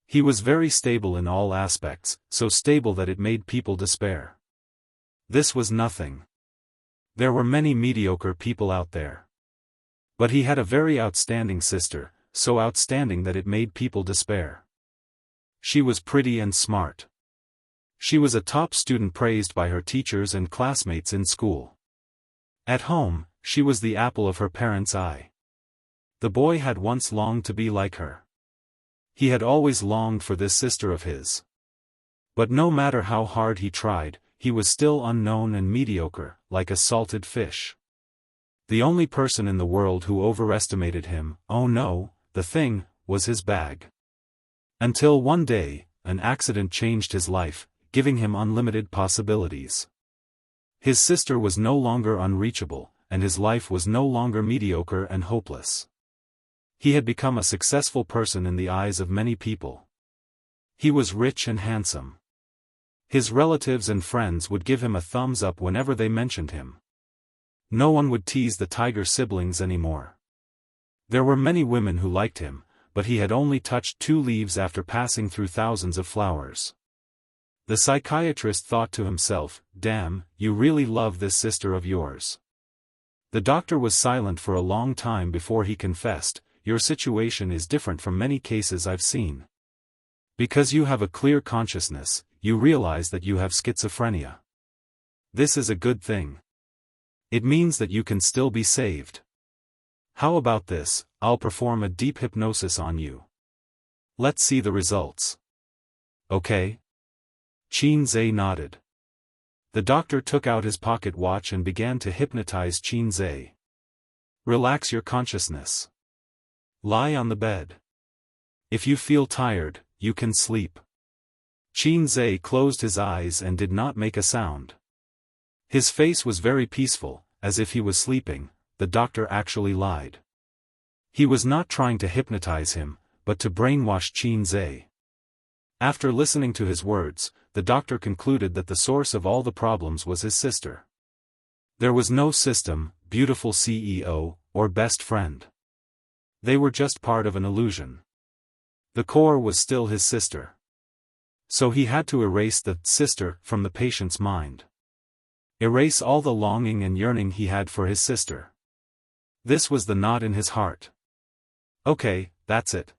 He was very stable in all aspects, so stable that it made people despair. This was nothing. There were many mediocre people out there. But he had a very outstanding sister, so outstanding that it made people despair. She was pretty and smart. She was a top student praised by her teachers and classmates in school. At home, she was the apple of her parents' eye. The boy had once longed to be like her. He had always longed for this sister of his. But no matter how hard he tried, he was still unknown and mediocre, like a salted fish. The only person in the world who overestimated him, oh no, the thing, was his bag. Until one day, an accident changed his life, giving him unlimited possibilities. His sister was no longer unreachable, and his life was no longer mediocre and hopeless. He had become a successful person in the eyes of many people. He was rich and handsome. His relatives and friends would give him a thumbs up whenever they mentioned him. No one would tease the tiger siblings anymore. There were many women who liked him, but he had only touched 2 leaves after passing through thousands of flowers. The psychiatrist thought to himself, "Damn, you really love this sister of yours." The doctor was silent for a long time before he confessed, "Your situation is different from many cases I've seen. Because you have a clear consciousness, you realize that you have schizophrenia. This is a good thing. It means that you can still be saved. How about this, I'll perform a deep hypnosis on you. Let's see the results. Okay?" Qianxia nodded. The doctor took out his pocket watch and began to hypnotize Qianxia. "Relax your consciousness. Lie on the bed. If you feel tired, you can sleep." Qianxia closed his eyes and did not make a sound. His face was very peaceful, as if he was sleeping. The doctor actually lied. He was not trying to hypnotize him, but to brainwash Qianxia. After listening to his words, the doctor concluded that the source of all the problems was his sister. There was no system, beautiful CEO, or best friend. They were just part of an illusion. The core was still his sister. So he had to erase the sister from the patient's mind. Erase all the longing and yearning he had for his sister. This was the knot in his heart. "Okay, that's it.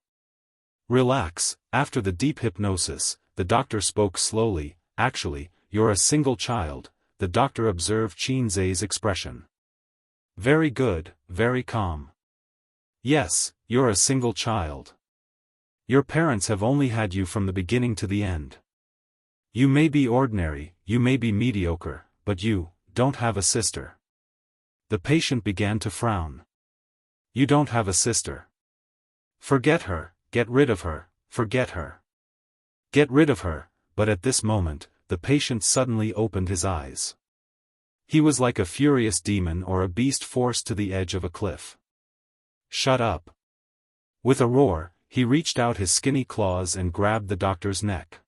Relax." After the deep hypnosis, the doctor spoke slowly. "Actually, you're a single child." The doctor observed Qianxia's expression. "Very good, very calm. Yes, you're a single child. Your parents have only had you from the beginning to the end. You may be ordinary, you may be mediocre, but you don't have a sister." The patient began to frown. "You don't have a sister. Forget her, get rid of her, forget her. Get rid of her." But at this moment, the patient suddenly opened his eyes. He was like a furious demon or a beast forced to the edge of a cliff. "Shut up." With a roar, he reached out his skinny claws and grabbed the doctor's neck.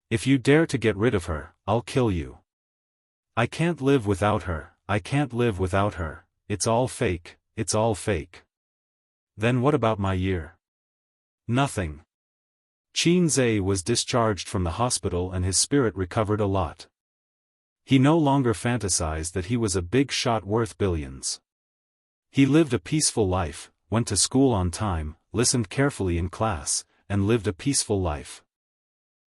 "If you dare to get rid of her, I'll kill you. I can't live without her, I can't live without her, it's all fake, it's all fake." "Then what about my year?" "Nothing." Qianxia was discharged from the hospital and his spirit recovered a lot. He no longer fantasized that he was a big shot worth billions. He lived a peaceful life, went to school on time, listened carefully in class, and lived a peaceful life.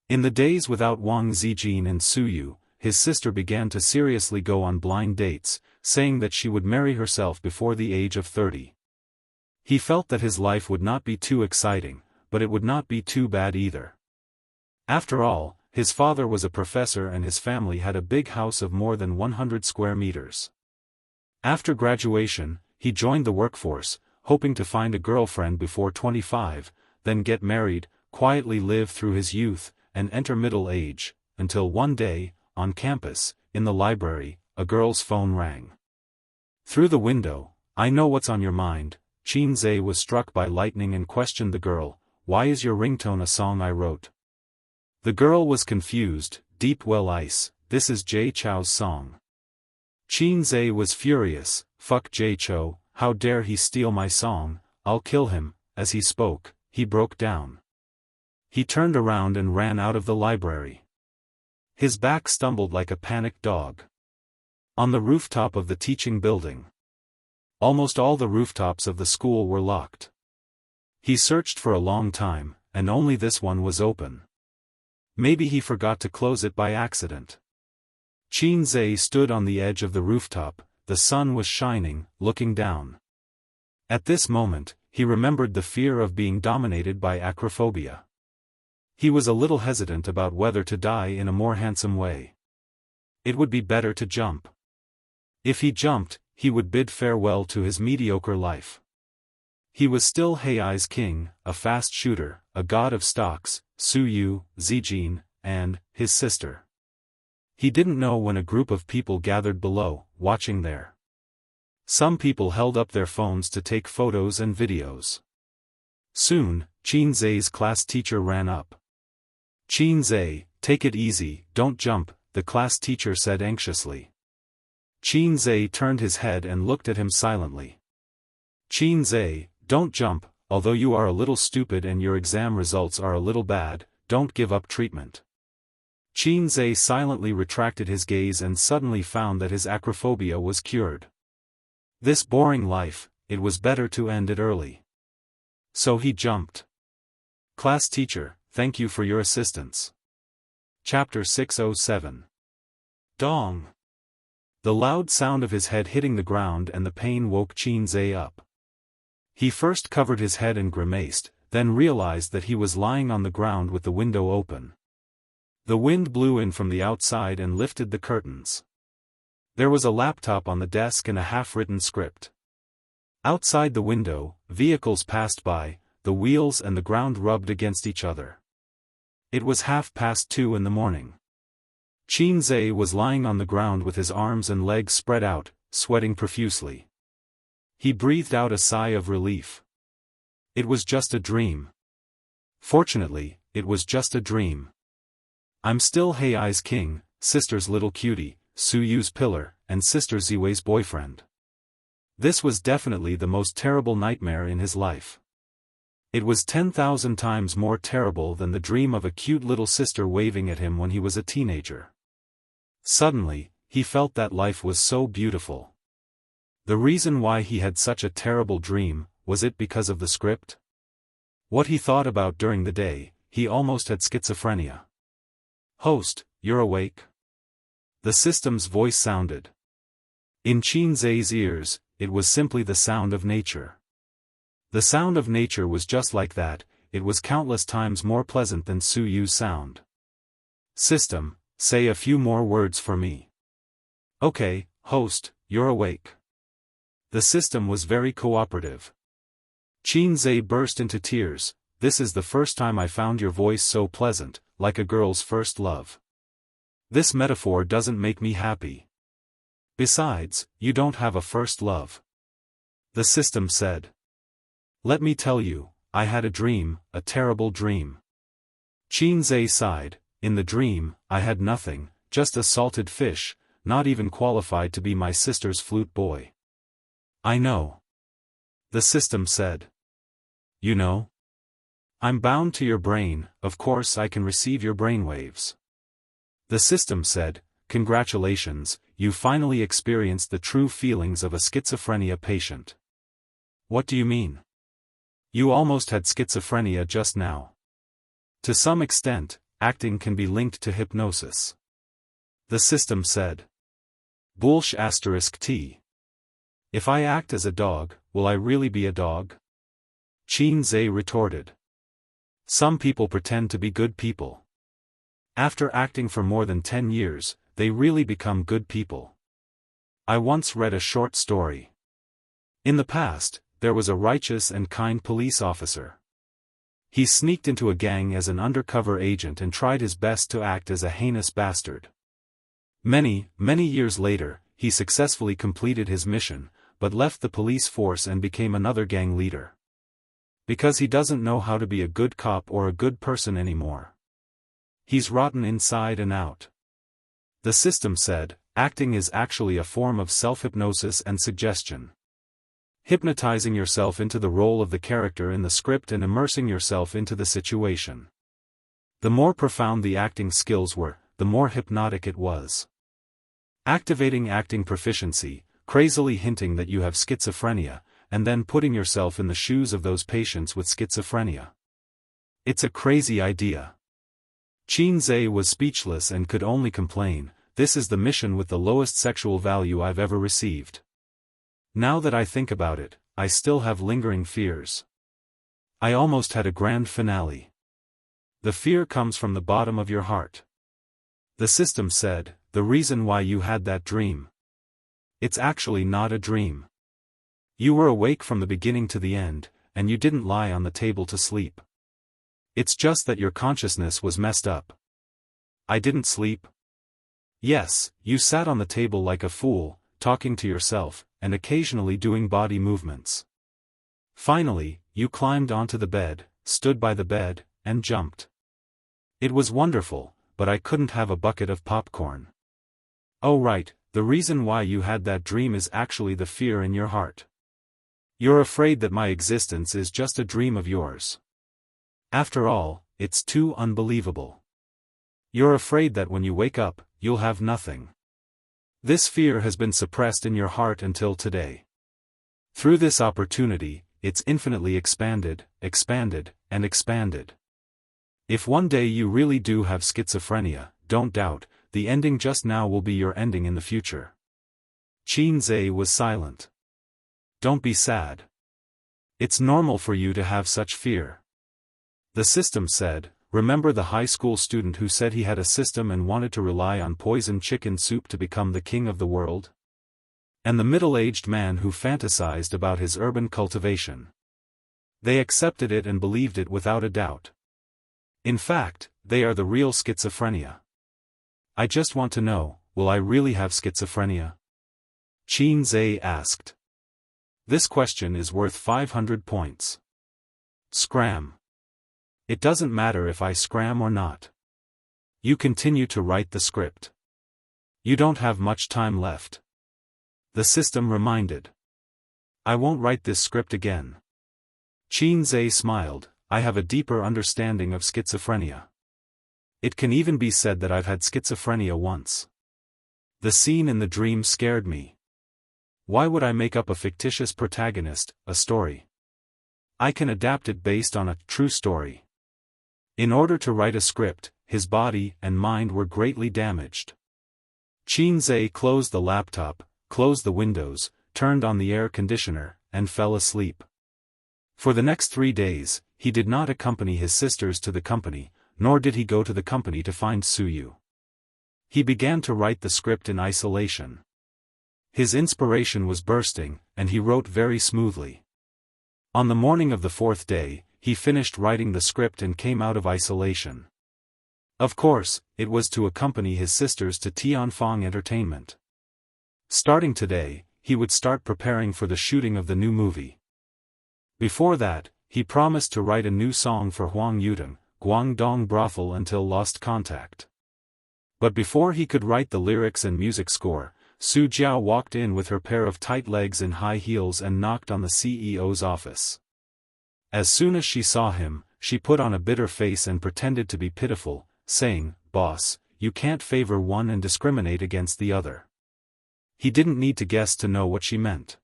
In the days without Wang Zijin and Suyu, his sister began to seriously go on blind dates, saying that she would marry herself before the age of 30. He felt that his life would not be too exciting, but it would not be too bad either. After all, his father was a professor and his family had a big house of more than 100 square meters. After graduation, he joined the workforce, hoping to find a girlfriend before 25, then get married, quietly live through his youth, and enter middle age, until one day, on campus, in the library, a girl's phone rang. Through the window, "I know what's on your mind." Qianxia was struck by lightning and questioned the girl, "Why is your ringtone a song I wrote?" The girl was confused. "Deep Well Ice, this is Jay Chou's song." Qianxia was furious. "Fuck Jay Chou, how dare he steal my song, I'll kill him." As he spoke, he broke down. He turned around and ran out of the library. His back stumbled like a panicked dog. On the rooftop of the teaching building. Almost all the rooftops of the school were locked. He searched for a long time, and only this one was open. Maybe he forgot to close it by accident. Qianxia stood on the edge of the rooftop. The sun was shining, looking down. At this moment, he remembered the fear of being dominated by acrophobia. He was a little hesitant about whether to die in a more handsome way. It would be better to jump. If he jumped, he would bid farewell to his mediocre life. He was still Heiai's king, a fast shooter, a god of stocks, Suyu, Zijin, and his sister. He didn't know when a group of people gathered below, watching there. Some people held up their phones to take photos and videos. Soon, Qianxia's class teacher ran up. Qinze, take it easy, don't jump, the class teacher said anxiously. Qinze turned his head and looked at him silently. Qinze, don't jump, although you are a little stupid and your exam results are a little bad, don't give up treatment. Qinze silently retracted his gaze and suddenly found that his acrophobia was cured. This boring life, it was better to end it early. So he jumped. Class teacher, thank you for your assistance. Chapter 607. Dong. The loud sound of his head hitting the ground and the pain woke Qinze up. He first covered his head and grimaced, then realized that he was lying on the ground with the window open. The wind blew in from the outside and lifted the curtains. There was a laptop on the desk and a half-written script. Outside the window, vehicles passed by, the wheels and the ground rubbed against each other. It was 2:30 in the morning. Qinze was lying on the ground with his arms and legs spread out, sweating profusely. He breathed out a sigh of relief. It was just a dream. Fortunately, it was just a dream. I'm still Hei's king, sister's little cutie, Su Yu's pillar, and sister Ziwei's boyfriend. This was definitely the most terrible nightmare in his life. It was 10,000 times more terrible than the dream of a cute little sister waving at him when he was a teenager. Suddenly, he felt that life was so beautiful. The reason why he had such a terrible dream, was it because of the script? What he thought about during the day, he almost had schizophrenia. Host, you're awake? The system's voice sounded. In Qinze's ears, it was simply the sound of nature. The sound of nature was just like that, it was countless times more pleasant than Su Yu's sound. System, say a few more words for me. Okay, host, you're awake. The system was very cooperative. Qinze burst into tears. This is the first time I found your voice so pleasant, like a girl's first love. This metaphor doesn't make me happy. Besides, you don't have a first love. The system said. Let me tell you, I had a dream, a terrible dream. Qinze sighed. In the dream, I had nothing, just a salted fish, not even qualified to be my sister's flute boy. I know. The system said. You know? I'm bound to your brain, of course I can receive your brainwaves. The system said, congratulations, you finally experienced the true feelings of a schizophrenia patient. What do you mean? You almost had schizophrenia just now. To some extent, acting can be linked to hypnosis. The system said. Bullsh**t. If I act as a dog, will I really be a dog? Qinze retorted. Some people pretend to be good people. After acting for more than 10 years, they really become good people. I once read a short story. In the past, there was a righteous and kind police officer. He sneaked into a gang as an undercover agent and tried his best to act as a heinous bastard. Many years later, he successfully completed his mission, but left the police force and became another gang leader. Because he doesn't know how to be a good cop or a good person anymore. He's rotten inside and out. The system said, acting is actually a form of self-hypnosis and suggestion. Hypnotizing yourself into the role of the character in the script and immersing yourself into the situation. The more profound the acting skills were, the more hypnotic it was. Activating acting proficiency, crazily hinting that you have schizophrenia, and then putting yourself in the shoes of those patients with schizophrenia. It's a crazy idea. Qinze was speechless and could only complain, this is the mission with the lowest sexual value I've ever received. Now that I think about it, I still have lingering fears. I almost had a grand finale. The fear comes from the bottom of your heart. The system said, the reason why you had that dream. It's actually not a dream. You were awake from the beginning to the end, and you didn't lie on the table to sleep. It's just that your consciousness was messed up. I didn't sleep. Yes, you sat on the table like a fool, talking to yourself, and occasionally doing body movements. Finally, you climbed onto the bed, stood by the bed, and jumped. It was wonderful, but I couldn't have a bucket of popcorn. Oh right, the reason why you had that dream is actually the fear in your heart. You're afraid that my existence is just a dream of yours. After all, it's too unbelievable. You're afraid that when you wake up, you'll have nothing. This fear has been suppressed in your heart until today. Through this opportunity, it's infinitely expanded, and expanded. If one day you really do have schizophrenia, don't doubt, the ending just now will be your ending in the future. Qinze was silent. Don't be sad. It's normal for you to have such fear. The system said, remember the high school student who said he had a system and wanted to rely on poisoned chicken soup to become the king of the world? And the middle-aged man who fantasized about his urban cultivation. They accepted it and believed it without a doubt. In fact, they are the real schizophrenia. I just want to know, will I really have schizophrenia? Qinze asked. This question is worth 500 points. Scram. It doesn't matter if I scram or not. You continue to write the script. You don't have much time left. The system reminded. I won't write this script again. Qinze smiled, I have a deeper understanding of schizophrenia. It can even be said that I've had schizophrenia once. The scene in the dream scared me. Why would I make up a fictitious protagonist, a story? I can adapt it based on a true story. In order to write a script, his body and mind were greatly damaged. Qinze closed the laptop, closed the windows, turned on the air conditioner, and fell asleep. For the next 3 days, he did not accompany his sisters to the company, nor did he go to the company to find Suyu. He began to write the script in isolation. His inspiration was bursting, and he wrote very smoothly. On the morning of the 4th day, he finished writing the script and came out of isolation. Of course, it was to accompany his sisters to Tianfang Entertainment. Starting today, he would start preparing for the shooting of the new movie. Before that, he promised to write a new song for Huang Yudong, Guangdong Brothel until lost contact. But before he could write the lyrics and music score, Su Jiao walked in with her pair of tight legs in high heels and knocked on the CEO's office. As soon as she saw him, she put on a bitter face and pretended to be pitiful, saying, "Boss, you can't favor one and discriminate against the other." He didn't need to guess to know what she meant.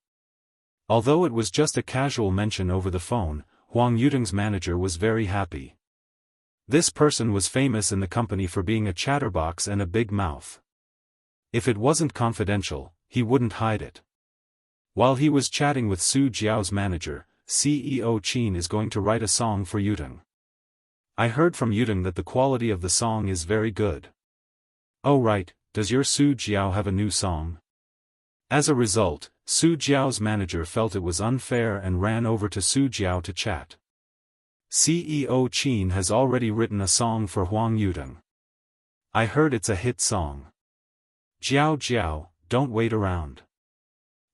Although it was just a casual mention over the phone, Huang Yudong's manager was very happy. This person was famous in the company for being a chatterbox and a big mouth. If it wasn't confidential, he wouldn't hide it. While he was chatting with Su Jiao's manager, CEO Qin is going to write a song for Yudong. I heard from Yudong that the quality of the song is very good. Oh right, does your Su Jiao have a new song? As a result, Su Jiao's manager felt it was unfair and ran over to Su Jiao to chat. CEO Qin has already written a song for Huang Yudong. I heard it's a hit song. Jiao Jiao, don't wait around.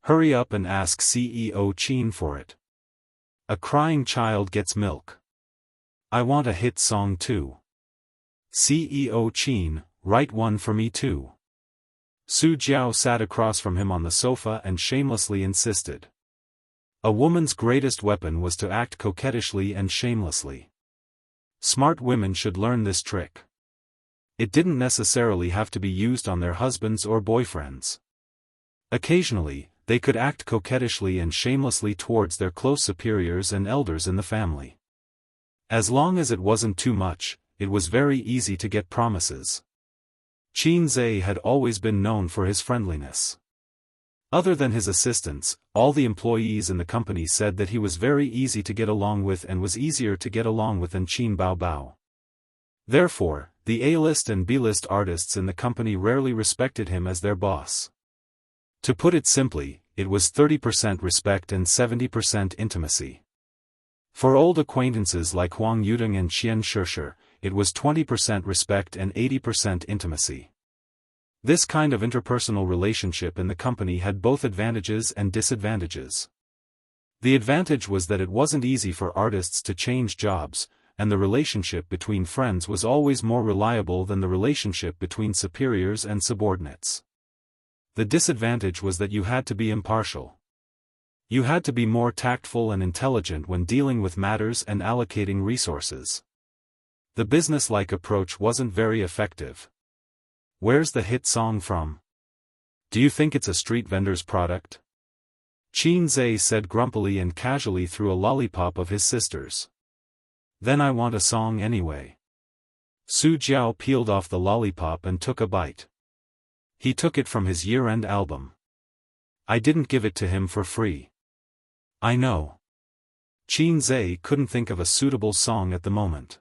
Hurry up and ask CEO Qin for it. A crying child gets milk. I want a hit song too. CEO Qin, write one for me too. Su Jiao sat across from him on the sofa and shamelessly insisted. A woman's greatest weapon was to act coquettishly and shamelessly. Smart women should learn this trick. It didn't necessarily have to be used on their husbands or boyfriends. Occasionally, they could act coquettishly and shamelessly towards their close superiors and elders in the family. As long as it wasn't too much, it was very easy to get promises. Qinze had always been known for his friendliness. Other than his assistants, all the employees in the company said that he was very easy to get along with and was easier to get along with than Qin Baobao. Therefore, the A-list and B-list artists in the company rarely respected him as their boss. To put it simply, it was 30% respect and 70% intimacy. For old acquaintances like Huang Yudong and Qian Shishir, it was 20% respect and 80% intimacy. This kind of interpersonal relationship in the company had both advantages and disadvantages. The advantage was that it wasn't easy for artists to change jobs, and the relationship between friends was always more reliable than the relationship between superiors and subordinates. The disadvantage was that you had to be impartial. You had to be more tactful and intelligent when dealing with matters and allocating resources. The business-like approach wasn't very effective. Where's the hit song from? Do you think it's a street vendor's product? Qin Zhe said grumpily and casually through a lollipop of his sister's. Then I want a song anyway. Su Jiao peeled off the lollipop and took a bite. He took it from his year-end album. I didn't give it to him for free. I know. Qin Zhe couldn't think of a suitable song at the moment.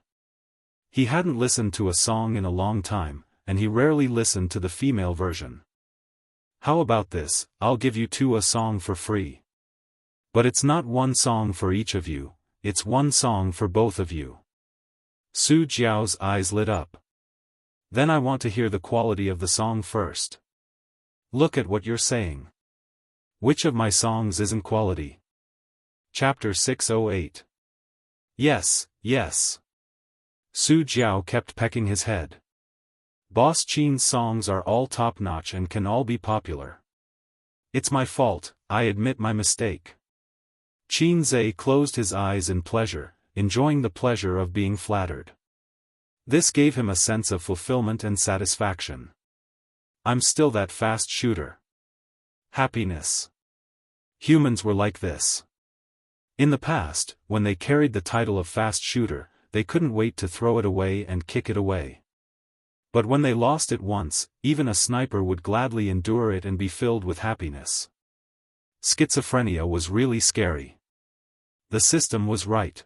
He hadn't listened to a song in a long time, and he rarely listened to the female version. How about this, I'll give you two a song for free. But it's not one song for each of you, it's one song for both of you. Su Jiao's eyes lit up. Then I want to hear the quality of the song first. Look at what you're saying. Which of my songs isn't quality? Chapter 608. Yes, yes. Su Jiao kept pecking his head. Boss Qin's songs are all top-notch and can all be popular. It's my fault, I admit my mistake. Qin Zhe closed his eyes in pleasure, enjoying the pleasure of being flattered. This gave him a sense of fulfillment and satisfaction. I'm still that fast shooter. Happiness. Humans were like this. In the past, when they carried the title of fast shooter, they couldn't wait to throw it away and kick it away. But when they lost it once, even a sniper would gladly endure it and be filled with happiness. Schizophrenia was really scary. The system was right.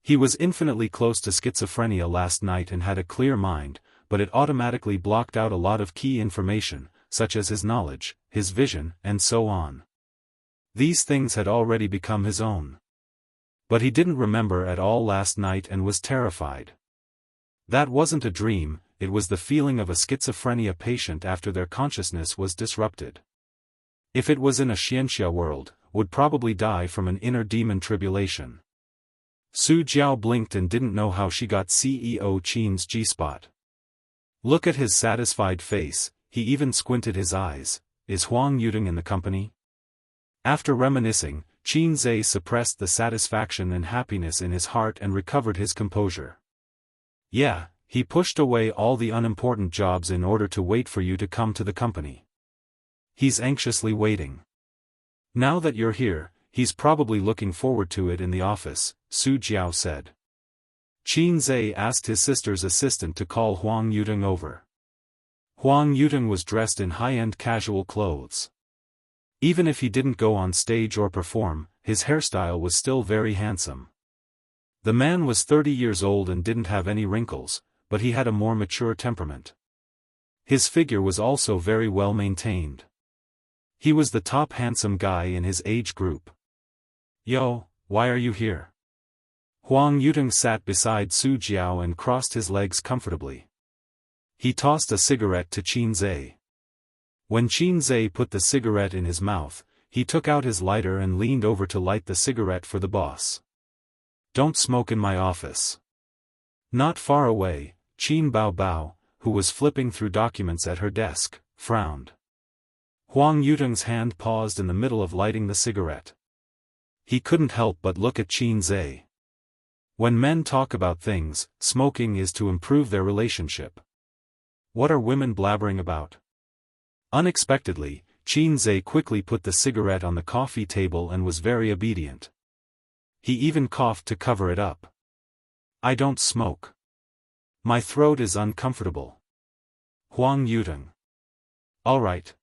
He was infinitely close to schizophrenia last night and had a clear mind, but it automatically blocked out a lot of key information, such as his knowledge, his vision, and so on. These things had already become his own. But he didn't remember at all last night and was terrified. That wasn't a dream, it was the feeling of a schizophrenia patient after their consciousness was disrupted. If it was in a Xianxia world, would probably die from an inner demon tribulation. Su Jiao blinked and didn't know how she got CEO Qin's G-spot. Look at his satisfied face, he even squinted his eyes. Is Huang Yudong in the company? After reminiscing, Qin Zhe suppressed the satisfaction and happiness in his heart and recovered his composure. Yeah, he pushed away all the unimportant jobs in order to wait for you to come to the company. He's anxiously waiting. Now that you're here, he's probably looking forward to it in the office, Su Jiao said. Qin Zhe asked his sister's assistant to call Huang Yudong over. Huang Yudong was dressed in high-end casual clothes. Even if he didn't go on stage or perform, his hairstyle was still very handsome. The man was 30 years old and didn't have any wrinkles, but he had a more mature temperament. His figure was also very well maintained. He was the top handsome guy in his age group. Yo, why are you here? Huang Yudong sat beside Su Jiao and crossed his legs comfortably. He tossed a cigarette to Qin Zhe. When Qin Zhe put the cigarette in his mouth, he took out his lighter and leaned over to light the cigarette for the boss. Don't smoke in my office. Not far away, Qin Bao, who was flipping through documents at her desk, frowned. Huang Yudong's hand paused in the middle of lighting the cigarette. He couldn't help but look at Qin Zhe. When men talk about things, smoking is to improve their relationship. What are women blabbering about? Unexpectedly, Qin Zhe quickly put the cigarette on the coffee table and was very obedient. He even coughed to cover it up. I don't smoke. My throat is uncomfortable. Huang Yudong. All right.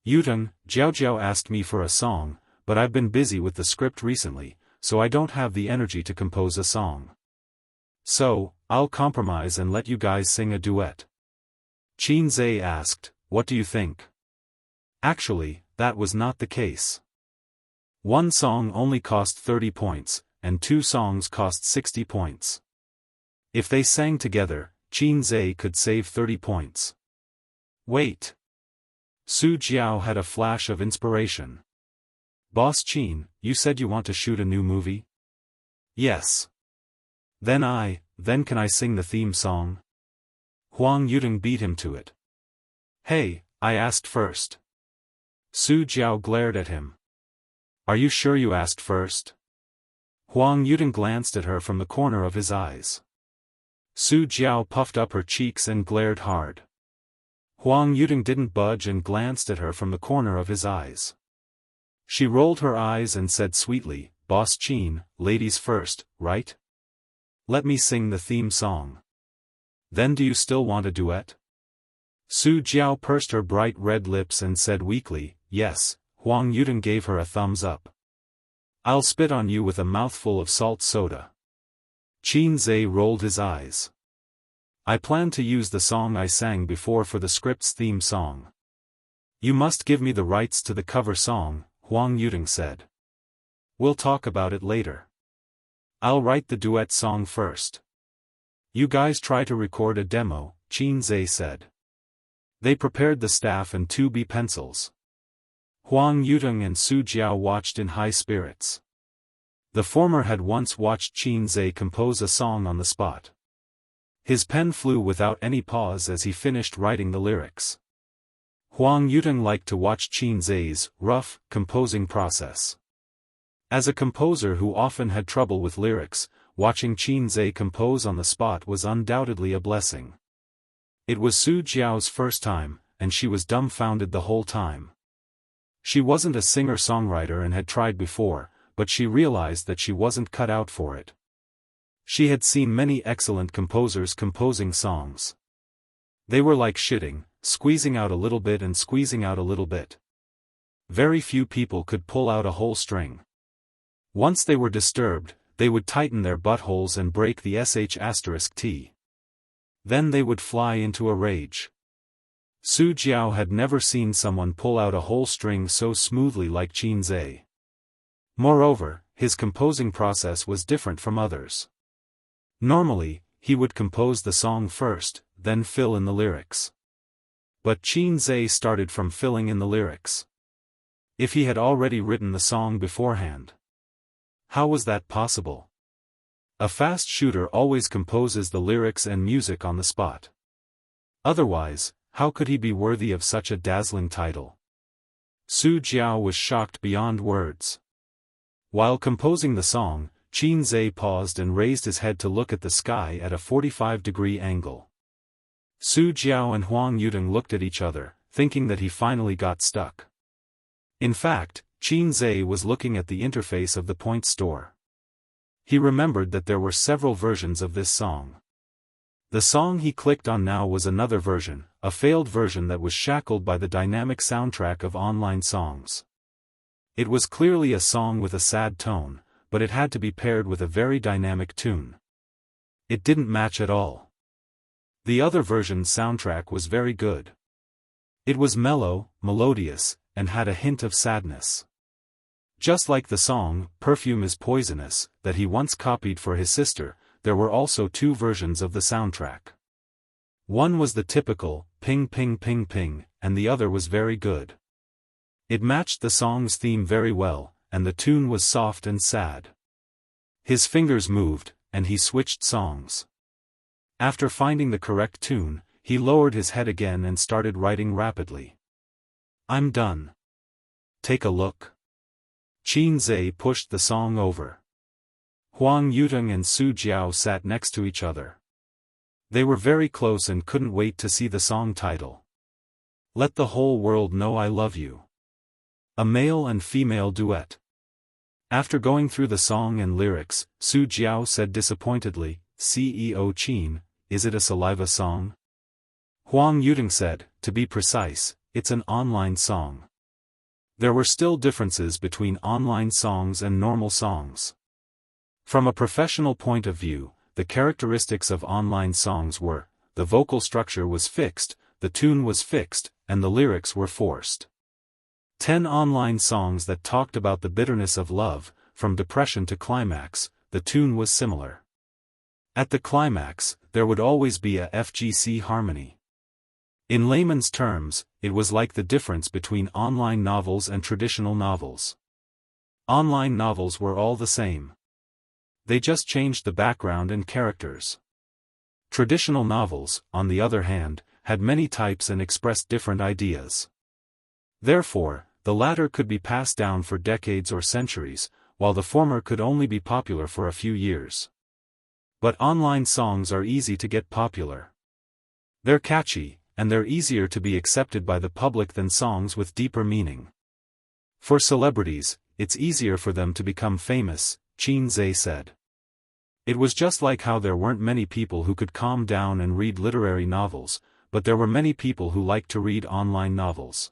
Yudong, Jiao asked me for a song, but I've been busy with the script recently, so I don't have the energy to compose a song. So, I'll compromise and let you guys sing a duet. Qin Zhe asked, what do you think? Actually, that was not the case. One song only cost 30 points, and two songs cost 60 points. If they sang together, Qin Zhe could save 30 points. Wait. Su Jiao had a flash of inspiration. Boss Qin, you said you want to shoot a new movie? Yes. Then can I sing the theme song? Huang Yudong beat him to it. Hey, I asked first. Su Jiao glared at him. Are you sure you asked first? Huang Yudong glanced at her from the corner of his eyes. Su Jiao puffed up her cheeks and glared hard. Huang Yudong didn't budge and glanced at her from the corner of his eyes. She rolled her eyes and said sweetly, Boss Qin, ladies first, right? Let me sing the theme song. Then do you still want a duet? Su Jiao pursed her bright red lips and said weakly, yes. Huang Yudong gave her a thumbs up. I'll spit on you with a mouthful of salt soda. Qin Zhe rolled his eyes. I plan to use the song I sang before for the script's theme song. You must give me the rights to the cover song, Huang Yudong said. We'll talk about it later. I'll write the duet song first. You guys try to record a demo, Qin Zhe said. They prepared the staff and 2B pencils. Huang Yudong and Su Jiao watched in high spirits. The former had once watched Qin Zhe compose a song on the spot. His pen flew without any pause as he finished writing the lyrics. Huang Yudong liked to watch Qin Zhe's rough composing process. As a composer who often had trouble with lyrics, watching Qin Zhe compose on the spot was undoubtedly a blessing. It was Su Jiao's first time, and she was dumbfounded the whole time. She wasn't a singer-songwriter and had tried before, but she realized that she wasn't cut out for it. She had seen many excellent composers composing songs. They were like shitting, squeezing out a little bit and squeezing out a little bit. Very few people could pull out a whole string. Once they were disturbed, they would tighten their buttholes and break the sh*t. Then they would fly into a rage. Su Jiao had never seen someone pull out a whole string so smoothly like Qin Zhe. Moreover, his composing process was different from others. Normally, he would compose the song first, then fill in the lyrics. But Qin Zhe started from filling in the lyrics. If he had already written the song beforehand. How was that possible? A fast shooter always composes the lyrics and music on the spot. Otherwise, how could he be worthy of such a dazzling title? Su Jiao was shocked beyond words. While composing the song, Qin Zhe paused and raised his head to look at the sky at a 45-degree angle. Su Jiao and Huang Yudong looked at each other, thinking that he finally got stuck. In fact, Qin Zhe was looking at the interface of the point store. He remembered that there were several versions of this song. The song he clicked on now was another version, a failed version that was shackled by the dynamic soundtrack of online songs. It was clearly a song with a sad tone, but it had to be paired with a very dynamic tune. It didn't match at all. The other version's soundtrack was very good. It was mellow, melodious, and had a hint of sadness. Just like the song, Perfume is Poisonous, that he once copied for his sister, there were also two versions of the soundtrack. One was the typical, ping ping ping ping, and the other was very good. It matched the song's theme very well, and the tune was soft and sad. His fingers moved, and he switched songs. After finding the correct tune, he lowered his head again and started writing rapidly. I'm done. Take a look. Qin Zhe pushed the song over. Huang Yudong and Su Jiao sat next to each other. They were very close and couldn't wait to see the song title. Let the whole world know I love you. A male and female duet. After going through the song and lyrics, Su Jiao said disappointedly, CEO Qin, is it a saliva song? Huang Yudong said, to be precise, it's an online song. There were still differences between online songs and normal songs. From a professional point of view, the characteristics of online songs were, the vocal structure was fixed, the tune was fixed, and the lyrics were forced. 10 online songs that talked about the bitterness of love, from depression to climax, the tune was similar. At the climax, there would always be a FGC harmony. In layman's terms, it was like the difference between online novels and traditional novels. Online novels were all the same. They just changed the background and characters. Traditional novels, on the other hand, had many types and expressed different ideas. Therefore, the latter could be passed down for decades or centuries, while the former could only be popular for a few years. But online songs are easy to get popular. They're catchy, and they're easier to be accepted by the public than songs with deeper meaning. For celebrities, it's easier for them to become famous, Qin Zhe said. It was just like how there weren't many people who could calm down and read literary novels, but there were many people who liked to read online novels.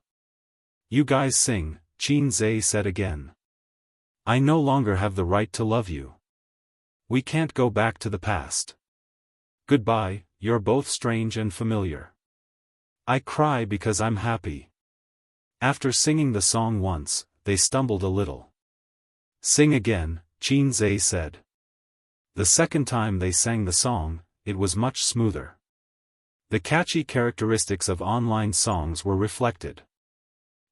You guys sing, Qin Zhe said again. I no longer have the right to love you. We can't go back to the past. Goodbye, you're both strange and familiar. I cry because I'm happy. After singing the song once, they stumbled a little. Sing again, Qin Zhe said. The second time they sang the song, it was much smoother. The catchy characteristics of online songs were reflected.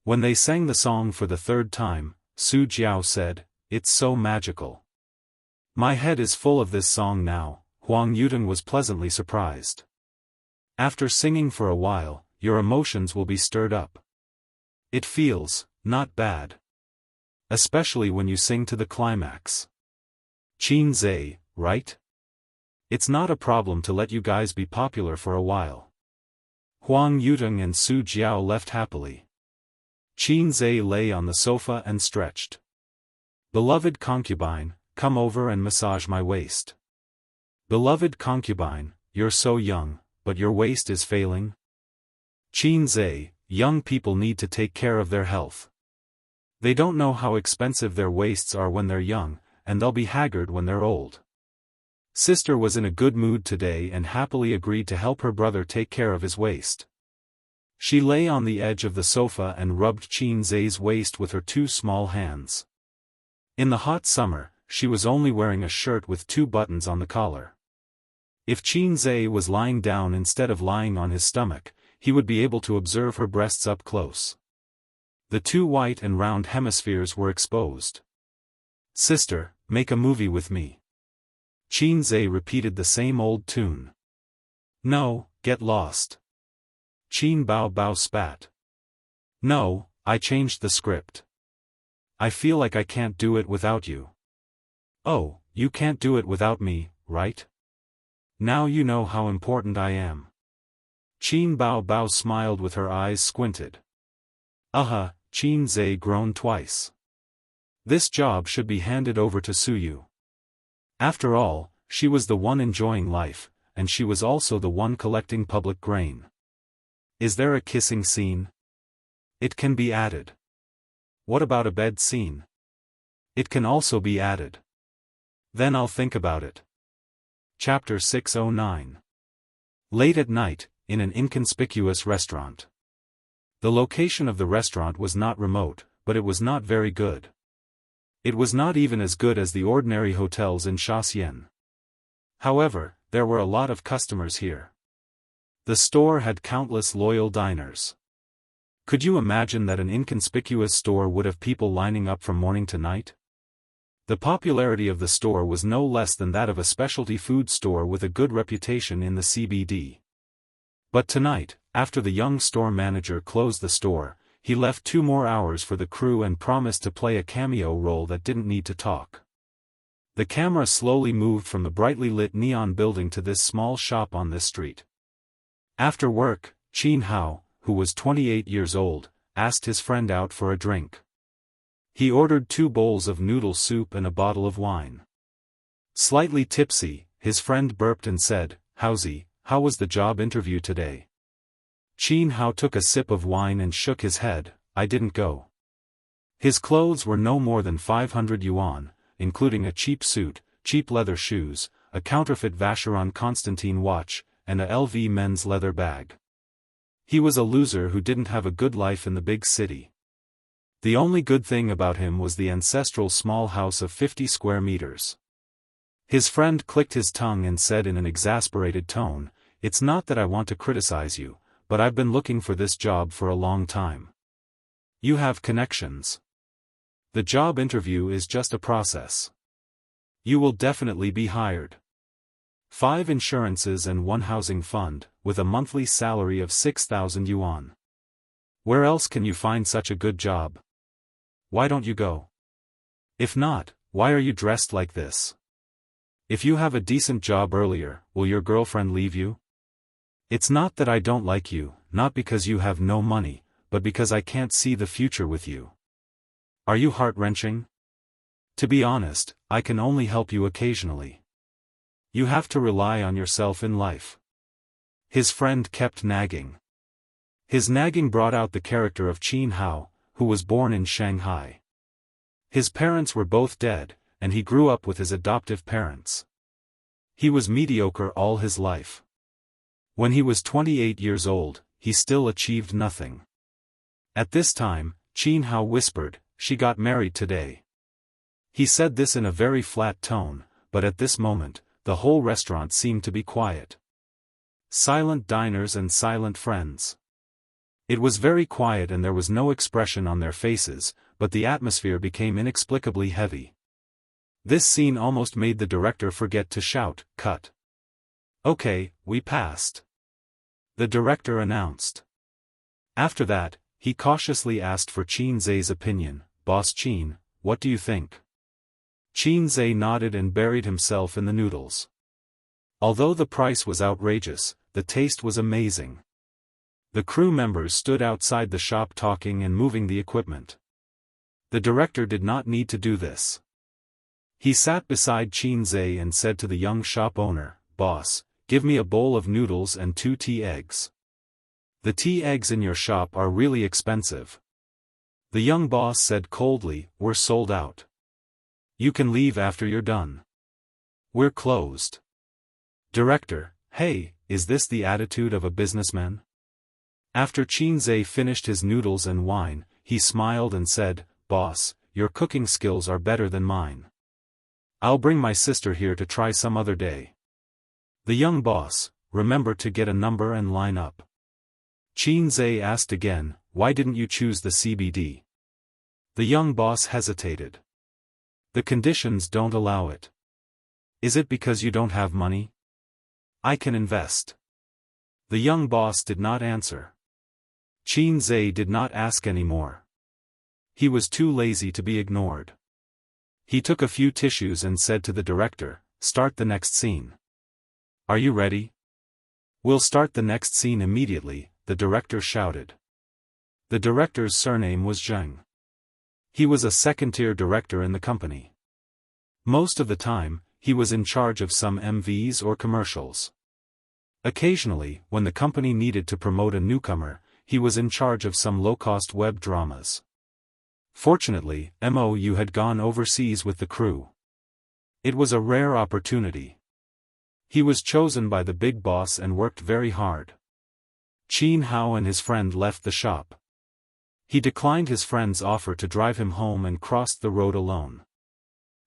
When they sang the song for the third time, Su Jiao said, "It's so magical. My head is full of this song now." Huang Yutong was pleasantly surprised. After singing for a while, your emotions will be stirred up. It feels, not bad. Especially when you sing to the climax. Qin Zhe, right? It's not a problem to let you guys be popular for a while. Huang Yutong and Su Jiao left happily. Qin Zhe lay on the sofa and stretched. Beloved concubine, come over and massage my waist. Beloved concubine, you're so young, but your waist is failing. Qin Zhe, young people need to take care of their health. They don't know how expensive their waists are when they're young, and they'll be haggard when they're old. Sister was in a good mood today and happily agreed to help her brother take care of his waist. She lay on the edge of the sofa and rubbed Qin Zhe's waist with her two small hands. In the hot summer, she was only wearing a shirt with 2 buttons on the collar. If Qin Zhe was lying down instead of lying on his stomach, he would be able to observe her breasts up close. The 2 white and round hemispheres were exposed. Sister, make a movie with me. Qin Zhe repeated the same old tune. No, get lost. Qin Bao Bao spat. No, I changed the script. I feel like I can't do it without you. Oh, you can't do it without me, right? Now you know how important I am. Qin Bao Bao smiled with her eyes squinted. Qin Zhe groaned twice. This job should be handed over to Suyu. After all, she was the one enjoying life, and she was also the one collecting public grain. Is there a kissing scene? It can be added. What about a bed scene? It can also be added. Then I'll think about it. Chapter 609. Late at night, in an inconspicuous restaurant. The location of the restaurant was not remote, but it was not very good. It was not even as good as the ordinary hotels in Shaxian. However, there were a lot of customers here. The store had countless loyal diners. Could you imagine that an inconspicuous store would have people lining up from morning to night? The popularity of the store was no less than that of a specialty food store with a good reputation in the CBD. But tonight, after the young store manager closed the store, he left 2 more hours for the crew and promised to play a cameo role that didn't need to talk. The camera slowly moved from the brightly lit neon building to this small shop on this street. After work, Qin Hao, who was 28 years old, asked his friend out for a drink. He ordered 2 bowls of noodle soup and a bottle of wine. Slightly tipsy, his friend burped and said, "Howsy, how was the job interview today?" Qin Hao took a sip of wine and shook his head. "I didn't go." His clothes were no more than 500 yuan, including a cheap suit, cheap leather shoes, a counterfeit Vacheron Constantin watch, and a LV men's leather bag. He was a loser who didn't have a good life in the big city. The only good thing about him was the ancestral small house of 50 square meters. His friend clicked his tongue and said in an exasperated tone, "It's not that I want to criticize you, but I've been looking for this job for a long time. You have connections. The job interview is just a process. You will definitely be hired. 5 insurances and 1 housing fund, with a monthly salary of 6,000 yuan. Where else can you find such a good job? Why don't you go? If not, why are you dressed like this? If you have a decent job earlier, will your girlfriend leave you? It's not that I don't like you, not because you have no money, but because I can't see the future with you. Are you heart-wrenching? To be honest, I can only help you occasionally. You have to rely on yourself in life. His friend kept nagging. His nagging brought out the character of Qin Hao, who was born in Shanghai. His parents were both dead, and he grew up with his adoptive parents. He was mediocre all his life. When he was 28 years old, he still achieved nothing. At this time, Qin Hao whispered, "She got married today." He said this in a very flat tone, but at this moment, the whole restaurant seemed to be quiet. Silent diners and silent friends. It was very quiet and there was no expression on their faces, but the atmosphere became inexplicably heavy. This scene almost made the director forget to shout, "Cut." "Okay, we passed," the director announced. After that, he cautiously asked for Qin Zhe's opinion. "Boss Qin, what do you think?" Qin Zhe nodded and buried himself in the noodles. Although the price was outrageous, the taste was amazing. The crew members stood outside the shop talking and moving the equipment. The director did not need to do this. He sat beside Qin Zhe and said to the young shop owner, "Boss, give me a bowl of noodles and 2 tea eggs. The tea eggs in your shop are really expensive." The young boss said coldly, "We're sold out. You can leave after you're done. We're closed." Director: "Hey, is this the attitude of a businessman?" After Qin Zhe finished his noodles and wine, he smiled and said, "Boss, your cooking skills are better than mine. I'll bring my sister here to try some other day." The young boss: "Remember to get a number and line up." Qin Zhe asked again, "Why didn't you choose the CBD?" The young boss hesitated. "The conditions don't allow it." "Is it because you don't have money?" "I can invest." The young boss did not answer. Qin Zhe did not ask any more. He was too lazy to be ignored. He took a few tissues and said to the director, "Start the next scene." "Are you ready?" "We'll start the next scene immediately," the director shouted. The director's surname was Zheng. He was a second-tier director in the company. Most of the time, he was in charge of some MVs or commercials. Occasionally, when the company needed to promote a newcomer, he was in charge of some low-cost web dramas. Fortunately, MOU had gone overseas with the crew. It was a rare opportunity. He was chosen by the big boss and worked very hard. Qin Hao and his friend left the shop. He declined his friend's offer to drive him home and crossed the road alone.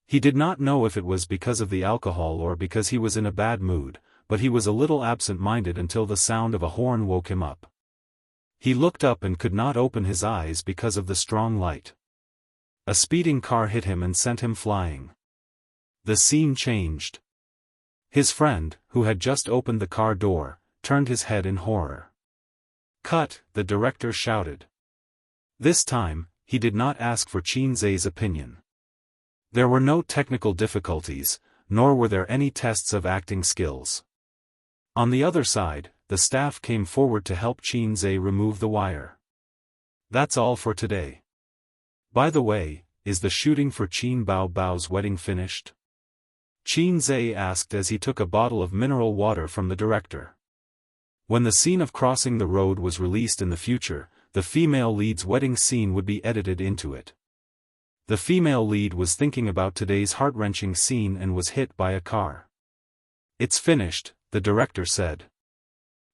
He did not know if it was because of the alcohol or because he was in a bad mood, but he was a little absent-minded until the sound of a horn woke him up. He looked up and could not open his eyes because of the strong light. A speeding car hit him and sent him flying. The scene changed. His friend, who had just opened the car door, turned his head in horror. "Cut!" the director shouted. This time, he did not ask for Qin Zhe's opinion. There were no technical difficulties, nor were there any tests of acting skills. On the other side, the staff came forward to help Qin Zhe remove the wire. That's all for today. By the way, is the shooting for Qin Bao Bao's wedding finished? Qin Zhe asked as he took a bottle of mineral water from the director. When the scene of crossing the road was released in the future, the female lead's wedding scene would be edited into it. The female lead was thinking about today's heart-wrenching scene and was hit by a car. "It's finished," the director said.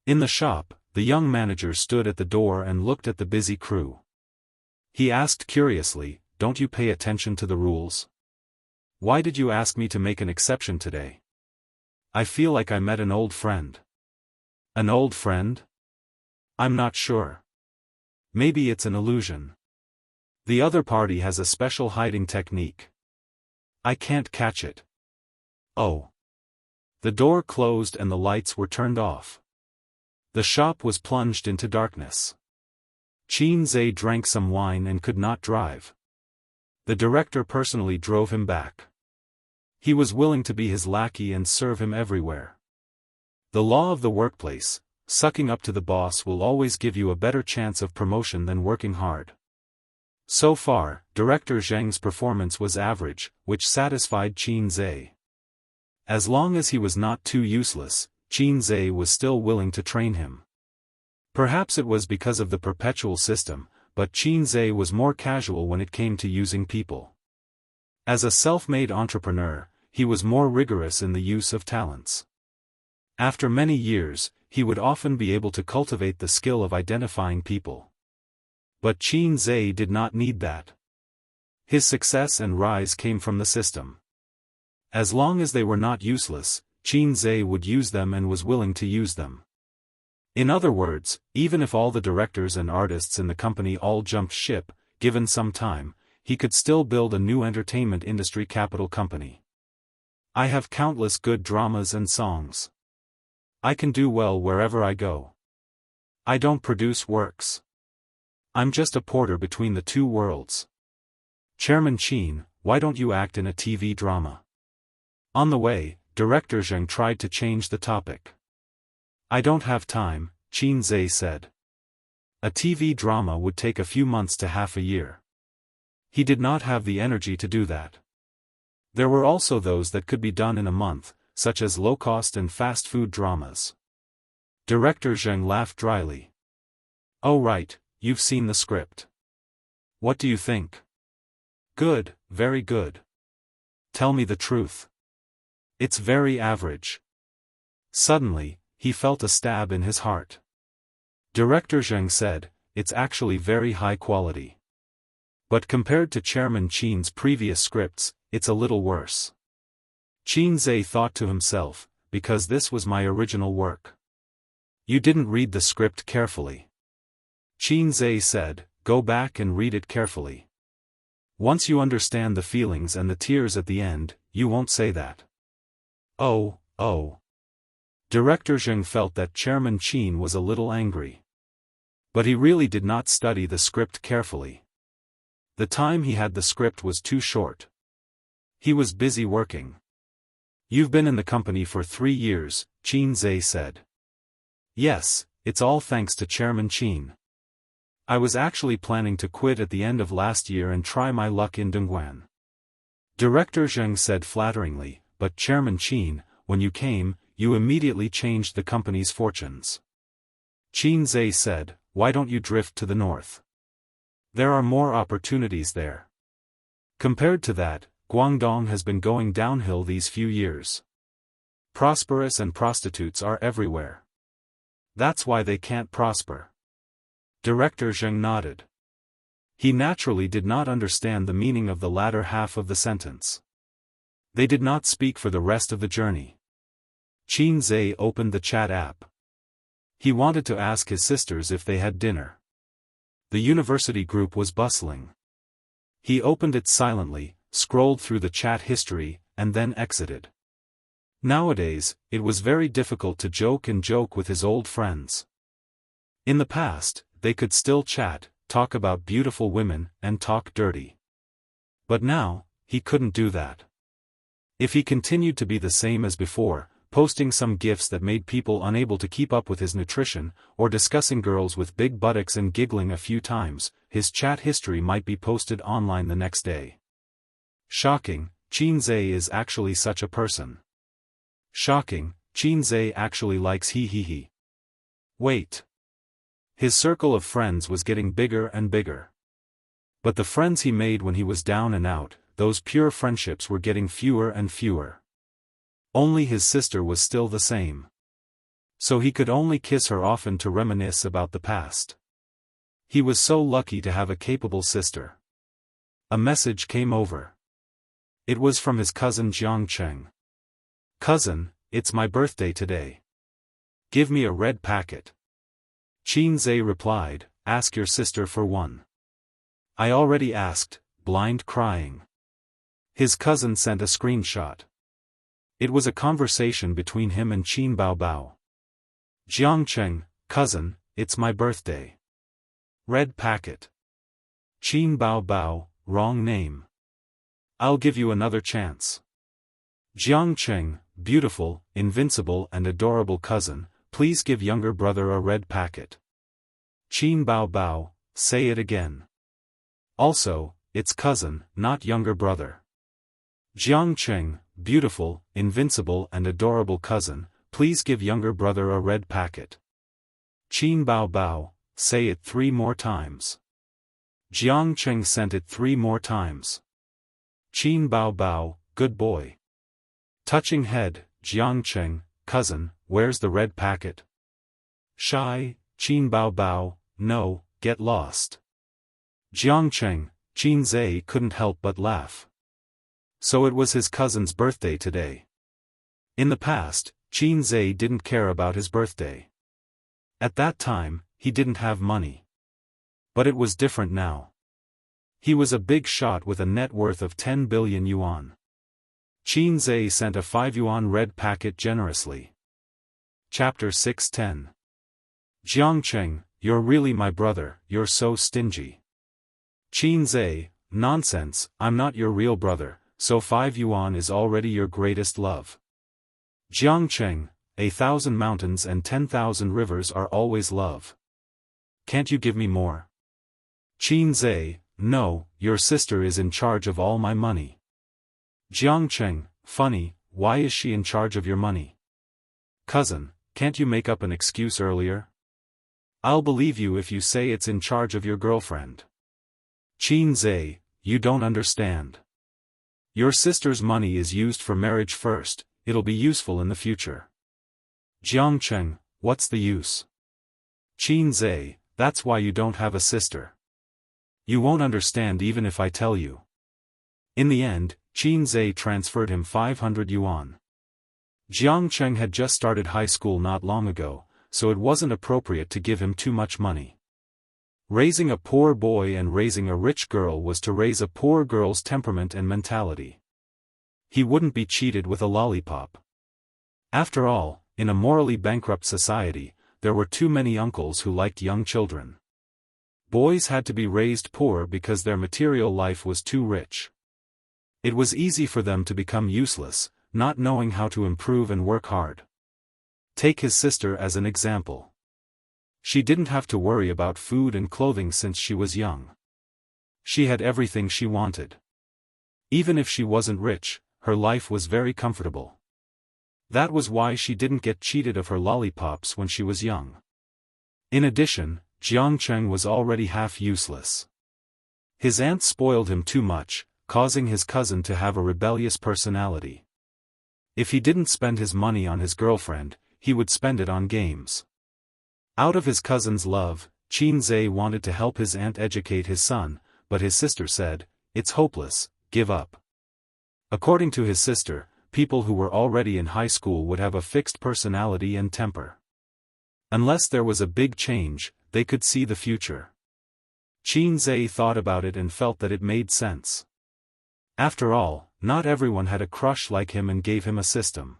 In the shop, the young manager stood at the door and looked at the busy crew. He asked curiously, "Don't you pay attention to the rules? Why did you ask me to make an exception today? I feel like I met an old friend." "An old friend? I'm not sure. Maybe it's an illusion. The other party has a special hiding technique. I can't catch it. Oh. The door closed and the lights were turned off. The shop was plunged into darkness. Qin Zhe drank some wine and could not drive. The director personally drove him back. He was willing to be his lackey and serve him everywhere. The law of the workplace, sucking up to the boss will always give you a better chance of promotion than working hard. So far, Director Zheng's performance was average, which satisfied Qin Zhe. As long as he was not too useless, Qin Zhe was still willing to train him. Perhaps it was because of the perpetual system, but Qin Zhe was more casual when it came to using people. As a self-made entrepreneur, he was more rigorous in the use of talents. After many years, he would often be able to cultivate the skill of identifying people. But Qin Zhe did not need that. His success and rise came from the system. As long as they were not useless, Qin Zhe would use them and was willing to use them. In other words, even if all the directors and artists in the company all jumped ship, given some time, he could still build a new entertainment industry capital company. I have countless good dramas and songs. I can do well wherever I go. I don't produce works. I'm just a porter between the two worlds. Chairman Qin, why don't you act in a TV drama? On the way, Director Zheng tried to change the topic. I don't have time, Qin Zhe said. A TV drama would take a few months to half a year. He did not have the energy to do that. There were also those that could be done in a month, such as low-cost and fast food dramas. Director Zheng laughed dryly. Oh right, you've seen the script. What do you think? Good, very good. Tell me the truth. It's very average. Suddenly, he felt a stab in his heart. Director Zheng said, it's actually very high quality. But compared to Chairman Qin's previous scripts, it's a little worse. Qin Zhe thought to himself, because this was my original work. You didn't read the script carefully. Qin Zhe said, go back and read it carefully. Once you understand the feelings and the tears at the end, you won't say that. Oh. Director Zheng felt that Chairman Qin was a little angry. But he really did not study the script carefully. The time he had the script was too short. He was busy working. You've been in the company for 3 years, Qin Zhe said. Yes, it's all thanks to Chairman Qin. I was actually planning to quit at the end of last year and try my luck in Dongguan. Director Zheng said flatteringly, but Chairman Qin, when you came, you immediately changed the company's fortunes. Qin Zhe said, why don't you drift to the north? There are more opportunities there. Compared to that, Guangdong has been going downhill these few years. Prosperous and prostitutes are everywhere. That's why they can't prosper. Director Zheng nodded. He naturally did not understand the meaning of the latter half of the sentence. They did not speak for the rest of the journey. Qin Zhe opened the chat app. He wanted to ask his sisters if they had dinner. The university group was bustling. He opened it silently, scrolled through the chat history, and then exited. Nowadays, it was very difficult to joke with his old friends. In the past, they could still chat, talk about beautiful women, and talk dirty. But now, he couldn't do that. If he continued to be the same as before, posting some gifs that made people unable to keep up with his nutrition, or discussing girls with big buttocks and giggling a few times, his chat history might be posted online the next day. Shocking, Qin Zhe is actually such a person. Shocking, Qin Zhe actually likes he. Wait. His circle of friends was getting bigger and bigger. But the friends he made when he was down and out, those pure friendships were getting fewer and fewer. Only his sister was still the same. So he could only kiss her often to reminisce about the past. He was so lucky to have a capable sister. A message came over. It was from his cousin Jiangcheng. Cousin, it's my birthday today. Give me a red packet. Qin Zhe replied, ask your sister for one. I already asked, blind crying. His cousin sent a screenshot. It was a conversation between him and Qin Baobao. Jiangcheng, cousin, it's my birthday. Red packet. Qin Baobao, wrong name. I'll give you another chance. Jiangcheng, beautiful, invincible and adorable cousin, please give younger brother a red packet. Qin Baobao, say it again. Also, it's cousin, not younger brother. Jiangcheng, beautiful, invincible and adorable cousin, please give younger brother a red packet. Qin Baobao, say it 3 more times. Jiangcheng sent it 3 more times. Qin Baobao, good boy. Touching head, Jiangcheng, cousin, where's the red packet? Shy, Qin Baobao, no, get lost. Jiangcheng, Qin Zhe couldn't help but laugh. So it was his cousin's birthday today. In the past, Qin Zhe didn't care about his birthday. At that time, he didn't have money. But it was different now. He was a big shot with a net worth of 10 billion yuan. Qin Zhe sent a 5 yuan red packet generously. Chapter 610. Jiangcheng, you're really my brother, you're so stingy. Qin Zhe, nonsense, I'm not your real brother, so 5 yuan is already your greatest love. Jiangcheng, 1,000 mountains and 10,000 rivers are always love. Can't you give me more? Qin Zhe, no, your sister is in charge of all my money. Jiangcheng, funny, why is she in charge of your money? Cousin, can't you make up an excuse earlier? I'll believe you if you say it's in charge of your girlfriend. Qin Zhe, you don't understand. Your sister's money is used for marriage first, it'll be useful in the future. Jiangcheng, what's the use? Qin Zhe, that's why you don't have a sister. You won't understand even if I tell you. In the end, Qin Zhe transferred him 500 yuan. Jiangcheng had just started high school not long ago, so it wasn't appropriate to give him too much money. Raising a poor boy and raising a rich girl was to raise a poor girl's temperament and mentality. He wouldn't be cheated with a lollipop. After all, in a morally bankrupt society, there were too many uncles who liked young children. Boys had to be raised poor because their material life was too rich. It was easy for them to become useless, not knowing how to improve and work hard. Take his sister as an example. She didn't have to worry about food and clothing since she was young. She had everything she wanted. Even if she wasn't rich, her life was very comfortable. That was why she didn't get cheated of her lollipops when she was young. In addition, Jiangcheng was already half useless. His aunt spoiled him too much, causing his cousin to have a rebellious personality. If he didn't spend his money on his girlfriend, he would spend it on games. Out of his cousin's love, Qin Zhe wanted to help his aunt educate his son, but his sister said, "It's hopeless, give up." According to his sister, people who were already in high school would have a fixed personality and temper. Unless there was a big change, they could see the future. Qin Zhe thought about it and felt that it made sense. After all, not everyone had a crush like him and gave him a system.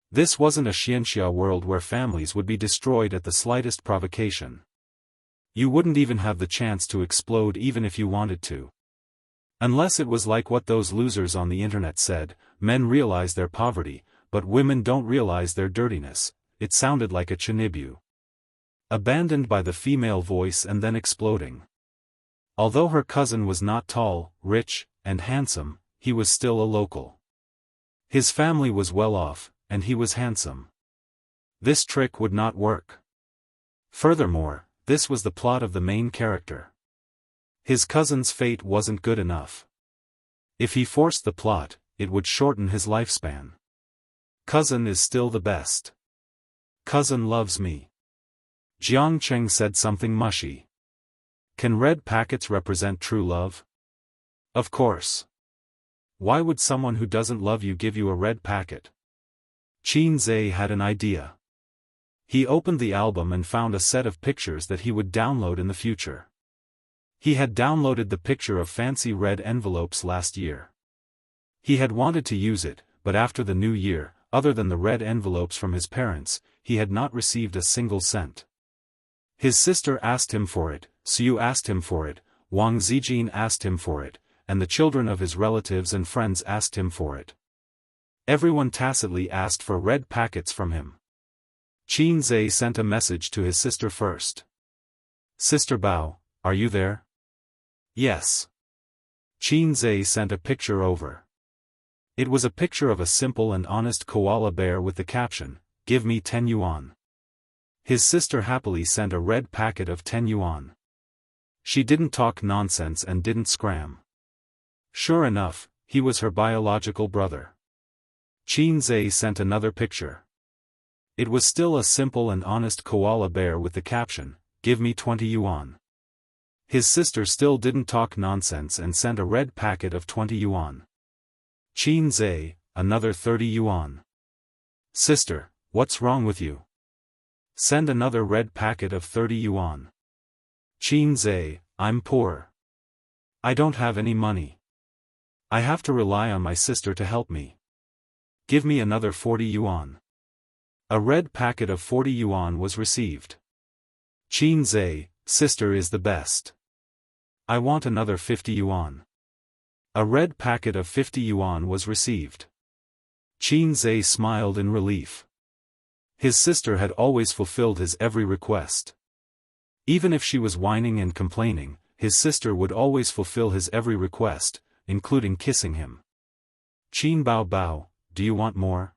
This wasn't a Xianxia world where families would be destroyed at the slightest provocation. You wouldn't even have the chance to explode even if you wanted to. Unless it was like what those losers on the internet said, men realize their poverty, but women don't realize their dirtiness. It sounded like a chinibu. Abandoned by the female voice and then exploding. Although her cousin was not tall, rich, and handsome, he was still a local. His family was well off, and he was handsome. This trick would not work. Furthermore, this was the plot of the main character. His cousin's fate wasn't good enough. If he forced the plot, it would shorten his lifespan. Cousin is still the best. Cousin loves me. Jiangcheng said something mushy. Can red packets represent true love? Of course. Why would someone who doesn't love you give you a red packet? Qin Zhe had an idea. He opened the album and found a set of pictures that he would download in the future. He had downloaded the picture of fancy red envelopes last year. He had wanted to use it, but after the new year, other than the red envelopes from his parents, he had not received a single cent. His sister asked him for it, Suyu asked him for it, Wang Zijin asked him for it, and the children of his relatives and friends asked him for it. Everyone tacitly asked for red packets from him. Qin Zhe sent a message to his sister first. Sister Bao, are you there? Yes. Qin Zhe sent a picture over. It was a picture of a simple and honest koala bear with the caption, "Give me 10 yuan." His sister happily sent a red packet of 10 yuan. She didn't talk nonsense and didn't scram. Sure enough, he was her biological brother. Qin Zhe sent another picture. It was still a simple and honest koala bear with the caption, "Give me 20 yuan." His sister still didn't talk nonsense and sent a red packet of 20 yuan. Qin Zhe, another 30 yuan. Sister, what's wrong with you? Send another red packet of 30 yuan. Qin Zhe, I'm poor. I don't have any money. I have to rely on my sister to help me. Give me another 40 yuan. A red packet of 40 yuan was received. Qin Zhe, sister is the best. I want another 50 yuan. A red packet of 50 yuan was received. Qin Zhe smiled in relief. His sister had always fulfilled his every request. Even if she was whining and complaining, his sister would always fulfill his every request, including kissing him. Qin Bao Bao, do you want more?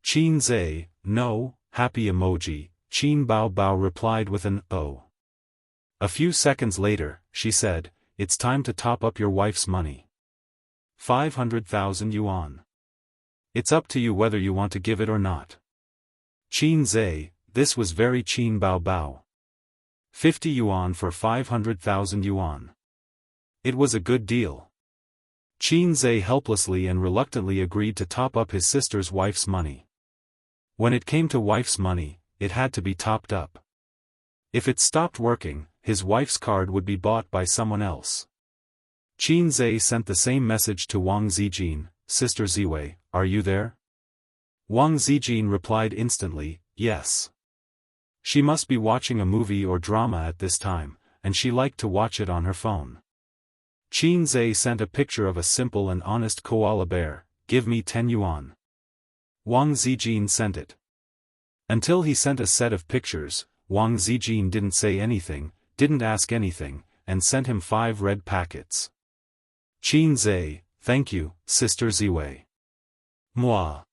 Qin Zhe, no, happy emoji. Qin Bao Bao replied with an "oh." A few seconds later, she said, "It's time to top up your wife's money. 500,000 yuan. It's up to you whether you want to give it or not." Qin Zhe, this was very Qin Bao Bao. 50 yuan for 500,000 yuan. It was a good deal. Qin Zhe helplessly and reluctantly agreed to top up his sister's wife's money. When it came to wife's money, it had to be topped up. If it stopped working, his wife's card would be bought by someone else. Qin Zhe sent the same message to Wang Zijin, Sister Ziwei, are you there? Wang Zijin replied instantly, yes. She must be watching a movie or drama at this time, and she liked to watch it on her phone. Qin Zhe sent a picture of a simple and honest koala bear, give me 10 yuan. Wang Zijin sent it. Until he sent a set of pictures, Wang Zijin didn't say anything, didn't ask anything, and sent him 5 red packets. Qin Zhe, thank you, Sister Ziwei. Moi.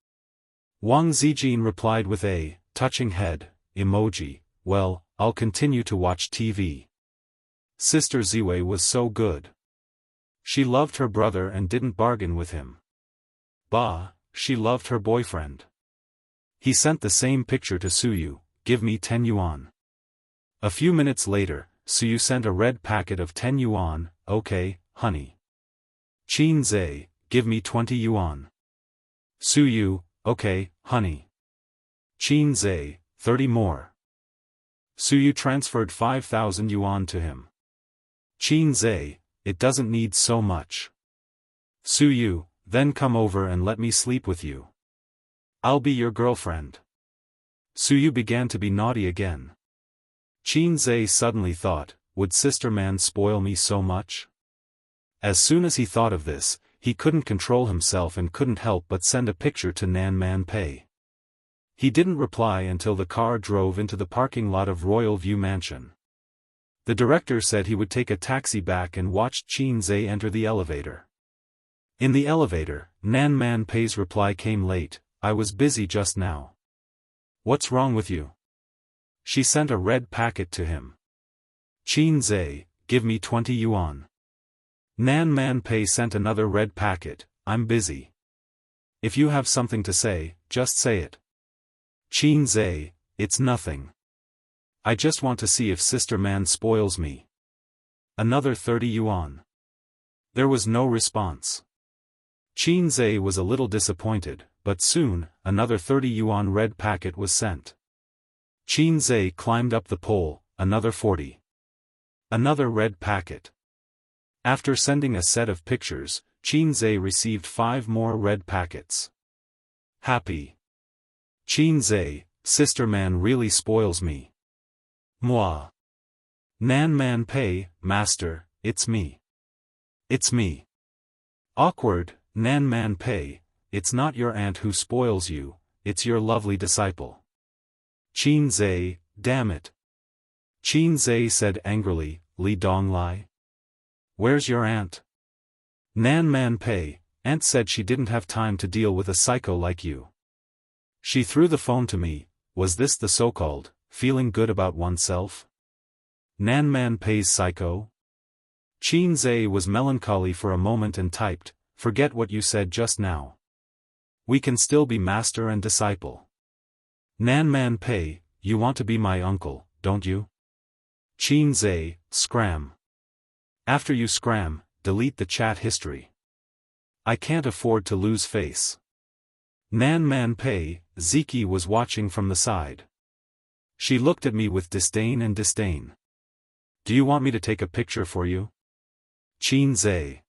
Wang Zijin replied with a touching head emoji, well, I'll continue to watch TV. Sister Ziwei was so good. She loved her brother and didn't bargain with him. Bah, she loved her boyfriend. He sent the same picture to Suyu, give me 10 yuan. A few minutes later, Suyu sent a red packet of 10 yuan, okay, honey. Qin Zhe, give me 20 yuan. Suyu, okay, honey. Qin Zhe, 30 more. Suyu transferred 5,000 yuan to him. Qin Zhe, it doesn't need so much. Suyu, then come over and let me sleep with you. I'll be your girlfriend. Suyu began to be naughty again. Qin Zhe suddenly thought, would Sister Man spoil me so much? As soon as he thought of this, he couldn't control himself and couldn't help but send a picture to Nan Man Pei. He didn't reply until the car drove into the parking lot of Royal View Mansion. The director said he would take a taxi back and watched Qin Zhe enter the elevator. In the elevator, Nan Man Pei's reply came late, I was busy just now. What's wrong with you? She sent a red packet to him. Qin Zhe, give me 20 yuan. Nan Man Pei sent another red packet, I'm busy. If you have something to say, just say it. Qin Zhe, it's nothing. I just want to see if Sister Man spoils me. Another 30 yuan. There was no response. Qin Zhe was a little disappointed, but soon, another 30 yuan red packet was sent. Qin Zhe climbed up the pole, another 40. Another red packet. After sending a set of pictures, Qin Zhe received 5 more red packets. Happy. Qin Zhe, sister man really spoils me. Moi. Nan man pei, master, it's me. It's me. Awkward, Nan man pei, it's not your aunt who spoils you, it's your lovely disciple. Qin Zhe, damn it. Qin Zhe said angrily, Li Donglai. Where's your aunt? Nan man pei, aunt said she didn't have time to deal with a psycho like you. She threw the phone to me. Was this the so-called, feeling good about oneself? Nan man pei's psycho? Qin Zhe was melancholy for a moment and typed, forget what you said just now. We can still be master and disciple. Nan man pei, you want to be my uncle, don't you? Qin Zhe, scram. After you scram, delete the chat history. I can't afford to lose face. Nan man pei, Ziki was watching from the side. She looked at me with disdain and disdain. Do you want me to take a picture for you? Qin Zhe.